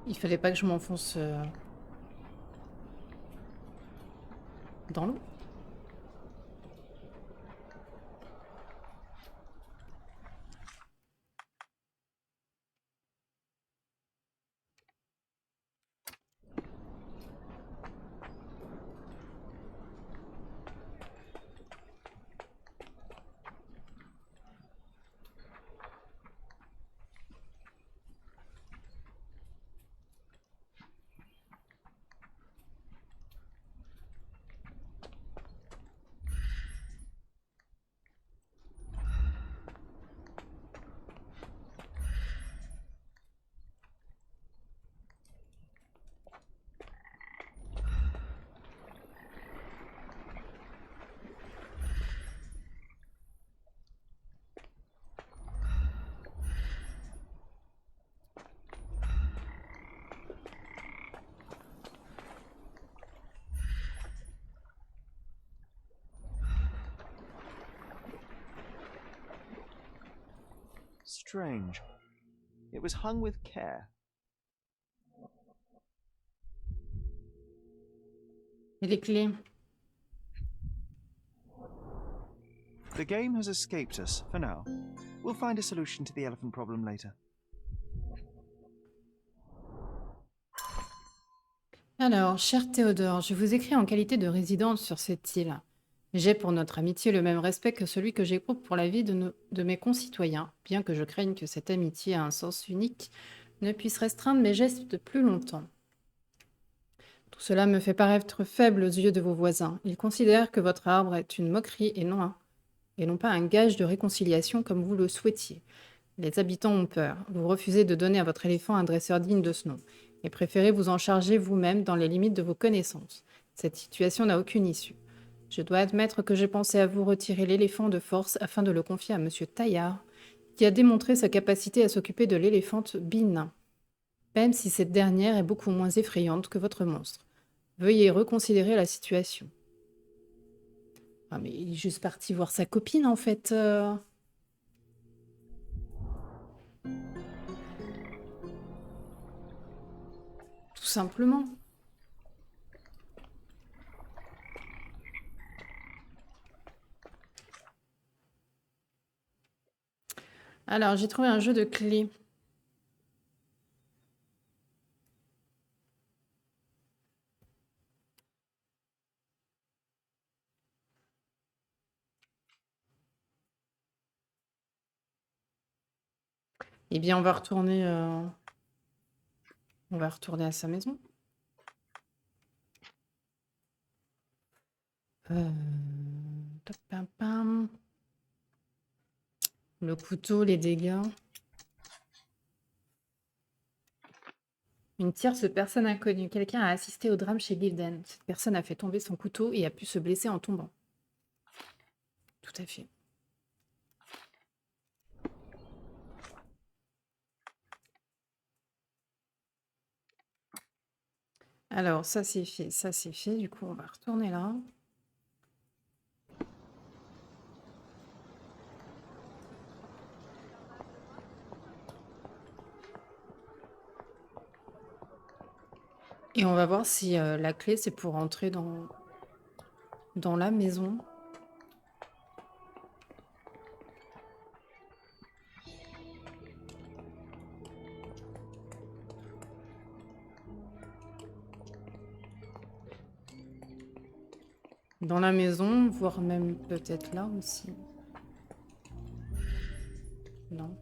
Il fallait pas que je m'enfonce dans l'eau. Strange. It was hung with care. Et les clés? The game has escaped us for now. We'll find a solution to the elephant problem later. Alors, cher Théodore, je vous écris en qualité de résidente sur cette île. J'ai pour notre amitié le même respect que celui que j'éprouve pour la vie de mes concitoyens, bien que je craigne que cette amitié à un sens unique ne puisse restreindre mes gestes plus longtemps. Tout cela me fait paraître faible aux yeux de vos voisins. Ils considèrent que votre arbre est une moquerie et non pas un gage de réconciliation comme vous le souhaitiez. Les habitants ont peur. Vous refusez de donner à votre éléphant un dresseur digne de ce nom et préférez vous en charger vous-même dans les limites de vos connaissances. Cette situation n'a aucune issue. Je dois admettre que j'ai pensé à vous retirer l'éléphant de force afin de le confier à Monsieur Taillard, qui a démontré sa capacité à s'occuper de l'éléphante Bin, même si cette dernière est beaucoup moins effrayante que votre monstre. Veuillez reconsidérer la situation. Ah mais il est juste parti voir sa copine en fait. Tout simplement. Alors, j'ai trouvé un jeu de clés. Eh bien, on va retourner à sa maison. Pam, pam. Le couteau, les dégâts. Une tierce personne inconnue. Quelqu'un a assisté au drame chez Gilden. Cette personne a fait tomber son couteau et a pu se blesser en tombant. Tout à fait. Alors, ça c'est fait, ça c'est fait. Du coup, on va retourner là. Et on va voir si la clé, c'est pour entrer dans la maison. Dans la maison, voire même peut-être là aussi. Non.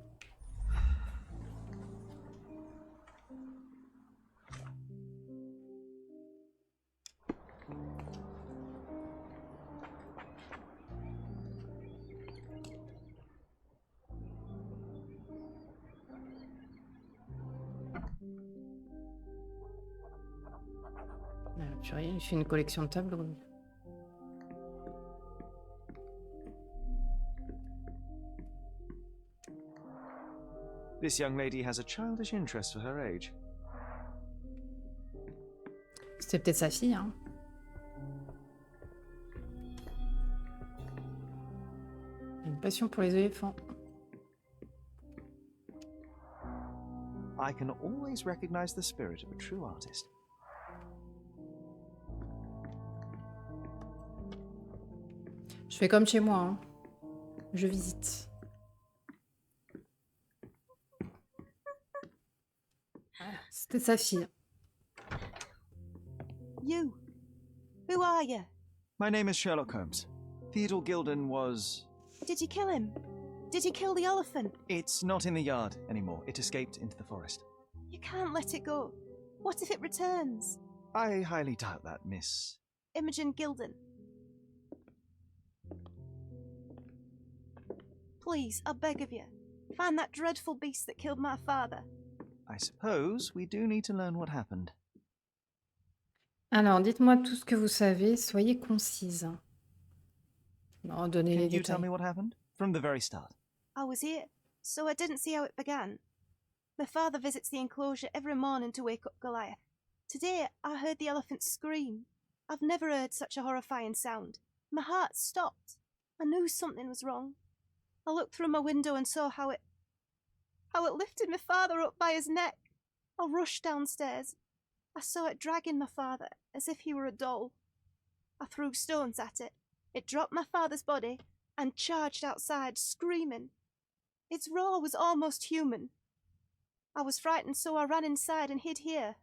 Purée, il fait une collection de tableaux. This young lady has a childish interest for her age. C'était peut-être sa fille, hein. Une passion pour les éléphants. I can always recognize the spirit of a true artist. Je fais comme chez moi, hein. Je visite. C'était sa fille. You. Who are you? My name is Sherlock Holmes. Theodore Gilden was... Did you kill him? Did you kill the elephant? It's not in the yard anymore. It escaped into the forest. You can't let it go. What if it returns? I highly doubt that, Miss... Imogen Gilden. Please, I beg of you, find that dreadful beast that killed my father. I suppose we do need to learn what happened. Alors, dites-moi tout ce que vous savez, soyez concise. Non, donnez les Can you tell détails. me what happened? From the very start. I was here, so I didn't see how it began. My father visits the enclosure every morning to wake up Goliath. Today, I heard the elephant scream. I've never heard such a horrifying sound. My heart stopped. I knew something was wrong. I looked through my window and saw how it lifted my father up by his neck. I rushed downstairs. I saw it dragging my father as if he were a doll. I threw stones at it. It dropped my father's body and charged outside, screaming. Its roar was almost human. I was frightened, so I ran inside and hid here.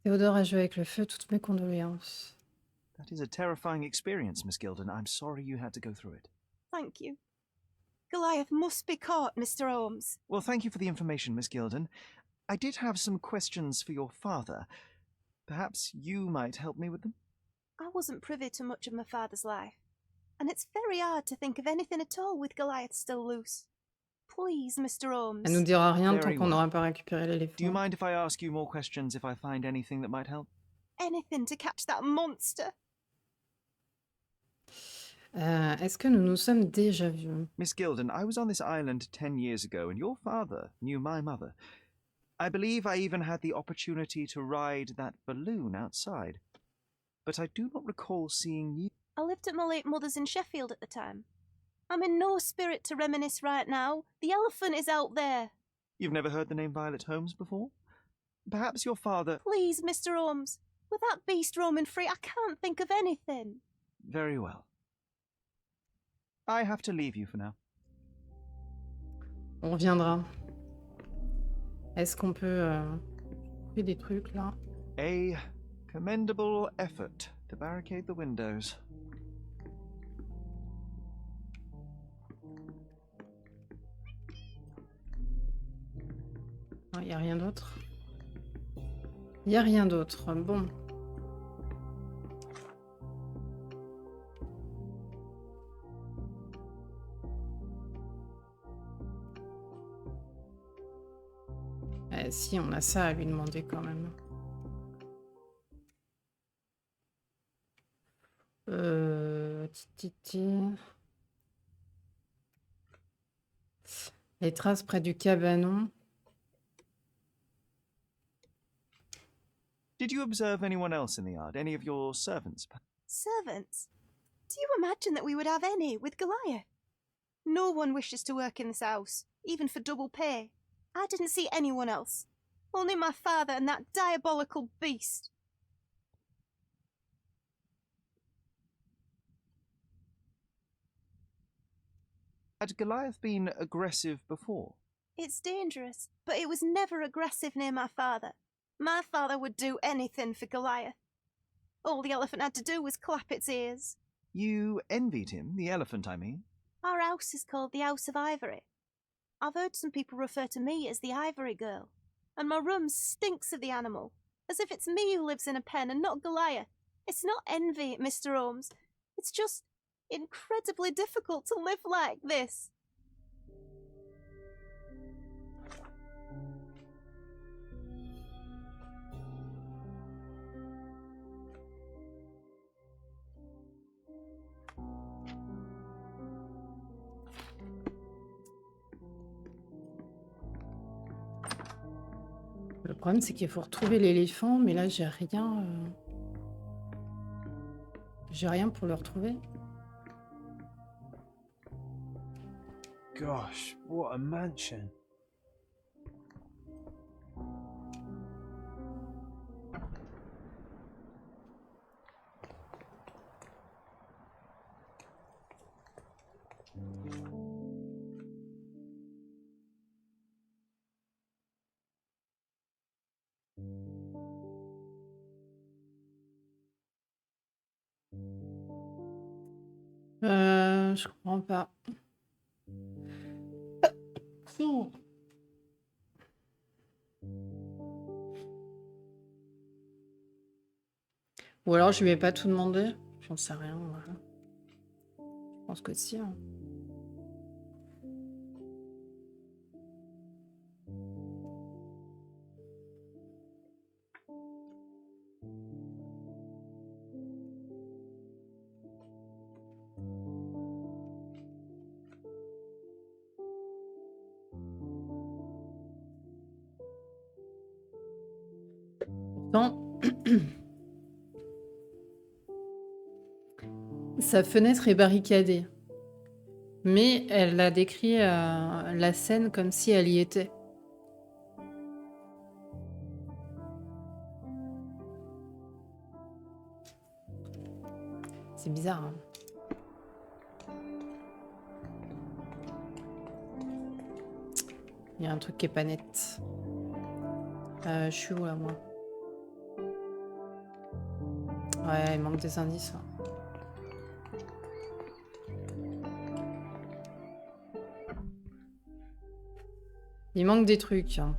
Théodore a joué avec le feu, toutes mes condoléances. That is a terrifying experience, Miss Gilden. I'm sorry you had to go through it. Thank you. Goliath must be caught, Mr. Holmes. Well, thank you for the information, Miss Gilden. I did have some questions for your father. Perhaps you might help me with them? I wasn't privy to much of my father's life, and it's very hard to think of anything at all with Goliath still loose. Please, Mr. Holmes. Elle nous dira rien tant Very qu'on well. n'aura pas récupéré Do you l'éléphant. mind if I ask you more questions if I find anything that might help? Anything to catch that monster. Est-ce que nous nous sommes déjà vus? Miss Gilden, I was on this island 10 years ago, and your father knew my mother. I believe I even had the opportunity to ride that balloon outside. But I do not recall seeing you. I lived at my late mother's in Sheffield at the time. I'm in no spirit to reminisce right now. The elephant is out there. You've never heard the name Violet Holmes before? Perhaps your father... Please, Mr. Holmes. With that beast roaming free, I can't think of anything. Very well. I have to leave you for now. On reviendra. Est-ce qu'on peut trouver des trucs là? A commendable effort to barricade the windows. Il n'y a rien d'autre. Il n'y a rien d'autre. Bon. Si, on a ça à lui demander quand même. Les traces près du cabanon. Did you observe anyone else in the yard? Any of your servants? Servants? Do you imagine that we would have any with Goliath? No one wishes to work in this house, even for double pay. I didn't see anyone else. Only my father and that diabolical beast. Had Goliath been aggressive before? It's dangerous, but it was never aggressive near my father. My father would do anything for Goliath. All the elephant had to do was clap its ears. You envied him, the elephant, I mean? Our house is called the House of Ivory. I've heard some people refer to me as the Ivory Girl, and my room stinks of the animal, as if it's me who lives in a pen and not Goliath. It's not envy, Mr. Holmes. It's just incredibly difficult to live like this. problème, c'est qu'il faut retrouver l'éléphant, mais là, j'ai rien. J'ai rien pour le retrouver. Gosh, what a mansion. Je comprends pas. Non. Ou alors je lui ai pas tout demandé. J'en sais rien. Voilà. Je pense que si. Hein. Pourtant, sa fenêtre est barricadée. Mais elle a décrit la scène comme si elle y était. C'est bizarre. Hein. Il y a un truc qui est pas net. Je suis où là, moi? Ouais, il manque des indices. Là. Il manque des trucs. Hein.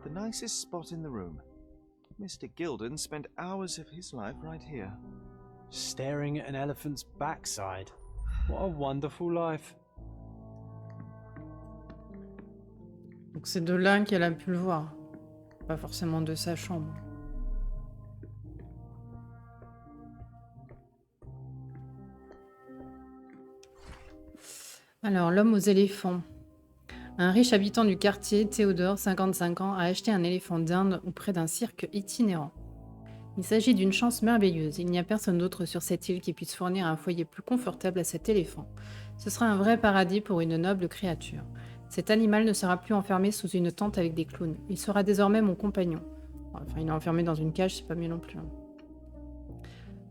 The nicest spot in the room. Mr. Gilden spent hours of his life right here. Staring at an elephant's backside. What a wonderful life. Donc c'est de là qu'elle a pu le voir. Pas forcément de sa chambre. Alors, l'homme aux éléphants. Un riche habitant du quartier, Théodore, 55 ans, a acheté un éléphant d'Inde auprès d'un cirque itinérant. Il s'agit d'une chance merveilleuse. Il n'y a personne d'autre sur cette île qui puisse fournir un foyer plus confortable à cet éléphant. Ce sera un vrai paradis pour une noble créature. Cet animal ne sera plus enfermé sous une tente avec des clowns. Il sera désormais mon compagnon. Enfin, il est enfermé dans une cage, c'est pas mieux non plus. Hein.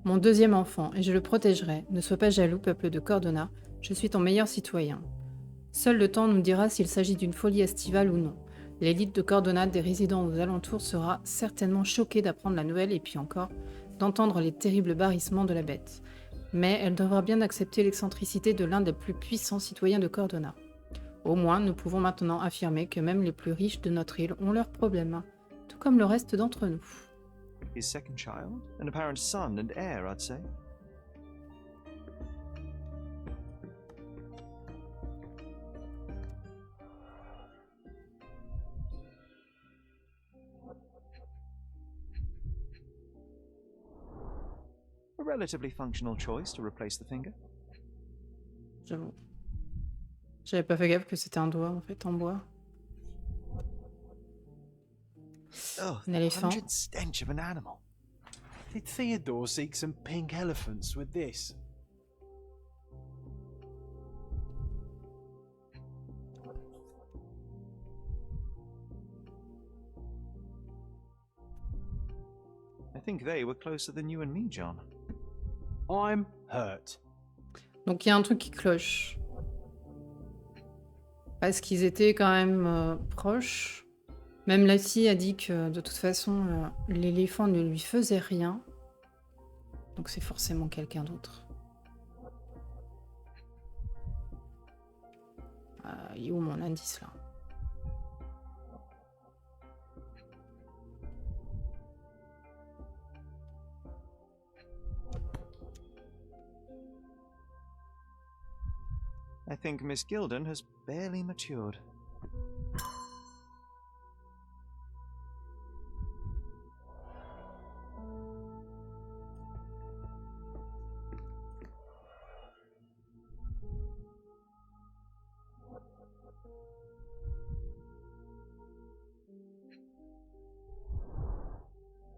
Mon deuxième enfant, et je le protégerai. Ne sois pas jaloux, peuple de Cordona. Je suis ton meilleur citoyen. Seul le temps nous dira s'il s'agit d'une folie estivale ou non. L'élite de Cordona des résidents aux alentours sera certainement choquée d'apprendre la nouvelle et puis encore d'entendre les terribles barrissements de la bête. Mais elle devra bien accepter l'excentricité de l'un des plus puissants citoyens de Cordona. Au moins, nous pouvons maintenant affirmer que même les plus riches de notre île ont leurs problèmes, tout comme le reste d'entre nous. His second child, an apparent son and heir, I'd say. A relatively functional choice to replace the finger. J'avoue. J'avais pas fait gaffe que c'était un doigt en fait en bois. Oh, Un éléphant. pungent stench of an animal. Did Theodore seek some pink elephants with this? I think they were closer than you and me, John. I'm hurt. Donc il y a un truc qui cloche. Parce qu'ils étaient quand même proches. Même la fille a dit que de toute façon, l'éléphant ne lui faisait rien. Donc c'est forcément quelqu'un d'autre. Il est où mon indice là? I think Miss Gilden has barely matured.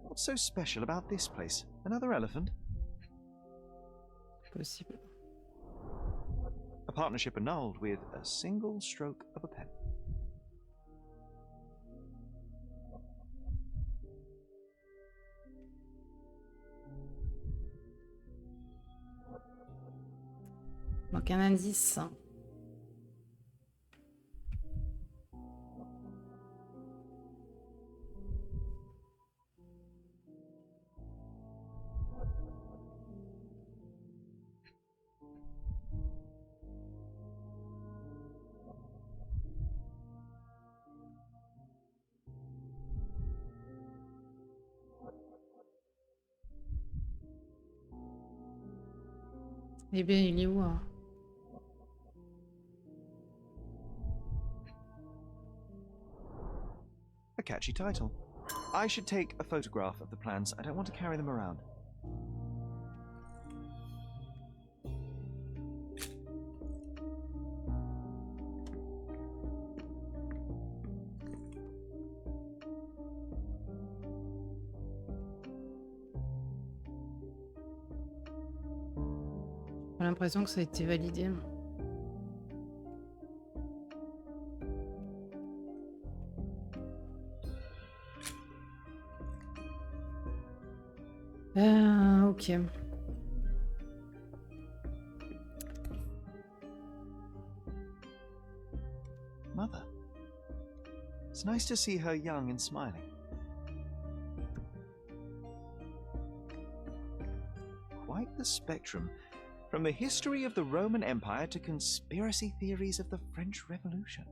What's so special about this place? Another elephant? Possible. A partnership annulled with a single stroke of a pen. Manque un indice. Eh bien, il est où hein? A catchy title. I should take a photograph of the plans. I don't want to carry them around. J'ai l'impression que ça a été validé. Ok. Mother. It's nice to see her young and smiling. Quite the spectrum. From the history of the Roman Empire to conspiracy theories of the French Revolution.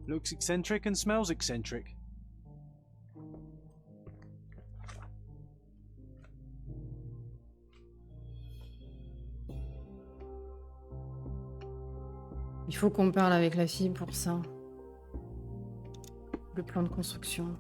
Looks eccentric and smells eccentric. Il faut qu'on parle avec la fille pour ça. Le plan de construction.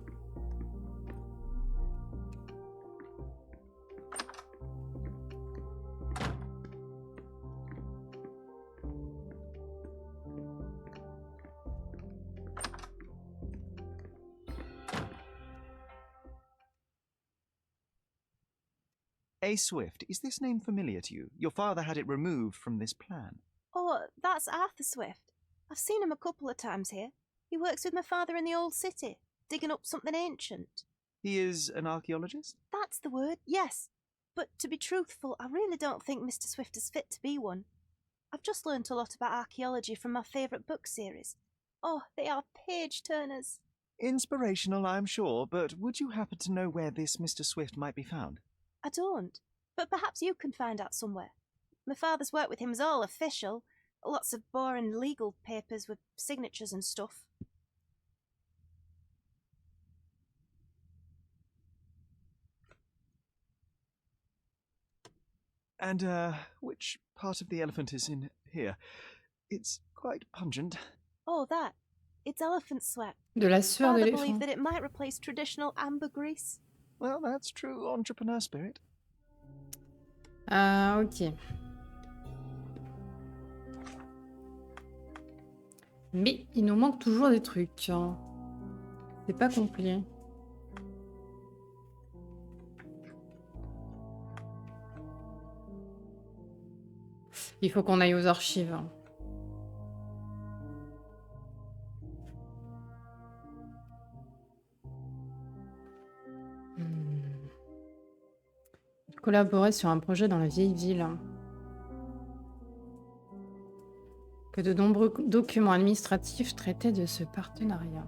A. Swift, is this name familiar to you? Your father had it removed from this plan. Oh, that's Arthur Swift. I've seen him a couple of times here. He works with my father in the old city, digging up something ancient. He is an archaeologist? That's the word, yes. But to be truthful, I really don't think Mr. Swift is fit to be one. I've just learnt a lot about archaeology from my favourite book series. Oh, they are page-turners. Inspirational, I'm sure, but would you happen to know where this Mr. Swift might be found? I don't, but perhaps you can find out somewhere. My father's work with him is all official. Lots of boring legal papers with signatures and stuff. And, which part of the elephant is in here? It's quite pungent. Oh, that. It's elephant sweat. De la sueur Father d'éléphant. believed that it might replace traditional ambergris. Well, that's true entrepreneur spirit. Ah, ok. Mais il nous manque toujours des trucs. Hein. C'est pas complet. Il faut qu'on aille aux archives. Collaborer sur un projet dans la vieille ville. Que de nombreux documents administratifs traitaient de ce partenariat.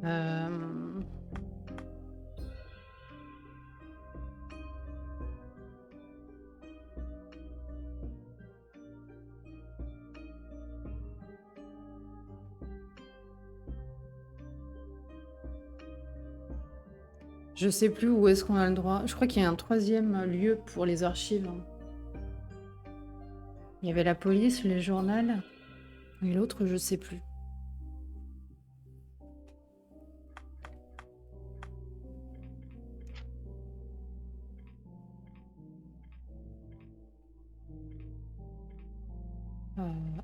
Euh, Je sais plus où est-ce qu'on a le droit. Je crois qu'il y a un troisième lieu pour les archives. Il y avait la police, les journaux, et l'autre, je sais plus.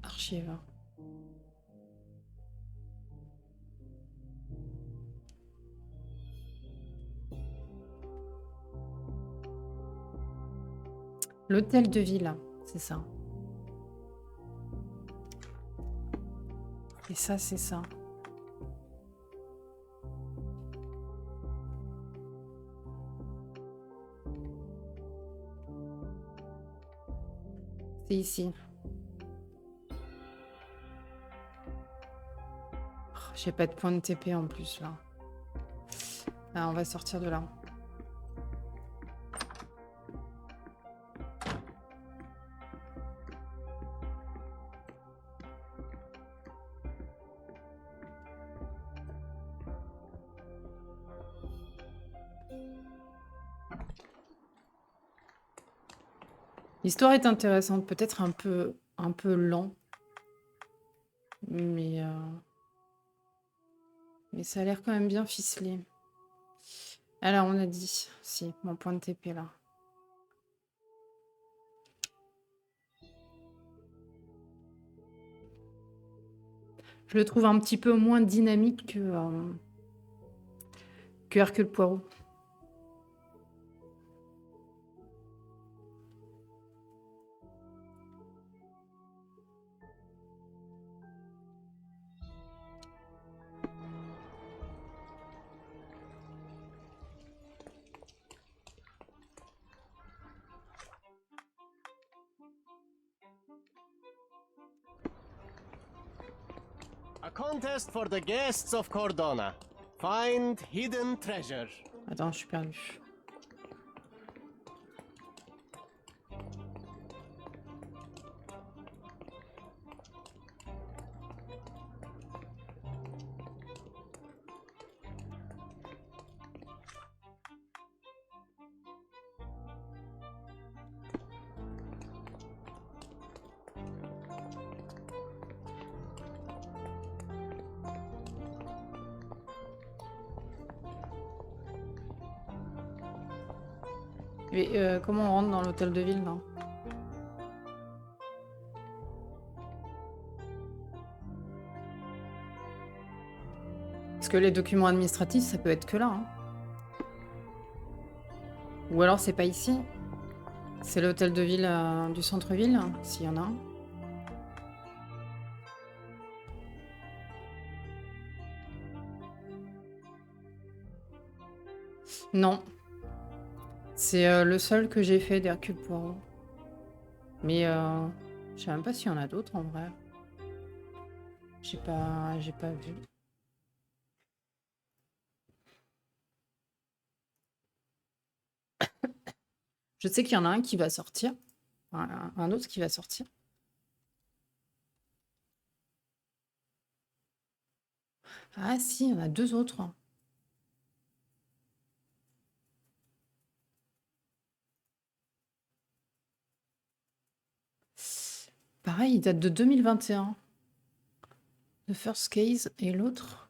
Archives. L'hôtel de ville, c'est ça. Et ça, c'est ça. C'est ici. Oh, j'ai pas de point de TP en plus, là. Ah, on va sortir de là. L'histoire est intéressante, peut-être un peu lent, mais ça a l'air quand même bien ficelé. Alors, on a dit, si, mon point de TP là. Je le trouve un petit peu moins dynamique que Hercule Poirot. A contest for the guests of Cordona. Find hidden treasure. Attends, je suis perdue. Et comment on rentre dans l'hôtel de ville, là? Parce que les documents administratifs, ça peut être que là. Hein. Ou alors c'est pas ici. C'est l'hôtel de ville du centre-ville, s'il y en a un. Non. C'est le seul que j'ai fait d'Hercule Poirot. Mais je sais même pas s'il y en a d'autres en vrai. J'ai pas vu. Je sais qu'il y en a un qui va sortir. Un autre qui va sortir. Ah si, il y en a deux autres. Pareil, il date de 2021. The First Case et l'autre.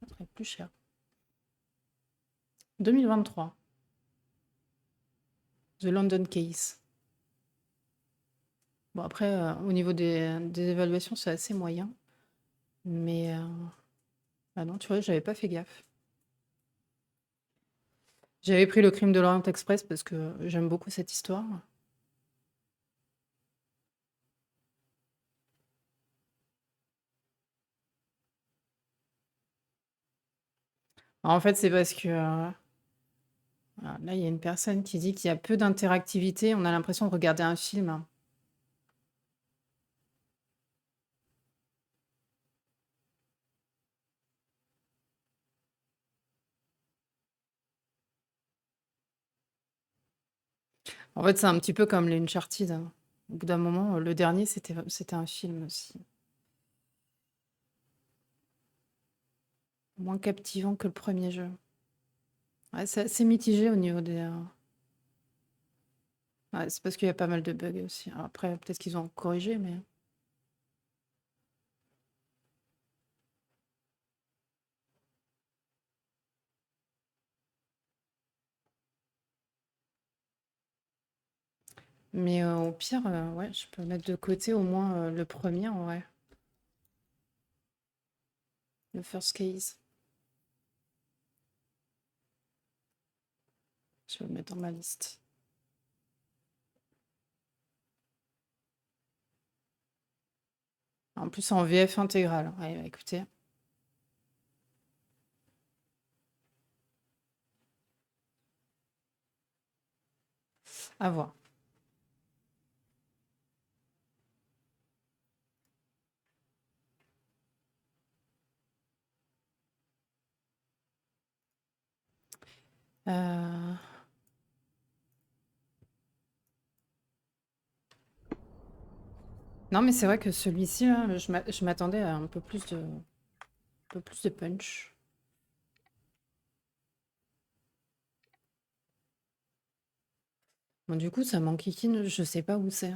L'autre est plus cher. 2023. The London Case. Bon, après, au niveau des évaluations, c'est assez moyen. Mais... Ah non, tu vois, j'avais pas fait gaffe. J'avais pris le crime de l'Orient Express parce que j'aime beaucoup cette histoire. En fait, c'est parce que là, il y a une personne qui dit qu'il y a peu d'interactivité. On a l'impression de regarder un film. En fait, c'est un petit peu comme les Uncharted, hein. Au bout d'un moment, le dernier, c'était un film aussi. Moins captivant que le premier jeu. Ouais, c'est assez mitigé au niveau des... Ouais, c'est parce qu'il y a pas mal de bugs aussi. Alors après, peut-être qu'ils ont corrigé, mais... Mais au pire, ouais, je peux mettre de côté au moins le premier, en vrai. Le first case. Je vais le mettre dans ma liste. En plus, en VF intégrale. Ouais, bah, écoutez. À voir. Euh, Non, mais c'est vrai que celui-ci, là, je m'attendais à un peu plus de punch. Bon, du coup, ça m'enquiquine, je sais pas où c'est.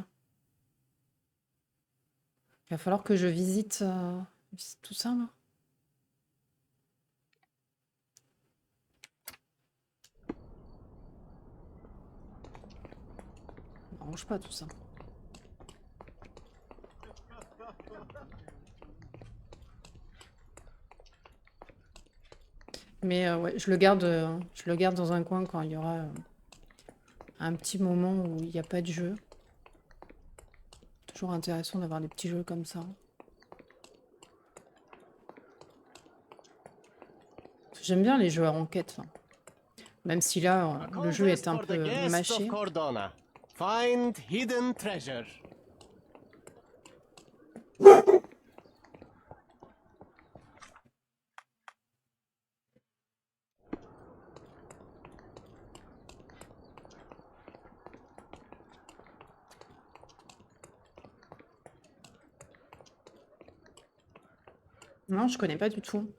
Il va falloir que je visite tout ça, là. Ça m'arrange pas tout ça. Mais ouais, je le garde dans un coin quand il y aura un petit moment où il n'y a pas de jeu. Toujours intéressant d'avoir des petits jeux comme ça. J'aime bien les jeux à enquête, hein. Même si là, le jeu est un peu mâché. Find hidden treasure. Non, je connais pas du tout.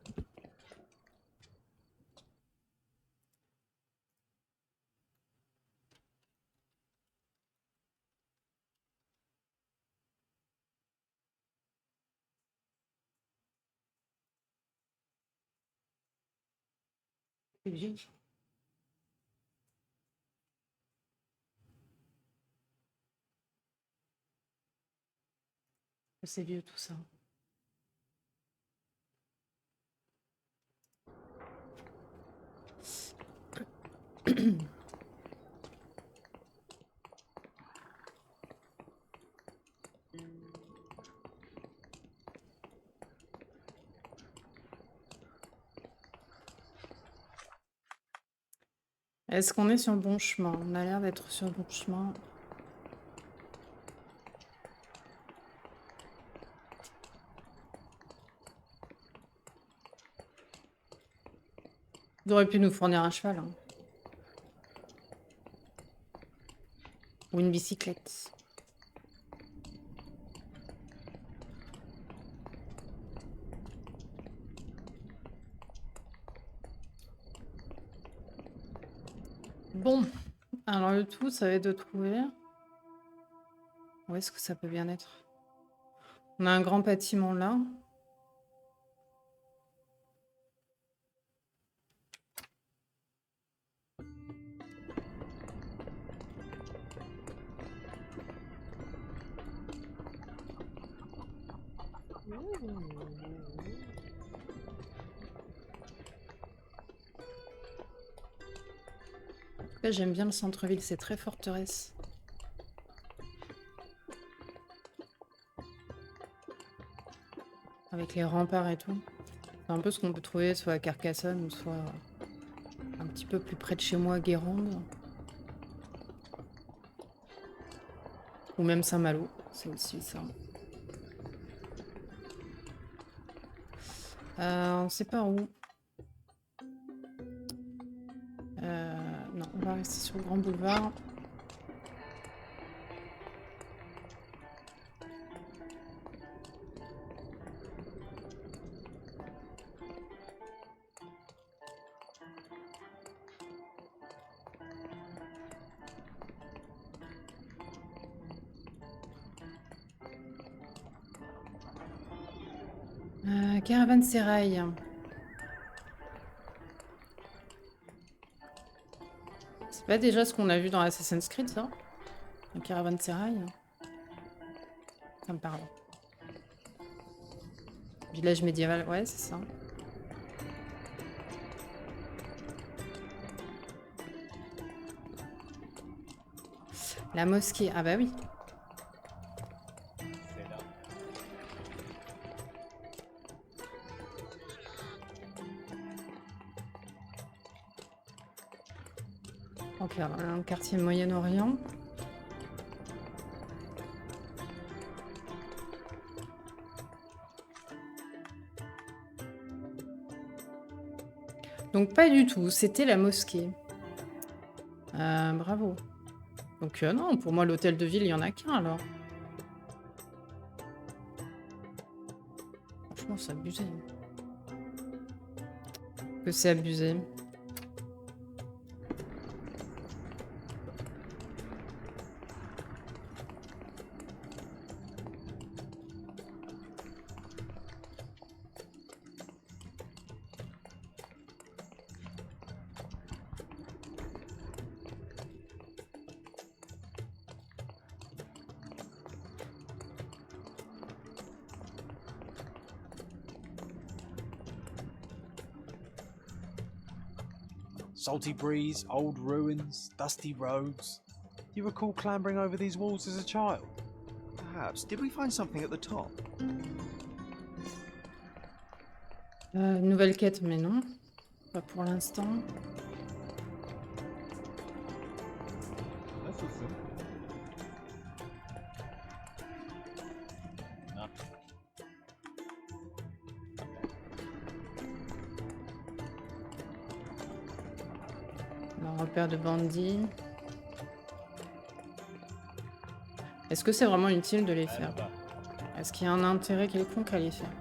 C'est vieux. C'est vieux tout ça. Est-ce qu'on est sur le bon chemin? On a l'air d'être sur le bon chemin. Ils auraient pu nous fournir un cheval, hein. Ou une bicyclette. Bon, alors le tout, ça va être de trouver... Où est-ce que ça peut bien être? On a un grand bâtiment là. En tout cas, j'aime bien le centre-ville, c'est très forteresse. Avec les remparts et tout. C'est un peu ce qu'on peut trouver soit à Carcassonne ou soit un petit peu plus près de chez moi, Guérande. Ou même Saint-Malo, c'est aussi ça. On sait pas où. Non, on va rester sur le grand boulevard. Caravansérail. C'est pas déjà ce qu'on a vu dans Assassin's Creed, ça? Un caravansérail. Ça me parle. Village médiéval, ouais, c'est ça. La mosquée, ah bah oui. Ok, un quartier Moyen-Orient. Donc pas du tout, c'était la mosquée. Bravo. Donc non, pour moi l'hôtel de ville, il y en a qu'un alors. Franchement, c'est abusé. Que c'est abusé. Salty breeze, old ruins, dusty roads. Do you recall clambering over these walls as a child? Perhaps. Did we find something at the top? Nouvelle quête, mais non. Pas pour l'instant. Un repère de bandits. Est-ce que c'est vraiment utile de les faire? Est-ce qu'il y a un intérêt quelconque à les faire?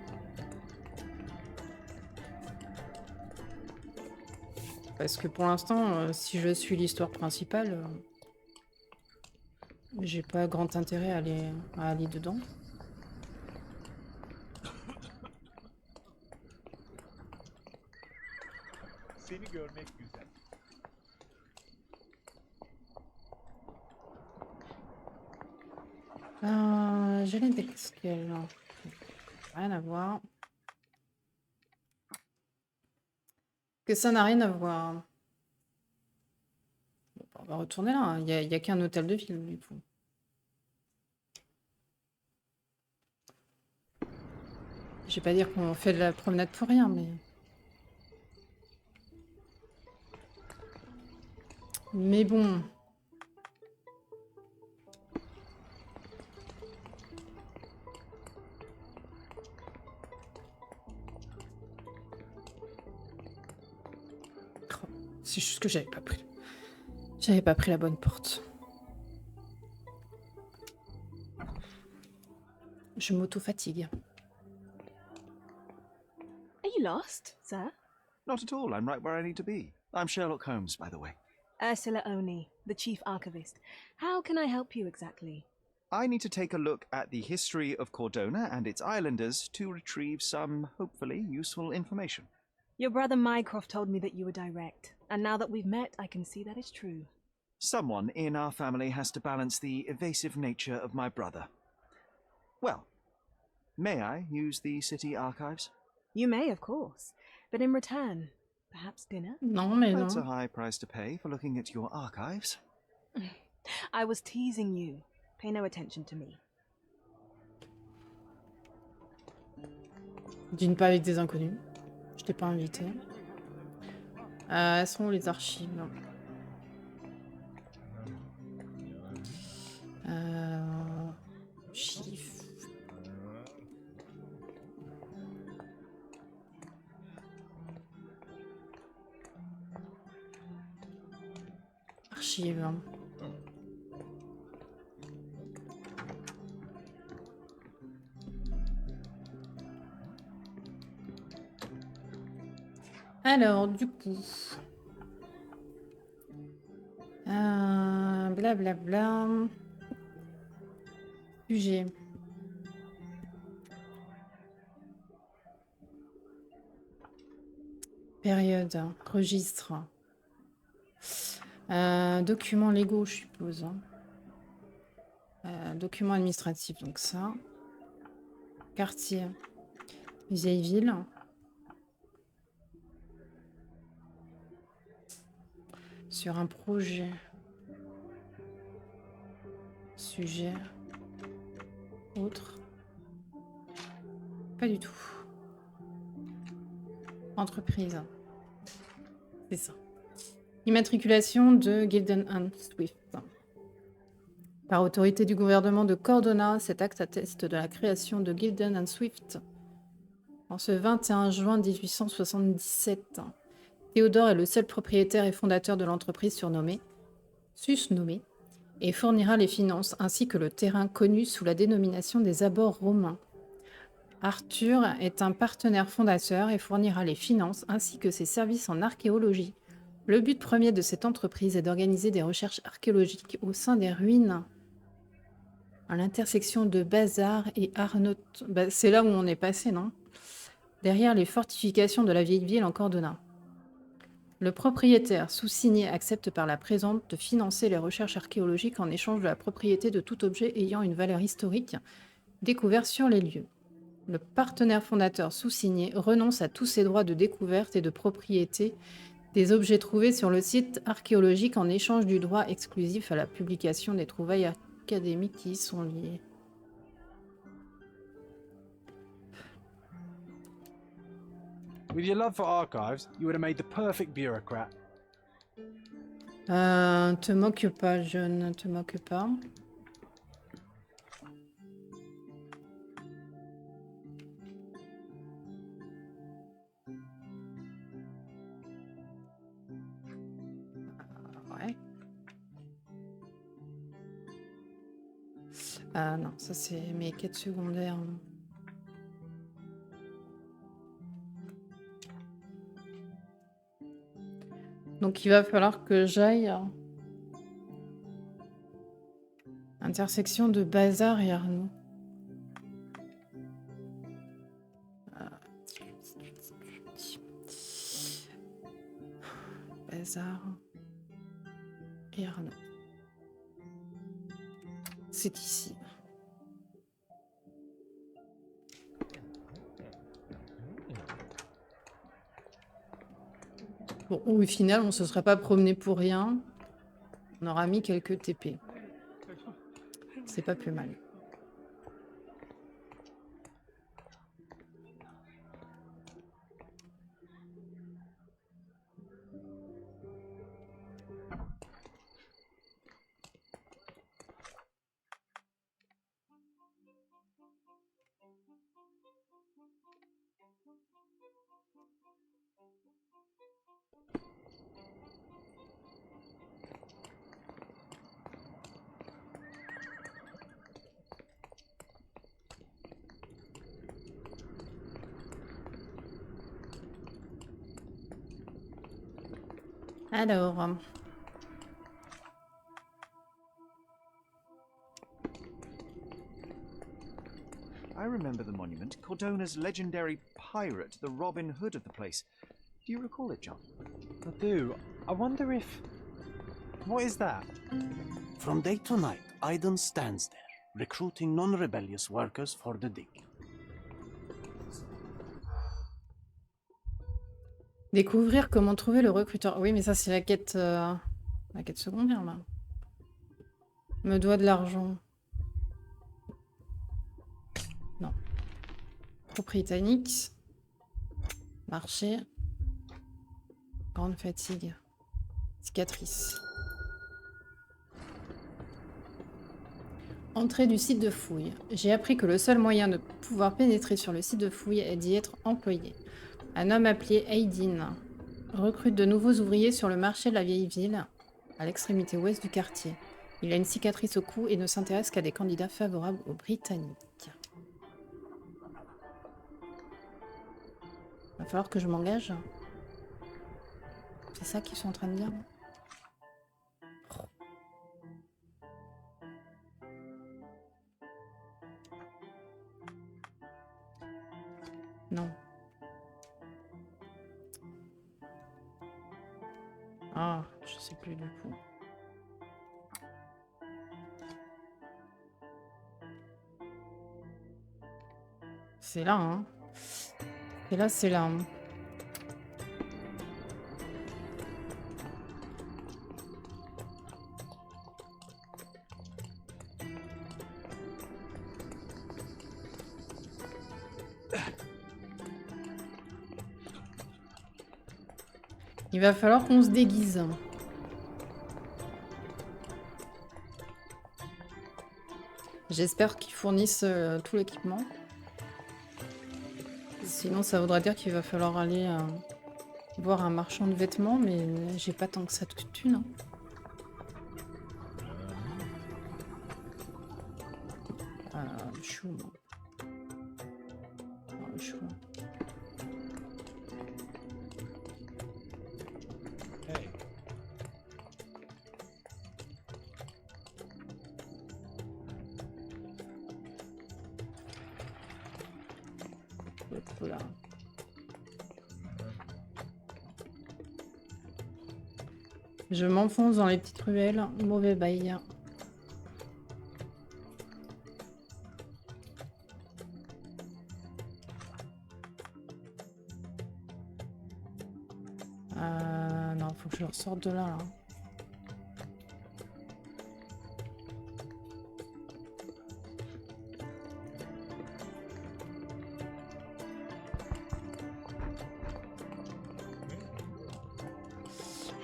Parce que pour l'instant, si je suis l'histoire principale, j'ai pas grand intérêt à aller dedans. Seni görmek güzel. J'ai les d'escale. Rien à voir. Que ça n'a rien à voir. Bon, on va retourner là. Il y a qu'un hôtel de ville, du coup. Je vais pas dire qu'on fait de la promenade pour rien, mais... Mais bon... C'est juste que j'avais pas pris. J'avais pas pris la bonne porte. Je m'auto-fatigue. Are you lost, sir? Not at all. I'm right where I need to be. I'm Sherlock Holmes, by the way. Ursula Oni, the chief archivist. How can I help you exactly? I need to take a look at the history of Cordona and its islanders to retrieve some, hopefully, useful information. Your brother Mycroft told me that you were direct, and now that we've met, I can see that is true. Someone in our family has to balance the evasive nature of my brother. Well, may I use the city archives? You may, of course, but in return, perhaps dinner? Non, mais non. That's a high price to pay for looking at your archives. I was teasing you. Pay no attention to me. Dîne pas avec des inconnus. Je t'ai pas invité. Elles sont où les archives? Chiffre. Archives. Alors, du coup... blablabla... Sujet. Période, registre. Documents légaux, je suppose. Documents administratifs, donc ça. Quartier. Vieille ville. Sur un projet. Sujet. Autre. Pas du tout. Entreprise. C'est ça. Immatriculation de Gilden and Swift. Par autorité du gouvernement de Cordona, cet acte atteste de la création de Gilden and Swift en ce 21 juin 1877. Théodore est le seul propriétaire et fondateur de l'entreprise susnommée, et fournira les finances ainsi que le terrain connu sous la dénomination des abords romains. Arthur est un partenaire fondateur et fournira les finances ainsi que ses services en archéologie. Le but premier de cette entreprise est d'organiser des recherches archéologiques au sein des ruines à l'intersection de Bazar et Arnaud. C'est là où on est passé, non? Derrière les fortifications de la vieille ville en Cordona. Le propriétaire sous-signé accepte par la présente de financer les recherches archéologiques en échange de la propriété de tout objet ayant une valeur historique découvert sur les lieux. Le partenaire fondateur sous-signé renonce à tous ses droits de découverte et de propriété des objets trouvés sur le site archéologique en échange du droit exclusif à la publication des trouvailles académiques qui y sont liées. With your love for archives, you would have made the perfect bureaucrat. Te moque pas, jeune, te moque pas. Ouais. Ah non, ça c'est mes quêtes secondaires. Donc il va falloir que j'aille intersection de Bazar et Arnaud. Bazar et Arnaud. C'est ici. Bon, au final, on se serait pas promené pour rien. On aura mis quelques TP. C'est pas plus mal. Alors, I remember the monument, Cordona's legendary pirate, the Robin Hood of the place. Do you recall it, John? I do. I wonder if... What is that? From day to night, Aiden stands there, recruiting non-rebellious workers for the dig. découvrir comment trouver le recruteur. Oui, mais ça, c'est la quête secondaire, là. Me doit de l'argent. Non. Propriété X. Marché. Grande fatigue. Cicatrice. Entrée du site de fouille. J'ai appris que le seul moyen de pouvoir pénétrer sur le site de fouille est d'y être employé. Un homme appelé Aydin recrute de nouveaux ouvriers sur le marché de la vieille ville, à l'extrémité ouest du quartier. Il a une cicatrice au cou et ne s'intéresse qu'à des candidats favorables aux Britanniques. Va falloir que je m'engage. C'est ça qu'ils sont en train de dire. Non. Ah, je sais plus du coup. C'est là, hein. Et là, c'est là. Il va falloir qu'on se déguise. J'espère qu'ils fournissent tout l'équipement. Sinon, ça voudrait dire qu'il va falloir aller voir un marchand de vêtements, mais j'ai pas tant que ça de thunes. Hein. Chou. Oh, chou. Hey. Voilà. Je m'enfonce dans les petites ruelles. Mauvais bail. Non, faut que je ressorte de là.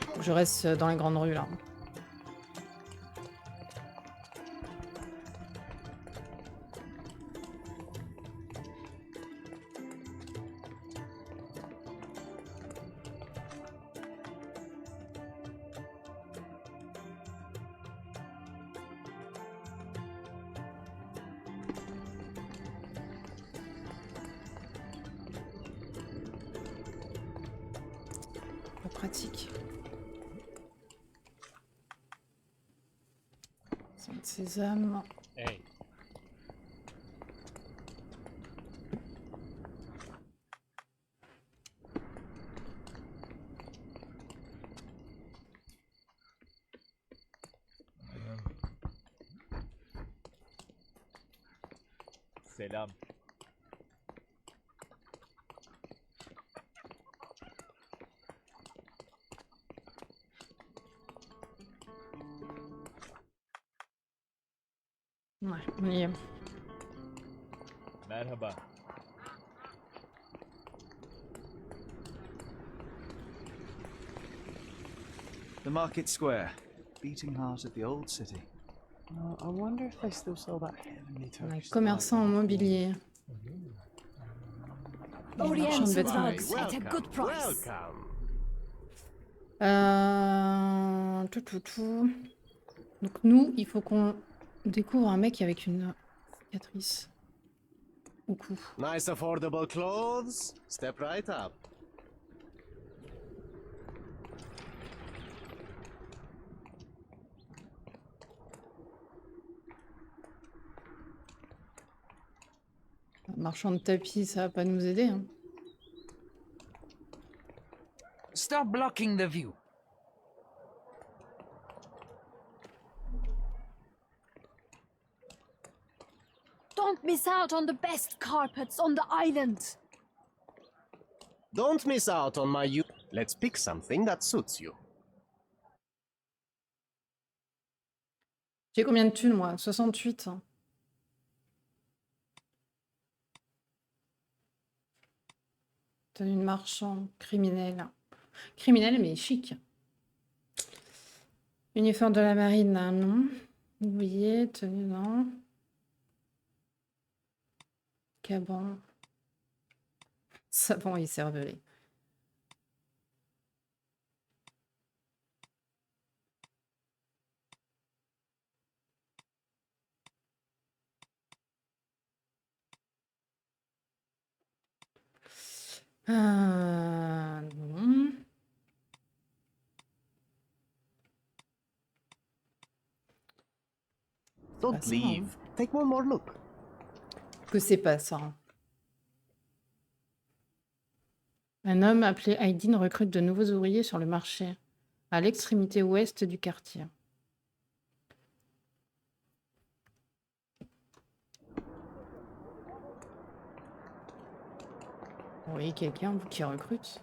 Faut que je reste dans les grandes rues là. Pratique. Sésame. Hey. Selam. Ouais, on y est. Merhaba. The market square, beating heart of the old city. I wonder if they still sell that heavenly Turkish Commerçant en mobilier. Orient's rugs at a good price. Tout. Donc nous, il faut qu'on découvre un mec avec une cicatrice au cou. Nice affordable clothes. Step right up. Un marchand de tapis, ça va pas nous aider. Hein. Stop blocking the view. Don't miss out on the best carpets on the island. Don't miss out on my you. Let's pick something that suits you. J'ai combien de thunes, moi? 68. Tenue de marchand, criminel. Criminel, mais chic. Uniforme de la marine, non. Ouvrier, tenue, non. Caban. Savon et cervelet. Non. Don't leave. Take one more look. Que c'est pas ça. Un homme appelé Aydin recrute de nouveaux ouvriers sur le marché. à l'extrémité ouest du quartier. Vous voyez quelqu'un qui recrute?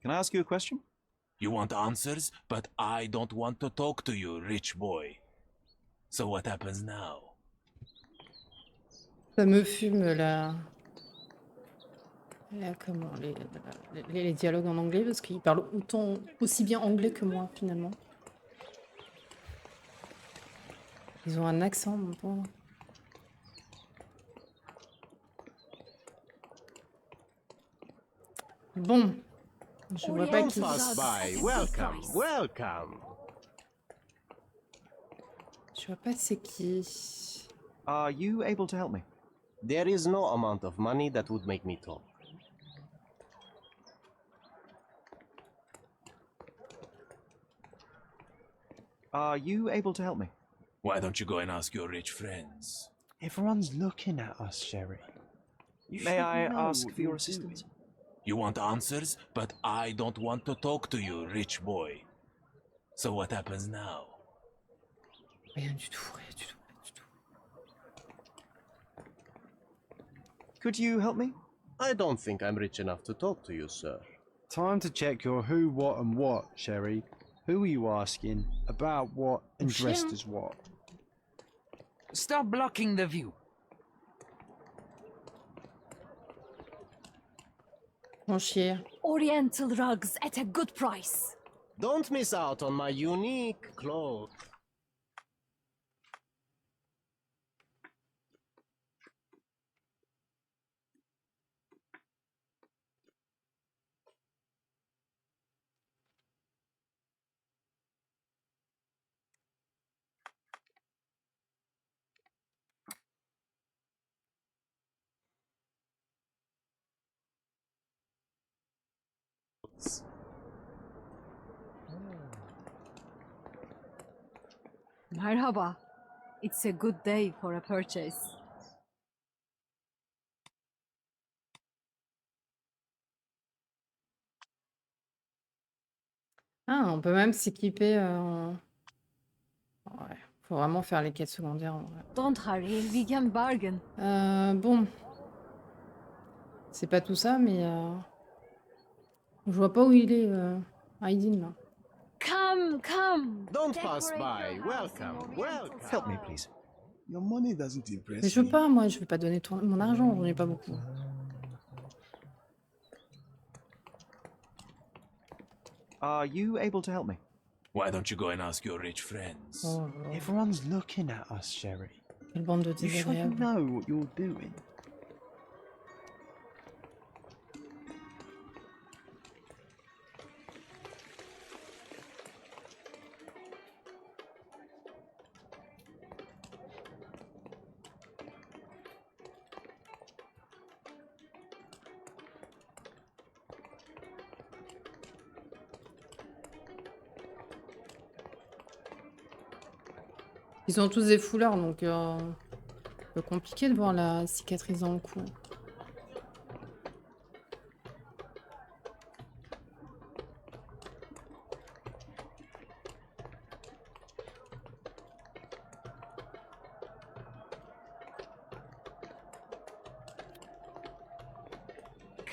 Can I ask you a question? You want answers, but I don't want to talk to you, rich boy. So what happens now? Ça me fume comment, les dialogues en anglais, parce qu'ils parlent aussi bien anglais que moi, finalement. Ils ont un accent, mon pauvre. Bon, je vois pas qui. Pass by. Welcome, welcome. Je vois pas c'est qui. Are you able to help me? There is no amount of money that would make me talk. Are you able to help me? Why don't you go and ask your rich friends? Everyone's looking at us, Sherry. May I ask for your assistance? You want answers, but I don't want to talk to you, rich boy. So what happens now? Rien du tout, rien du tout, rien du tout. Could you help me? I don't think I'm rich enough to talk to you, sir. Time to check your who, what, and what, Sherry. Who are you asking? About what? And dressed as what? Stop blocking the view. Mon chier. Oriental rugs at a good price. Don't miss out on my unique clothes. Merhaba. It's a good day for a purchase. Ah, on peut même s'équiper en... Ouais, faut vraiment faire les quêtes secondaires en vrai. Don't hurry, we can bargain. Bon. C'est pas tout ça, mais... Je vois pas où il est, Aydin, là. Come. Don't pass by. Welcome, welcome. Help me, please. Your money doesn't impress Mais je veux me. pas, moi, je veux pas donner mon argent, j'en ai pas beaucoup. Are you able to help me? Why don't you go and ask your rich friends? Oh, Everyone's looking at us, Sherry. quelle bande de You sure you désagréables. know what you're doing? Ils ont tous des foulards, donc un peu compliqué de voir la cicatrice dans le cou.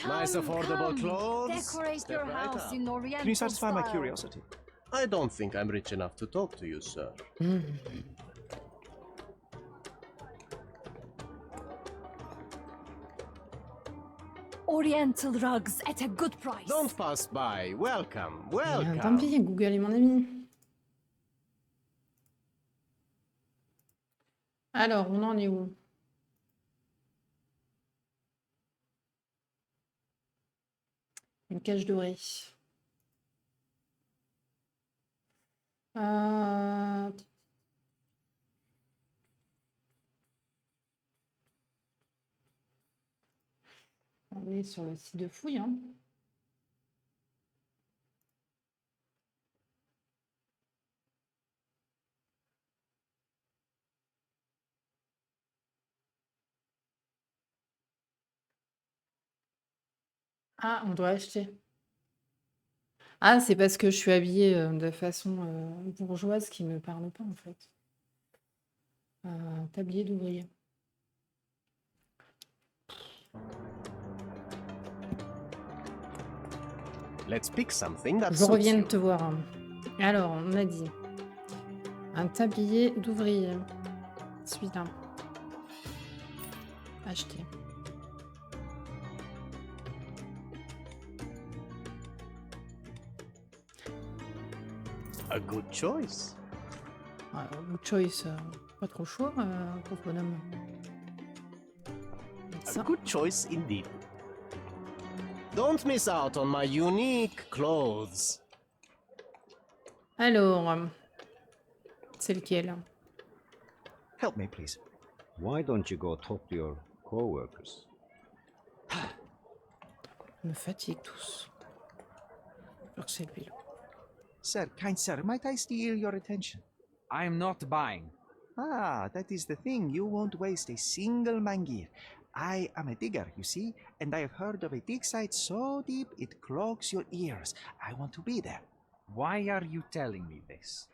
Nice affordable clothes. Decorate Step your right house up. in Oriental Can you satisfy my style. curiosity? I don't think I'm rich enough to talk to you, sir. Oriental rugs at a good price. Don't pass by. Welcome, welcome. Tant pis, Google est mon ami. Alors, on en est où? Une cage dorée. On est sur le site de fouille, hein. Ah, on doit acheter. Ah, c'est parce que je suis habillée de façon bourgeoise qui me parle pas en fait. Tablier d'ouvrier. Let's pick something that Je suits reviens de you. te voir. Hein. Alors, on a dit un tablier d'ouvrier. Celui-là. Acheter. A good choice. Good choice. Pas trop chaud, pauvre bonhomme. A good choice indeed. Don't miss out on my unique clothes. Alors, c'est lequel? Help me, please. Why don't you go talk to your co-workers? Me fatigue tous. Alors c'est lui. Sir, kind sir, might I steal your attention? I'm not buying. Ah, that is the thing. You won't waste a single mangear. I am a digger, you see, and I have heard of a dig site so deep it clogs your ears. I want to be there. Why are you telling me this?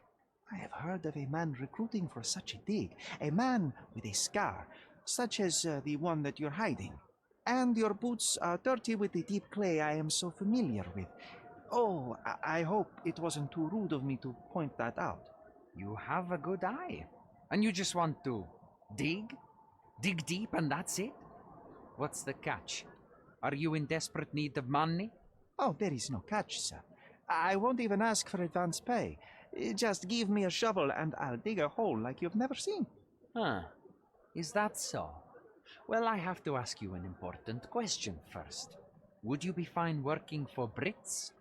I have heard of a man recruiting for such a dig. A man with a scar, such as the one that you're hiding. And your boots are dirty with the deep clay I am so familiar with. Oh, I hope it wasn't too rude of me to point that out. You have a good eye. And you just want to dig? Dig deep and that's it? What's the catch? Are you in desperate need of money? Oh, there is no catch, sir. I won't even ask for advance pay. Just give me a shovel and I'll dig a hole like you've never seen. Huh. Is that so? Well, I have to ask you an important question first. Would you be fine working for Brits?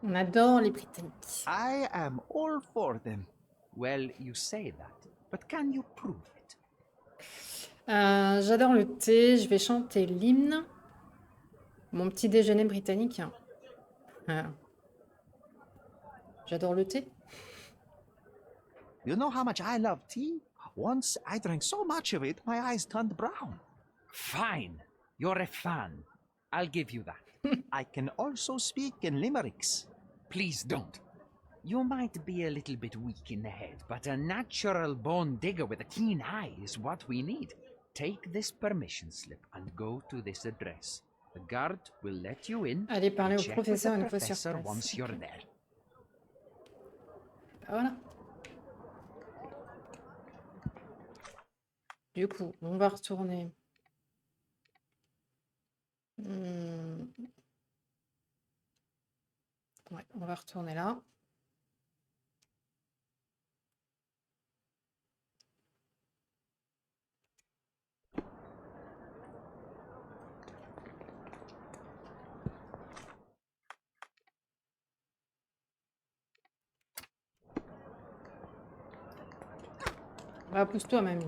On adore les Britanniques. I am all for them. Well, you say that, but can you prove it? J'adore le thé, je vais chanter l'hymne. Mon petit déjeuner britannique. J'adore le thé. You know how much I love tea? Once I drank so much of it, my eyes turned brown. Fine. You're a fan. I'll give you that. I can also speak in limericks. Please don't. You might be a little bit weak in the head, but a natural born digger with a keen eye is what we need. Take this permission slip and go to this address. The guard will let you in. Allez parler au Check with professeur the une fois sur professor place. once you're there. Voilà. Du coup, on va retourner. Ouais, on va retourner là. Va, pousse-toi, mamie.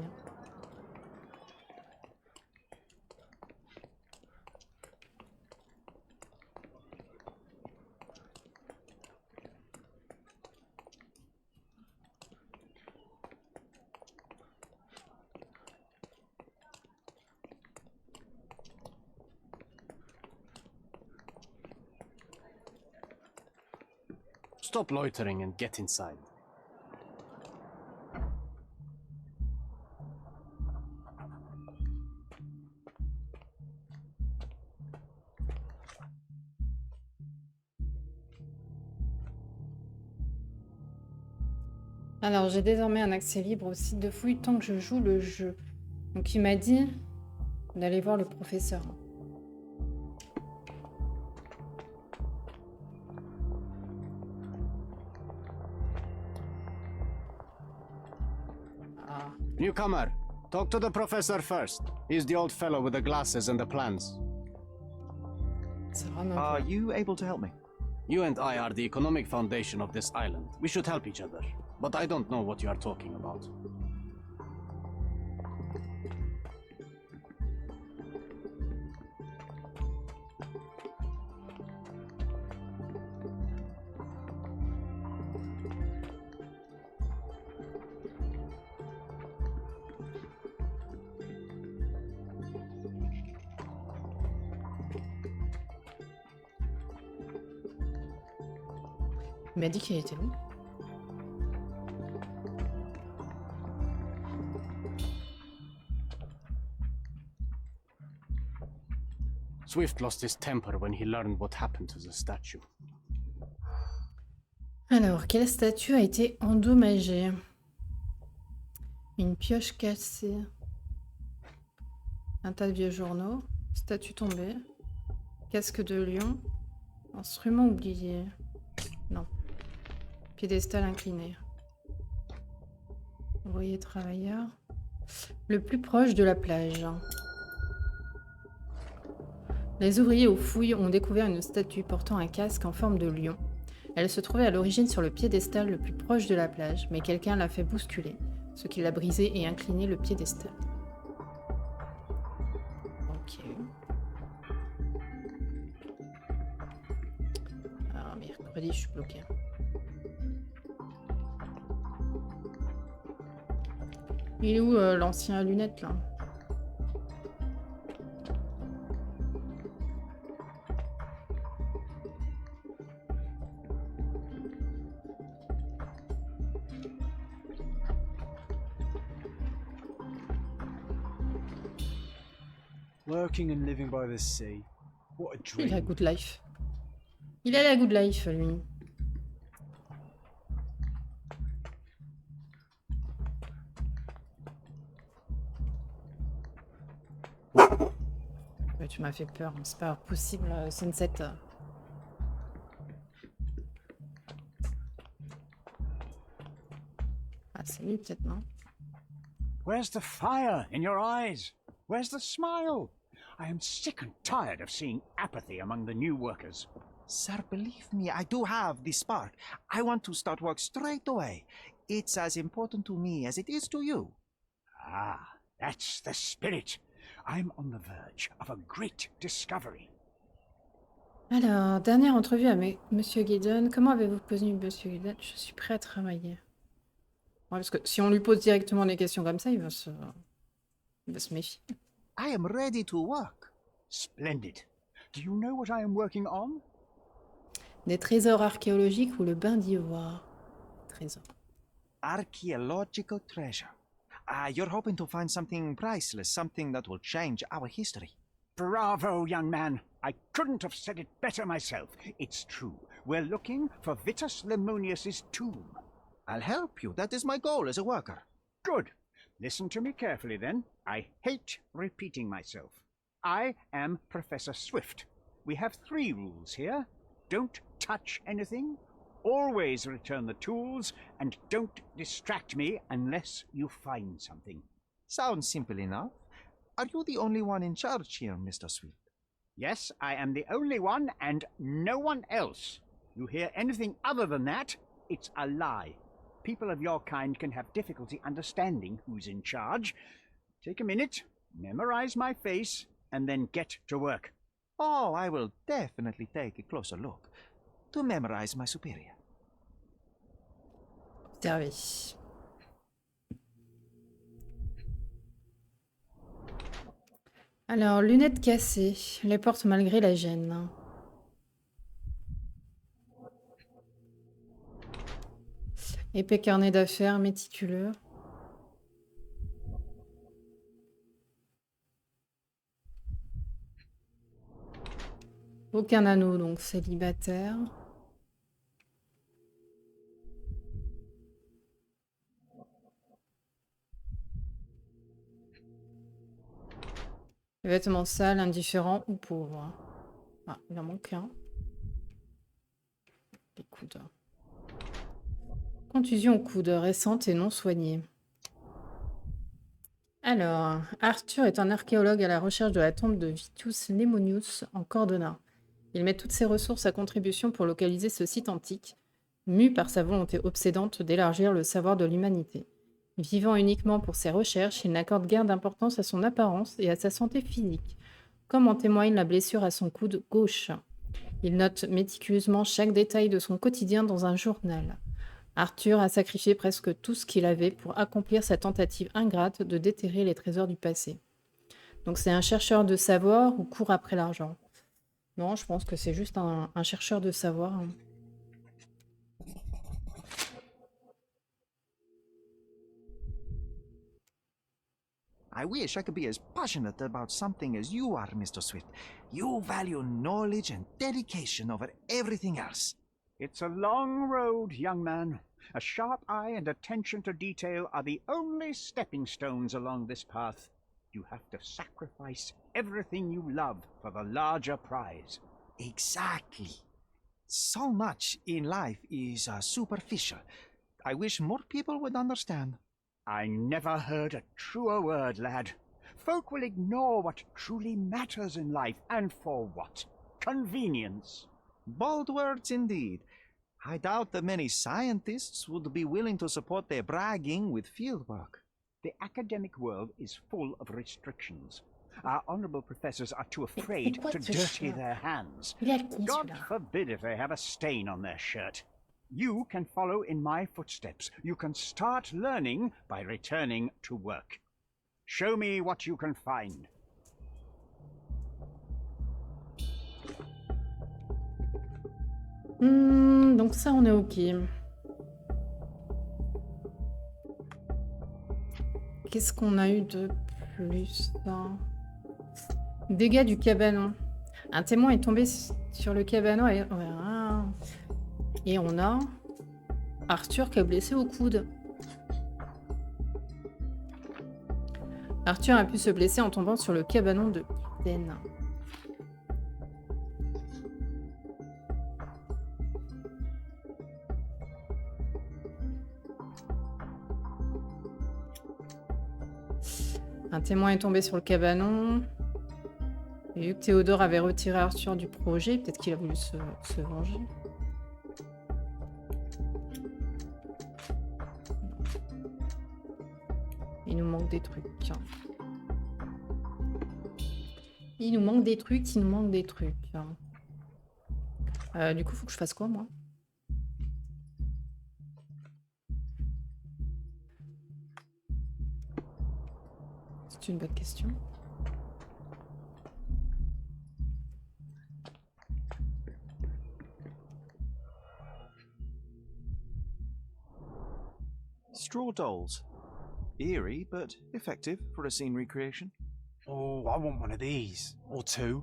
Stop loitering and get inside. Alors, j'ai désormais un accès libre au site de fouille tant que je joue le jeu. Donc, il m'a dit d'aller voir le professeur. Newcomer, talk to the professor first. He's the old fellow with the glasses and the plans. Are you able to help me? You and I are the economic foundation of this island. We should help each other. But I don't know what you are talking about. Il m'a dit qu'il était où? Swift lost his temper when he learned what happened to the statue. Alors, quelle statue a été endommagée? Une pioche cassée. Un tas de vieux journaux. Statue tombée. Casque de lion. Instrument oublié. Non. Piédestal incliné. Ouvrier travailleur. Le plus proche de la plage. Les ouvriers aux fouilles ont découvert une statue portant un casque en forme de lion. Elle se trouvait à l'origine sur le piédestal le plus proche de la plage, mais quelqu'un l'a fait bousculer, ce qui l'a brisé et incliné le piédestal. Ok. Ah, mercredi, je suis bloquée. Il est où l'ancien à lunettes, là? Working and living by the sea. What a dream. Il a good life. Il a la good life, lui. Ouais, tu m'as fait peur, c'est pas possible, Sunset. Ah, c'est lui peut-être, non? Where's the fire in your eyes? Where's the smile? I am sick and tired of seeing apathy among the new workers. Sir, believe me, I do have the spark. I want to start work straight away. It's as important to me as it is to you. Ah, that's the spirit. I'm on the verge of a great discovery. Alors, dernière entrevue avec Monsieur Gideon. Comment avez-vous connu Monsieur Gideon? Je suis prêt à travailler. Ouais, parce que si on lui pose directement des questions comme ça, il va se méfier. I am ready to work. Splendid. Do you know what I am working on? Des trésors archéologiques ou le bain d'ivoire? Trésor. Archaeological treasure. You're hoping to find something priceless, something that will change our history. Bravo, young man. I couldn't have said it better myself. It's true. We're looking for Vitus Lemonius's tomb. I'll help you. That is my goal as a worker. Good. Listen to me carefully, then. I hate repeating myself. I am Professor Swift. We have 3 rules here. Don't touch anything, always return the tools, and don't distract me unless you find something. Sounds simple enough. Are you the only one in charge here, Mr. Swift? Yes, I am the only one, and no one else. You hear anything other than that, it's a lie. People of your kind can have difficulty understanding who's in charge. Take a minute, memorize my face, and then get to work. Oh, I will definitely take a closer look to memorize my superior. Observer. Alors, lunettes cassées. Les portes malgré la gêne. Épais carnet d'affaires méticuleux. Aucun anneau, donc célibataire. Vêtements sales, indifférents ou pauvres. Ah, il en manque un. Les coudes. Contusion au coude, récente et non soignée. Alors, Arthur est un archéologue à la recherche de la tombe de Vitus Lemonius en Cordona. Il met toutes ses ressources à contribution pour localiser ce site antique, mu par sa volonté obsédante d'élargir le savoir de l'humanité. Vivant uniquement pour ses recherches, il n'accorde guère d'importance à son apparence et à sa santé physique, comme en témoigne la blessure à son coude gauche. Il note méticuleusement chaque détail de son quotidien dans un journal. Arthur a sacrifié presque tout ce qu'il avait pour accomplir sa tentative ingrate de déterrer les trésors du passé. Donc c'est un chercheur de savoir ou court après l'argent? Non, je pense que c'est juste un chercheur de savoir. I wish I could be as passionate about something as you are, Mr. Swift. You value knowledge and dedication over everything else. It's a long road, young man. A sharp eye and attention to detail are the only stepping stones along this path. You have to sacrifice everything you love for the larger prize. Exactly. So much in life is superficial. I wish more people would understand. I never heard a truer word, lad. Folk will ignore what truly matters in life, and for what? Convenience. Bold words indeed. I doubt that many scientists would be willing to support their bragging with fieldwork. The academic world is full of restrictions. Our honourable professors are too afraid to dirty their hands. God forbid if they have a stain on their shirt. You can follow in my footsteps. You can start learning by returning to work. Show me what you can find. Donc ça, on est OK. Qu'est-ce qu'on a eu de plus hein? Dégâts du cabanon. Un témoin est tombé sur le cabanon et on a Arthur qui est blessé au coude. Arthur a pu se blesser en tombant sur le cabanon de Eden. Un témoin est tombé sur le cabanon. Et vu que Théodore avait retiré Arthur du projet, peut-être qu'il a voulu se venger. Il nous manque des trucs. Il nous manque des trucs. Du coup, faut que je fasse quoi, moi? C'est une bonne question. Straw dolls. Eerie, but effective for a scene recreation. Oh, I want one of these. Or two.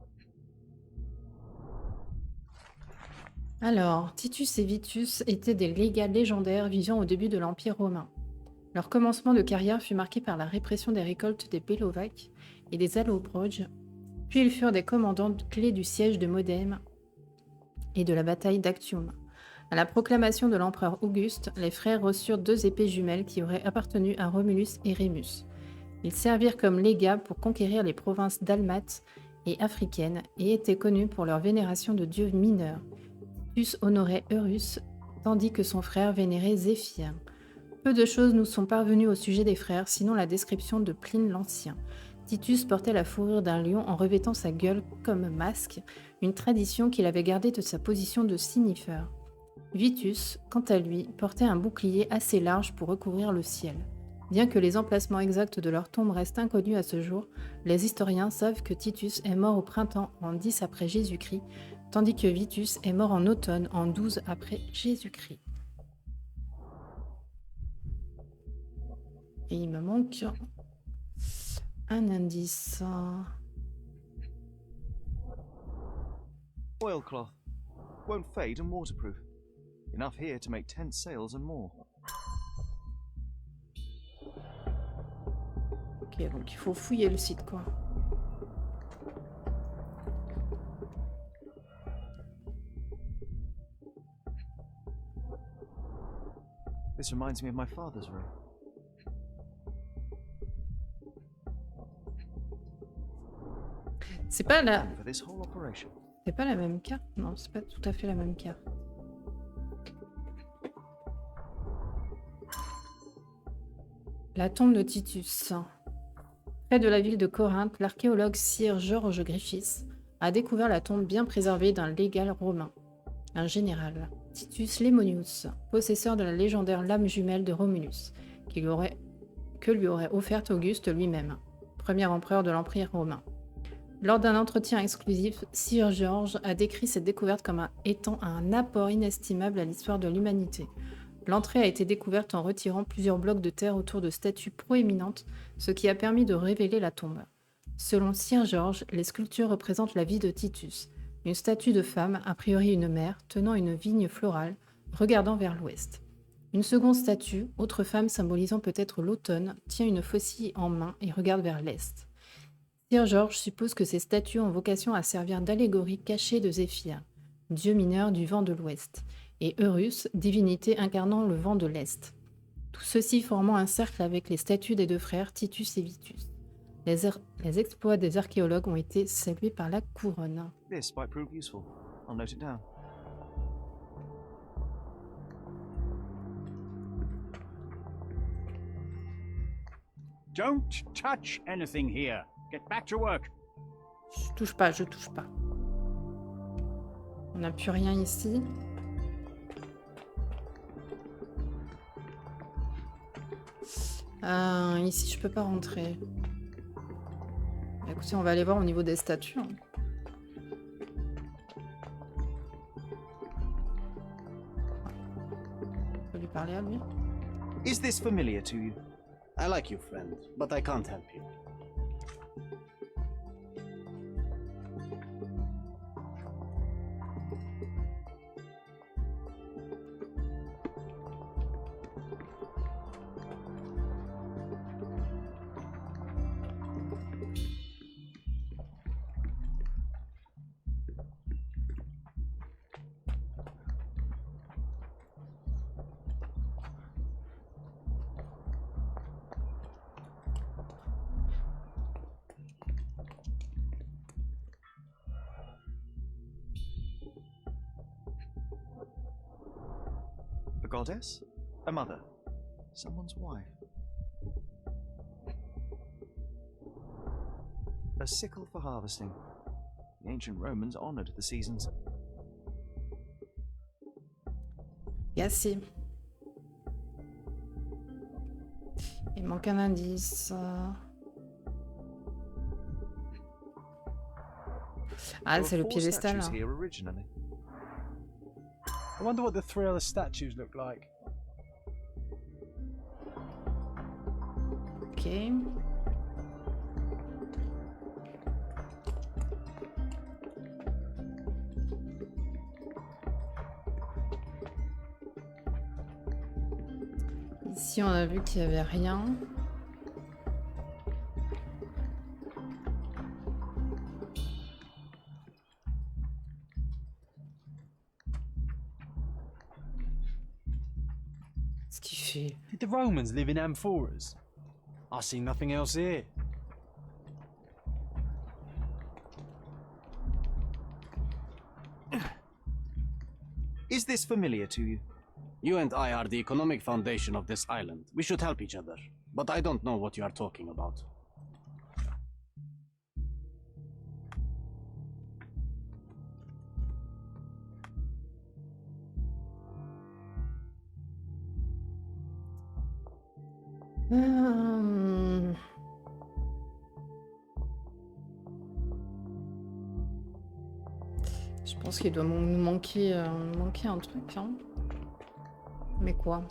Alors, Titus et Vitus étaient des légats légendaires vivant au début de l'Empire romain. Leur commencement de carrière fut marqué par la répression des récoltes des Bellovaques et des Allobroges, puis ils furent des commandants clés du siège de Modène et de la bataille d'Actium. À la proclamation de l'empereur Auguste, les frères reçurent 2 épées jumelles qui auraient appartenu à Romulus et Rémus. Ils servirent comme légats pour conquérir les provinces dalmates et africaines et étaient connus pour leur vénération de dieux mineurs. Titus honorait Eurus, tandis que son frère vénérait Zéphyr. Peu de choses nous sont parvenues au sujet des frères, sinon la description de Pline l'Ancien. Titus portait la fourrure d'un lion en revêtant sa gueule comme masque, une tradition qu'il avait gardée de sa position de signifeur. Vitus, quant à lui, portait un bouclier assez large pour recouvrir le ciel. Bien que les emplacements exacts de leur tombe restent inconnus à ce jour, les historiens savent que Titus est mort au printemps en 10 après Jésus-Christ, tandis que Vitus est mort en automne en 12 après Jésus-Christ. Et il me manque un indice. Oilcloth. Won't fade and waterproof. Enough here to make 10 sails and more. Ok, donc il faut fouiller le site, quoi. This reminds me of my father's room. C'est pas la... For this whole operation. C'est pas la même carte? Non, c'est pas tout à fait la même carte. La tombe de Titus. Près de la ville de Corinthe, l'archéologue Sir George Griffiths a découvert la tombe bien préservée d'un légal romain, un général, Titus Lemonius, possesseur de la légendaire lame jumelle de Romulus, que lui aurait offerte Auguste lui-même, premier empereur de l'Empire romain. Lors d'un entretien exclusif, Sir George a décrit cette découverte comme étant un apport inestimable à l'histoire de l'humanité. L'entrée a été découverte en retirant plusieurs blocs de terre autour de statues proéminentes, ce qui a permis de révéler la tombe. Selon Sir George, les sculptures représentent la vie de Titus, une statue de femme, a priori une mère, tenant une vigne florale, regardant vers l'ouest. Une seconde statue, autre femme symbolisant peut-être l'automne, tient une faucille en main et regarde vers l'est. Sir George suppose que ces statues ont vocation à servir d'allégorie cachée de Zéphyr, dieu mineur du vent de l'ouest, et Eurus, divinité incarnant le vent de l'est. Tout ceci formant un cercle avec les statues des deux frères Titus et Vitus. Les exploits des archéologues ont été salués par la couronne. This might prove useful. I'll note it down. Don't touch anything here. Get back to work. Je touche pas, je touche pas. On n'a plus rien ici. Ici, je peux pas rentrer. Écoutez, on va aller voir au niveau des statues. Je peux lui parler à lui. Is this familiar to you? I like you, friend, but I can't help you. A goddess? A mother? Someone's wife? A sickle for harvesting. The ancient Romans honored the seasons. Gassé. Il manque un indice. Ah, c'est le piédestal. Statues here originally. I wonder what the three other statues look like. Ok. Ici, on a vu qu'il n'y avait rien. Qu'est-ce qu'il fait? Did the Romans live in amphoras? I see nothing else here. Is this familiar to you? You and I are the economic foundation of this island. We should help each other. But I don't know what you are talking about. Je pense qu'il doit nous manquer un truc, hein. Mais quoi?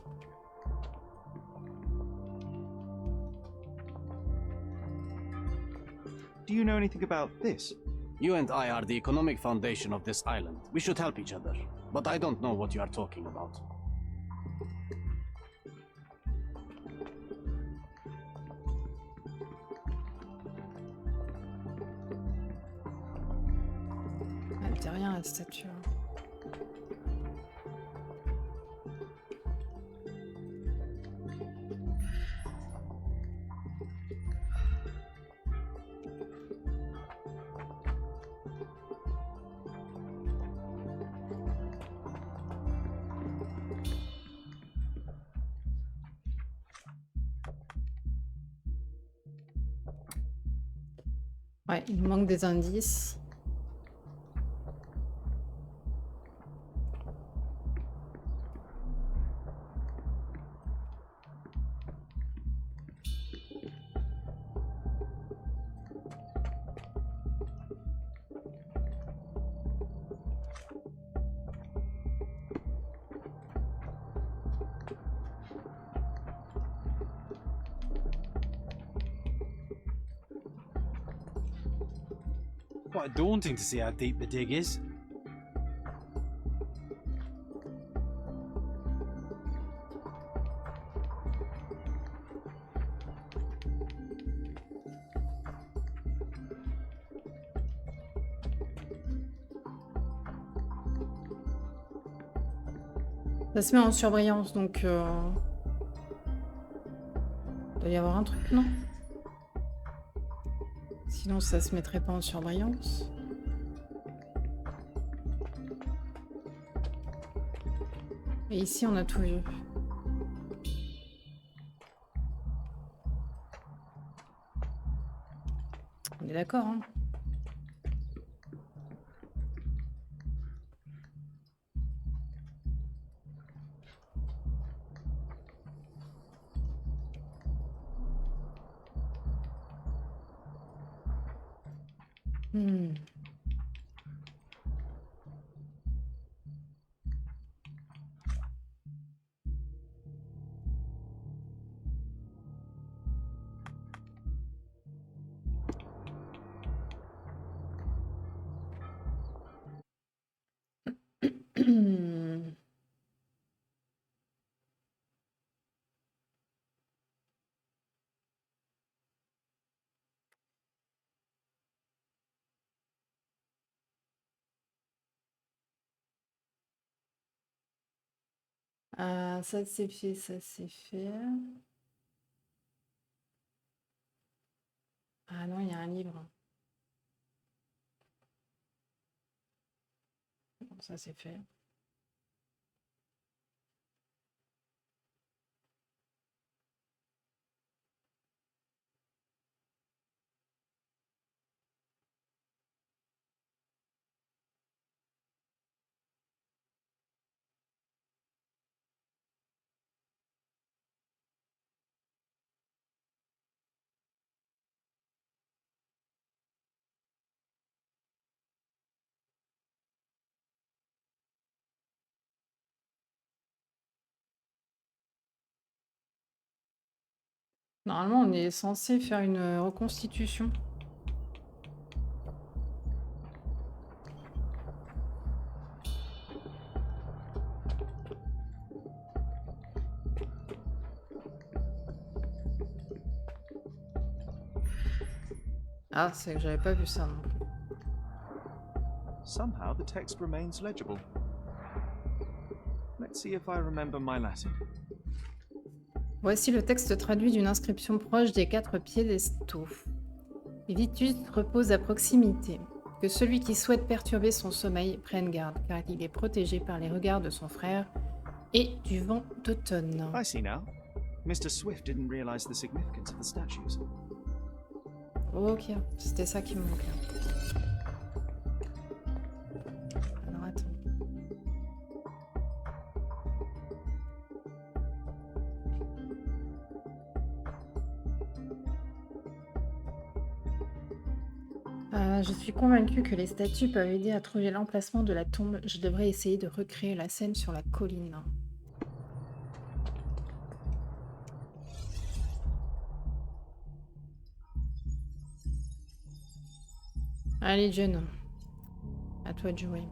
Do you know anything about this? You and I are the economic foundation of this island. We should help each other. But I don't know what you are talking about. Elle dit rien, la statue. Ouais, il nous manque des indices. Quite daunting to see how deep the dig is. Ça se met en surbrillance, donc... Il doit y avoir un truc, non? Sinon, ça se mettrait pas en surbrillance. Et ici, on a tout vu. On est d'accord, hein? Hmm. Ah, ça c'est fait, ça c'est fait. Ah non, il y a un livre. Bon, ça c'est fait. Normalement, on est censé faire une reconstitution. Ah, c'est que j'avais pas vu ça non plus. Somehow the text remains legible. Let's see if I remember my Latin. Voici le texte traduit d'une inscription proche des 4 piédestaux. Vitus repose à proximité. Que celui qui souhaite perturber son sommeil prenne garde, car il est protégé par les regards de son frère et du vent d'automne. I see now. Mr. Swift didn't realize the significance of the statues. Ok, c'était ça qui me manquait. Alors attends. Je suis convaincue que les statues peuvent aider à trouver l'emplacement de la tombe. Je devrais essayer de recréer la scène sur la colline. Allez, John. À toi de jouer.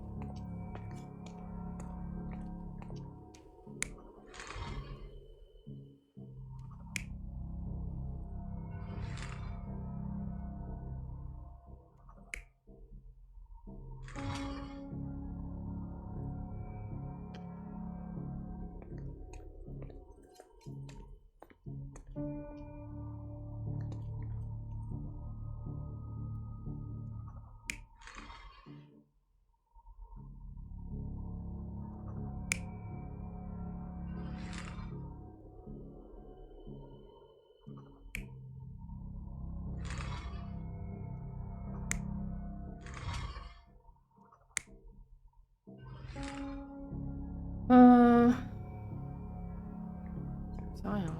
C'est rien.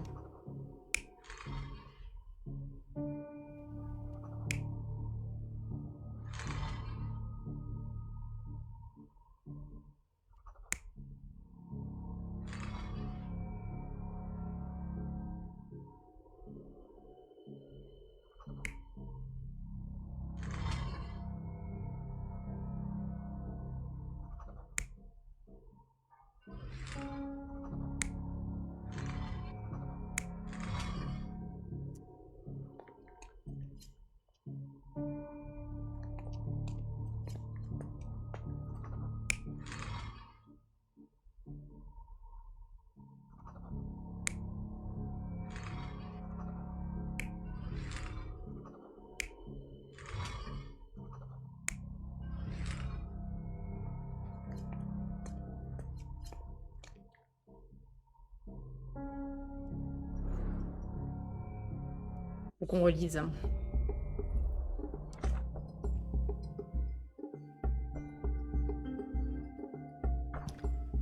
Faut qu'on relise.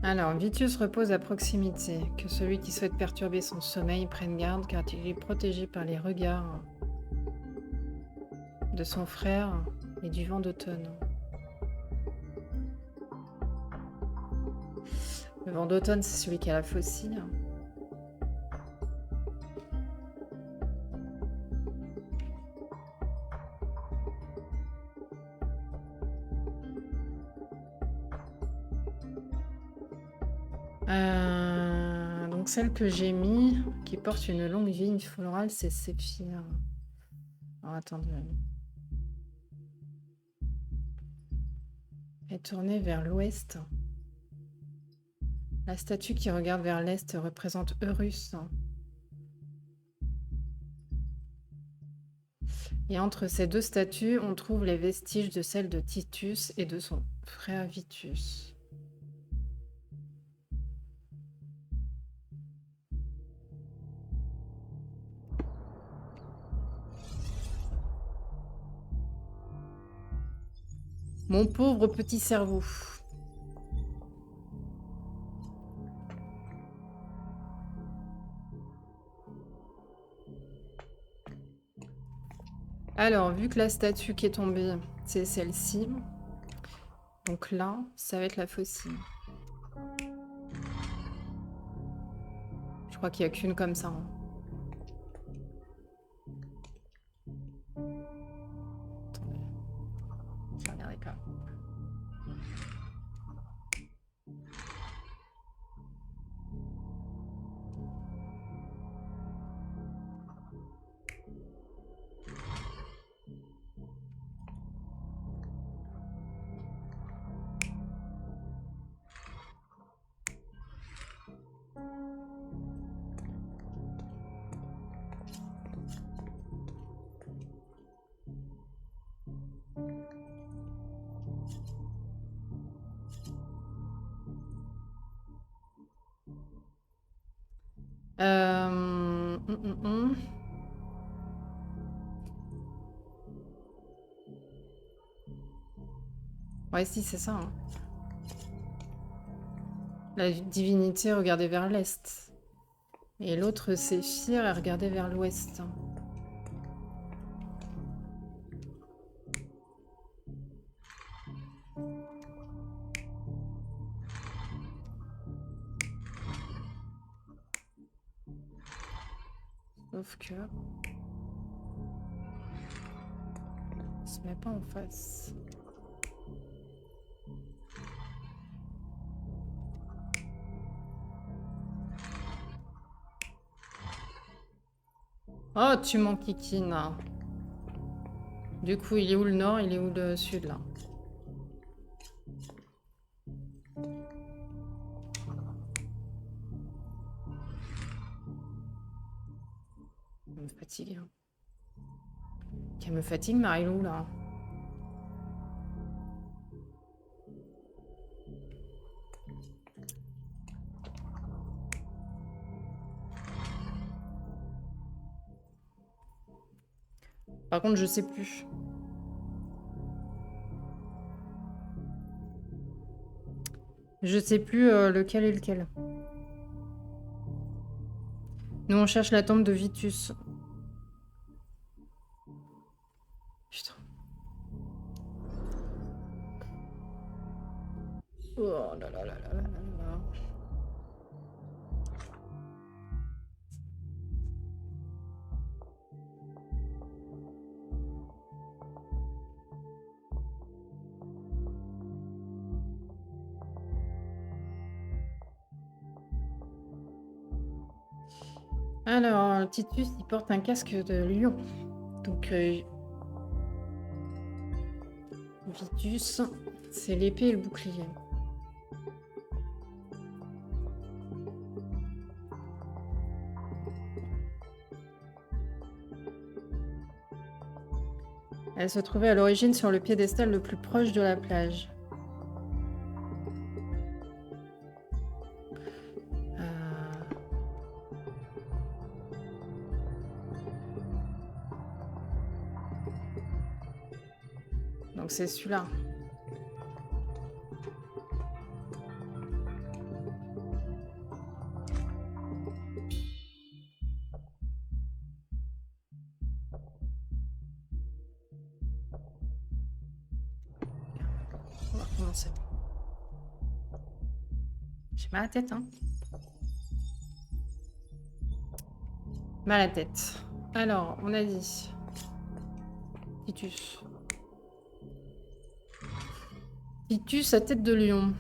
Alors, Vitus repose à proximité. Que celui qui souhaite perturber son sommeil prenne garde car il est protégé par les regards de son frère et du vent d'automne. Le vent d'automne, c'est celui qui a la faucille. Donc celle que j'ai mis, qui porte une longue vigne florale, c'est Séphir. Alors attendez. Elle est tournée vers l'ouest. La statue qui regarde vers l'est représente Eurus. Et entre ces deux statues, on trouve les vestiges de celle de Titus et de son frère Vitus. Mon pauvre petit cerveau. Alors, vu que la statue qui est tombée, c'est celle-ci, donc là, ça va être la faucille. Je crois qu'il n'y a qu'une comme ça. Hein. Attendez. Je regarderai pas. Euh... hum, hum, hum. Ouais, si, c'est ça. Hein. La divinité regardait vers l'est. Et l'autre, Séphir, elle regardait vers l'ouest. Sauf que... on se met pas en face. Oh, tu m'enquiquines. Du coup, il est où le nord, il est où le sud, là? Elle me fatigue. Hein. Qu'elle me fatigue, Marilou, là. Par contre, je sais plus. Je sais plus lequel est lequel. Nous, on cherche la tombe de Vitus. Putain. Oh là là là là là là là. Alors, Titus, il porte un casque de lion. Donc, Vitus, c'est l'épée et le bouclier. Elle se trouvait à l'origine sur le piédestal le plus proche de la plage. Donc c'est celui-là. On va recommencer. J'ai mal à la tête, hein. Mal à la tête. Alors, on a dit... Titus. Titus à tête de lion.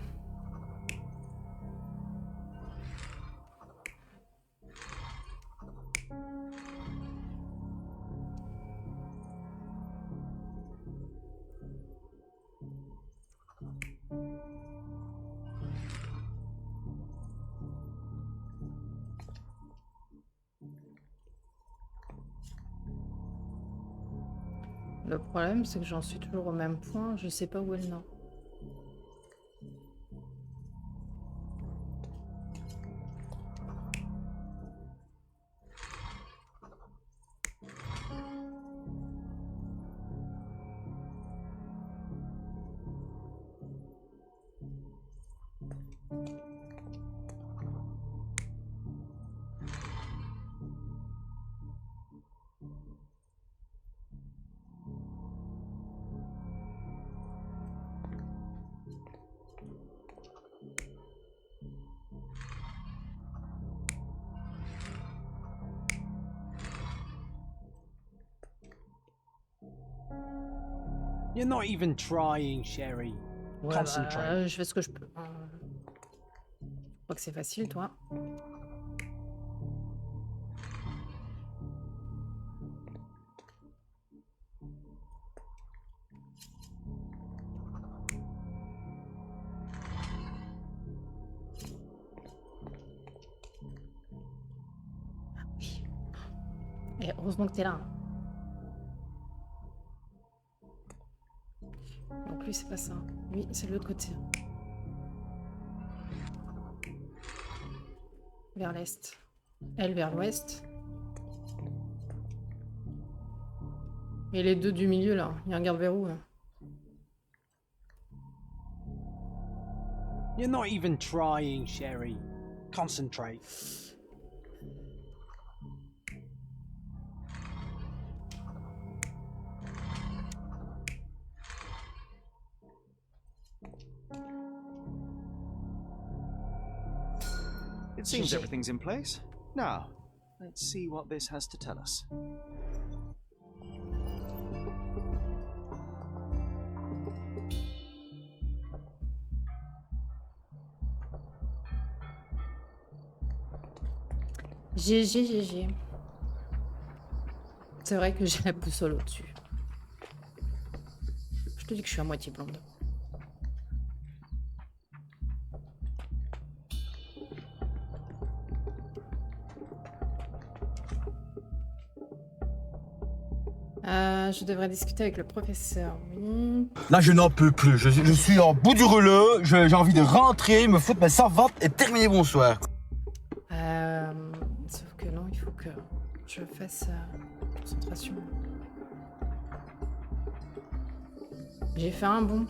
Le problème, c'est que j'en suis toujours au même point. Je sais pas où est le nord. You're not even trying, Sherry. Ouais, Concentrate. je fais ce que je peux. Je crois que c'est facile, toi. Oui. Et heureusement que t'es là. Donc lui, c'est pas ça. Lui, c'est de l'autre côté. Vers l'est. Elle vers l'ouest. Et les deux du milieu, là. Il y a un garde-verrou, là. You're not even trying, Sherry. Concentrate. It seems everything's in place. Now, let's see what this has to tell us. GG. C'est vrai que j'ai la boussole au-dessus. Je te dis que je suis à moitié blonde. Je devrais discuter avec le professeur, oui. Là, je n'en peux plus. Je suis en bout du rouleau. J'ai envie de rentrer, me foutre ma savate et terminer bonsoir. Sauf que non, il faut que je fasse concentration. J'ai fait un bond.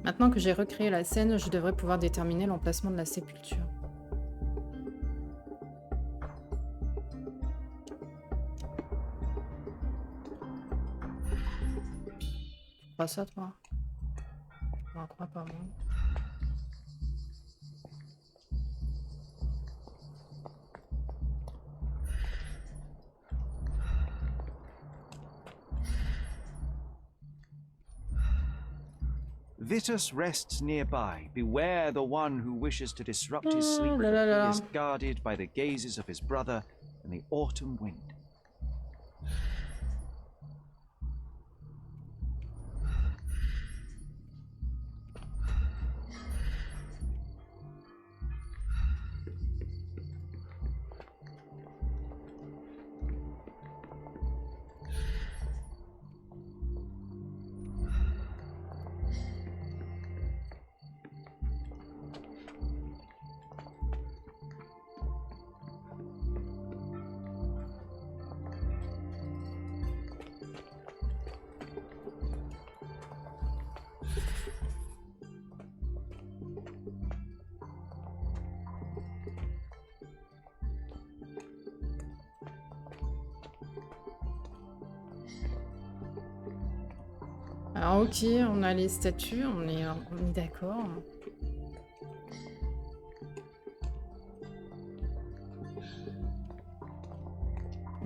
Maintenant que j'ai recréé la scène, je devrais pouvoir déterminer l'emplacement de la sépulture. Tu crois ça, toi? Je n'en crois pas, moi. Vitus rests nearby. Beware the one who wishes to disrupt his sleep. He is guarded by the gazes of his brother and the autumn wind. Alors ok, on a les statues, on est d'accord.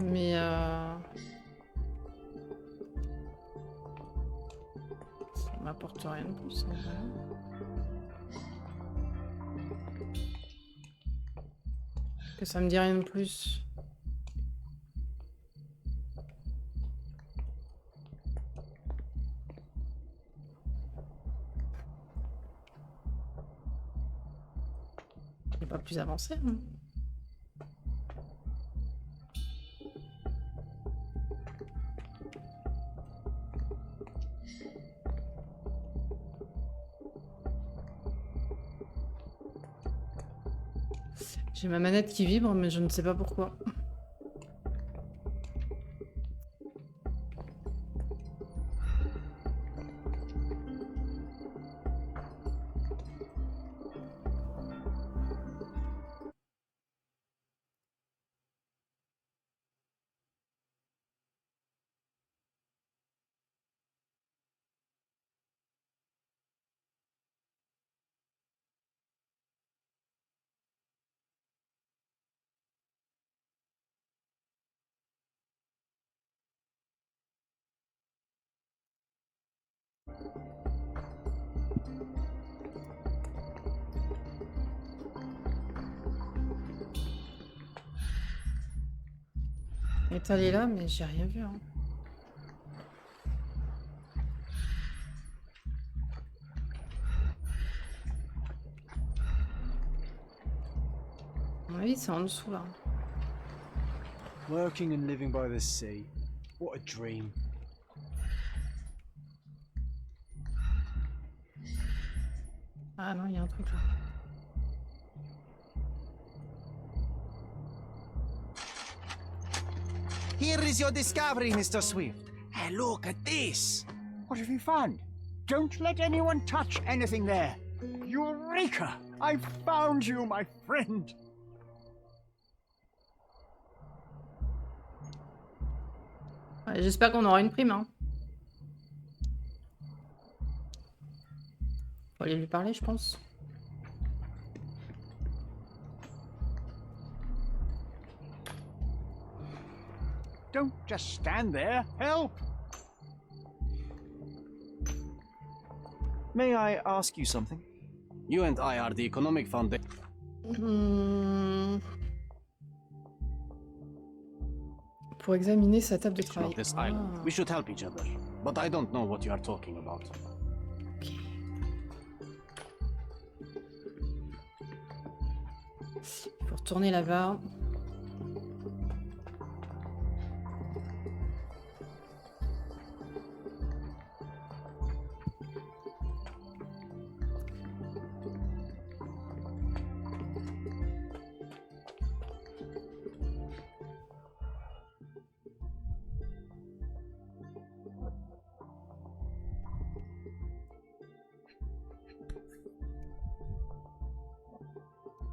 Mais ça m'apporte rien de plus. En vrai. Que ça me dit rien de plus. Pas plus avancé. Hein. J'ai ma manette qui vibre, mais je ne sais pas pourquoi. Elle est allée là, mais j'ai rien vu. Hein. À mon avis, c'est en dessous là. Working and living by the sea. What a dream. Ah non, il y a un truc là. Here is your discovery, Mr. Swift. Hey, look at this. What have you found? Don't let anyone touch anything there. Eureka! I found you, my friend. Ouais, j'espère qu'on aura une prime. Hein. Faut aller lui parler, je pense. Don't just stand there. Help! May I ask you something? You and I are the economic foundation. Pour examiner sa table de travail. This island. We should help each other. But I don't know what you are talking about. Okay. Il faut retourner là-bas.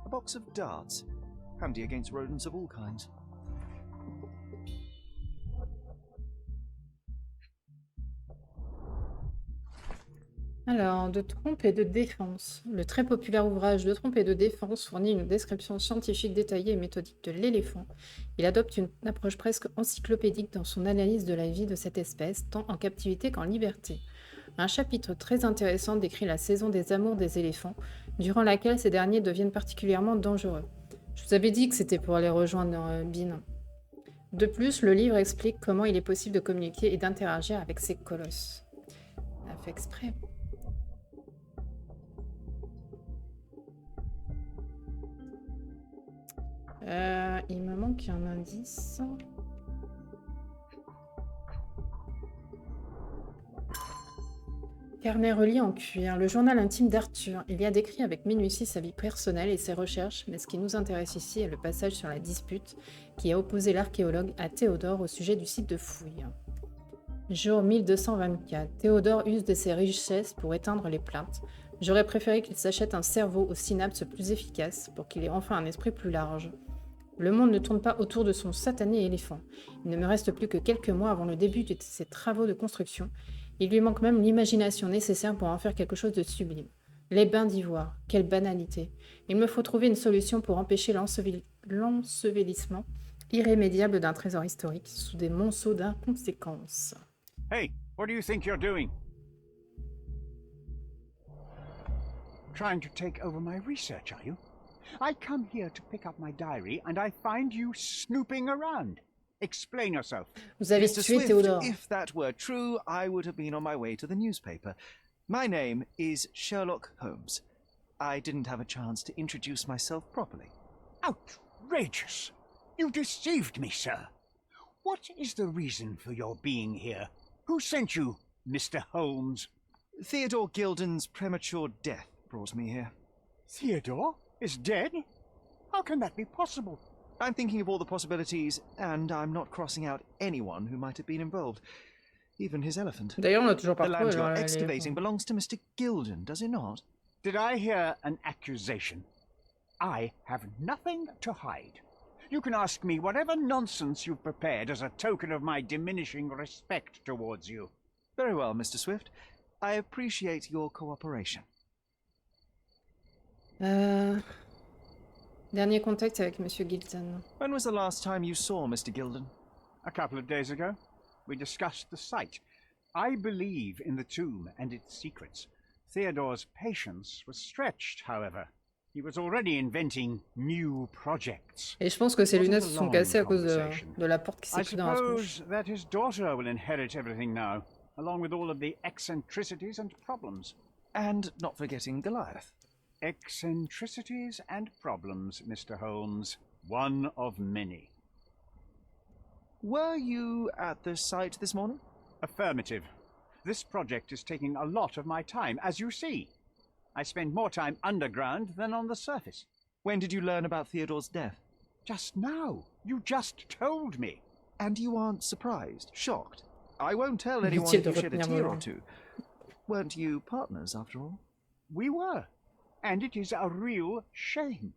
A box of darts, handy against rodents of all kinds. Alors, de trompe et de défense. Le très populaire ouvrage de trompe et de défense fournit une description scientifique détaillée et méthodique de l'éléphant. Il adopte une approche presque encyclopédique dans son analyse de la vie de cette espèce, tant en captivité qu'en liberté. Un chapitre très intéressant décrit la saison des amours des éléphants, durant laquelle ces derniers deviennent particulièrement dangereux. Je vous avais dit que c'était pour aller rejoindre Bin. De plus, le livre explique comment il est possible de communiquer et d'interagir avec ces colosses. On a fait exprès. Il me manque un indice. Carnet relié en cuir, le journal intime d'Arthur. Il y a décrit avec minutie sa vie personnelle et ses recherches, mais ce qui nous intéresse ici est le passage sur la dispute qui a opposé l'archéologue à Théodore au sujet du site de fouille. Jour 1224. Théodore use de ses richesses pour éteindre les plaintes. J'aurais préféré qu'il s'achète un cerveau aux synapses plus efficaces pour qu'il ait enfin un esprit plus large. Le monde ne tourne pas autour de son satané éléphant. Il ne me reste plus que quelques mois avant le début de ses travaux de construction. Il lui manque même l'imagination nécessaire pour en faire quelque chose de sublime. Les bains d'ivoire, quelle banalité. Il me faut trouver une solution pour empêcher l'ensevelissement irrémédiable d'un trésor historique sous des monceaux d'inconséquences. Hey, what do you think you're doing? Trying to take over my research, are you? I come here to pick up my diary and I find you snooping around. Explain yourself. Vous avez Mr. tué Swift, Théodore. if that were true, I would have been on my way to the newspaper. My name is Sherlock Holmes. I didn't have a chance to introduce myself properly. Outrageous! You deceived me, sir. What is the reason for your being here? Who sent you, Mr. Holmes? Theodore Gilden's premature death brought me here. Theodore is dead? How can that be possible? I'm thinking of all the possibilities, and I'm not crossing out anyone who might have been involved. Even his elephant. D'ailleurs, on l'a toujours pas The retrouvé land you're dans excavating belongs to Mr. Gilden, does it not? Did I hear an accusation? I have nothing to hide. You can ask me whatever nonsense you've prepared as a token of my diminishing respect towards you. Very well, Mr. Swift. I appreciate your cooperation. Dernier contact avec Monsieur Gilden. When was the last time you saw Mr. Gilden? A couple of days ago. We discussed the site. I believe in the tomb and its secrets. Theodore's patience was stretched, however. He was already inventing new projects. Et je pense que ses lunettes se sont cassées à cause de la porte qui s'est I prise dans la tronche. suppose that his daughter will inherit everything now, along with all of the eccentricities and problems. And not forgetting Goliath. Eccentricities and problems, Mr. Holmes. One of many. Were you at the site this morning? Affirmative. This project is taking a lot of my time, as you see. I spend more time underground than on the surface. When did you learn about Theodore's death? Just now. You just told me. And you aren't surprised, shocked? I won't tell anyone if you shed a tear or two. Weren't you partners, after all? We were. And it is a real shame.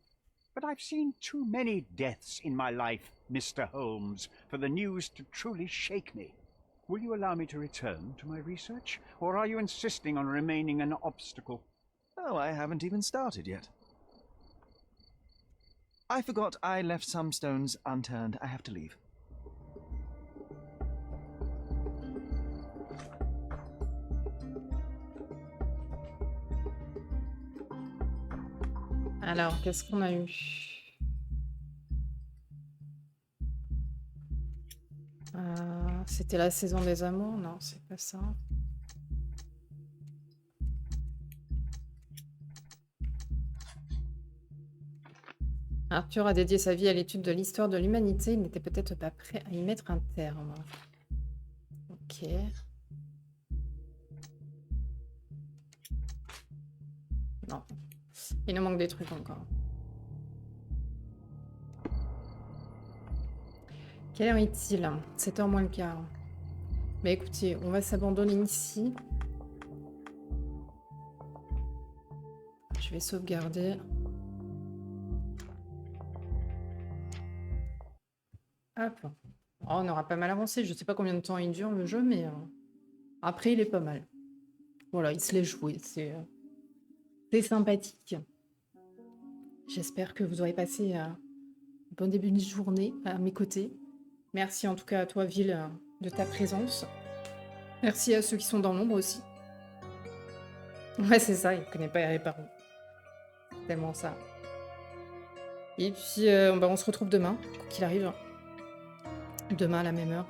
But I've seen too many deaths in my life, Mr. Holmes, for the news to truly shake me. Will you allow me to return to my research, or are you insisting on remaining an obstacle? Oh, I haven't even started yet. I forgot I left some stones unturned. I have to leave. Alors, qu'est-ce qu'on a eu? C'était la saison des amours? Non, c'est pas ça. Arthur a dédié sa vie à l'étude de l'histoire de l'humanité. Il n'était peut-être pas prêt à y mettre un terme. Ok. Non. Il nous manque des trucs encore. Quelle heure est-il? 7h moins le quart. Bah écoutez, on va s'abandonner ici. Je vais sauvegarder. Hop. Oh, on aura pas mal avancé. Je sais pas combien de temps il dure le jeu, mais après il est pas mal. Voilà, il se l'est joué. C'est sympathique. J'espère que vous aurez passé un bon début de journée à mes côtés. Merci en tout cas à toi, Ville, de ta présence. Merci à ceux qui sont dans l'ombre aussi. Ouais, c'est ça, il ne connaît pas les parents. C'est tellement ça. Et puis, on se retrouve demain, quoi qu'il arrive. Demain à la même heure.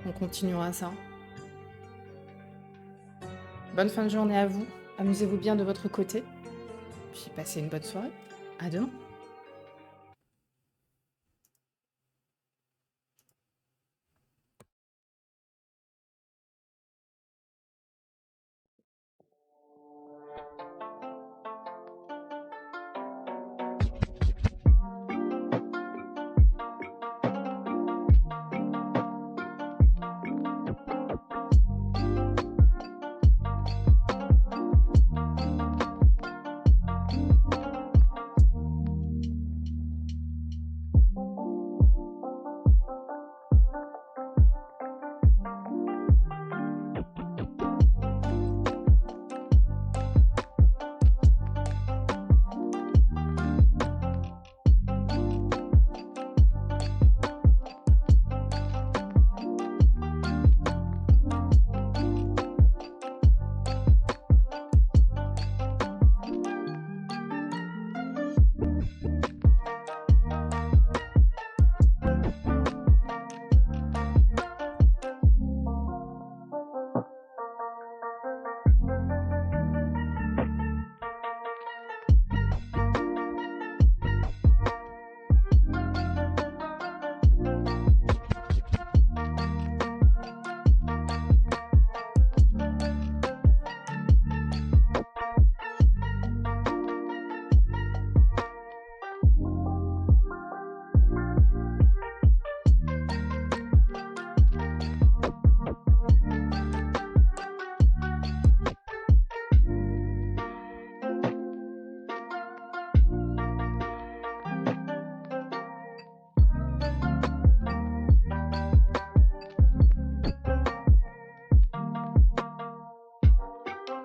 On continuera ça. Bonne fin de journée à vous. Amusez-vous bien de votre côté. Puis passez une bonne soirée. À demain.